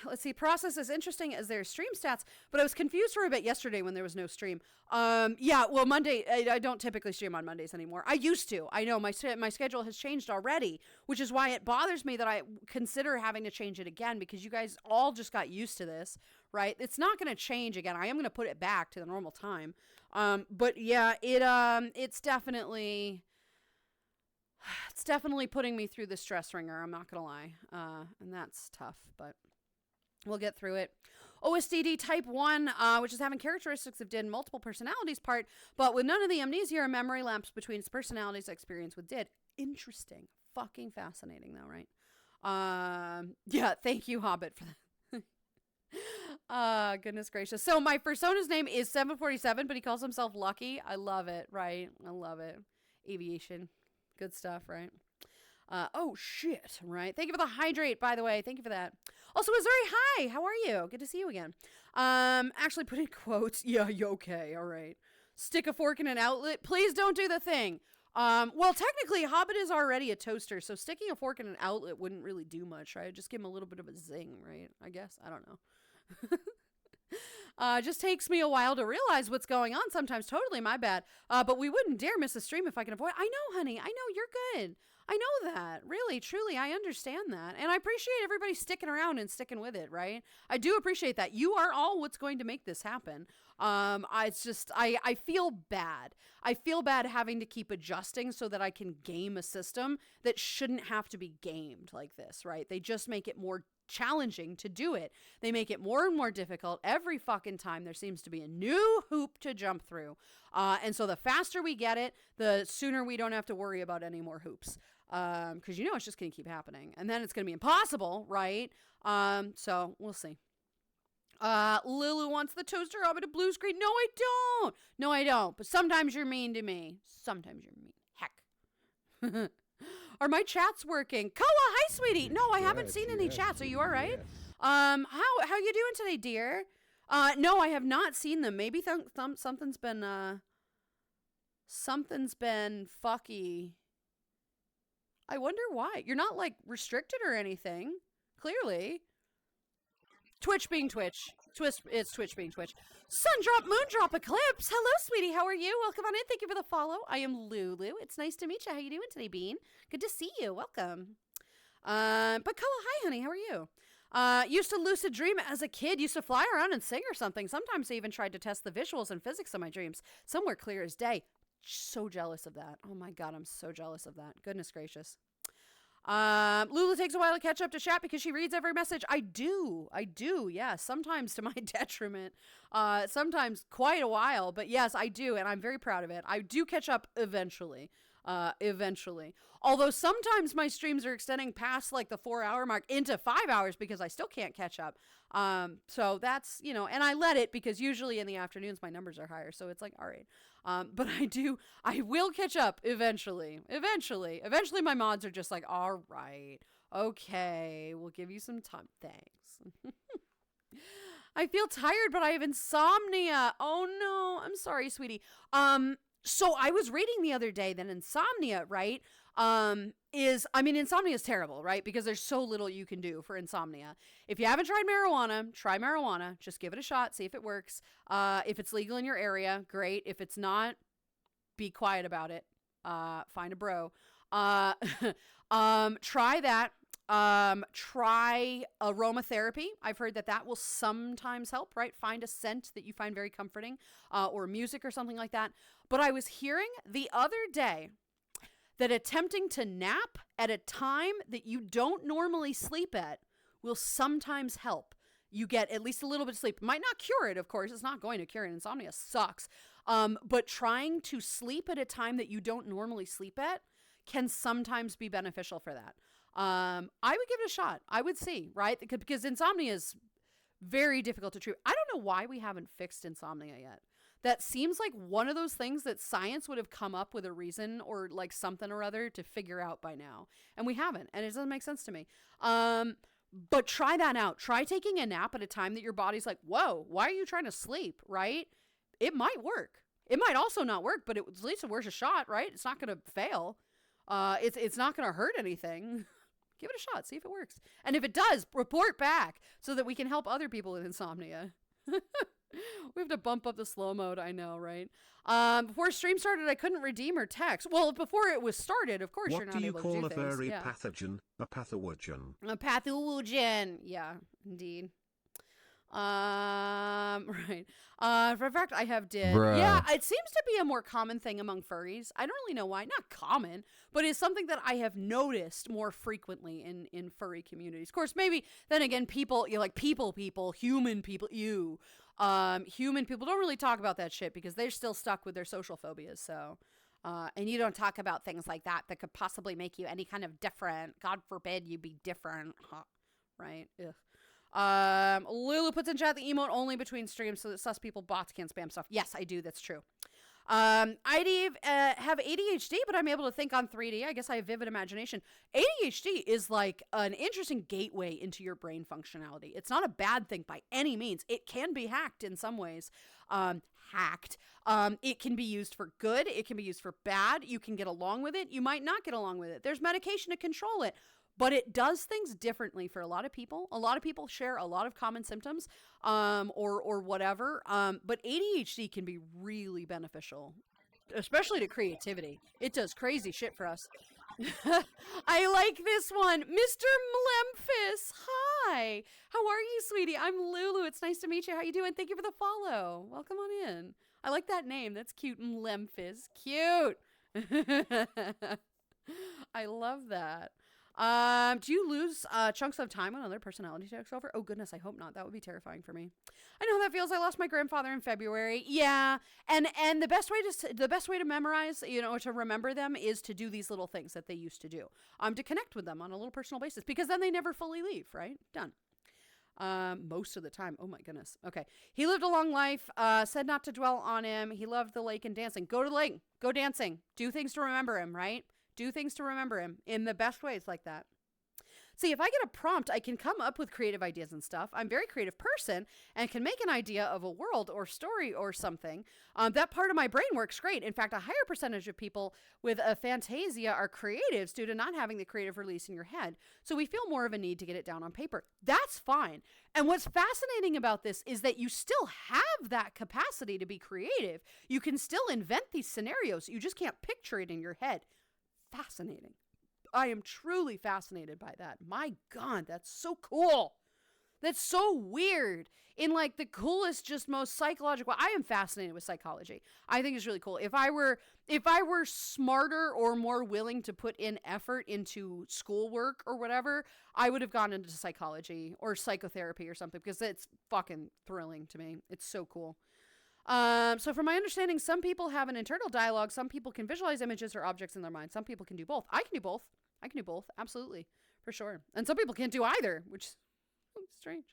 Speaker 1: Let's see. Process is interesting as their stream stats, but I was confused for a bit yesterday when there was no stream. Yeah, well, Monday, I don't typically stream on Mondays anymore. I used to. I know my schedule has changed already, which is why it bothers me that I consider having to change it again, because you guys all just got used to this, right? It's not going to change again. I am going to put it back to the normal time. But yeah, it's definitely putting me through the stress ringer. I'm not going to lie. And that's tough, but we'll get through it. OSDD type 1, which is having characteristics of did multiple personalities part, but with none of the amnesia or memory lapse between its personalities experience with did. Interesting. Fucking fascinating though, right? Yeah, thank you, Hobbit, for that. Goodness gracious. So my persona's name is 747, but he calls himself Lucky. I love it, right? I love it. Aviation. Good stuff, right? Oh, shit, right? Thank you for the hydrate, by the way. Thank you for that. Also, Missouri, hi. How are you? Good to see you again. Actually put in quotes. Yeah, you okay? All right. Stick a fork in an outlet. Please don't do the thing. Well, technically, Hobbit is already a toaster, so sticking a fork in an outlet wouldn't really do much, right? Just give him a little bit of a zing, right? I guess. I don't know. Just takes me a while to realize what's going on sometimes. Totally my bad. But we wouldn't dare miss a stream if I can avoid. I know, honey. I know you're good. I know that. Really, truly, I understand that. And I appreciate everybody sticking around and sticking with it, right? I do appreciate that. You are all what's going to make this happen. It's just, I feel bad. I feel bad having to keep adjusting so that I can game a system that shouldn't have to be gamed like this, right? They just make it more challenging to do it. They make it more and more difficult every fucking time. There seems to be a new hoop to jump through. And so the faster we get it, the sooner we don't have to worry about any more hoops. Because you know it's just going to keep happening. And then it's going to be impossible, right? So we'll see. Lulu wants the toaster oven to blue screen. No, I don't. No, I don't. But sometimes you're mean to me. Sometimes you're mean. Heck. Are my chats working? Koa, hi, sweetie. No, I haven't seen any chats. Are you all right? How you doing today, dear? No, I have not seen them. Maybe something's been fucky. I wonder why. You're not like restricted or anything. Clearly. Twitch being Twitch. It's Twitch being Twitch. Sundrop, Moondrop, Eclipse. Hello, sweetie. How are you? Welcome on in. Thank you for the follow. I am Lulu. It's nice to meet you. How you doing today, Bean? Good to see you. Welcome. But Koa, hi, honey. How are you? Used to lucid dream as a kid. Used to fly around and sing or something. Sometimes I even tried to test the visuals and physics of my dreams. Some were clear as day. So jealous of that. Oh my God, I'm so jealous of that. Goodness gracious. Lulu takes a while to catch up to chat because she reads every message. I do. Yeah. Sometimes to my detriment. Sometimes quite a while, but yes, I do. And I'm very proud of it. I do catch up eventually. Although sometimes my streams are extending past like the 4-hour mark into 5 hours because I still can't catch up. So that's, and I let it because usually in the afternoons my numbers are higher. So it's like, all right. But I will catch up eventually. Eventually my mods are just like, all right, okay, we'll give you some time. Thanks. I feel tired, but I have insomnia. Oh no, I'm sorry, sweetie. So I was reading the other day that insomnia, right, insomnia is terrible, right? Because there's so little you can do for insomnia. If you haven't tried marijuana, try marijuana. Just give it a shot, see if it works. If it's legal in your area, great. If it's not, be quiet about it. Find a bro. Try that. Try aromatherapy. I've heard that will sometimes help, right? Find a scent that you find very comforting, or music or something like that. But I was hearing the other day that attempting to nap at a time that you don't normally sleep at will sometimes help you get at least a little bit of sleep. It might not cure it, of course. It's not going to cure it. Insomnia sucks. But trying to sleep at a time that you don't normally sleep at can sometimes be beneficial for that. I would give it a shot. I would see, right? Because insomnia is very difficult to treat. I don't know why we haven't fixed insomnia yet. That seems like one of those things that science would have come up with a reason or like something or other to figure out by now. And we haven't. And it doesn't make sense to me. But try that out. Try taking a nap at a time that your body's like, whoa, why are you trying to sleep, right? It might work. It might also not work, but at least it's worth a shot, right? It's not going to fail. It's not going to hurt anything. Give it a shot. See if it works. And if it does, report back so that we can help other people with insomnia. We have to bump up the slow mode. I know, right? Before stream started, I couldn't redeem or text. Well, before it was started, of course, you're not able to do things.
Speaker 2: What do you call a furry pathogen? A pathogen.
Speaker 1: A pathogen. Yeah, indeed. Right. For a fact, I have did.
Speaker 6: Bruh.
Speaker 1: Yeah, it seems to be a more common thing among furries. I don't really know why. Not common, but it's something that I have noticed more frequently in furry communities. Of course, maybe then again, people, human people, human people don't really talk about that shit because they're still stuck with their social phobias. So, and you don't talk about things like that could possibly make you any kind of different. God forbid you be different. Huh. Right? Ugh. Lulu puts in chat the emote only between streams so that sus people bots can't spam stuff. Yes, I do. That's true. I have ADHD, but I'm able to think on 3D. I guess I have vivid imagination. ADHD is like an interesting gateway into your brain functionality. It's not a bad thing by any means. It can be hacked in some ways. It can be used for good. It can be used for bad. You can get along with it. You might not get along with it. There's medication to control it. But it does things differently for a lot of people. A lot of people share a lot of common symptoms, or whatever. But ADHD can be really beneficial, especially to creativity. It does crazy shit for us. I like this one. Mr. Mlemphis. Hi. How are you, sweetie? I'm Lulu. It's nice to meet you. How you doing? Thank you for the follow. Welcome on in. I like that name. That's cute. Mlemphis. Cute. I love that. Do you lose chunks of time when other personality takes over? Oh goodness, I hope not. That would be terrifying for me. I know how that feels. I lost my grandfather in February. Yeah, and the best way to memorize, to remember them is to do these little things that they used to do. To connect with them on a little personal basis because then they never fully leave. Right? Done. Most of the time. Oh my goodness. Okay. He lived a long life. Said not to dwell on him. He loved the lake and dancing. Go to the lake. Go dancing. Do things to remember him. Right? Do things to remember him in the best ways like that. See, if I get a prompt, I can come up with creative ideas and stuff. I'm a very creative person and can make an idea of a world or story or something. That part of my brain works great. In fact, a higher percentage of people with a fantasia are creatives due to not having the creative release in your head. So we feel more of a need to get it down on paper. That's fine. And what's fascinating about this is that you still have that capacity to be creative. You can still invent these scenarios. You just can't picture it in your head. Fascinating. I am truly fascinated by that. My God, that's so cool. That's so weird. In like the coolest, just most psychological. I am fascinated with psychology. I think it's really cool. If I were smarter or more willing to put in effort into schoolwork or whatever, I would have gone into psychology or psychotherapy or something, because it's fucking thrilling to me. It's so cool. So from my understanding, some people have an internal dialogue. Some people can visualize images or objects in their mind. Some people can do both. I can do both. Absolutely. For sure. And some people can't do either, which is strange.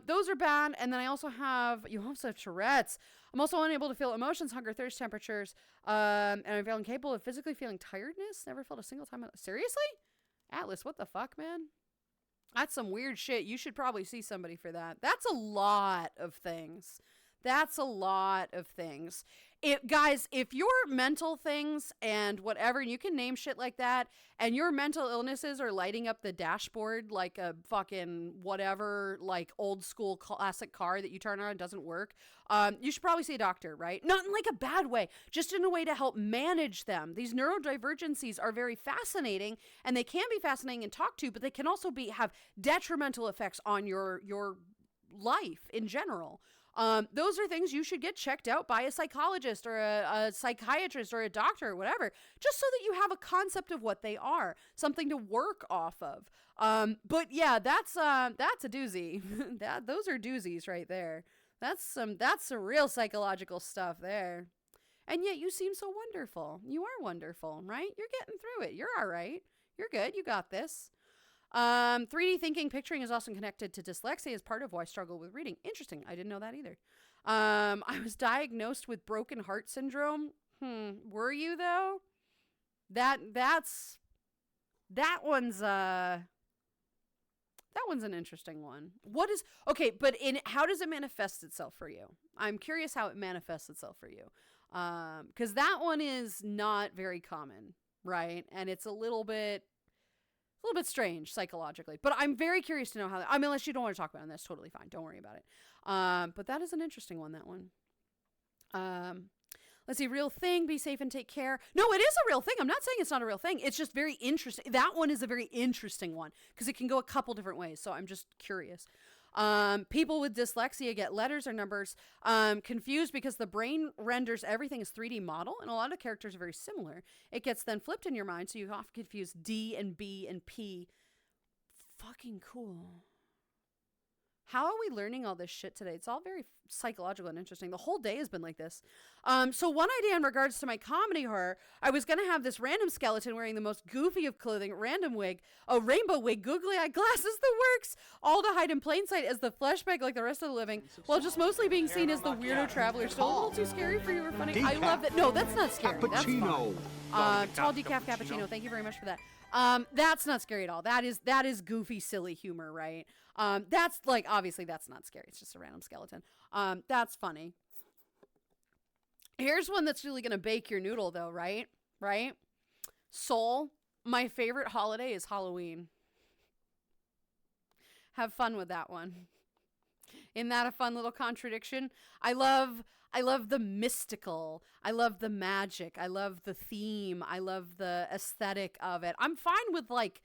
Speaker 1: Those are bad. And then I also have, you also have Tourette's. I'm also unable to feel emotions, hunger, thirst, temperatures. And I feel incapable of physically feeling tiredness. Never felt a single time. Seriously? Atlas, what the fuck, man? That's some weird shit. You should probably see somebody for that. That's a lot of things. Guys, if your mental things and whatever, you can name shit like that, and your mental illnesses are lighting up the dashboard like a fucking whatever, like old school classic car that you turn on and doesn't work, you should probably see a doctor, right? Not in like a bad way, just in a way to help manage them. These neurodivergencies are very fascinating, and they can be fascinating and talk to, but they can also have detrimental effects on your life in general. Those are things you should get checked out by a psychologist or a psychiatrist or a doctor or whatever, just so that you have a concept of what they are, something to work off of. But yeah, that's a doozy. Those are doozies right there. That's some real psychological stuff there. And yet you seem so wonderful. You are wonderful, right? You're getting through it. You're all right. You're good. You got this. 3D thinking, picturing is also connected to dyslexia as part of why I struggle with reading. Interesting. I didn't know that either. I was diagnosed with broken heart syndrome. Were you though? That one's an interesting one. But how does it manifest itself for you? I'm curious how it manifests itself for you. 'Cause that one is not very common, right? And it's a little bit strange psychologically, but I'm very curious to know how unless you don't want to talk about it, that's totally fine. Don't worry about it. But that is an interesting one, that one. Let's see, real thing, be safe and take care. No, it is a real thing. I'm not saying it's not a real thing. It's just very interesting. That one is a very interesting one because it can go a couple different ways. So I'm just curious. People with dyslexia get letters or numbers confused because the brain renders everything as 3D model, and a lot of characters are very similar. It gets then flipped in your mind, so you often confuse D and B and P. Fucking cool. How are we learning all this shit today? It's all very psychological and interesting. The whole day has been like this. So one idea in regards to my comedy horror, I was going to have this random skeleton wearing the most goofy of clothing, random wig, a rainbow wig, googly eye glasses, the works, all to hide in plain sight as the flesh bag like the rest of the living, while just mostly being seen as the weirdo traveler. Still a little too scary for you or funny. I love that. No, that's not scary.
Speaker 4: Cappuccino.
Speaker 1: That's fun. Tall decaf cappuccino. Thank you very much for that. That's not scary at all. That is goofy, silly humor, right? That's like, obviously that's not scary. It's just a random skeleton. That's funny. Here's one that's really going to bake your noodle though, right? Right? Soul, my favorite holiday is Halloween. Have fun with that one. Isn't that a fun little contradiction? I love the mystical. I love the magic. I love the theme. I love the aesthetic of it. I'm fine with like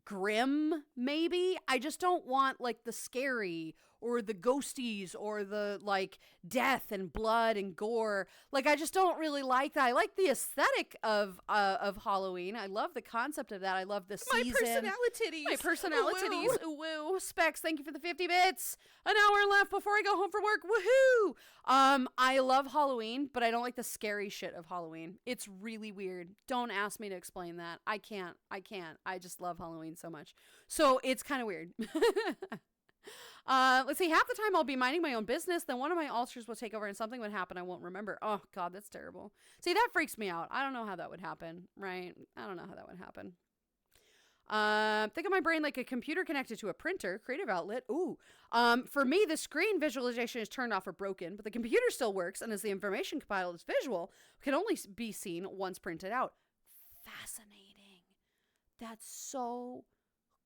Speaker 1: grim, maybe. I just don't want like the scary or the ghosties or the like death and blood and gore. Like I just don't really like that. I like the aesthetic of Halloween. I love the concept of that. I love the season. My personalities. Ooh, woo. Specs, thank you for the 50 bits. An hour left before I go home from work. Woohoo! I love Halloween, but I don't like the scary shit of Halloween. It's really weird. Don't ask me to explain that. I can't. I just love Halloween so much. So it's kind of weird. Let's see, half the time I'll be minding my own business, then one of my ulcers will take over and something would happen I won't remember. Oh, God, that's terrible. See, that freaks me out. I don't know how that would happen, right? I don't know how that would happen. Think of my brain like a computer connected to a printer, creative outlet. Ooh. For me, the screen visualization is turned off or broken, but the computer still works, and as the information compiled as visual, can only be seen once printed out. Fascinating. That's so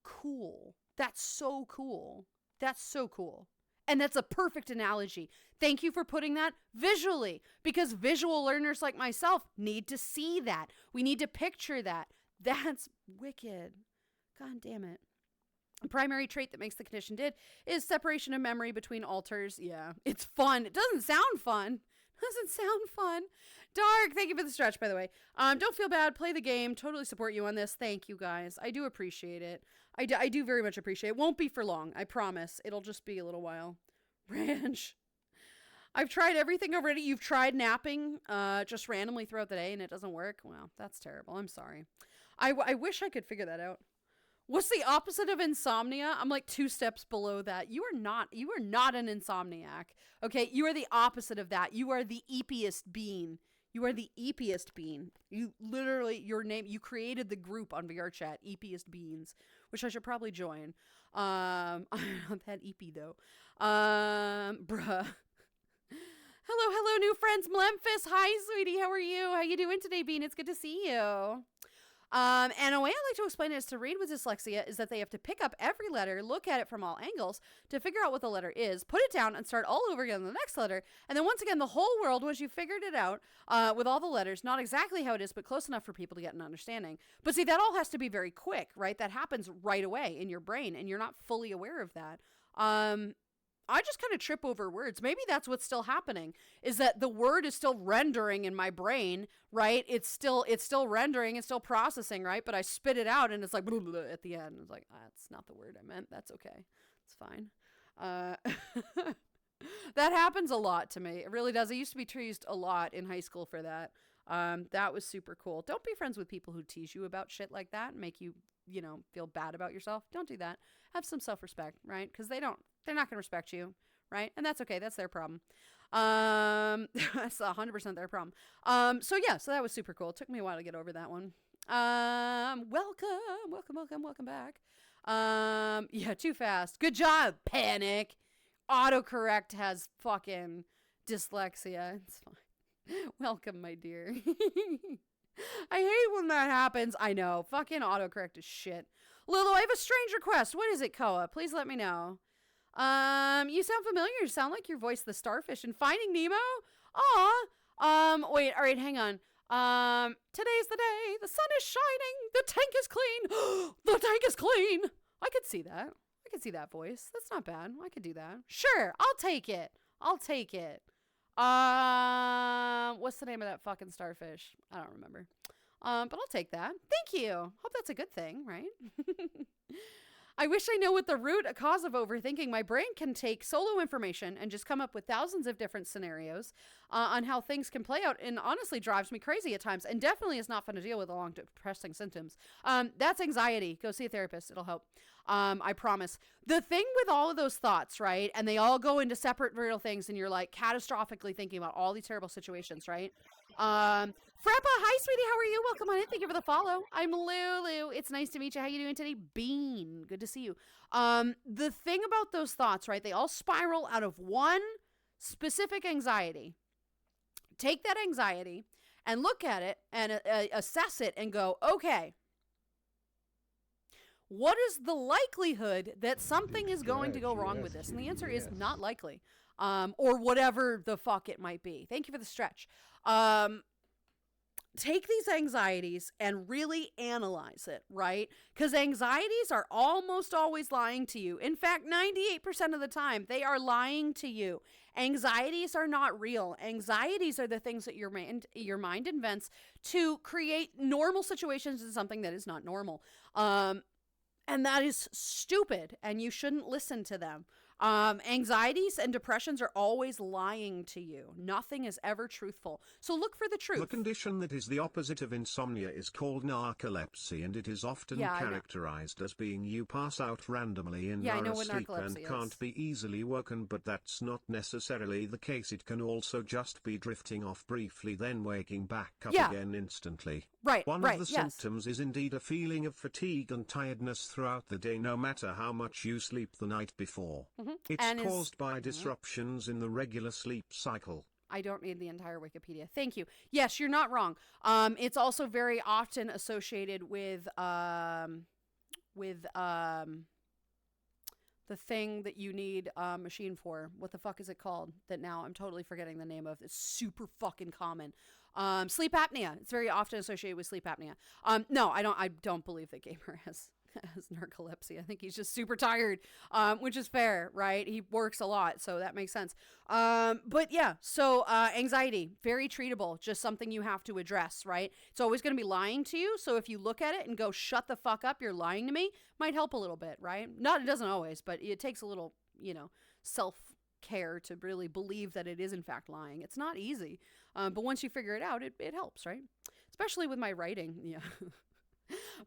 Speaker 1: cool. That's so cool. That's so cool. And that's a perfect analogy. Thank you for putting that visually, because visual learners like myself need to see that. We need to picture that. That's wicked. God damn it. The primary trait that makes the condition did is separation of memory between alters. Yeah, it's fun. It doesn't sound fun. Doesn't sound fun. Dark, thank you for the stretch, by the way. Don't feel bad. Play the game. Totally support you on this. Thank you, guys. I do appreciate it. I do very much appreciate it. Won't be for long. I promise. It'll just be a little while. Ranch. I've tried everything already. You've tried napping just randomly throughout the day and it doesn't work? Well, that's terrible. I'm sorry. I wish I could figure that out. What's the opposite of insomnia? I'm like 2 steps below that. You are not an insomniac. Okay, you are the opposite of that. You are the eepiest bean. You are the eepiest bean. You literally, your name, you created the group on VR chat, eepiest beans, which I should probably join. I'm not that eepy though. Bruh. Hello, new friends. Memphis, hi, sweetie. How are you? How you doing today, Bean? It's good to see you. And a way I like to explain it is to read with dyslexia is that they have to pick up every letter, look at it from all angles to figure out what the letter is, put it down, and start all over again on the next letter. And then once again, the whole world, once you figured it out with all the letters, not exactly how it is, but close enough for people to get an understanding. But see, that all has to be very quick, right? That happens right away in your brain, and you're not fully aware of that. I just kind of trip over words. Maybe that's what's still happening, is that the word is still rendering in my brain, right? It's still rendering, it's still processing, right? But I spit it out and it's like blah, blah, blah, at the end. It's like, that's not the word I meant. That's okay. It's fine. That happens a lot to me. It really does. I used to be teased a lot in high school for that. That was super cool. Don't be friends with people who tease you about shit like that and make you, feel bad about yourself. Don't do that. Have some self-respect, right? Because they're not going to respect you, right? And that's okay. That's their problem. That's 100% their problem. So that was super cool. It took me a while to get over that one. Welcome back. Yeah, too fast. Good job, Panic. Autocorrect has fucking dyslexia. It's fine. Welcome, my dear. I hate when that happens. I know. Fucking autocorrect is shit. Lulu, I have a strange request. What is it, Koa? Please let me know. You sound familiar. You sound like your voice, the starfish in Finding Nemo. Aw. Wait, all right, hang on. Today's the day. The sun is shining. The tank is clean. The tank is clean. I could see that. I could see that voice. That's not bad. I could do that. Sure, I'll take it. What's the name of that fucking starfish? I don't remember. But I'll take that. Thank you. Hope that's a good thing, right? I wish I know what the root cause of overthinking. My brain can take solo information and just come up with thousands of different scenarios on how things can play out, and honestly drives me crazy at times, and definitely is not fun to deal with along depressing symptoms. That's anxiety. Go see a therapist. It'll help. I promise. The thing with all of those thoughts, right, and they all go into separate real things, and you're like catastrophically thinking about all these terrible situations, right? Frappa, hi, sweetie. How are you? Welcome on in. Thank you for the follow. I'm Lulu. It's nice to meet you. How you doing today? Bean. Good to see you. The thing about those thoughts, right, they all spiral out of one specific anxiety. Take that anxiety and look at it and assess it and go, okay, what is the likelihood that something is going to go wrong with this? And the answer is not likely. Or whatever the fuck it might be. Thank you for the stretch. Take these anxieties and really analyze it, right? Because anxieties are almost always lying to you. In fact, 98% of the time, they are lying to you. Anxieties are not real. Anxieties are the things that your mind invents to create normal situations in something that is not normal. And that is stupid, and you shouldn't listen to them. Anxieties and depressions are always lying to you. Nothing is ever truthful. So look for the truth.
Speaker 2: The condition that is the opposite of insomnia is called narcolepsy, and it is often characterized as being you pass out randomly in sleep and can't be easily woken, but that's not necessarily the case. It can also just be drifting off briefly, then waking back up again instantly.
Speaker 1: Right,
Speaker 2: One of the symptoms is indeed a feeling of fatigue and tiredness throughout the day, no matter how much you sleep the night before. Mm-hmm. It's caused by disruptions in the regular sleep cycle.
Speaker 1: I don't need the entire Wikipedia. Thank you. Yes, you're not wrong. It's also very often associated with the thing that you need a machine for. What the fuck is it called? That now I'm totally forgetting the name of. It's super fucking common. Sleep apnea. It's very often associated with sleep apnea. No, I don't believe that Gamer has has narcolepsy. I think he's just super tired, which is fair, right? He works a lot, so that makes sense. But yeah, so anxiety, very treatable, just something you have to address, right? It's always going to be lying to you, so if you look at it and go, shut the fuck up, you're lying to me, might help a little bit, right? It doesn't always, but it takes a little, self-care to really believe that it is in fact lying. It's not easy, but once you figure it out, it helps, right? Especially with my writing, yeah.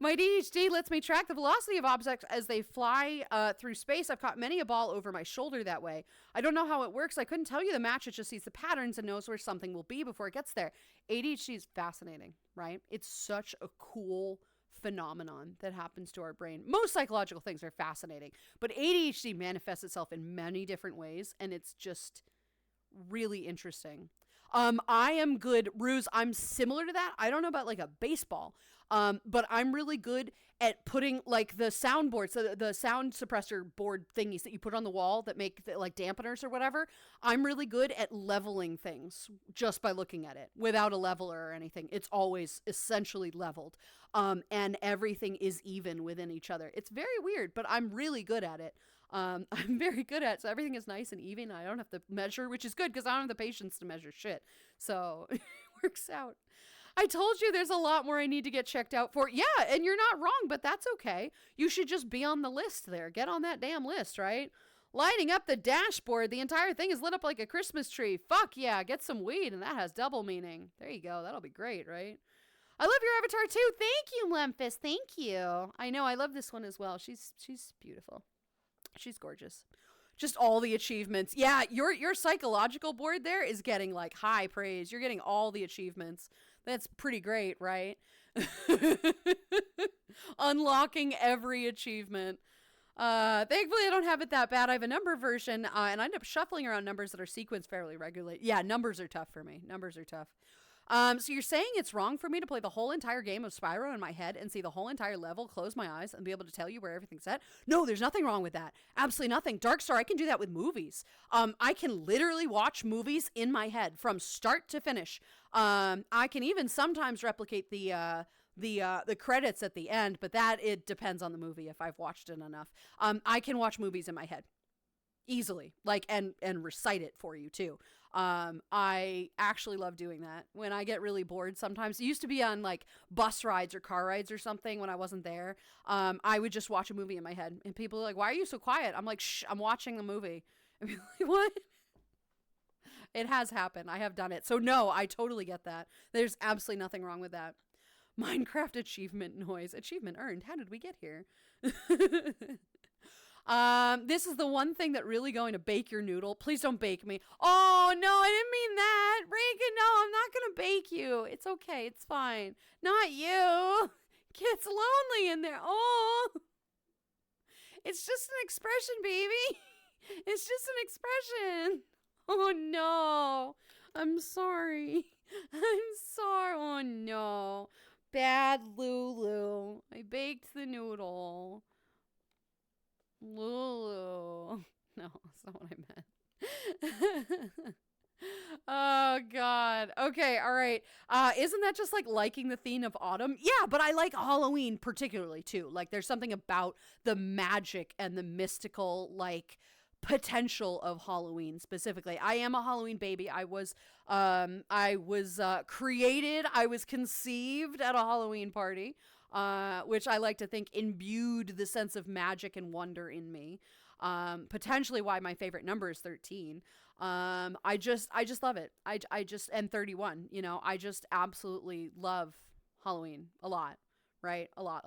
Speaker 1: My ADHD lets me track the velocity of objects as they fly through space. I've caught many a ball over my shoulder that way. I don't know how it works. I couldn't tell you the match. It just sees the patterns and knows where something will be before it gets there. ADHD is fascinating, right? It's such a cool phenomenon that happens to our brain. Most psychological things are fascinating, but ADHD manifests itself in many different ways, and it's just really interesting. I am good, Ruse, I'm similar to that. I don't know about like a baseball, but I'm really good at putting like the soundboards, the sound suppressor board thingies that you put on the wall that make like dampeners or whatever. I'm really good at leveling things just by looking at it without a leveler or anything. It's always essentially leveled. And everything is even within each other. It's very weird, but I'm really good at it. I'm very good at it, so everything is nice and even. I don't have to measure, which is good because I don't have the patience to measure shit. So it works out. I told you there's a lot more I need to get checked out for. Yeah, and you're not wrong, but that's okay. You should just be on the list there. Get on that damn list, right? Lighting up the dashboard. The entire thing is lit up like a Christmas tree. Fuck yeah, get some weed, and that has double meaning. There you go. That'll be great, right? I love your avatar too. Thank you, Memphis. Thank you. I know, I love this one as well. She's beautiful. She's gorgeous. Just all the achievements. Yeah, your psychological board there is getting like high praise. You're getting all the achievements. That's pretty great, right? Unlocking every achievement. Thankfully I don't have it that bad. I have a number version, and I end up shuffling around numbers that are sequenced fairly regularly. Yeah, numbers are tough for me. Numbers are tough. So you're saying it's wrong for me to play the whole entire game of Spyro in my head and see the whole entire level, close my eyes, and be able to tell you where everything's at? No, there's nothing wrong with that. Absolutely nothing. Darkstar, I can do that with movies. I can literally watch movies in my head from start to finish. I can even sometimes replicate the credits at the end, but it depends on the movie if I've watched it enough. I can watch movies in my head easily, like, and recite it for you too. I actually love doing that when I get really bored. Sometimes it used to be on like bus rides or car rides or something when I wasn't there. I would just watch a movie in my head, and people are like, why are you so quiet? I'm like, shh, I'm watching the movie. And people are like, what? It has happened. I have done it. So no, I totally get that. There's absolutely nothing wrong with that. Minecraft achievement noise. Achievement earned. How did we get here? This is the one thing that really going to bake your noodle. Please don't bake me. Oh, no, I didn't mean that. Reagan, no, I'm not going to bake you. It's okay. It's fine. Not you. It's lonely in there. Oh, it's just an expression, baby. It's just an expression. Oh, no. I'm sorry. I'm sorry. Oh, no. Bad Lulu. I baked the noodle. Lulu. No, that's not what I meant. Oh, God. Okay, all right. Isn't that just like liking the theme of autumn? Yeah, but I like Halloween particularly too. Like there's something about the magic and the mystical, like, potential of Halloween specifically. I am a Halloween baby. I was created, I was conceived at a Halloween party, which I like to think imbued the sense of magic and wonder in me. Potentially why my favorite number is 13. I just love it. I just, and 31, you know, I just absolutely love Halloween a lot, right? A lot.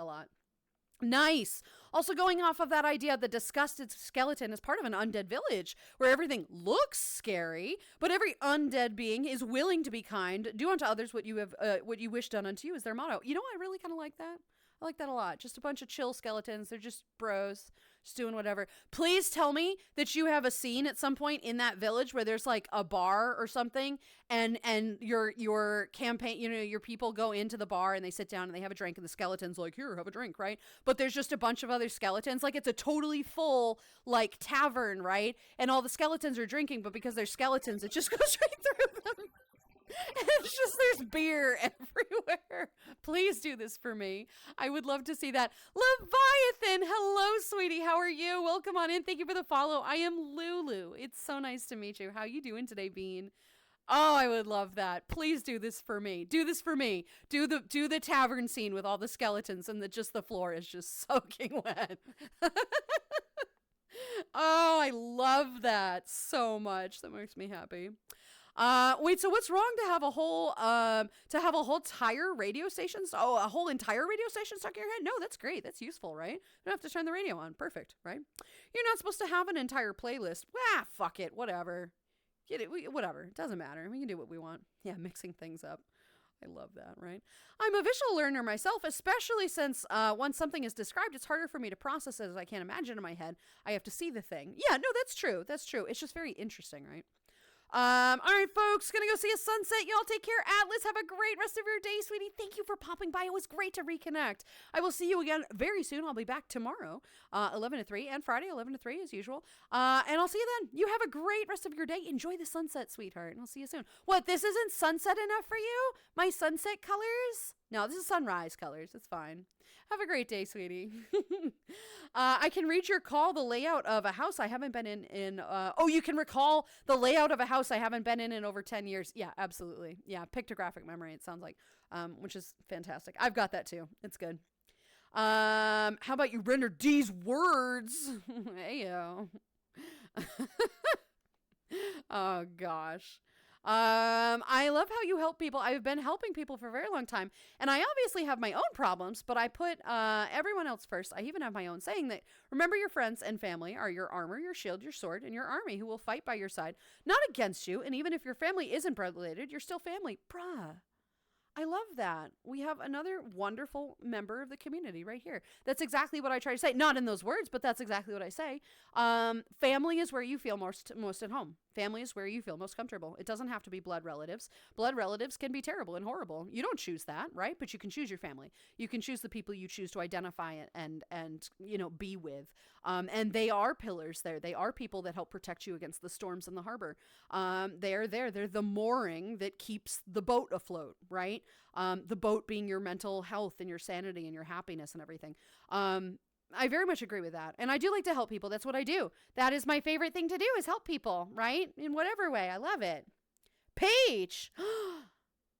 Speaker 1: Nice. Also, going off of that idea, the disgusted skeleton is part of an undead village where everything looks scary, but every undead being is willing to be kind. Do unto others what you wish done unto you is their motto. You know, I really kind of like that. I like that a lot. Just a bunch of chill skeletons. They're just bros, just doing whatever. Please tell me that you have a scene at some point in that village where there's like a bar or something, and your campaign, you know, your people go into the bar and they sit down and they have a drink, and the skeleton's like, here, have a drink, right? But there's just a bunch of other skeletons. Like, it's a totally full, like, tavern, right? And all the skeletons are drinking, but because they're skeletons, it just goes right through them. It's just there's beer everywhere. Please do this for me. I would love to see that. Leviathan, hello, sweetie. How are you? Welcome on in. Thank you for the follow. I am Lulu. It's so nice to meet you. How you doing today, Bean? Oh, I would love that. Please do this for me. Do this for me. Do the tavern scene with all the skeletons and the floor is just soaking wet. Oh, I love that so much. That makes me happy. Wait, so what's wrong to have a whole entire radio station? Oh, a whole entire radio station stuck in your head? No, that's great. That's useful, right? You don't have to turn the radio on. Perfect, right? You're not supposed to have an entire playlist. Fuck it. Whatever. Get it. Whatever. It doesn't matter. We can do what we want. Yeah, mixing things up. I love that, right? I'm a visual learner myself, especially since once something is described, it's harder for me to process it as I can't imagine in my head. I have to see the thing. Yeah, no, that's true. That's true. It's just very interesting, right? All right, folks, gonna go see a sunset. Y'all take care. Atlas, have a great rest of your day, sweetie. Thank you for popping by. It was great to reconnect. I will see you again very soon. I'll be back tomorrow, 11 to 3, and Friday, 11 to 3, as usual. And I'll see you then. You have a great rest of your day. Enjoy the sunset, sweetheart, and I'll see you soon. What, this isn't sunset enough for you? My sunset colors? No, this is sunrise colors. It's fine. Have a great day, sweetie. I can read your call, the layout of a house I haven't been in you can recall the layout of a house I haven't been in over 10 years. Yeah, absolutely. Yeah, pictographic memory, it sounds like, which is fantastic. I've got that too. It's good. How about you render these words? Heyo. Oh, gosh. I love how you help people. I've been helping people for a very long time, and I obviously have my own problems, but I put everyone else first. I even have my own saying that remember your friends and family are your armor, your shield, your sword, and your army who will fight by your side, not against you. And even if your family isn't blood related, you're still family. Bruh. I love that. We have another wonderful member of the community right here. That's exactly what I try to say. Not in those words, but that's exactly what I say. Family is where you feel most at home. Family is where you feel most comfortable. It doesn't have to be blood relatives. Blood relatives can be terrible and horrible. You don't choose that, right? But you can choose your family. You can choose the people you choose to identify and be with. And they are pillars there. They are people that help protect you against the storms in the harbor. They are there. They're the mooring that keeps the boat afloat, right? The boat being your mental health and your sanity and your happiness and everything. I very much agree with that. And I do like to help people. That's what I do. That is my favorite thing to do is help people, right? In whatever way. I love it. Peach.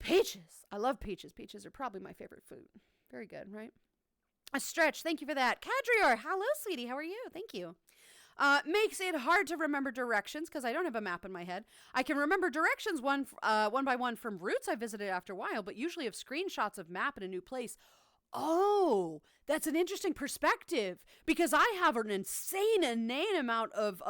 Speaker 1: Peaches. I love peaches. Peaches are probably my favorite food. Very good, right? A stretch. Thank you for that. Cadrior. Hello, sweetie. How are you? Thank you. Makes it hard to remember directions because I don't have a map in my head. I can remember directions one by one from routes I visited after a while, but usually have screenshots of map in a new place. Oh, that's an interesting perspective because I have an insane amount of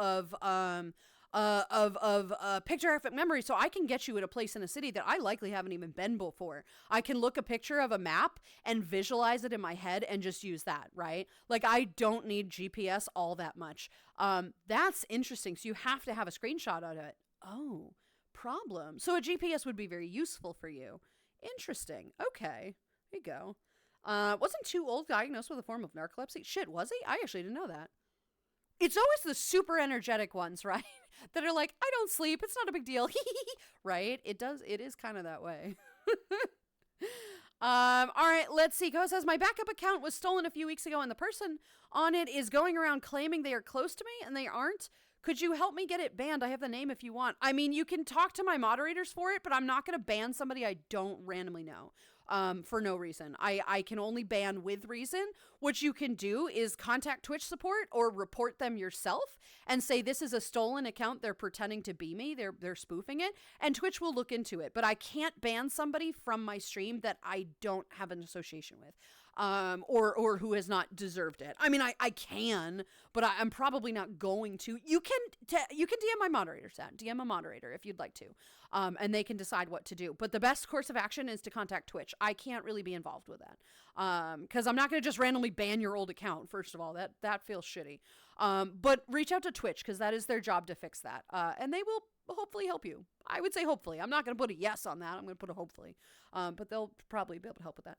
Speaker 1: pictographic memory, so I can get you at a place in a city that I likely haven't even been before. I can look a picture of a map and visualize it in my head and just use that, right? Like I don't need GPS all that much. That's interesting. So you have to have a screenshot of it. Oh, problem. So a GPS would be very useful for you. Interesting. Okay, there you go. Wasn't too old diagnosed with a form of narcolepsy? Shit, was he? I actually didn't know that. It's always the super energetic ones, right? That are like, I don't sleep. It's not a big deal. Right? It is kind of that way. All right, let's see. Go says, my backup account was stolen a few weeks ago and the person on it is going around claiming they are close to me and they aren't. Could you help me get it banned? I have the name if you want. I mean, you can talk to my moderators for it, but I'm not going to ban somebody I don't randomly know. For no reason. I can only ban with reason. What you can do is contact Twitch support or report them yourself and say this is a stolen account. They're pretending to be me. They're spoofing it, and Twitch will look into it. But I can't ban somebody from my stream that I don't have an association with. Or who has not deserved it. I mean, I can, but I'm probably not going to. You can DM my moderator, DM a moderator if you'd like to, and they can decide what to do. But the best course of action is to contact Twitch. I can't really be involved with that, because I'm not going to just randomly ban your old account. First of all, that feels shitty. But reach out to Twitch because that is their job to fix that, and they will hopefully help you. I would say hopefully. I'm not going to put a yes on that. I'm going to put a hopefully. But they'll probably be able to help with that.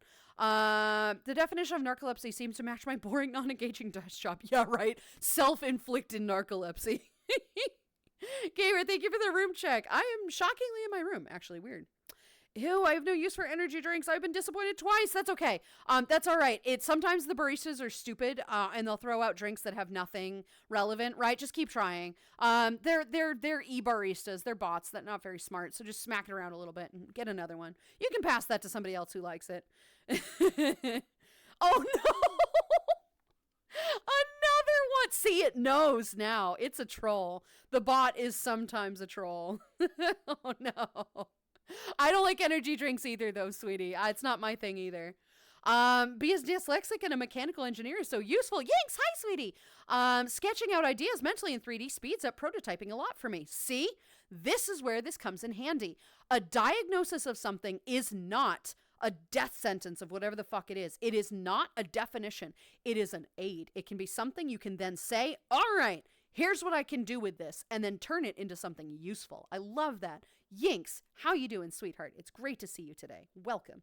Speaker 1: The definition of narcolepsy seems to match my boring, non-engaging desk job. Yeah, right. Self-inflicted narcolepsy. Gamer, thank you for the room check. I am shockingly in my room. Actually, weird. Ew, I have no use for energy drinks. I've been disappointed twice. That's okay. That's all right. It's sometimes the baristas are stupid, and they'll throw out drinks that have nothing relevant, right? Just keep trying. They're e-baristas. They're bots that are not very smart. So just smack it around a little bit and get another one. You can pass that to somebody else who likes it. Oh no. Another one. See, it knows now. It's a troll. The bot is sometimes a troll. Oh no. I don't like energy drinks either, though, sweetie. It's not my thing either. Because dyslexic and a mechanical engineer is so useful. Yanks, hi, sweetie. Sketching out ideas mentally in 3D speeds up prototyping a lot for me. See? This is where this comes in handy. A diagnosis of something is not a death sentence of whatever the fuck it is. It is not a definition. It is an aid. It can be something you can then say, all right, here's what I can do with this, and then turn it into something useful. I love that. Yinks, how you doing, sweetheart? It's great to see you today. Welcome.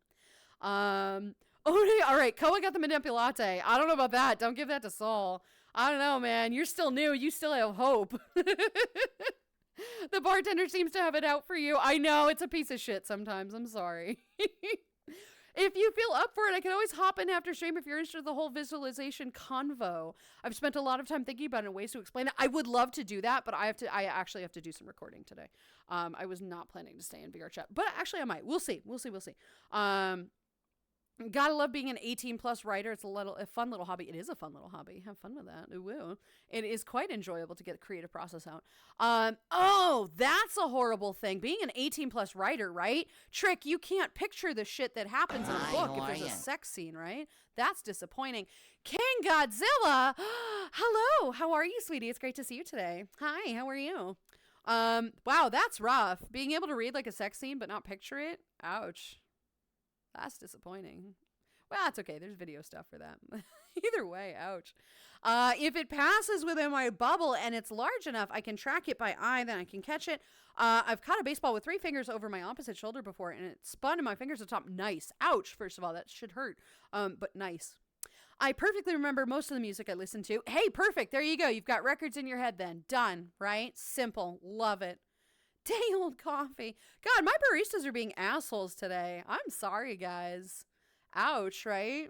Speaker 1: All right, Koa got the manipulate. I don't know about that. Don't give that to Saul. I don't know, man. You're still new. You still have hope. The bartender seems to have it out for you. I know, it's a piece of shit sometimes. I'm sorry. If you feel up for it, I can always hop in after stream if you're interested in the whole visualization convo. I've spent a lot of time thinking about it and ways to explain it. I would love to do that, but I actually have to do some recording today. I was not planning to stay in VR chat, but actually I might. We'll see. Gotta love being an 18+ writer. It's a fun little hobby. It is a fun little hobby. Have fun with that. Ooh. It is quite enjoyable to get the creative process out. Oh, that's a horrible thing. Being an 18+ writer, right? Trick, you can't picture the shit that happens in a book if there's a sex scene, right? That's disappointing. King Godzilla! Hello! How are you, sweetie? It's great to see you today. Hi, how are you? Wow, that's rough. Being able to read like a sex scene but not picture it? Ouch. That's disappointing. Well, that's okay. There's video stuff for that. Either way, ouch. If it passes within my bubble and it's large enough, I can track it by eye, then I can catch it. I've caught a baseball with 3 fingers over my opposite shoulder before, and it spun in my fingers at the top. Nice. Ouch, first of all. That should hurt. But nice. I perfectly remember most of the music I listened to. Hey, perfect. There you go. You've got records in your head then. Done, right? Simple. Love it. Day old coffee. God, my baristas are being assholes today. I'm sorry, guys. Ouch, right?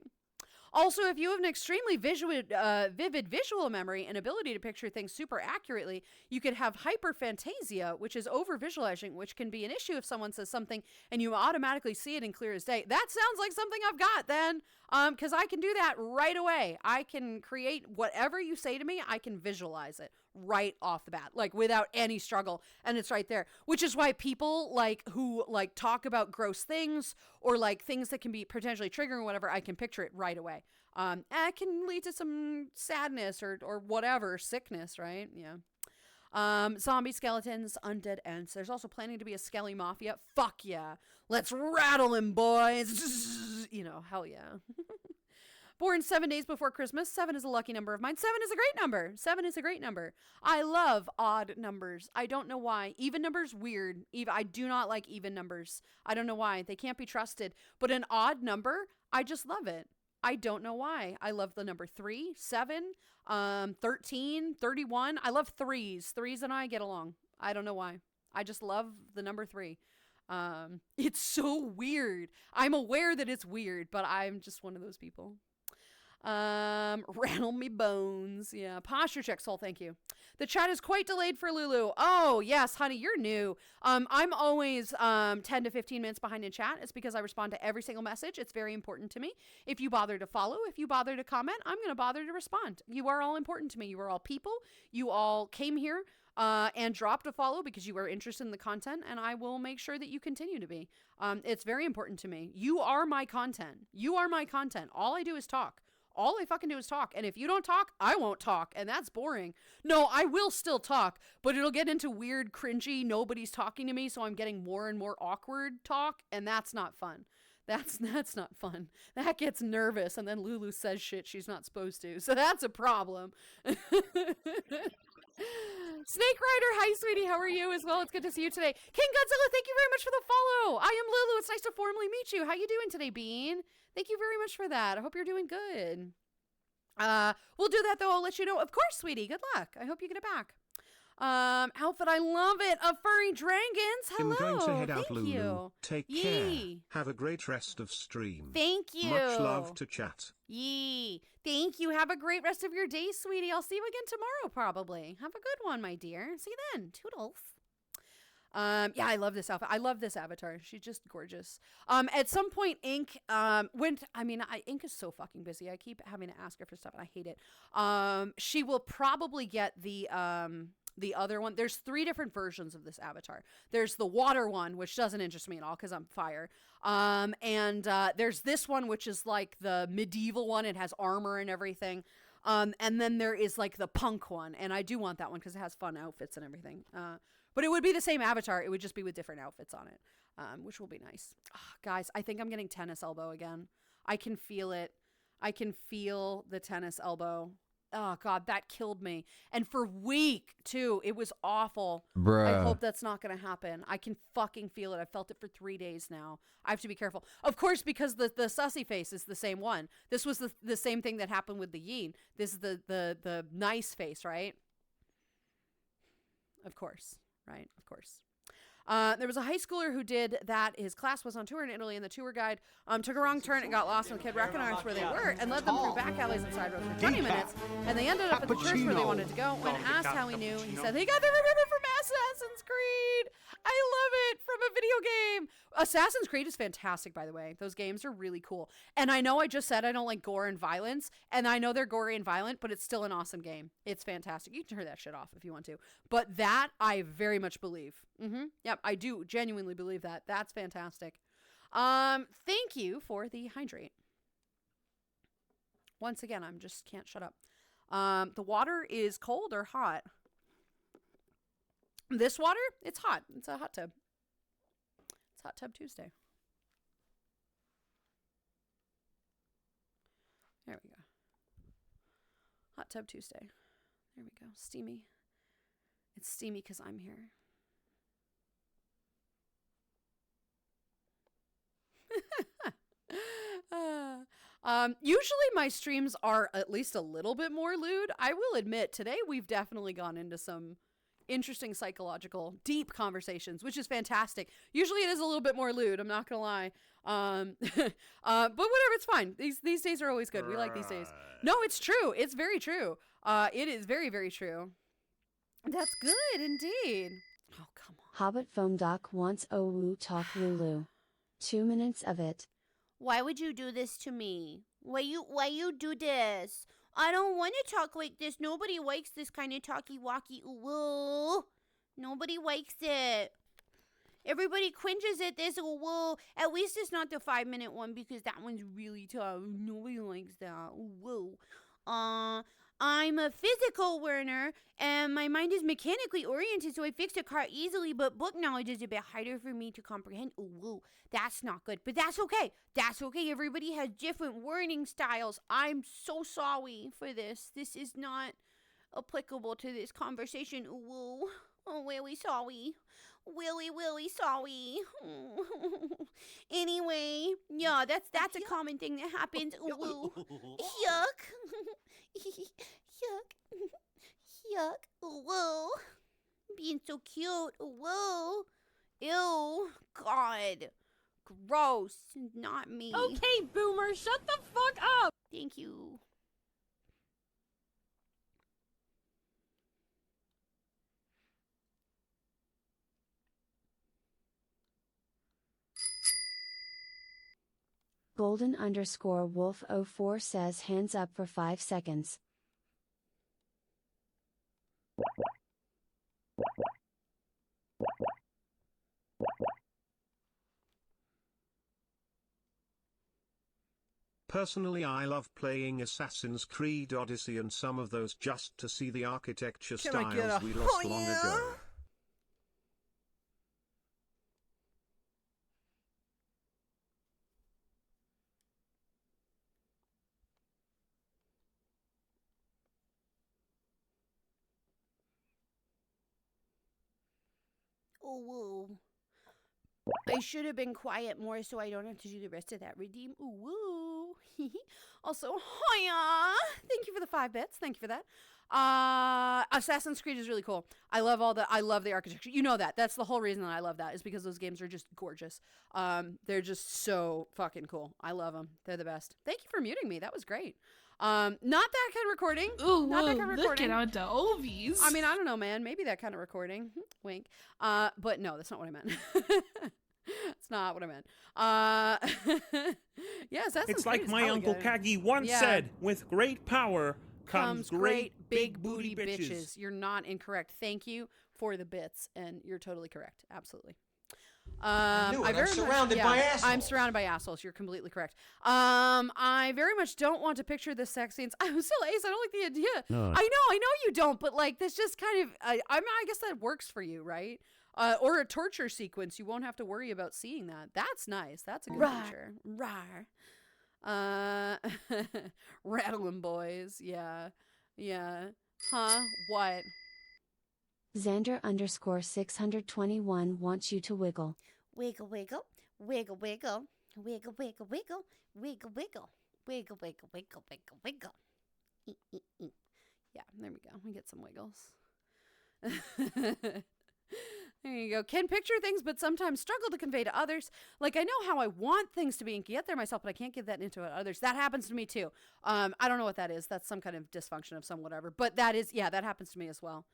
Speaker 1: Also, if you have an extremely vivid visual memory and ability to picture things super accurately, you could have hyperphantasia, which is over-visualizing, which can be an issue if someone says something and you automatically see it in clear as day. That sounds like something I've got then, because I can do that right away. I can create whatever you say to me, I can visualize it right off the bat, like without any struggle, and it's right there, which is why people who talk about gross things or like things that can be potentially triggering whatever, I can picture it right away. And it can lead to some sadness or whatever, sickness, right? Yeah. Zombie skeletons, undead ants. There's also planning to be a skelly mafia. Fuck yeah. Let's rattle him, boys. Hell yeah. Born 7 days before Christmas. 7 is a lucky number of mine. 7 is a great number. 7 is a great number. I love odd numbers. I don't know why. Even numbers, weird. I do not like even numbers. I don't know why. They can't be trusted. But an odd number, I just love it. I don't know why. I love the number 3, 7, 13, 31. I love threes. Threes and I get along. I don't know why. I just love the number 3. It's so weird. I'm aware that it's weird, but I'm just one of those people. Rattle me bones. Yeah. Posture check, Soul. Thank you. The chat is quite delayed for Lulu. Oh, yes, honey, you're new. I'm always 10 to 15 minutes behind in chat. It's because I respond to every single message. It's very important to me. If you bother to follow, if you bother to comment, I'm going to bother to respond. You are all important to me. You are all people. You all came here and dropped a follow because you were interested in the content, and I will make sure that you continue to be. It's very important to me. You are my content. You are my content. All I do is talk. All I fucking do is talk. And if you don't talk, I won't talk. And that's boring. No, I will still talk, but it'll get into weird, cringy, nobody's talking to me, so I'm getting more and more awkward talk, and that's not fun. That's not fun. That gets nervous, and then Lulu says shit she's not supposed to. So that's a problem. Snake Rider, hi, sweetie. How are you as well? It's good to see you today. King Godzilla, thank you very much for the follow. I am Lulu. It's nice to formally meet you. How you doing today, Bean? Thank you very much for that. I hope you're doing good. We'll do that, though. I'll let you know. Of course, sweetie. Good luck. I hope you get it back. Outfit, I love it. Of furry dragons. Hello.
Speaker 2: I'm going to head out,
Speaker 1: Thank
Speaker 2: Lulu.
Speaker 1: you.
Speaker 2: Take
Speaker 1: Yee.
Speaker 2: care. Have a great rest of stream.
Speaker 1: Thank you.
Speaker 2: Much love to chat.
Speaker 1: Yee. Thank you. Have a great rest of your day, sweetie. I'll see you again tomorrow, probably. Have a good one, my dear. See you then. Toodles. Yeah, I love this outfit. I love this avatar. She's just gorgeous. At some point, Ink Ink is so fucking busy. I keep having to ask her for stuff, and I hate it. She will probably get the other one. There's 3 different versions of this avatar. There's the water one, which doesn't interest me at all because I'm fire. And there's this one, which is like the medieval one. It has armor and everything. And then there is like the punk one, and I do want that one because it has fun outfits and everything. But it would be the same avatar. It would just be with different outfits on it, which will be nice. Oh, guys, I think I'm getting tennis elbow again. I can feel it. I can feel the tennis elbow. Oh, God, that killed me. And for week, too, it was awful.
Speaker 6: Bruh.
Speaker 1: I hope that's not going to happen. I can fucking feel it. I felt it for 3 days now. I have to be careful. Of course, because the sussy face is the same one. This was the same thing that happened with the yin. This is the nice face, right? Of course. Right, of course. There was a high schooler who did that. His class was on tour in Italy, and the tour guide took a wrong turn and got lost, and the kid recognized where they were and led them through back alleys and side roads for 20 minutes, and they ended up at the church where they wanted to go. When asked how he knew, he said he got the ribbon from Assassin's Creed. I love it, from a video game. Assassin's Creed is fantastic, by the way. Those games are really cool. And I know I just said I don't like gore and violence, and I know they're gory and violent, but it's still an awesome game. It's fantastic. You can turn that shit off if you want to. But that, I very much believe. Yep, I do genuinely believe that. That's fantastic. Thank you for the hydrate. Once again, I'm just can't shut up. The water is cold or hot? This water, it's hot. It's a hot tub. It's Hot Tub Tuesday. There we go. Hot Tub Tuesday. There we go. Steamy. It's steamy because I'm here. Usually my streams are at least a little bit more lewd. I will admit, today we've definitely gone into some interesting psychological deep conversations, which is fantastic. Usually it is a little bit more lewd, I'm not gonna lie. But whatever, it's fine. These days are always good. We like these days. No, it's true. It's very true. It is very, very true. That's good indeed. Oh, come on.
Speaker 3: Hobbit Foam Doc wants Owu talk Lulu. 2 minutes of it.
Speaker 7: Why would you do this to me? Why you do this? I don't want to talk like this. Nobody likes this kind of talky-walky. Ooh, nobody likes it. Everybody cringes at this. Ooh, at least it's not the 5-minute one because that one's really tough. Nobody likes that. Ooh. I'm a physical learner, and my mind is mechanically oriented, so I fix a car easily, but book knowledge is a bit harder for me to comprehend. Ooh, that's not good, but that's okay. That's okay. Everybody has different learning styles. I'm so sorry for this. This is not applicable to this conversation. Ooh, oh, really sorry. Really sorry. Anyway, yeah, that's a common thing that happens. Ooh, yuck. Yuck. Ooh. Being so cute. Ooh. Ew. God. Gross. Not me.
Speaker 5: Okay, boomer, shut the fuck up!
Speaker 7: Thank you.
Speaker 3: Golden_wolf04 says hands up for 5 seconds.
Speaker 2: Personally, I love playing Assassin's Creed Odyssey and some of those just to see the architecture
Speaker 1: Can I get
Speaker 2: styles
Speaker 1: a
Speaker 2: we lost long ago.
Speaker 7: Ooh. I should have been quiet more so I don't have to do the rest of that redeem. Ooh. Also, hiya!
Speaker 1: Thank you for the 5 bits. Thank you for that. Assassin's Creed is really cool. I love the architecture. You know that. That's the whole reason that I love that, is because those games are just gorgeous. They're just so fucking cool. I love them. They're the best. Thank you for muting me. That was great. Not that kind of recording.
Speaker 5: Ooh,
Speaker 1: not that
Speaker 5: whoa,
Speaker 1: kind of
Speaker 5: look
Speaker 1: recording.
Speaker 5: at Ovies.
Speaker 1: I mean, I don't know, man. Maybe that kind of recording. Wink. But no, that's not what I meant. It's not what I meant. Yeah, Assassin's
Speaker 6: It's
Speaker 1: Creed
Speaker 6: like
Speaker 1: is
Speaker 6: my
Speaker 1: hella
Speaker 6: Uncle
Speaker 1: good.
Speaker 6: Kagi once
Speaker 1: Yeah.
Speaker 6: said, with great power comes great big booty
Speaker 1: bitches.
Speaker 6: bitches.
Speaker 1: You're not incorrect. Thank you for the bits, and you're totally correct. Absolutely.
Speaker 8: knew it. I'm
Speaker 1: very
Speaker 8: surrounded
Speaker 1: much,
Speaker 8: by
Speaker 1: I'm
Speaker 8: assholes.
Speaker 1: surrounded by assholes. You're completely correct. I very much don't want to picture the sex scenes. I'm still Ace. I don't like the idea.
Speaker 9: No.
Speaker 1: I know you don't, but like this just kind of. I guess that works for you, right? Or a torture sequence. You won't have to worry about seeing that. That's nice. That's a good feature. Rawr. Rattling boys. Yeah. Huh? What?
Speaker 3: Xander_621 wants you to wiggle.
Speaker 7: Wiggle, wiggle, wiggle, wiggle, wiggle, wiggle, wiggle, wiggle, wiggle, wiggle, wiggle, wiggle, wiggle, wiggle.
Speaker 1: Yeah, there we go. We get some wiggles. There you go. Can picture things, but sometimes struggle to convey to others. Like, I know how I want things to be and get there myself, but I can't give that into others. That happens to me too. I don't know what that is. That's some kind of dysfunction of some whatever. But that happens to me as well.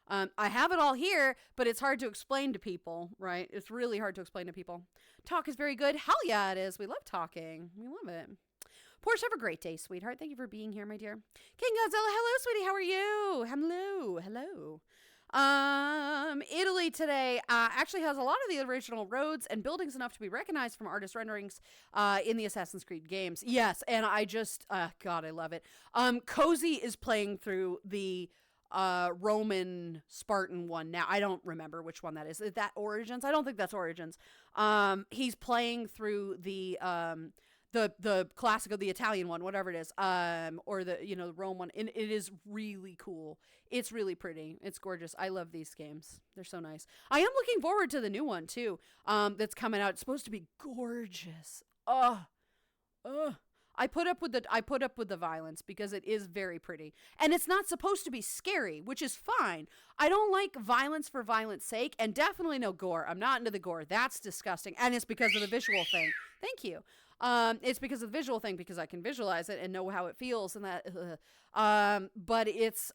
Speaker 1: I have it all here, but it's hard to explain to people, right? It's really hard to explain to people. Talk is very good. Hell yeah, it is. We love talking. We love it. Porsche, have a great day, sweetheart. Thank you for being here, my dear. King Godzilla, hello, sweetie. How are you? Hello. Italy today actually has a lot of the original roads and buildings enough to be recognized from artist renderings in the Assassin's Creed games. Yes, and I just, God, I love it. Cozy is playing through the Roman Spartan one now. I don't remember which one that is. Is that Origins? I don't think that's Origins. He's playing through the classical, the Italian one, whatever it is, or the Rome one. And it is really cool. It's really pretty. It's gorgeous. I love these games. They're so nice. I am looking forward to the new one too. That's coming out. It's supposed to be gorgeous. I put up with the violence because it is very pretty. And it's not supposed to be scary, which is fine. I don't like violence for violence sake, and definitely no gore. I'm not into the gore. That's disgusting. And it's because of the visual thing. Thank you. It's because of the visual thing, because I can visualize it and know how it feels, and that but it's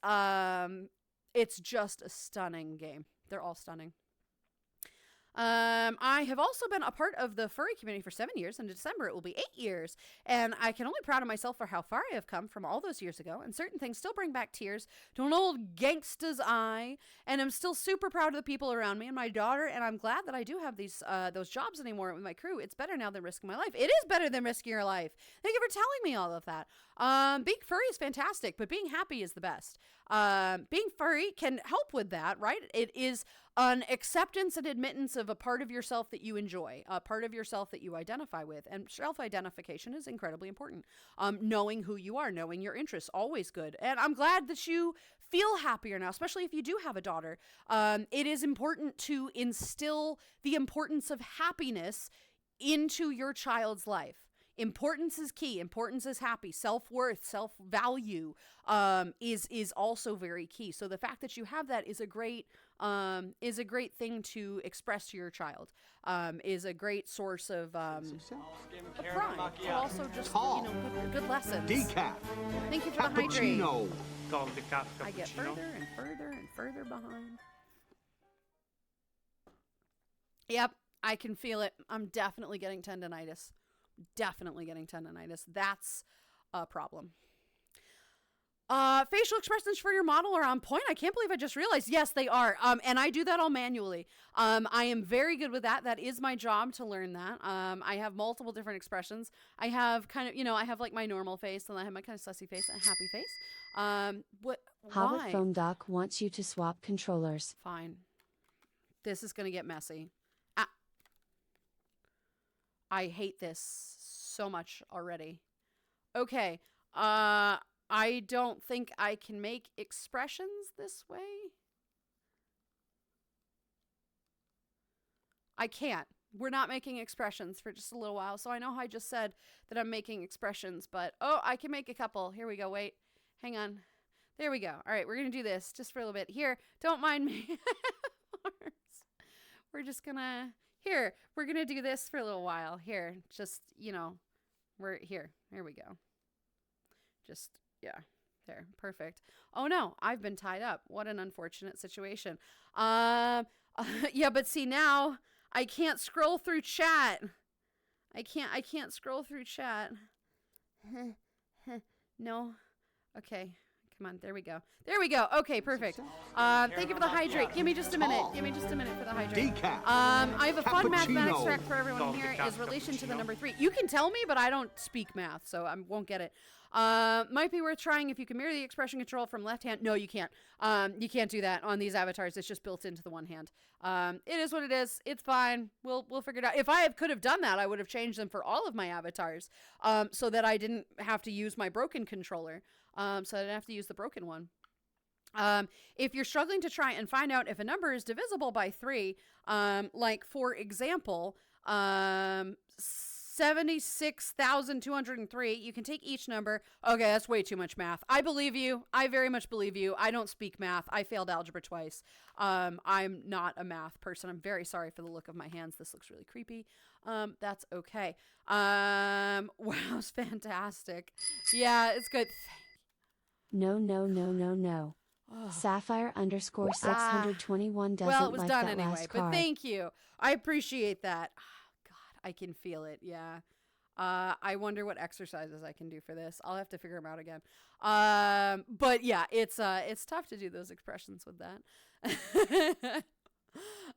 Speaker 1: just a stunning game. They're all stunning. I have also been a part of the furry community for 7 years. In December, it will be 8 years. And I can only be proud of myself for how far I have come from all those years ago. And certain things still bring back tears to an old gangsta's eye. And I'm still super proud of the people around me and my daughter. And I'm glad that I do have those jobs anymore with my crew. It's better now than risking my life. It is better than risking your life. Thank you for telling me all of that. Being furry is fantastic, but being happy is the best. Being furry can help with that, right? It is an acceptance and admittance of a part of yourself that you enjoy, a part of yourself that you identify with. And self-identification is incredibly important. Knowing who you are, knowing your interests, always good. And I'm glad that you feel happier now, especially if you do have a daughter. It is important to instill the importance of happiness into your child's life. Importance is key. Importance is happy. Self-worth, self-value is also very key. So the fact that you have that is a great thing to express to your child. Is a great source of pride, but also just good lessons.
Speaker 4: Decaf.
Speaker 1: Thank you for the hydrate.
Speaker 4: Cappuccino.
Speaker 6: Called the cappuccino.
Speaker 1: I get further and further and further behind. Yep, I can feel it. I'm definitely getting tendonitis. That's a problem. Facial expressions for your model are on point. I can't believe I just realized. Yes, they are. And I do that all manually. I am very good with that. That is my job to learn that. I have multiple different expressions. I have I have like my normal face, and I have my kind of sussy face and happy face. Why?
Speaker 3: Hobbit Foam Doc wants you to swap controllers.
Speaker 1: Fine. This is gonna get messy. I hate this so much already. Okay. I don't think I can make expressions this way. I can't. We're not making expressions for just a little while. So I know I just said that I'm making expressions, but I can make a couple. Here we go. Wait. Hang on. There we go. All right, we're going to do this just for a little bit. Here, don't mind me. We're just going to, we're going to do this for a little while. Here, just, we're here. Here we go. Just, yeah, there. Perfect. Oh, no, I've been tied up. What an unfortunate situation. Yeah, but see, now I can't scroll through chat. I can't scroll through chat. No. Okay. Come on. There we go. There we go. Okay, perfect. Thank you for the hydrate. Give me just a minute. Give me just a minute for the hydrate.
Speaker 4: Decaf.
Speaker 1: I have a fun mathematics
Speaker 4: Cappuccino.
Speaker 1: track for everyone here. Is relation to the number 3. You can tell me, but I don't speak math, so I won't get it. Might be worth trying if you can mirror the expression control from left hand. No, you can't. You can't do that on these avatars. It's just built into the one hand. It is what it is. It's fine. We'll figure it out. If I could have done that, I would have changed them for all of my avatars, so that I didn't have to use my broken controller. So I didn't have to use the broken one. If you're struggling to try and find out if a number is divisible by 3, like for example, 76,203, you can take each number. Okay, that's way too much math. I believe you. I very much believe you. I don't speak math. I failed algebra twice. I'm not a math person. I'm very sorry for the look of my hands. This looks really creepy. That's okay. Wow, it's fantastic. Yeah, it's good.
Speaker 3: No. Sapphire _ 621 doesn't
Speaker 1: Well, it was
Speaker 3: like
Speaker 1: done
Speaker 3: that
Speaker 1: anyway,
Speaker 3: last
Speaker 1: but
Speaker 3: card.
Speaker 1: thank you. I appreciate that. God, I can feel it. Yeah. I wonder what exercises I can do for this. I'll have to figure them out again. But yeah, it's tough to do those expressions with that.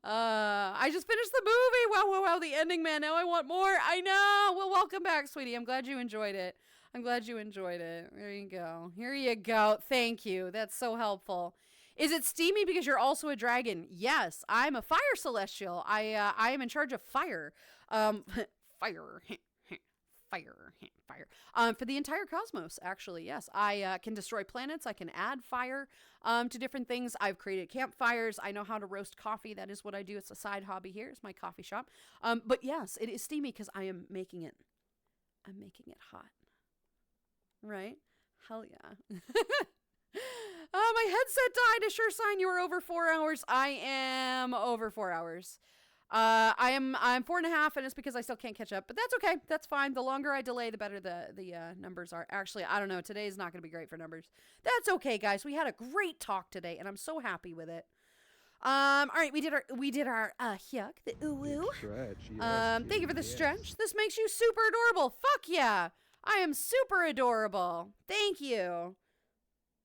Speaker 1: I just finished the movie. Wow, the ending, man. Now I want more. I know. Well, welcome back, sweetie. I'm glad you enjoyed it. There you go. Here you go. Thank you. That's so helpful. Is it steamy because you're also a dragon? Yes, I'm a fire celestial. I am in charge of fire. Fire. For the entire cosmos, actually, yes. I can destroy planets. I can add fire to different things. I've created campfires. I know how to roast coffee. That is what I do. It's a side hobby here. It's my coffee shop. But yes, it is steamy because I am making it. I'm making it hot. Right? Hell yeah. My headset died. A sure sign you were over 4 hours. I am over 4 hours. I'm 4.5, and it's because I still can't catch up, but that's okay. That's fine. The longer I delay, the better the numbers are. Actually, I don't know. Today is not going to be great for numbers. That's okay, guys. We had a great talk today, and I'm so happy with it. All right, we did our yuck, the ooh-woo. Thank you for the stretch. This makes you super adorable. Fuck yeah. I am super adorable. Thank you.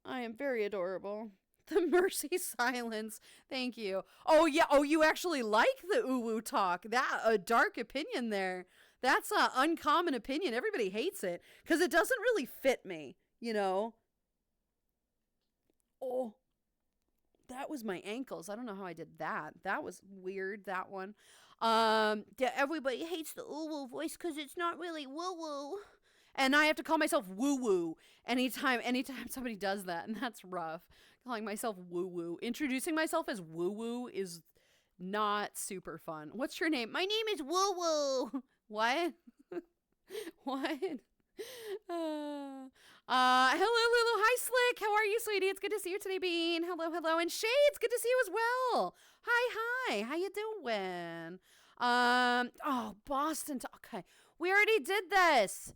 Speaker 1: I am very adorable. The mercy silence. Thank you. Oh, yeah. Oh, you actually like the ooh-woo talk. That a dark opinion there. That's an uncommon opinion. Everybody hates it because it doesn't really fit me, you know? Oh, that was my ankles. I don't know how I did that. That was weird, that one. Yeah, everybody hates the ooh-woo voice because it's not really woo-woo. And I have to call myself woo-woo anytime somebody does that, and that's rough. Calling myself woo-woo. Introducing myself as woo-woo is not super fun. What's your name? My name is woo-woo. What? What? Hello, Lulu. Hi, Slick. How are you, sweetie? It's good to see you today, Bean. Hello. And Shades, good to see you as well. Hi. How you doing? Oh, Boston. Okay. We already did this.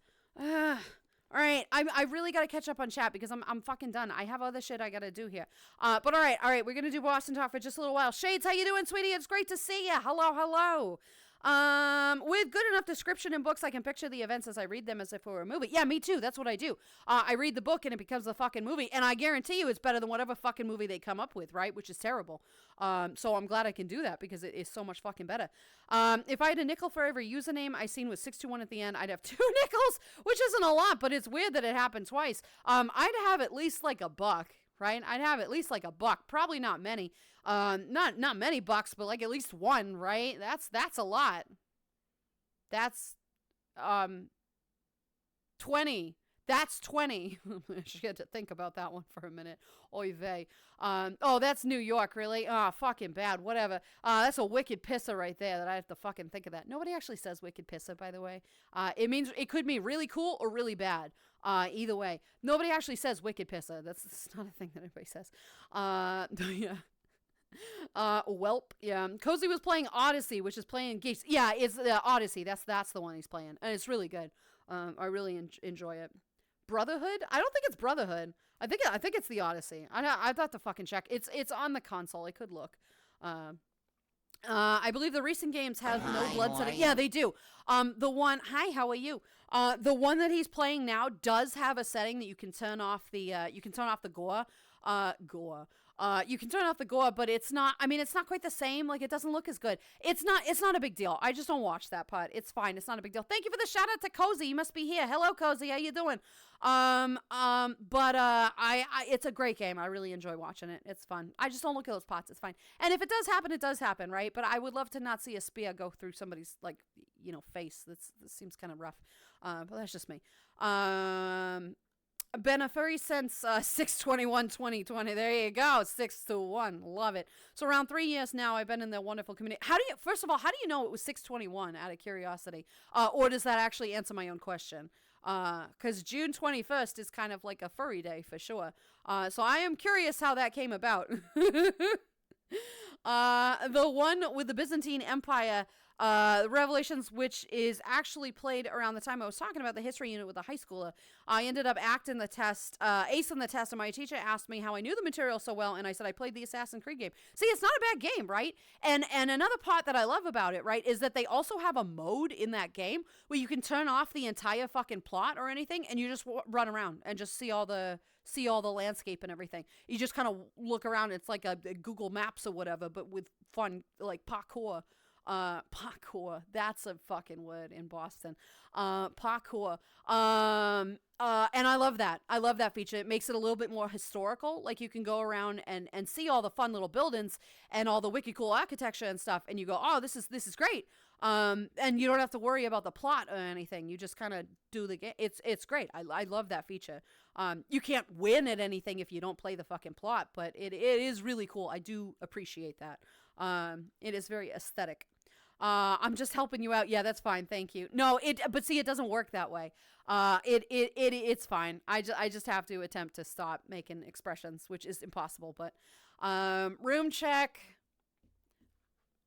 Speaker 1: All right, I really got to catch up on chat because I'm fucking done. I have other shit I got to do here. But all right, we're going to do Boston Talk for just a little while. Shades, how you doing, sweetie? It's great to see you. Hello. With good enough description in books, I can picture the events as I read them as if it were a movie. Yeah, me too. That's what I do. I read the book and it becomes a fucking movie, and I guarantee you it's better than whatever fucking movie they come up with, right? Which is terrible. So I'm glad I can do that because it is so much fucking better. If I had a nickel for every username I seen with 621 at the end, I'd have 2 nickels, which isn't a lot, but it's weird that it happened twice. I'd have at least like $1, right? I'd have at least like $1. Probably not many. Not many bucks, but like at least 1, right? That's a lot. That's 20. That's 20. She had to think about that one for a minute. Oy vey. Oh, that's New York, really? Oh, fucking bad. Whatever. That's a wicked pisser right there that I have to fucking think of that. Nobody actually says wicked pisser, by the way. It could mean really cool or really bad. Either way. Nobody actually says wicked pisser. That's not a thing that anybody says. Yeah. Welp. Yeah. Cozy was playing Odyssey, which is playing games. Yeah, it's Odyssey. That's the one he's playing. And it's really good. I really enjoy it. Brotherhood? I don't think it's Brotherhood. I think it's the Odyssey. I'd have to fucking check. It's on the console. I could look. I believe the recent games have no blood setting. Yeah, they do. The one. Hi, how are you? The one that he's playing now does have a setting that you can turn off the. You can turn off the gore. Gore. You can turn off the gore, but it's not. I mean, it's not quite the same. Like, it doesn't look as good. It's not a big deal. I just don't watch that part. It's fine. It's not a big deal. Thank you for the shout out to Cozy. You must be here. Hello, Cozy. How you doing? It's a great game. I really enjoy watching it. It's fun. I just don't look at those pots. It's fine. And if it does happen, it does happen, right? But I would love to not see a spear go through somebody's, like, face. That seems kind of rough. But that's just me. Been a furry since 6/21/2020. There you go. 6/1. Love it. So around 3 years now, I've been in the wonderful community. First of all, how do you know it was 6/21 out of curiosity? Or does that actually answer my own question? Because June 21st is kind of like a furry day for sure. So I am curious how that came about. The one with the Byzantine Empire, Revelations, which is actually played around the time I was talking about the history unit with a high schooler. I ended up acing the test, and my teacher asked me how I knew the material so well, and I said I played the Assassin's Creed game. See, it's not a bad game, right? And another part that I love about it, right, is that they also have a mode in that game where you can turn off the entire fucking plot or anything, and you just run around and just see all the landscape and everything. You just kind of look around. It's like a Google Maps or whatever, but with fun, like parkour. Parkour. That's a fucking word in Boston. Parkour. And I love that. I love that feature. It makes it a little bit more historical. Like, you can go around and see all the fun little buildings and all the wicked cool architecture and stuff. And you go, oh, this is great. And you don't have to worry about the plot or anything. You just kind of do the game. It's great. I love that feature. You can't win at anything if you don't play the fucking plot, but it is really cool. I do appreciate that. It is very aesthetic. I'm just helping you out. Yeah, that's fine. Thank you. No, but see, it doesn't work that way. It's fine. I just have to attempt to stop making expressions, which is impossible, but, room check.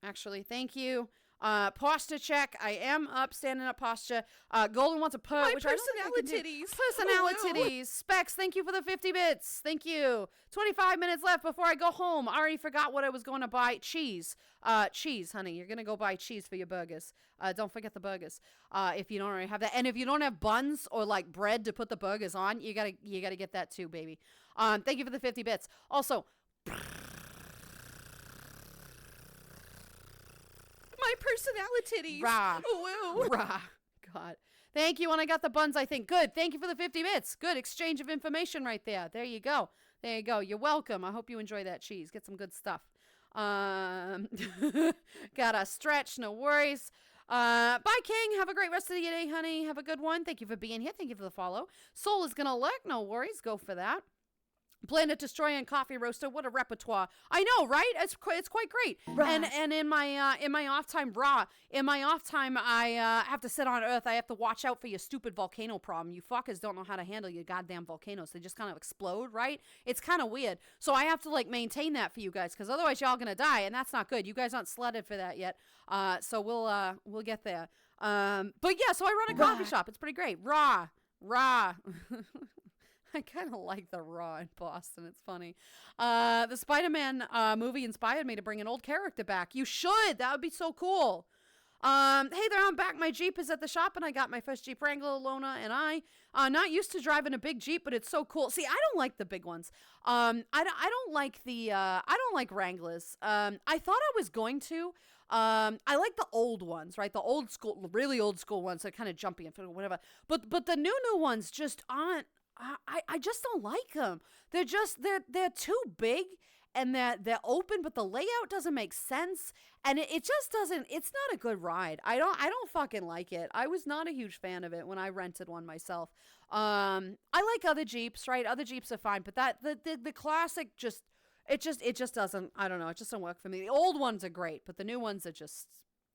Speaker 1: Actually, thank you. Posture check. I am up, standing up posture. Golden wants a purr, which I don't think I can do. Personalities. Specs, thank you for the 50 bits. Thank you. 25 minutes left before I go home. I already forgot what I was going to buy. Cheese. Cheese, honey. You're going to go buy cheese for your burgers. Don't forget the burgers. If you don't already have that. And if you don't have buns or like bread to put the burgers on, you gotta get that too, baby. Thank you for the 50 bits. Also,
Speaker 5: My personalities.
Speaker 1: Rah.
Speaker 5: Woo.
Speaker 1: Rah. God. Thank you. And I got the buns, I think. Good. Thank you for the 50 bits. Good exchange of information right there. There you go. There you go. You're welcome. I hope you enjoy that cheese. Get some good stuff. Got a stretch. No worries. Bye, King. Have a great rest of the day, honey. Have a good one. Thank you for being here. Thank you for the follow. Soul is gonna lurk. No worries. Go for that. Planet Destroyer and Coffee Roaster, what a repertoire! I know, right? It's quite great. Rah. And in my off time, I have to sit on Earth. I have to watch out for your stupid volcano problem. You fuckers don't know how to handle your goddamn volcanoes. They just kind of explode, right? It's kind of weird. So I have to like maintain that for you guys, because otherwise y'all gonna die, and that's not good. You guys aren't slutted for that yet. So we'll get there. But yeah, so I run a coffee shop. It's pretty great. Raw. I kind of like the Raw in Boston. It's funny. The Spider-Man movie inspired me to bring an old character back. You should. That would be so cool. Hey there, I'm back. My Jeep is at the shop, and I got my first Jeep Wrangler, Lona, and I. Not used to driving a big Jeep, but it's so cool. See, I don't like the big ones. I don't like Wranglers. I thought I was going to. I like the old ones, right? The old school, really old school ones that kind of jumpy and whatever. But the new ones just aren't. I just don't like them. They're too big, and that they're open, but the layout doesn't make sense. And it just doesn't, it's not a good ride. I don't fucking like it. I was not a huge fan of it when I rented one myself. I like other Jeeps, right? Other Jeeps are fine, but the classic it just doesn't, I don't know, it just doesn't work for me. The old ones are great, but the new ones are just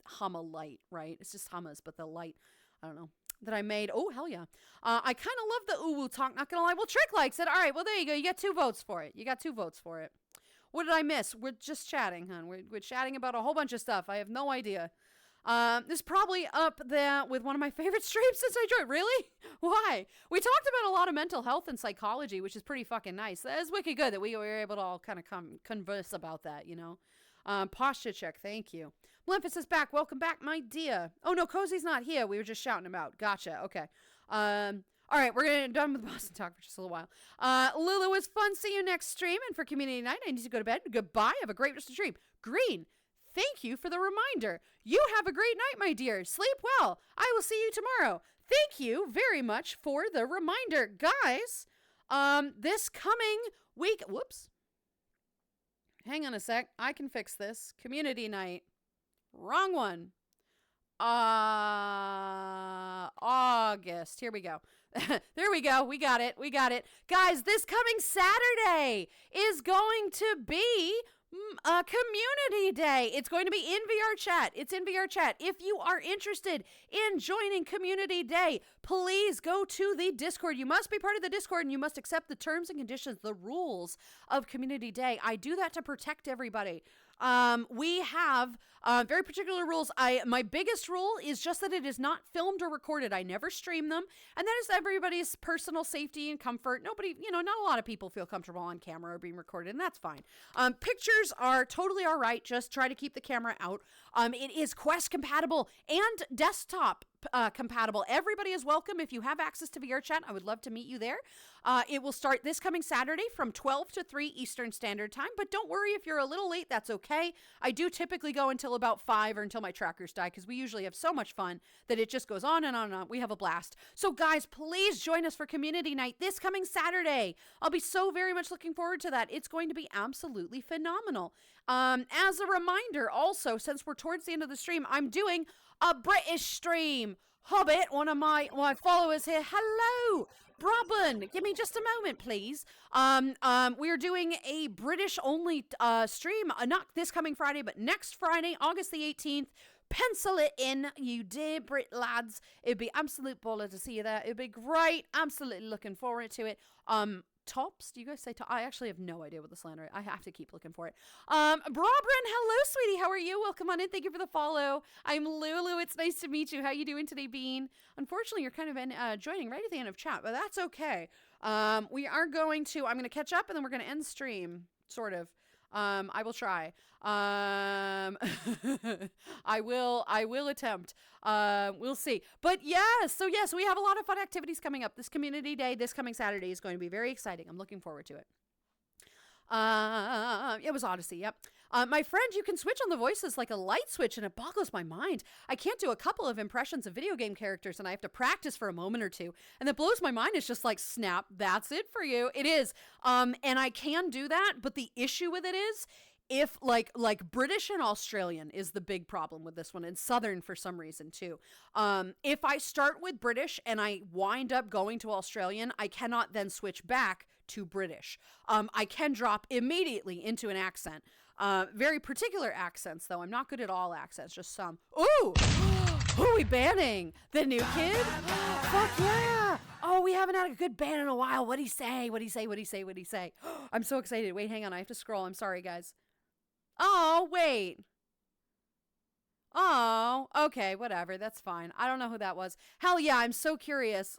Speaker 1: Hummer light, right? It's just Hummers, but the light, I don't know, that I made. Oh, hell yeah. I kind of love the uwu talk, not gonna lie. Well, Trick likes it. All right, well, there you go. You got 2 votes for it. What did I miss? We're just chatting, hon. We're chatting about a whole bunch of stuff. I have no idea. This is probably up there with one of my favorite streams since I joined. Really? Why? We talked about a lot of mental health and psychology, which is pretty fucking nice. That's wicked good that we were able to all kind of converse about that, you know? Posture check. Thank you. Memphis is back. Welcome back, my dear. Oh, no, Cozy's not here. We were just shouting about. Gotcha. Okay. All right, we're getting done with Boston Talk for just a little while. Lulu, was fun. See you next stream. And for community night, I need to go to bed. Goodbye. Have a great rest of the stream. Green, thank you for the reminder. You have a great night, my dear. Sleep well. I will see you tomorrow. Thank you very much for the reminder. Guys, this coming week... Whoops. Hang on a sec. I can fix this. Community night. Wrong one. August. Here we go. There we go. We got it. Guys, this coming Saturday is going to be Community Day. It's going to be in VR chat. It's in VR chat. If you are interested in joining Community Day, please go to the Discord. You must be part of the Discord and you must accept the terms and conditions, the rules of Community Day. I do that to protect everybody. We have very particular rules. My biggest rule is just that it is not filmed or recorded. I never stream them. And that is everybody's personal safety and comfort. Nobody, not a lot of people feel comfortable on camera or being recorded, and that's fine. Pictures are totally all right. Just try to keep the camera out. It is Quest compatible and desktop compatible. Everybody is welcome. If you have access to VR chat, I would love to meet you there. It will start this coming Saturday from 12 to 3 Eastern Standard Time, but don't worry if you're a little late, that's okay. I do typically go until about 5 or until my trackers die because we usually have so much fun that it just goes on and on and on. We have a blast. So guys, please join us for Community Night this coming Saturday. I'll be so very much looking forward to that. It's going to be absolutely phenomenal. As a reminder, also, since we're towards the end of the stream, I'm doing a British stream. Hobbit, one of my followers here. Hello, Brabham. Give me just a moment, please. We're doing a British only stream, not this coming Friday, but next Friday, August the 18th. Pencil it in, you dear Brit lads. It'd be absolute baller to see you there. It'd be great. Absolutely looking forward to it. Tops? Do you guys say tops? I actually have no idea what the slander is. I have to keep looking for it. Brabrin, hello, sweetie. How are you? Welcome on in. Thank you for the follow. I'm Lulu. It's nice to meet you. How you doing today, Bean? Unfortunately, you're kind of joining right at the end of chat, but that's okay. I'm going to catch up, and then we're going to end stream, sort of. I will try. I will attempt. We'll see. But yes, we have a lot of fun activities coming up. This Community Day, this coming Saturday, is going to be very exciting. I'm looking forward to it. It was Odyssey, yep. My friend, you can switch on the voices like a light switch, and it boggles my mind. I can't do a couple of impressions of video game characters, and I have to practice for a moment or two. And that blows my mind. It's just like, snap, that's it for you. It is. And I can do that, but the issue with it is, if like British and Australian is the big problem with this one, and Southern for some reason too. If I start with British and I wind up going to Australian, I cannot then switch back to British. I can drop immediately into an accent. Very particular accents, though. I'm not good at all accents, just some. Ooh! Who are we banning? The new kid? Fuck yeah! Oh, we haven't had a good ban in a while. What'd he say? I'm so excited. Wait, hang on. I have to scroll. I'm sorry, guys. Oh, wait. Oh, okay, whatever. That's fine. I don't know who that was. Hell yeah, I'm so curious.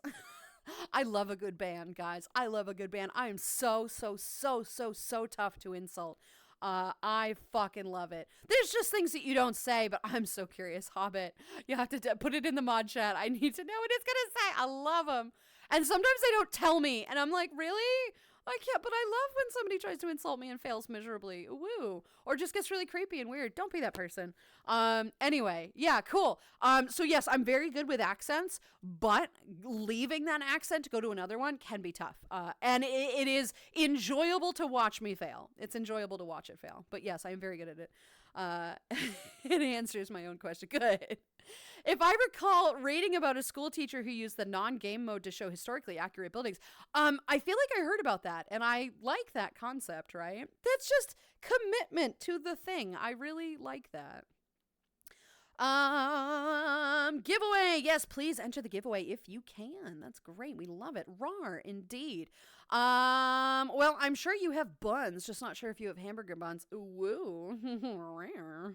Speaker 1: I love a good band, guys. I love a good band. I am so tough to insult. I fucking love it. There's just things that you don't say, but I'm so curious. Hobbit, you have to put it in the mod chat. I need to know what it's gonna say. I love them. And sometimes they don't tell me, and I'm like, really? I can't, but I love when somebody tries to insult me and fails miserably. Woo. Or just gets really creepy and weird. Don't be that person. Anyway, yeah, cool. So yes, I'm very good with accents, but leaving that accent to go to another one can be tough. And it is enjoyable to watch me fail. It's enjoyable to watch it fail. But yes, I am very good at it. It answers my own question. Good. If I recall reading about a school teacher who used the non-game mode to show historically accurate buildings, I feel like I heard about that, and I like that concept, right? That's just commitment to the thing. I really like that. Giveaway. Yes, please enter the giveaway if you can. That's great. We love it. Rawr, indeed. Well, I'm sure you have buns, just not sure if you have hamburger buns. Woo. Rare.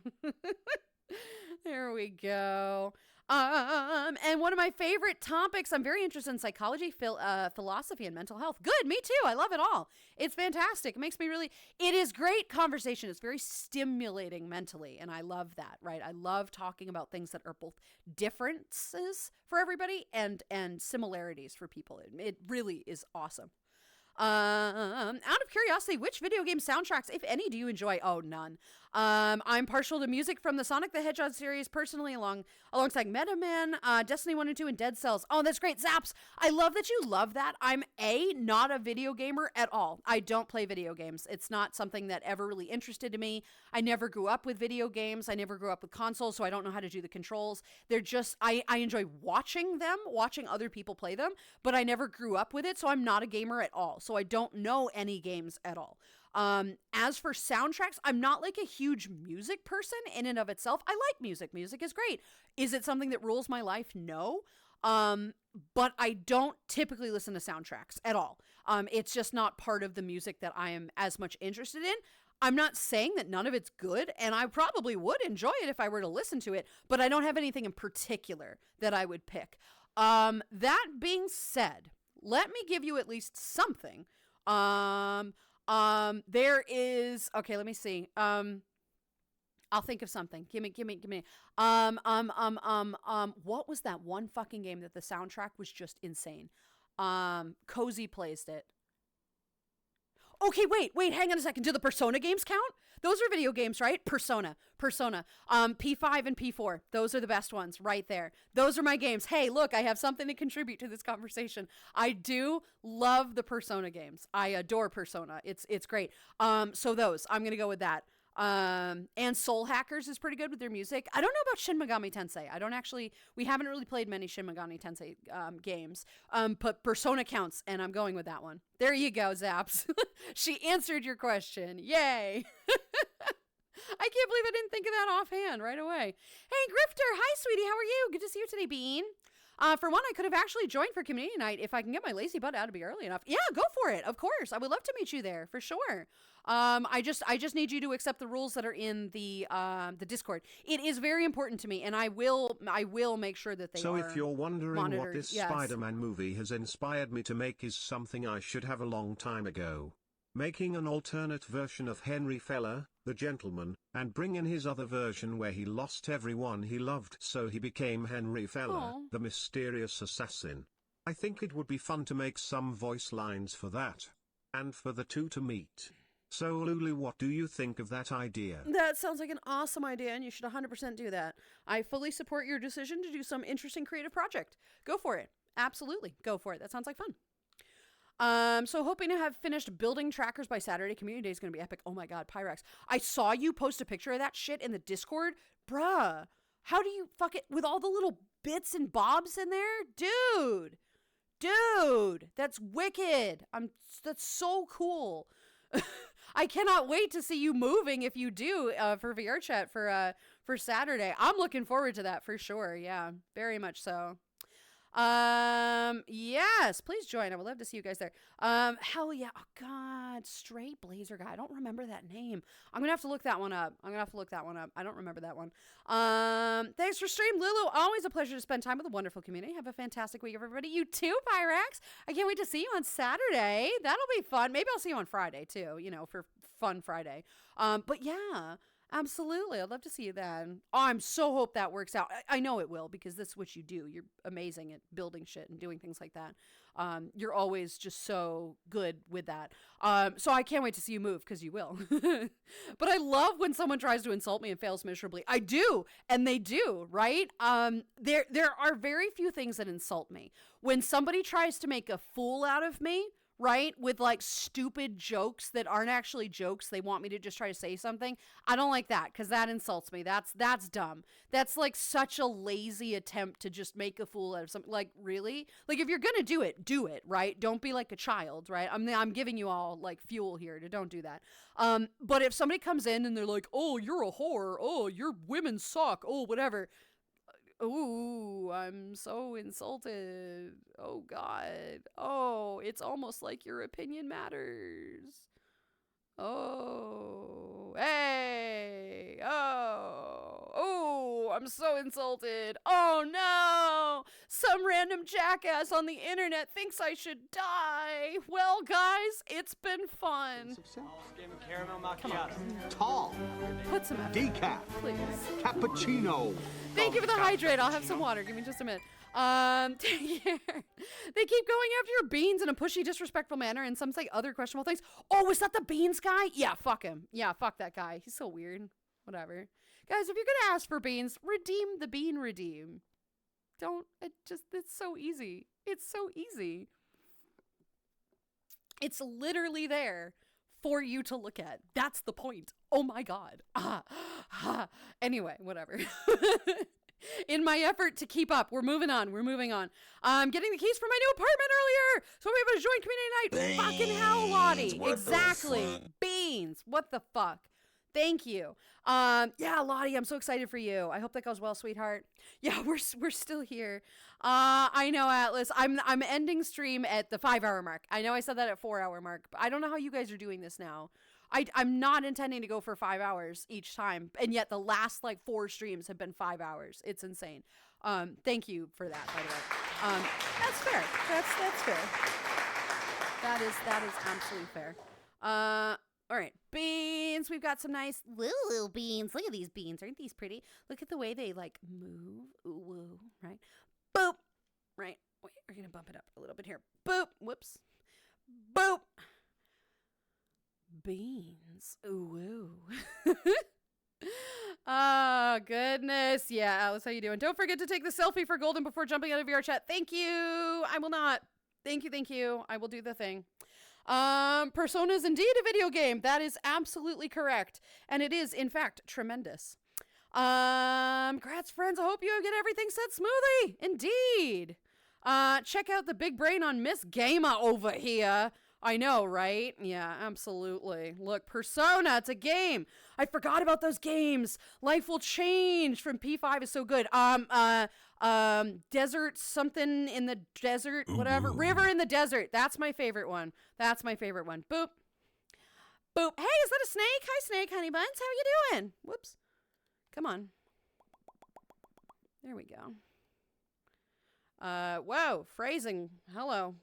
Speaker 1: There we go. And one of my favorite topics, I'm very interested in psychology, philosophy, and mental health. Good, me too. I love it all. It's fantastic. It makes me it is great conversation. It's very stimulating mentally, and I love that, right? I love talking about things that are both differences for everybody and similarities for people. It really is awesome. Out of curiosity, which video game soundtracks, if any, do you enjoy? Oh, none. I'm partial to music from the Sonic the Hedgehog series, personally, alongside Meta Man, Destiny 1 and 2, and Dead Cells. Oh, that's great. Zaps, I love that you love that. I'm not a video gamer at all. I don't play video games. It's not something that ever really interested me. I never grew up with video games. I never grew up with consoles, so I don't know how to do the controls. They're just, I enjoy watching other people play them, but I never grew up with it, so I'm not a gamer at all. So I don't know any games at all. As for soundtracks, I'm not like a huge music person in and of itself. I like music. Music is great. Is it something that rules my life? No. But I don't typically listen to soundtracks at all. It's just not part of the music that I am as much interested in. I'm not saying that none of it's good, and I probably would enjoy it if I were to listen to it, but I don't have anything in particular that I would pick. That being said, let me give you at least something. There is, okay, let me see. I'll think of something. Give me. What was that one fucking game that the soundtrack was just insane? Cozy plays it. Okay, wait, hang on a second. Do the Persona games count? Those are video games, right? Persona. P5 and P4. Those are the best ones right there. Those are my games. Hey, look, I have something to contribute to this conversation. I do love the Persona games. I adore Persona. It's great. So those, I'm going to go with that. And Soul Hackers is pretty good with their music. I don't know about Shin Megami Tensei. We haven't really played many Shin Megami Tensei games. But Persona counts, and I'm going with that one. There you go, Zaps. She answered your question. Yay. I can't believe I didn't think of that offhand right away. Hey, Grifter. Hi, sweetie. How are you? Good to see you today, Bean. For one, I could have actually joined for community night if I can get my lazy butt out to be early enough. Yeah, go for it. Of course. I would love to meet you there for sure. I just need you to accept the rules that are in the Discord. It is very important to me, and I will make sure that they are
Speaker 2: So if you're wondering
Speaker 1: monitored.
Speaker 2: what this
Speaker 1: Yes.
Speaker 2: Spider-Man movie has inspired me to make, is something I should have a long time ago. Making an alternate version of Henry Feller, the gentleman, and bring in his other version where he lost everyone he loved, so he became Henry Feller,
Speaker 1: Aw.
Speaker 2: the mysterious assassin. I think it would be fun to make some voice lines for that. And for the two to meet. So Lulu, what do you think of that idea?
Speaker 1: That sounds like an awesome idea, and you should 100% do that. I fully support your decision to do some interesting creative project. Go for it. Absolutely. Go for it. That sounds like fun. So hoping to have finished building trackers by Saturday. Community Day is going to be epic. Oh my God, Pyrex. I saw you post a picture of that shit in the Discord. Bruh, how do you fuck it with all the little bits and bobs in there? Dude, that's wicked. That's so cool. I cannot wait to see you moving if you do for VR chat for Saturday. I'm looking forward to that for sure. Yeah, very much so. Yes, please join. I would love to see you guys there. Hell yeah. Oh God, Straight Blazer guy. I don't remember that name. I'm gonna have to look that one up. I don't remember that one. Thanks for stream, Lulu. Always a pleasure to spend time with a wonderful community. Have a fantastic week, everybody. You too, Pyrax. I can't wait to see you on Saturday. That'll be fun. Maybe I'll see you on Friday too, for Fun Friday. But yeah. Absolutely. I'd love to see you then. Oh, I'm so hope that works out. I know it will because that's what you do. You're amazing at building shit and doing things like that. You're always just so good with that. So I can't wait to see you move because you will. But I love when someone tries to insult me and fails miserably. I do. And they do, right? There are very few things that insult me. When somebody tries to make a fool out of me, right? With like stupid jokes that aren't actually jokes. They want me to just try to say something. I don't like that because that insults me. That's dumb. That's like such a lazy attempt to just make a fool out of something. Like, really? Like, if you're going to do it, right? Don't be like a child, right? I'm giving you all like fuel here to don't do that. But if somebody comes in and they're like, oh, you're a whore. Oh, your women suck. Oh, whatever. Ooh, I'm so insulted. Oh, God. Oh, it's almost like your opinion matters. Oh, hey. Oh, I'm so insulted. Oh, no. Some random jackass on the internet thinks I should die. Well, guys, it's been fun.
Speaker 4: Caramel macchiato. Tall.
Speaker 1: Put some effort,
Speaker 4: Decaf.
Speaker 1: please.
Speaker 4: Cappuccino.
Speaker 1: Thank you for the hydrate. I'll have some water. Give me just a minute. Take care. They keep going after your beans in a pushy, disrespectful manner, and some say other questionable things. Oh, was that the beans guy? Yeah, fuck him. Yeah, fuck that guy. He's so weird. Whatever. Guys, if you're gonna ask for beans, redeem the bean redeem. It's so easy. It's so easy. It's literally there for you to look at. That's the point. Oh my God. Anyway, whatever. In my effort to keep up, we're moving on. I'm getting the keys for my new apartment earlier, so I'll be able to join community night. Fucking hell, Lottie. Exactly. Beans. What the fuck? Thank you. Yeah, Lottie, I'm so excited for you. I hope that goes well, sweetheart. Yeah, we're still here. I know, Atlas. I'm ending stream at the 5-hour mark. I know I said that at 4-hour mark, but I don't know how you guys are doing this now. I'm not intending to go for 5 hours each time, and yet the last like 4 streams have been 5 hours. It's insane. Thank you for that, by the way. That's fair. That's fair. That is absolutely fair. All right, beans. We've got some nice Lulu beans. Look at these beans. Aren't these pretty? Look at the way they like move. Ooh, woo, right? Boop. Right. Wait, we're gonna bump it up a little bit here. Boop. Whoops. Boop. Beans. Ooh, woo. Oh, goodness. Yeah, Alice, how you doing? Don't forget to take the selfie for Golden before jumping out of VR chat. Thank you. I will not. Thank you. I will do the thing. Persona is indeed a video game. That is absolutely correct. And it is, in fact, tremendous. Congrats, friends. I hope you get everything set smoothly. Indeed. Check out the big brain on Miss Gamer over here. I know, right? Yeah, absolutely. Look, Persona, it's a game. I forgot about those games. Life Will Change from P5 is so good. Desert something in the desert, whatever. River in the Desert. That's my favorite one. Boop. Boop. Hey, is that a snake? Hi, Snake Honey Buns. How you doing? Whoops. Come on. There we go. Whoa, phrasing. Hello.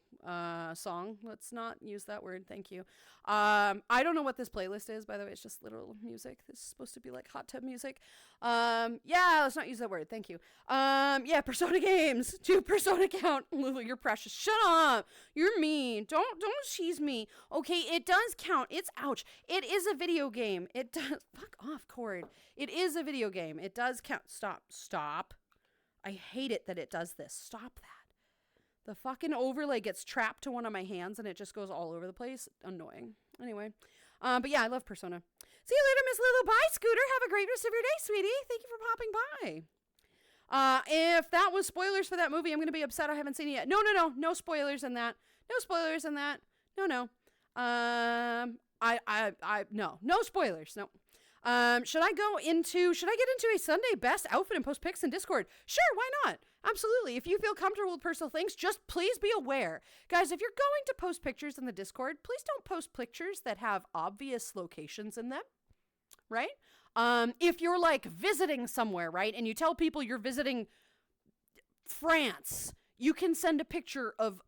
Speaker 1: Song. Let's not use that word. Thank you. I don't know what this playlist is, by the way. It's just literal music. This is supposed to be like hot tub music. Yeah, let's not use that word. Thank you. Yeah, Persona games. Do Persona count? Lulu, you're precious. Shut up. You're mean. Don't cheese me. Okay, it does count. It's ouch. It is a video game. It does. Fuck off, Cord. It is a video game. It does count. Stop. I hate it that it does this. Stop that. The fucking overlay gets trapped to one of my hands and it just goes all over the place. Annoying. Anyway. But yeah, I love Persona. See you later, Miss Lulu. Bye, Scooter. Have a great rest of your day, sweetie. Thank you for popping by. If that was spoilers for that movie, I'm going to be upset I haven't seen it yet. No. No spoilers in that. No. No spoilers. No. Should I get into a Sunday best outfit and post pics in Discord? Sure, why not? Absolutely. If you feel comfortable with personal things, just please be aware. Guys, if you're going to post pictures in the Discord, please don't post pictures that have obvious locations in them, right? If you're like visiting somewhere, right, and you tell people you're visiting France, you can send a picture of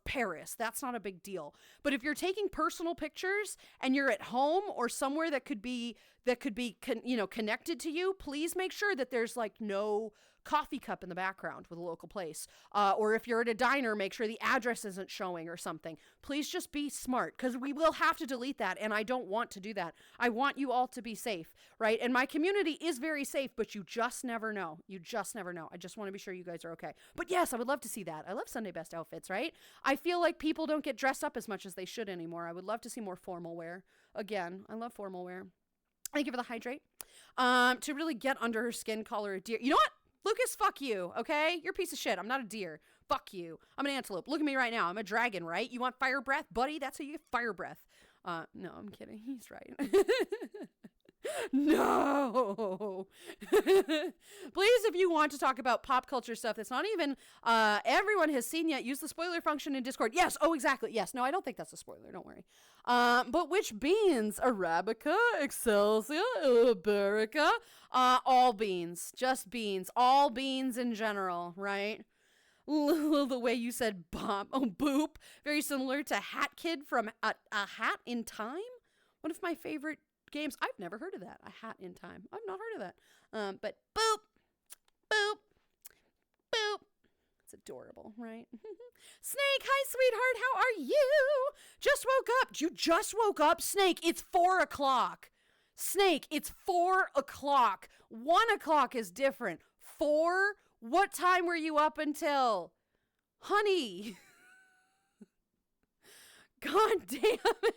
Speaker 1: Paris. That's not a big deal. But if you're taking personal pictures and you're at home or somewhere that could be that could be, connected to you, please make sure that there's like no coffee cup in the background with a local place. Or if you're at a diner, make sure the address isn't showing or something. Please just be smart, because we will have to delete that, and I don't want to do that. I want you all to be safe, right? And my community is very safe, but you just never know. You just never know. I just want to be sure you guys are okay. But yes, I would love to see that. I love Sunday best outfits, right? I feel like people don't get dressed up as much as they should anymore. I would love to see more formal wear. Again, I love formal wear. Thank you for the hydrate. To really get under her skin, call her a deer. You know what? Lucas, fuck you, okay? You're a piece of shit. I'm not a deer. Fuck you. I'm an antelope. Look at me right now. I'm a dragon, right? You want fire breath, buddy? That's how you get fire breath. No, I'm kidding. He's right. No. Please, if you want to talk about pop culture stuff that's not even everyone has seen yet, use the spoiler function in Discord. Yes. Oh, exactly. Yes. No, I don't think that's a spoiler. Don't worry. But which beans? Arabica, Excelsior, Iberica? All beans. Just beans. All beans in general, right? The way you said bomb. Oh, boop. Very similar to Hat Kid from A Hat in Time. One of my favorite games. I've never heard of that. A Hat in Time. I've not heard of that. But boop, boop, boop. It's adorable, right? Snake, hi, sweetheart. How are you? Just woke up. You just woke up? Snake, it's 4 o'clock. Snake, it's 4 o'clock. 1 o'clock is different. 4? What time were you up until? Honey. God damn it.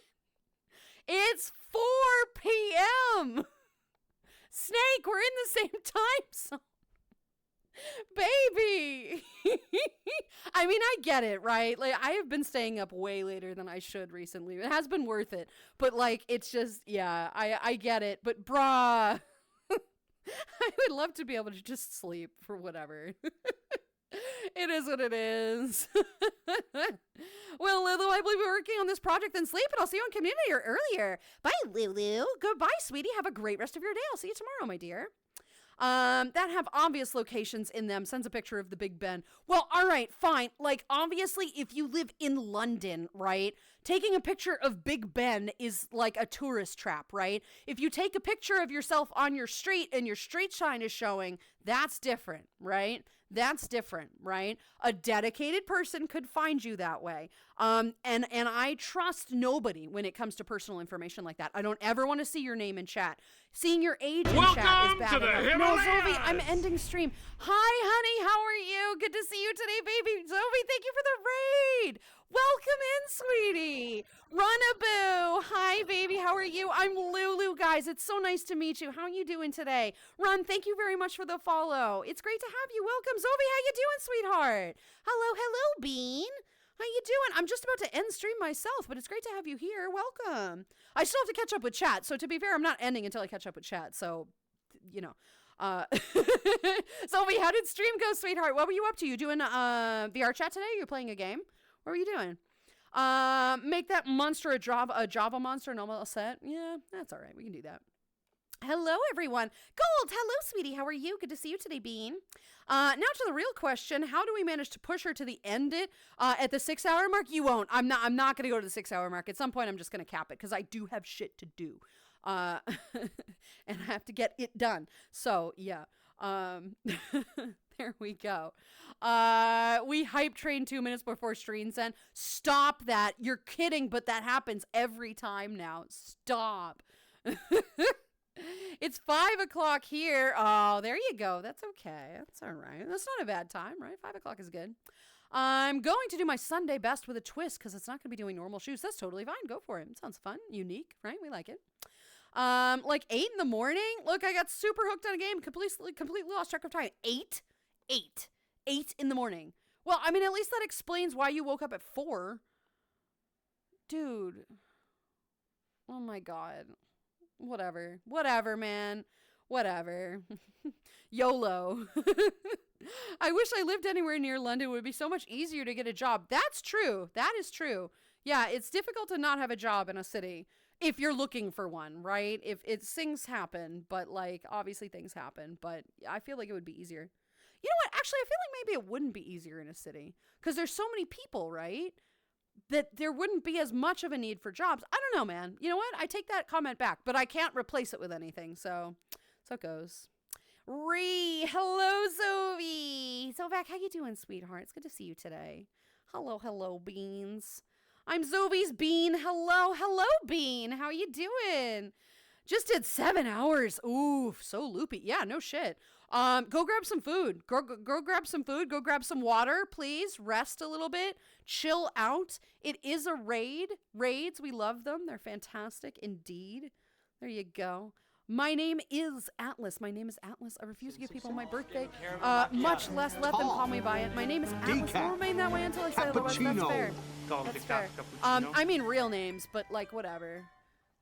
Speaker 1: It's 4 p.m. Snake, we're in the same time zone. Baby. I mean, I get it, right? Like, I have been staying up way later than I should recently. It has been worth it. But, like, it's just, yeah, I get it. But, brah. I would love to be able to just sleep for whatever. It is what it is. Well, Lulu, I believe we're working on this project, then sleep, and I'll see you on community or earlier. Bye, Lulu. Goodbye, sweetie. Have a great rest of your day. I'll see you tomorrow, my dear. That have obvious locations in them. Sends a picture of the Big Ben. Well, all right, fine. Like, obviously, if you live in London, right, taking a picture of Big Ben is like a tourist trap, right? If you take a picture of yourself on your street and your street sign is showing, that's different, right? That's different, right? A dedicated person could find you that way. And I trust nobody when it comes to personal information like that. I don't ever want to see your name in chat. Seeing your age in chat is bad.
Speaker 6: To the
Speaker 1: no,
Speaker 6: Himalayas!
Speaker 1: Zoe, I'm ending stream. Hi, honey. How are you? Good to see you today, baby. Zoe, thank you for the raid. Welcome in, sweetie. Runaboo. Hi, baby. How are you? I'm Lulu, guys. It's so nice to meet you. How are you doing today? Run, thank you very much for the follow. It's great to have you. Welcome. Zoe, how you doing, sweetheart? Hello, Bean. How you doing? I'm just about to end stream myself, but it's great to have you here. Welcome. I still have to catch up with chat, so to be fair, I'm not ending until I catch up with chat, so, you know. Zoe, how did stream go, sweetheart? What were you up to? You doing VR chat today? You're playing a game? What were you doing? Make that monster a Java monster normal set. Yeah, that's all right. We can do that. Hello, everyone. Gold, hello, sweetie. How are you? Good to see you today, Bean. Now to the real question: how do we manage to push her to the end it at the 6-hour mark? You won't. I'm not going to go to the 6-hour mark. At some point, I'm just going to cap it because I do have shit to do, and I have to get it done. So yeah. There we go. We hype train 2 minutes before streams end. Stop that. You're kidding, but that happens every time now. Stop. It's 5 o'clock here. Oh, there you go. That's okay. That's all right. That's not a bad time, right? 5 o'clock is good. I'm going to do my Sunday best with a twist because it's not going to be doing normal shoes. That's totally fine. Go for it. It sounds fun. Unique, right? We like it. Like 8 in the morning. Look, I got super hooked on a game. Completely lost track of time. 8 in the morning. Well, I mean, at least that explains why you woke up at 4. Dude. Oh my God. Whatever, man. Whatever. YOLO. I wish I lived anywhere near London. It would be so much easier to get a job. That's true. That is true. Yeah, it's difficult to not have a job in a city if you're looking for one, right? If it's things happen, but like obviously things happen, but I feel like it would be easier. You know what? Actually, I feel like maybe it wouldn't be easier in a city because there's so many people, right? that there wouldn't be as much of a need for jobs. I don't know, man. You know what? I take that comment back, but I can't replace it with anything. So it goes. Hello, Zoe. Zovac, how you doing, sweetheart? It's good to see you today. Hello, Beans. I'm Zovi's Bean. Hello, Bean. How you doing? Just did 7 hours. Ooh, so loopy. Yeah, no shit. Go grab some food. Go grab some food. Go grab some water, please. Rest a little bit. Chill out. It is a raid. Raids, we love them. They're fantastic indeed. There you go. My name is Atlas. I refuse to give people my birthday, much less let them call me by it. My name is Atlas. I'll remain that way until I say otherwise. That's fair. That's fair. I mean real names, but like whatever.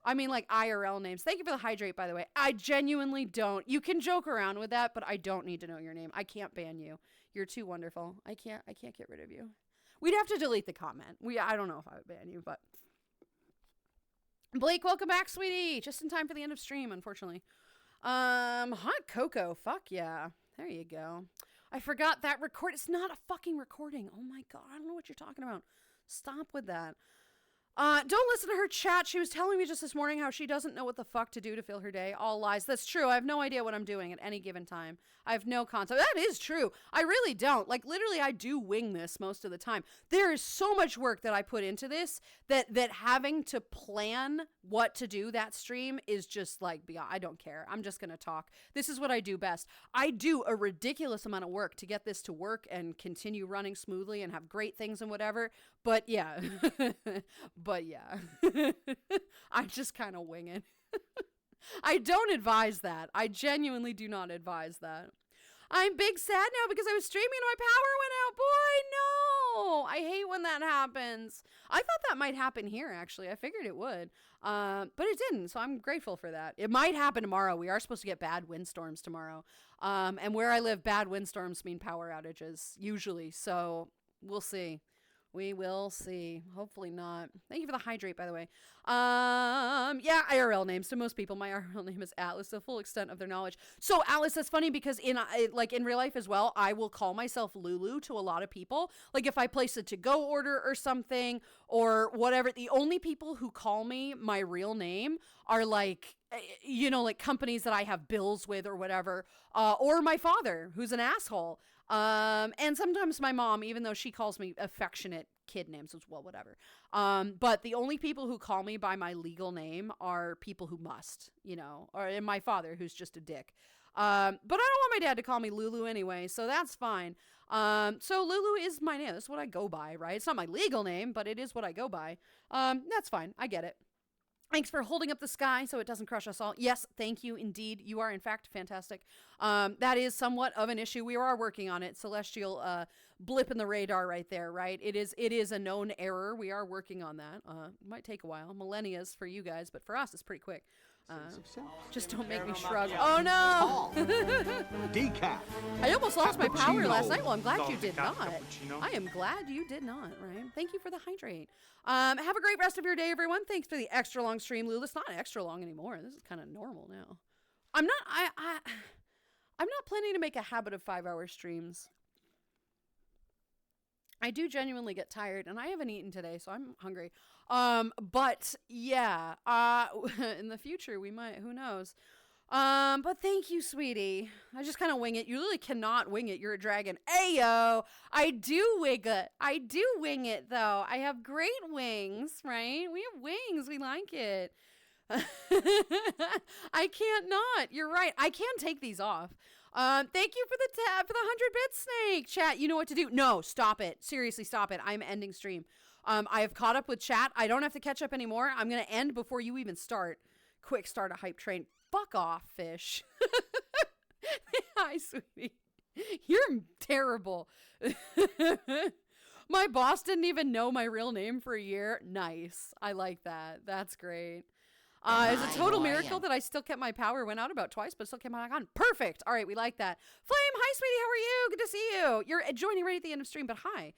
Speaker 1: I mean like IRL names. Thank you for the hydrate, by the way. I genuinely don't. You can joke around with that, but I don't need to know your name. I can't ban you. You're too wonderful. I can't get rid of you. We'd have to delete the comment. I don't know if I would ban you, but Blake, welcome back, sweetie. Just in time for the end of stream, unfortunately. Hot cocoa. Fuck yeah. There you go. I forgot that record. It's not a fucking recording. Oh my God. I don't know what you're talking about. Stop with that. Don't listen to her chat. She was telling me just this morning how she doesn't know what the fuck to do to fill her day. All lies. That's true. I have no idea what I'm doing at any given time. I have no concept. That is true. I really don't. Like, literally, I do wing this most of the time. There is so much work that I put into this that having to plan what to do that stream is just like, beyond. I don't care. I'm just going to talk. This is what I do best. I do a ridiculous amount of work to get this to work and continue running smoothly and have great things and whatever. But yeah. I just kind of wing it. I don't advise that. I genuinely do not advise that. I'm big sad now because I was streaming and my power went out. Boy, no. I hate when that happens. I thought that might happen here, actually. I figured it would. But it didn't, so I'm grateful for that. It might happen tomorrow. We are supposed to get bad windstorms tomorrow. And where I live, bad windstorms mean power outages, usually. So we'll see. We will see. Hopefully not. Thank you for the hydrate, by the way. Yeah, IRL names. To most people, my IRL name is Atlas, the full extent of their knowledge. So, Alice, that's funny because in real life as well, I will call myself Lulu to a lot of people. Like if I place a to-go order or something or whatever, the only people who call me my real name are like, like companies that I have bills with or whatever, or my father, who's an asshole. And sometimes my mom, even though she calls me affectionate kid names as well, whatever. But the only people who call me by my legal name are people who must, and my father, who's just a dick. But I don't want my dad to call me Lulu anyway, so that's fine. So Lulu is my name. That's what I go by, right? It's not my legal name, but it is what I go by. That's fine. I get it. Thanks for holding up the sky so it doesn't crush us all. Yes, thank you indeed. You are in fact fantastic. That is somewhat of an issue. We are working on it. Celestial blip in the radar right there, right? It is a known error. We are working on that. It might take a while. Millennia's for you guys, but for us it's pretty quick. Just don't make me shrug. Oh no!
Speaker 4: Decaf.
Speaker 1: I almost lost my power
Speaker 4: Cappuccino.
Speaker 1: last night. Well, I'm glad you did
Speaker 6: Decaf
Speaker 1: not.
Speaker 6: cappuccino.
Speaker 1: I am glad you did not, right? Thank you for the hydrate. Have a great rest of your day, everyone. Thanks for the extra long stream, Lulu. It's not extra long anymore. This is kind of normal now. I'm not planning to make a habit of 5-hour streams. I do genuinely get tired, and I haven't eaten today, so I'm hungry. But yeah, in the future we might, who knows. But thank you, sweetie. I just kind of wing it. You really cannot wing it. You're a dragon. Ayo, I do wing it. I do wing it, though. I have great wings, right? We have wings. We like it. I can't not. You're right. I can take these off. Thank you for the 100-bit snake. Chat, you know what to do. No, stop it. Seriously, stop it. I'm ending stream. I have caught up with chat. I don't have to catch up anymore. I'm going to end before you even start. Quick start a hype train. Fuck off, fish. Hi, sweetie. You're terrible. My boss didn't even know my real name for a year. Nice. I like that. That's great. It's a total miracle that I still kept my power. Went out about twice, but still came back on. Perfect. All right, we like that. Flame, hi, sweetie. How are you? Good to see you. You're joining right at the end of stream, but hi.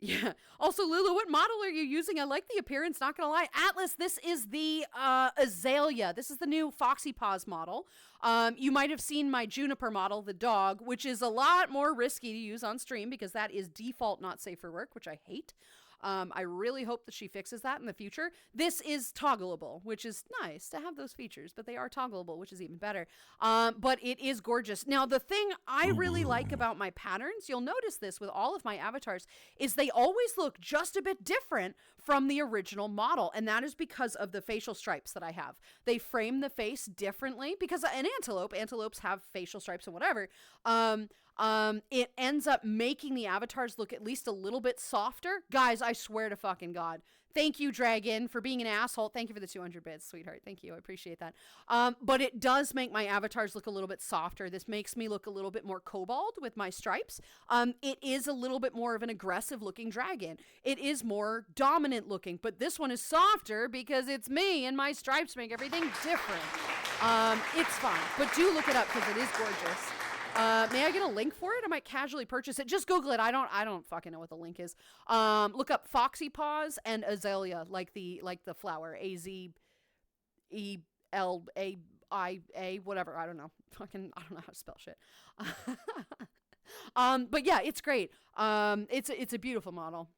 Speaker 1: Yeah. Also, Lulu, what model are you using? I like the appearance, not gonna lie. Atlas, this is the Azalea. This is the new Foxy Paws model. You might have seen my Juniper model, the dog, which is a lot more risky to use on stream because that is default not safe for work, which I hate. I really hope that she fixes that in the future. This is toggleable, which is nice to have those features, but they are toggleable, which is even better. But it is gorgeous. Now, the thing I really like about my patterns, you'll notice this with all of my avatars, is they always look just a bit different from the original model. And that is because of the facial stripes that I have. They frame the face differently because antelopes have facial stripes and whatever. It ends up making the avatars look at least a little bit softer. Guys, I swear to fucking God. Thank you, Dragon, for being an asshole. Thank you for the 200 bits, sweetheart. Thank you. I appreciate that. But it does make my avatars look a little bit softer. This makes me look a little bit more cobalt with my stripes. It is a little bit more of an aggressive looking dragon. It is more dominant looking, but this one is softer because it's me and my stripes make everything different. It's fine, but do look it up because it is gorgeous. May I get a link for it? I might casually purchase it. Just Google it. I don't fucking know what the link is. Look up Foxy Paws and Azalea, like the flower. Azelaia, whatever. I don't know. I don't know how to spell shit. But yeah, it's great. It's a beautiful model.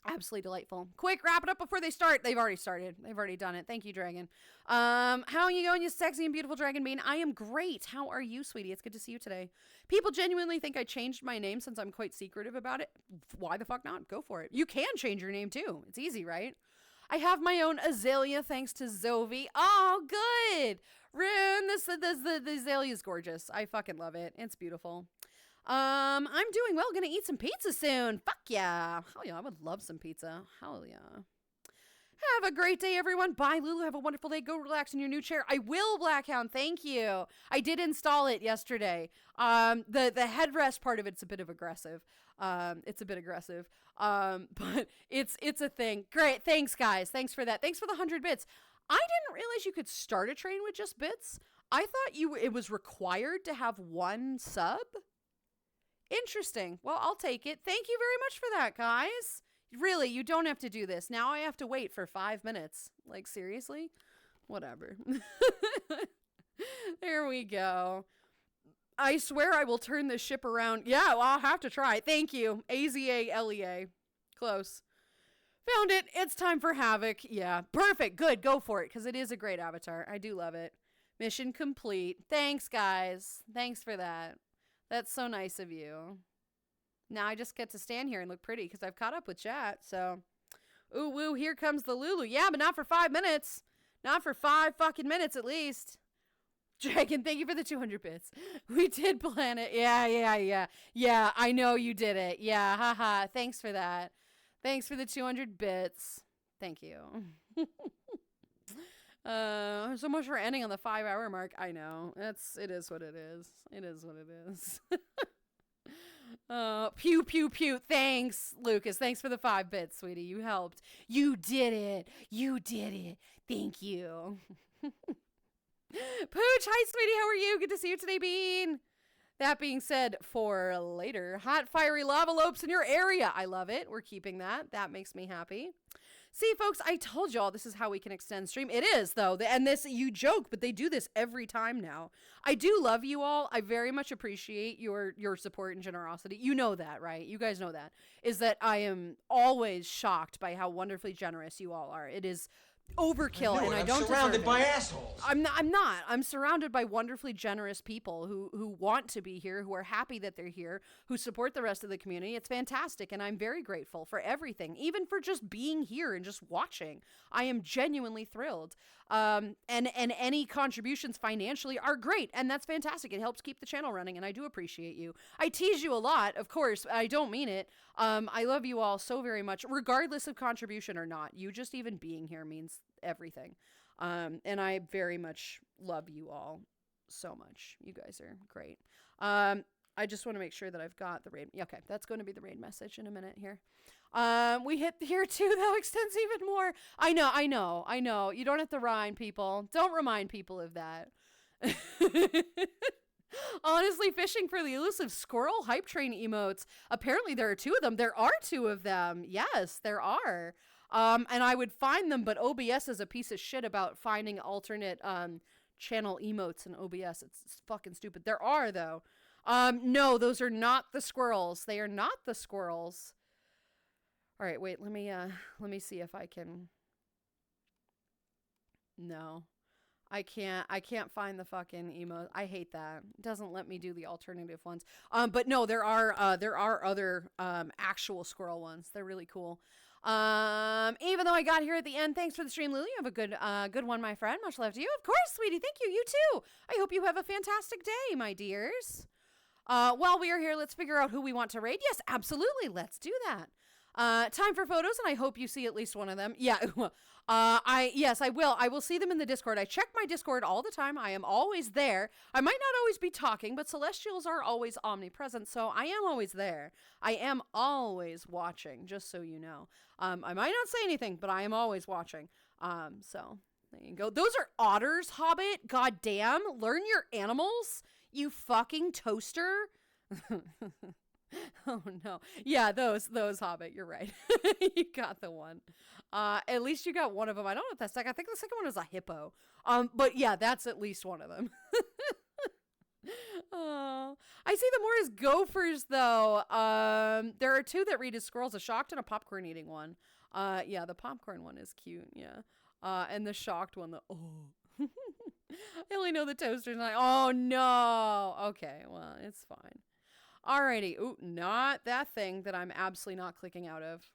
Speaker 1: Absolutely delightful. Quick, wrap it up before they start. They've already started. They've already done it. Thank you, Dragon. How are you going, you sexy and beautiful Dragon Bean? I am great. How are you, sweetie? It's good to see you today. People genuinely think I changed my name since I'm quite secretive about it. Why the fuck not? Go for it. You can change your name too. It's easy, right? I have my own Azalea thanks to Zovi. Oh, good. Rune, the Azalea is gorgeous. I fucking love it. It's beautiful. I'm doing well. Gonna eat some pizza soon. Fuck yeah. Hell yeah, I would love some pizza. Hell yeah. Have a great day, everyone. Bye, Lulu. Have a wonderful day. Go relax in your new chair. I will, Blackhound. Thank you. I did install it yesterday. The headrest part of it's a bit of aggressive. It's a bit aggressive. But it's a thing. Great. Thanks, guys. Thanks for that. Thanks for the 100 bits. I didn't realize you could start a train with just bits. I thought it was required to have one sub. Interesting. Well, I'll take it. Thank you very much for that, guys. Really, you don't have to do this. Now I have to wait for 5 minutes. Like, seriously? Whatever. There we go. I swear I will turn this ship around. Yeah, well, I'll have to try. Thank you. Azalea. Close. Found it. It's time for Havoc. Yeah, perfect. Good. Go for it, because it is a great avatar. I do love it. Mission complete. Thanks, guys. Thanks for that. That's so nice of you. Now I just get to stand here and look pretty because I've caught up with chat. So, ooh, woo, here comes the Lulu. Yeah, but not for 5 minutes. Not for 5 fucking minutes at least. Dragon, thank you for the 200 bits. We did plan it. Yeah. Yeah, I know you did it. Yeah, haha. Thanks for that. Thanks for the 200 bits. Thank you. So much for ending on the 5-hour mark. I know. It is what it is. It is what it is. Pew, pew, pew. Thanks, Lucas. Thanks for the 5 bits, sweetie. You helped. You did it. You did it. Thank you. Pooch, hi, sweetie. How are you? Good to see you today, Bean. That being said, for later, hot, fiery lava lopes in your area. I love it. We're keeping that. That makes me happy. See, folks, I told y'all this is how we can extend stream. It is, though. And this, you joke, but they do this every time now. I do love you all. I very much appreciate your support and generosity. You know that, right? You guys know that. Is that I am always shocked by how wonderfully generous you all are. It is overkill, and I don't
Speaker 4: surrounded
Speaker 1: deserve
Speaker 4: by
Speaker 1: it.
Speaker 4: assholes.
Speaker 1: I'm not. I'm surrounded by wonderfully generous people who want to be here, who are happy that they're here, who support the rest of the community. It's fantastic, and I'm very grateful for everything, even for just being here and just watching. I am genuinely thrilled. And any contributions financially are great, and that's fantastic. It helps keep the channel running, and I do appreciate you. I tease you a lot, of course. I don't mean it. I love you all so very much, regardless of contribution or not. You just even being here means everything. And I very much love you all so much. You guys are great. I just want to make sure that I've got the raid. Okay, that's going to be the raid message in a minute here. We hit here too, though, extends even more. I know. You don't have to remind people. Don't remind people of that. honestly fishing for the elusive squirrel hype train emotes. Apparently there are 2 of them. There are 2 of them. Yes, there are. And I would find them, but OBS is a piece of shit about finding alternate channel emotes in OBS. It's fucking stupid. There are though. No, those are not the squirrels. They are not the squirrels. All right, wait, let me see if I can. No. I can't find the fucking emote. I hate that. It doesn't let me do the alternative ones. But no, there are other actual squirrel ones. They're really cool. Even though I got here at the end, thanks for the stream, Lulu. You have a good one, my friend. Much love to you. Of course, sweetie. Thank you. You too. I hope you have a fantastic day, my dears. While we are here, let's figure out who we want to raid. Yes, absolutely. Let's do that. Time for photos, and I hope you see at least one of them. Yeah, yes, I will. I will see them in the Discord. I check my Discord all the time. I am always there. I might not always be talking, but Celestials are always omnipresent, so I am always there. I am always watching, just so you know. I might not say anything, but I am always watching. So there you go. Those are otters, Hobbit. God damn. Learn your animals, you fucking toaster. Oh no. Yeah, those Hobbit, you're right. You got the one. At least you got one of them. I don't know if that's second. I think the second one is a hippo. But yeah, that's at least one of them. Oh, I see them more as gophers though. There are 2 that read as squirrels, a shocked and a popcorn eating one. Yeah, the popcorn one is cute, yeah. And the shocked one, I only know the toasters and oh no. Okay, well, it's fine. Alrighty. Ooh, not that thing that I'm absolutely not clicking out of.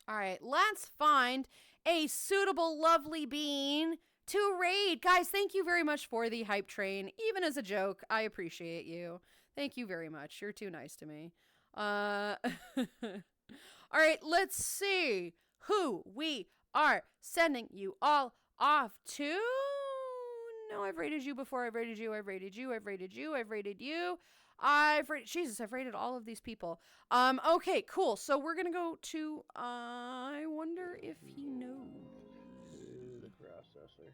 Speaker 1: Alright, let's find a suitable, lovely bean to raid. Guys, thank you very much for the hype train. Even as a joke, I appreciate you. Thank you very much. You're too nice to me. Alright, let's see who we are sending you all off to. No, I've rated you before. I've rated you. I've rated you. I've rated you. I've rated you. Jesus, I've rated all of these people. Okay, cool. So we're gonna go to, I wonder if he knows.
Speaker 6: The processor.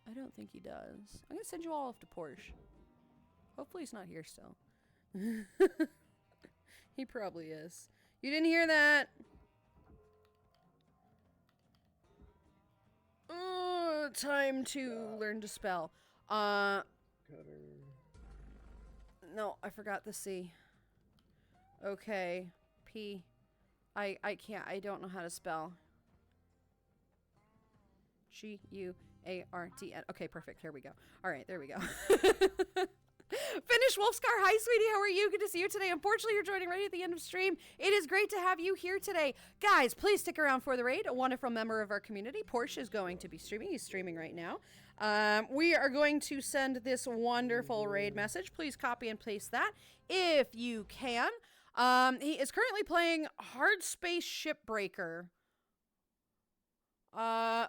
Speaker 1: I don't think he does. I'm gonna send you all off to Porsche. Hopefully he's not here still. He probably is. You didn't hear that? Time to learn to spell.
Speaker 6: Cutter.
Speaker 1: No, I forgot the C. Okay. P. I can't. I don't know how to spell. G-U-A-R-T-N. Okay, perfect. Here we go. All right, there we go. Finish Wolfscar. Hi, sweetie. How are you? Good to see you today. Unfortunately, you're joining right at the end of stream. It is great to have you here today. Guys, please stick around for the raid. A wonderful member of our community, Porsche, is going to be streaming. He's streaming right now. We are going to send this wonderful raid message. Please copy and paste that if you can. He is currently playing Hard Space Shipbreaker,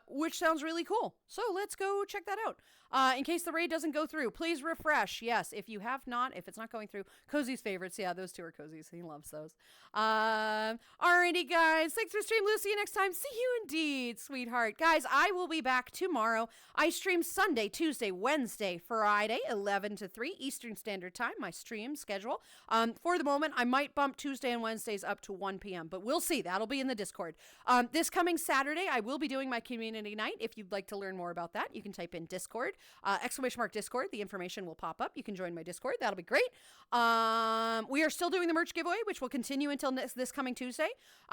Speaker 1: which sounds really cool. So let's go check that out. In case the raid doesn't go through, please refresh. Yes, if you have not, if it's not going through, Cozy's favorites. Yeah, those 2 are Cozy's. He loves those. Alrighty, guys. Thanks for stream. We'll see you next time. See you indeed, sweetheart. Guys, I will be back tomorrow. I stream Sunday, Tuesday, Wednesday, Friday, 11 to 3 Eastern Standard Time, my stream schedule. For the moment, I might bump Tuesday and Wednesdays up to 1 p.m., but we'll see. That'll be in the Discord. This coming Saturday, I will be doing my community night. If you'd like to learn more about that, you can type in Discord. !Discord. The information will pop up. You can join my Discord. That'll be great. We are still doing the merch giveaway, which will continue until this coming Tuesday,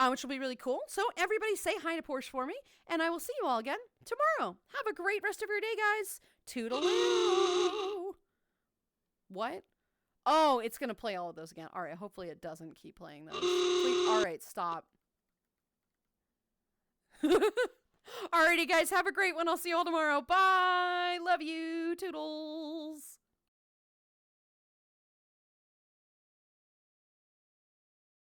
Speaker 1: which will be really cool. So everybody say hi to Porsche for me, and I will see you all again tomorrow. Have a great rest of your day, guys. Toodaloo. What? Oh, it's going to play all of those again. All right. Hopefully it doesn't keep playing those. Please. All right. Stop. Alrighty, guys, have a great one. I'll see you all tomorrow. Bye. Love you. Toodles.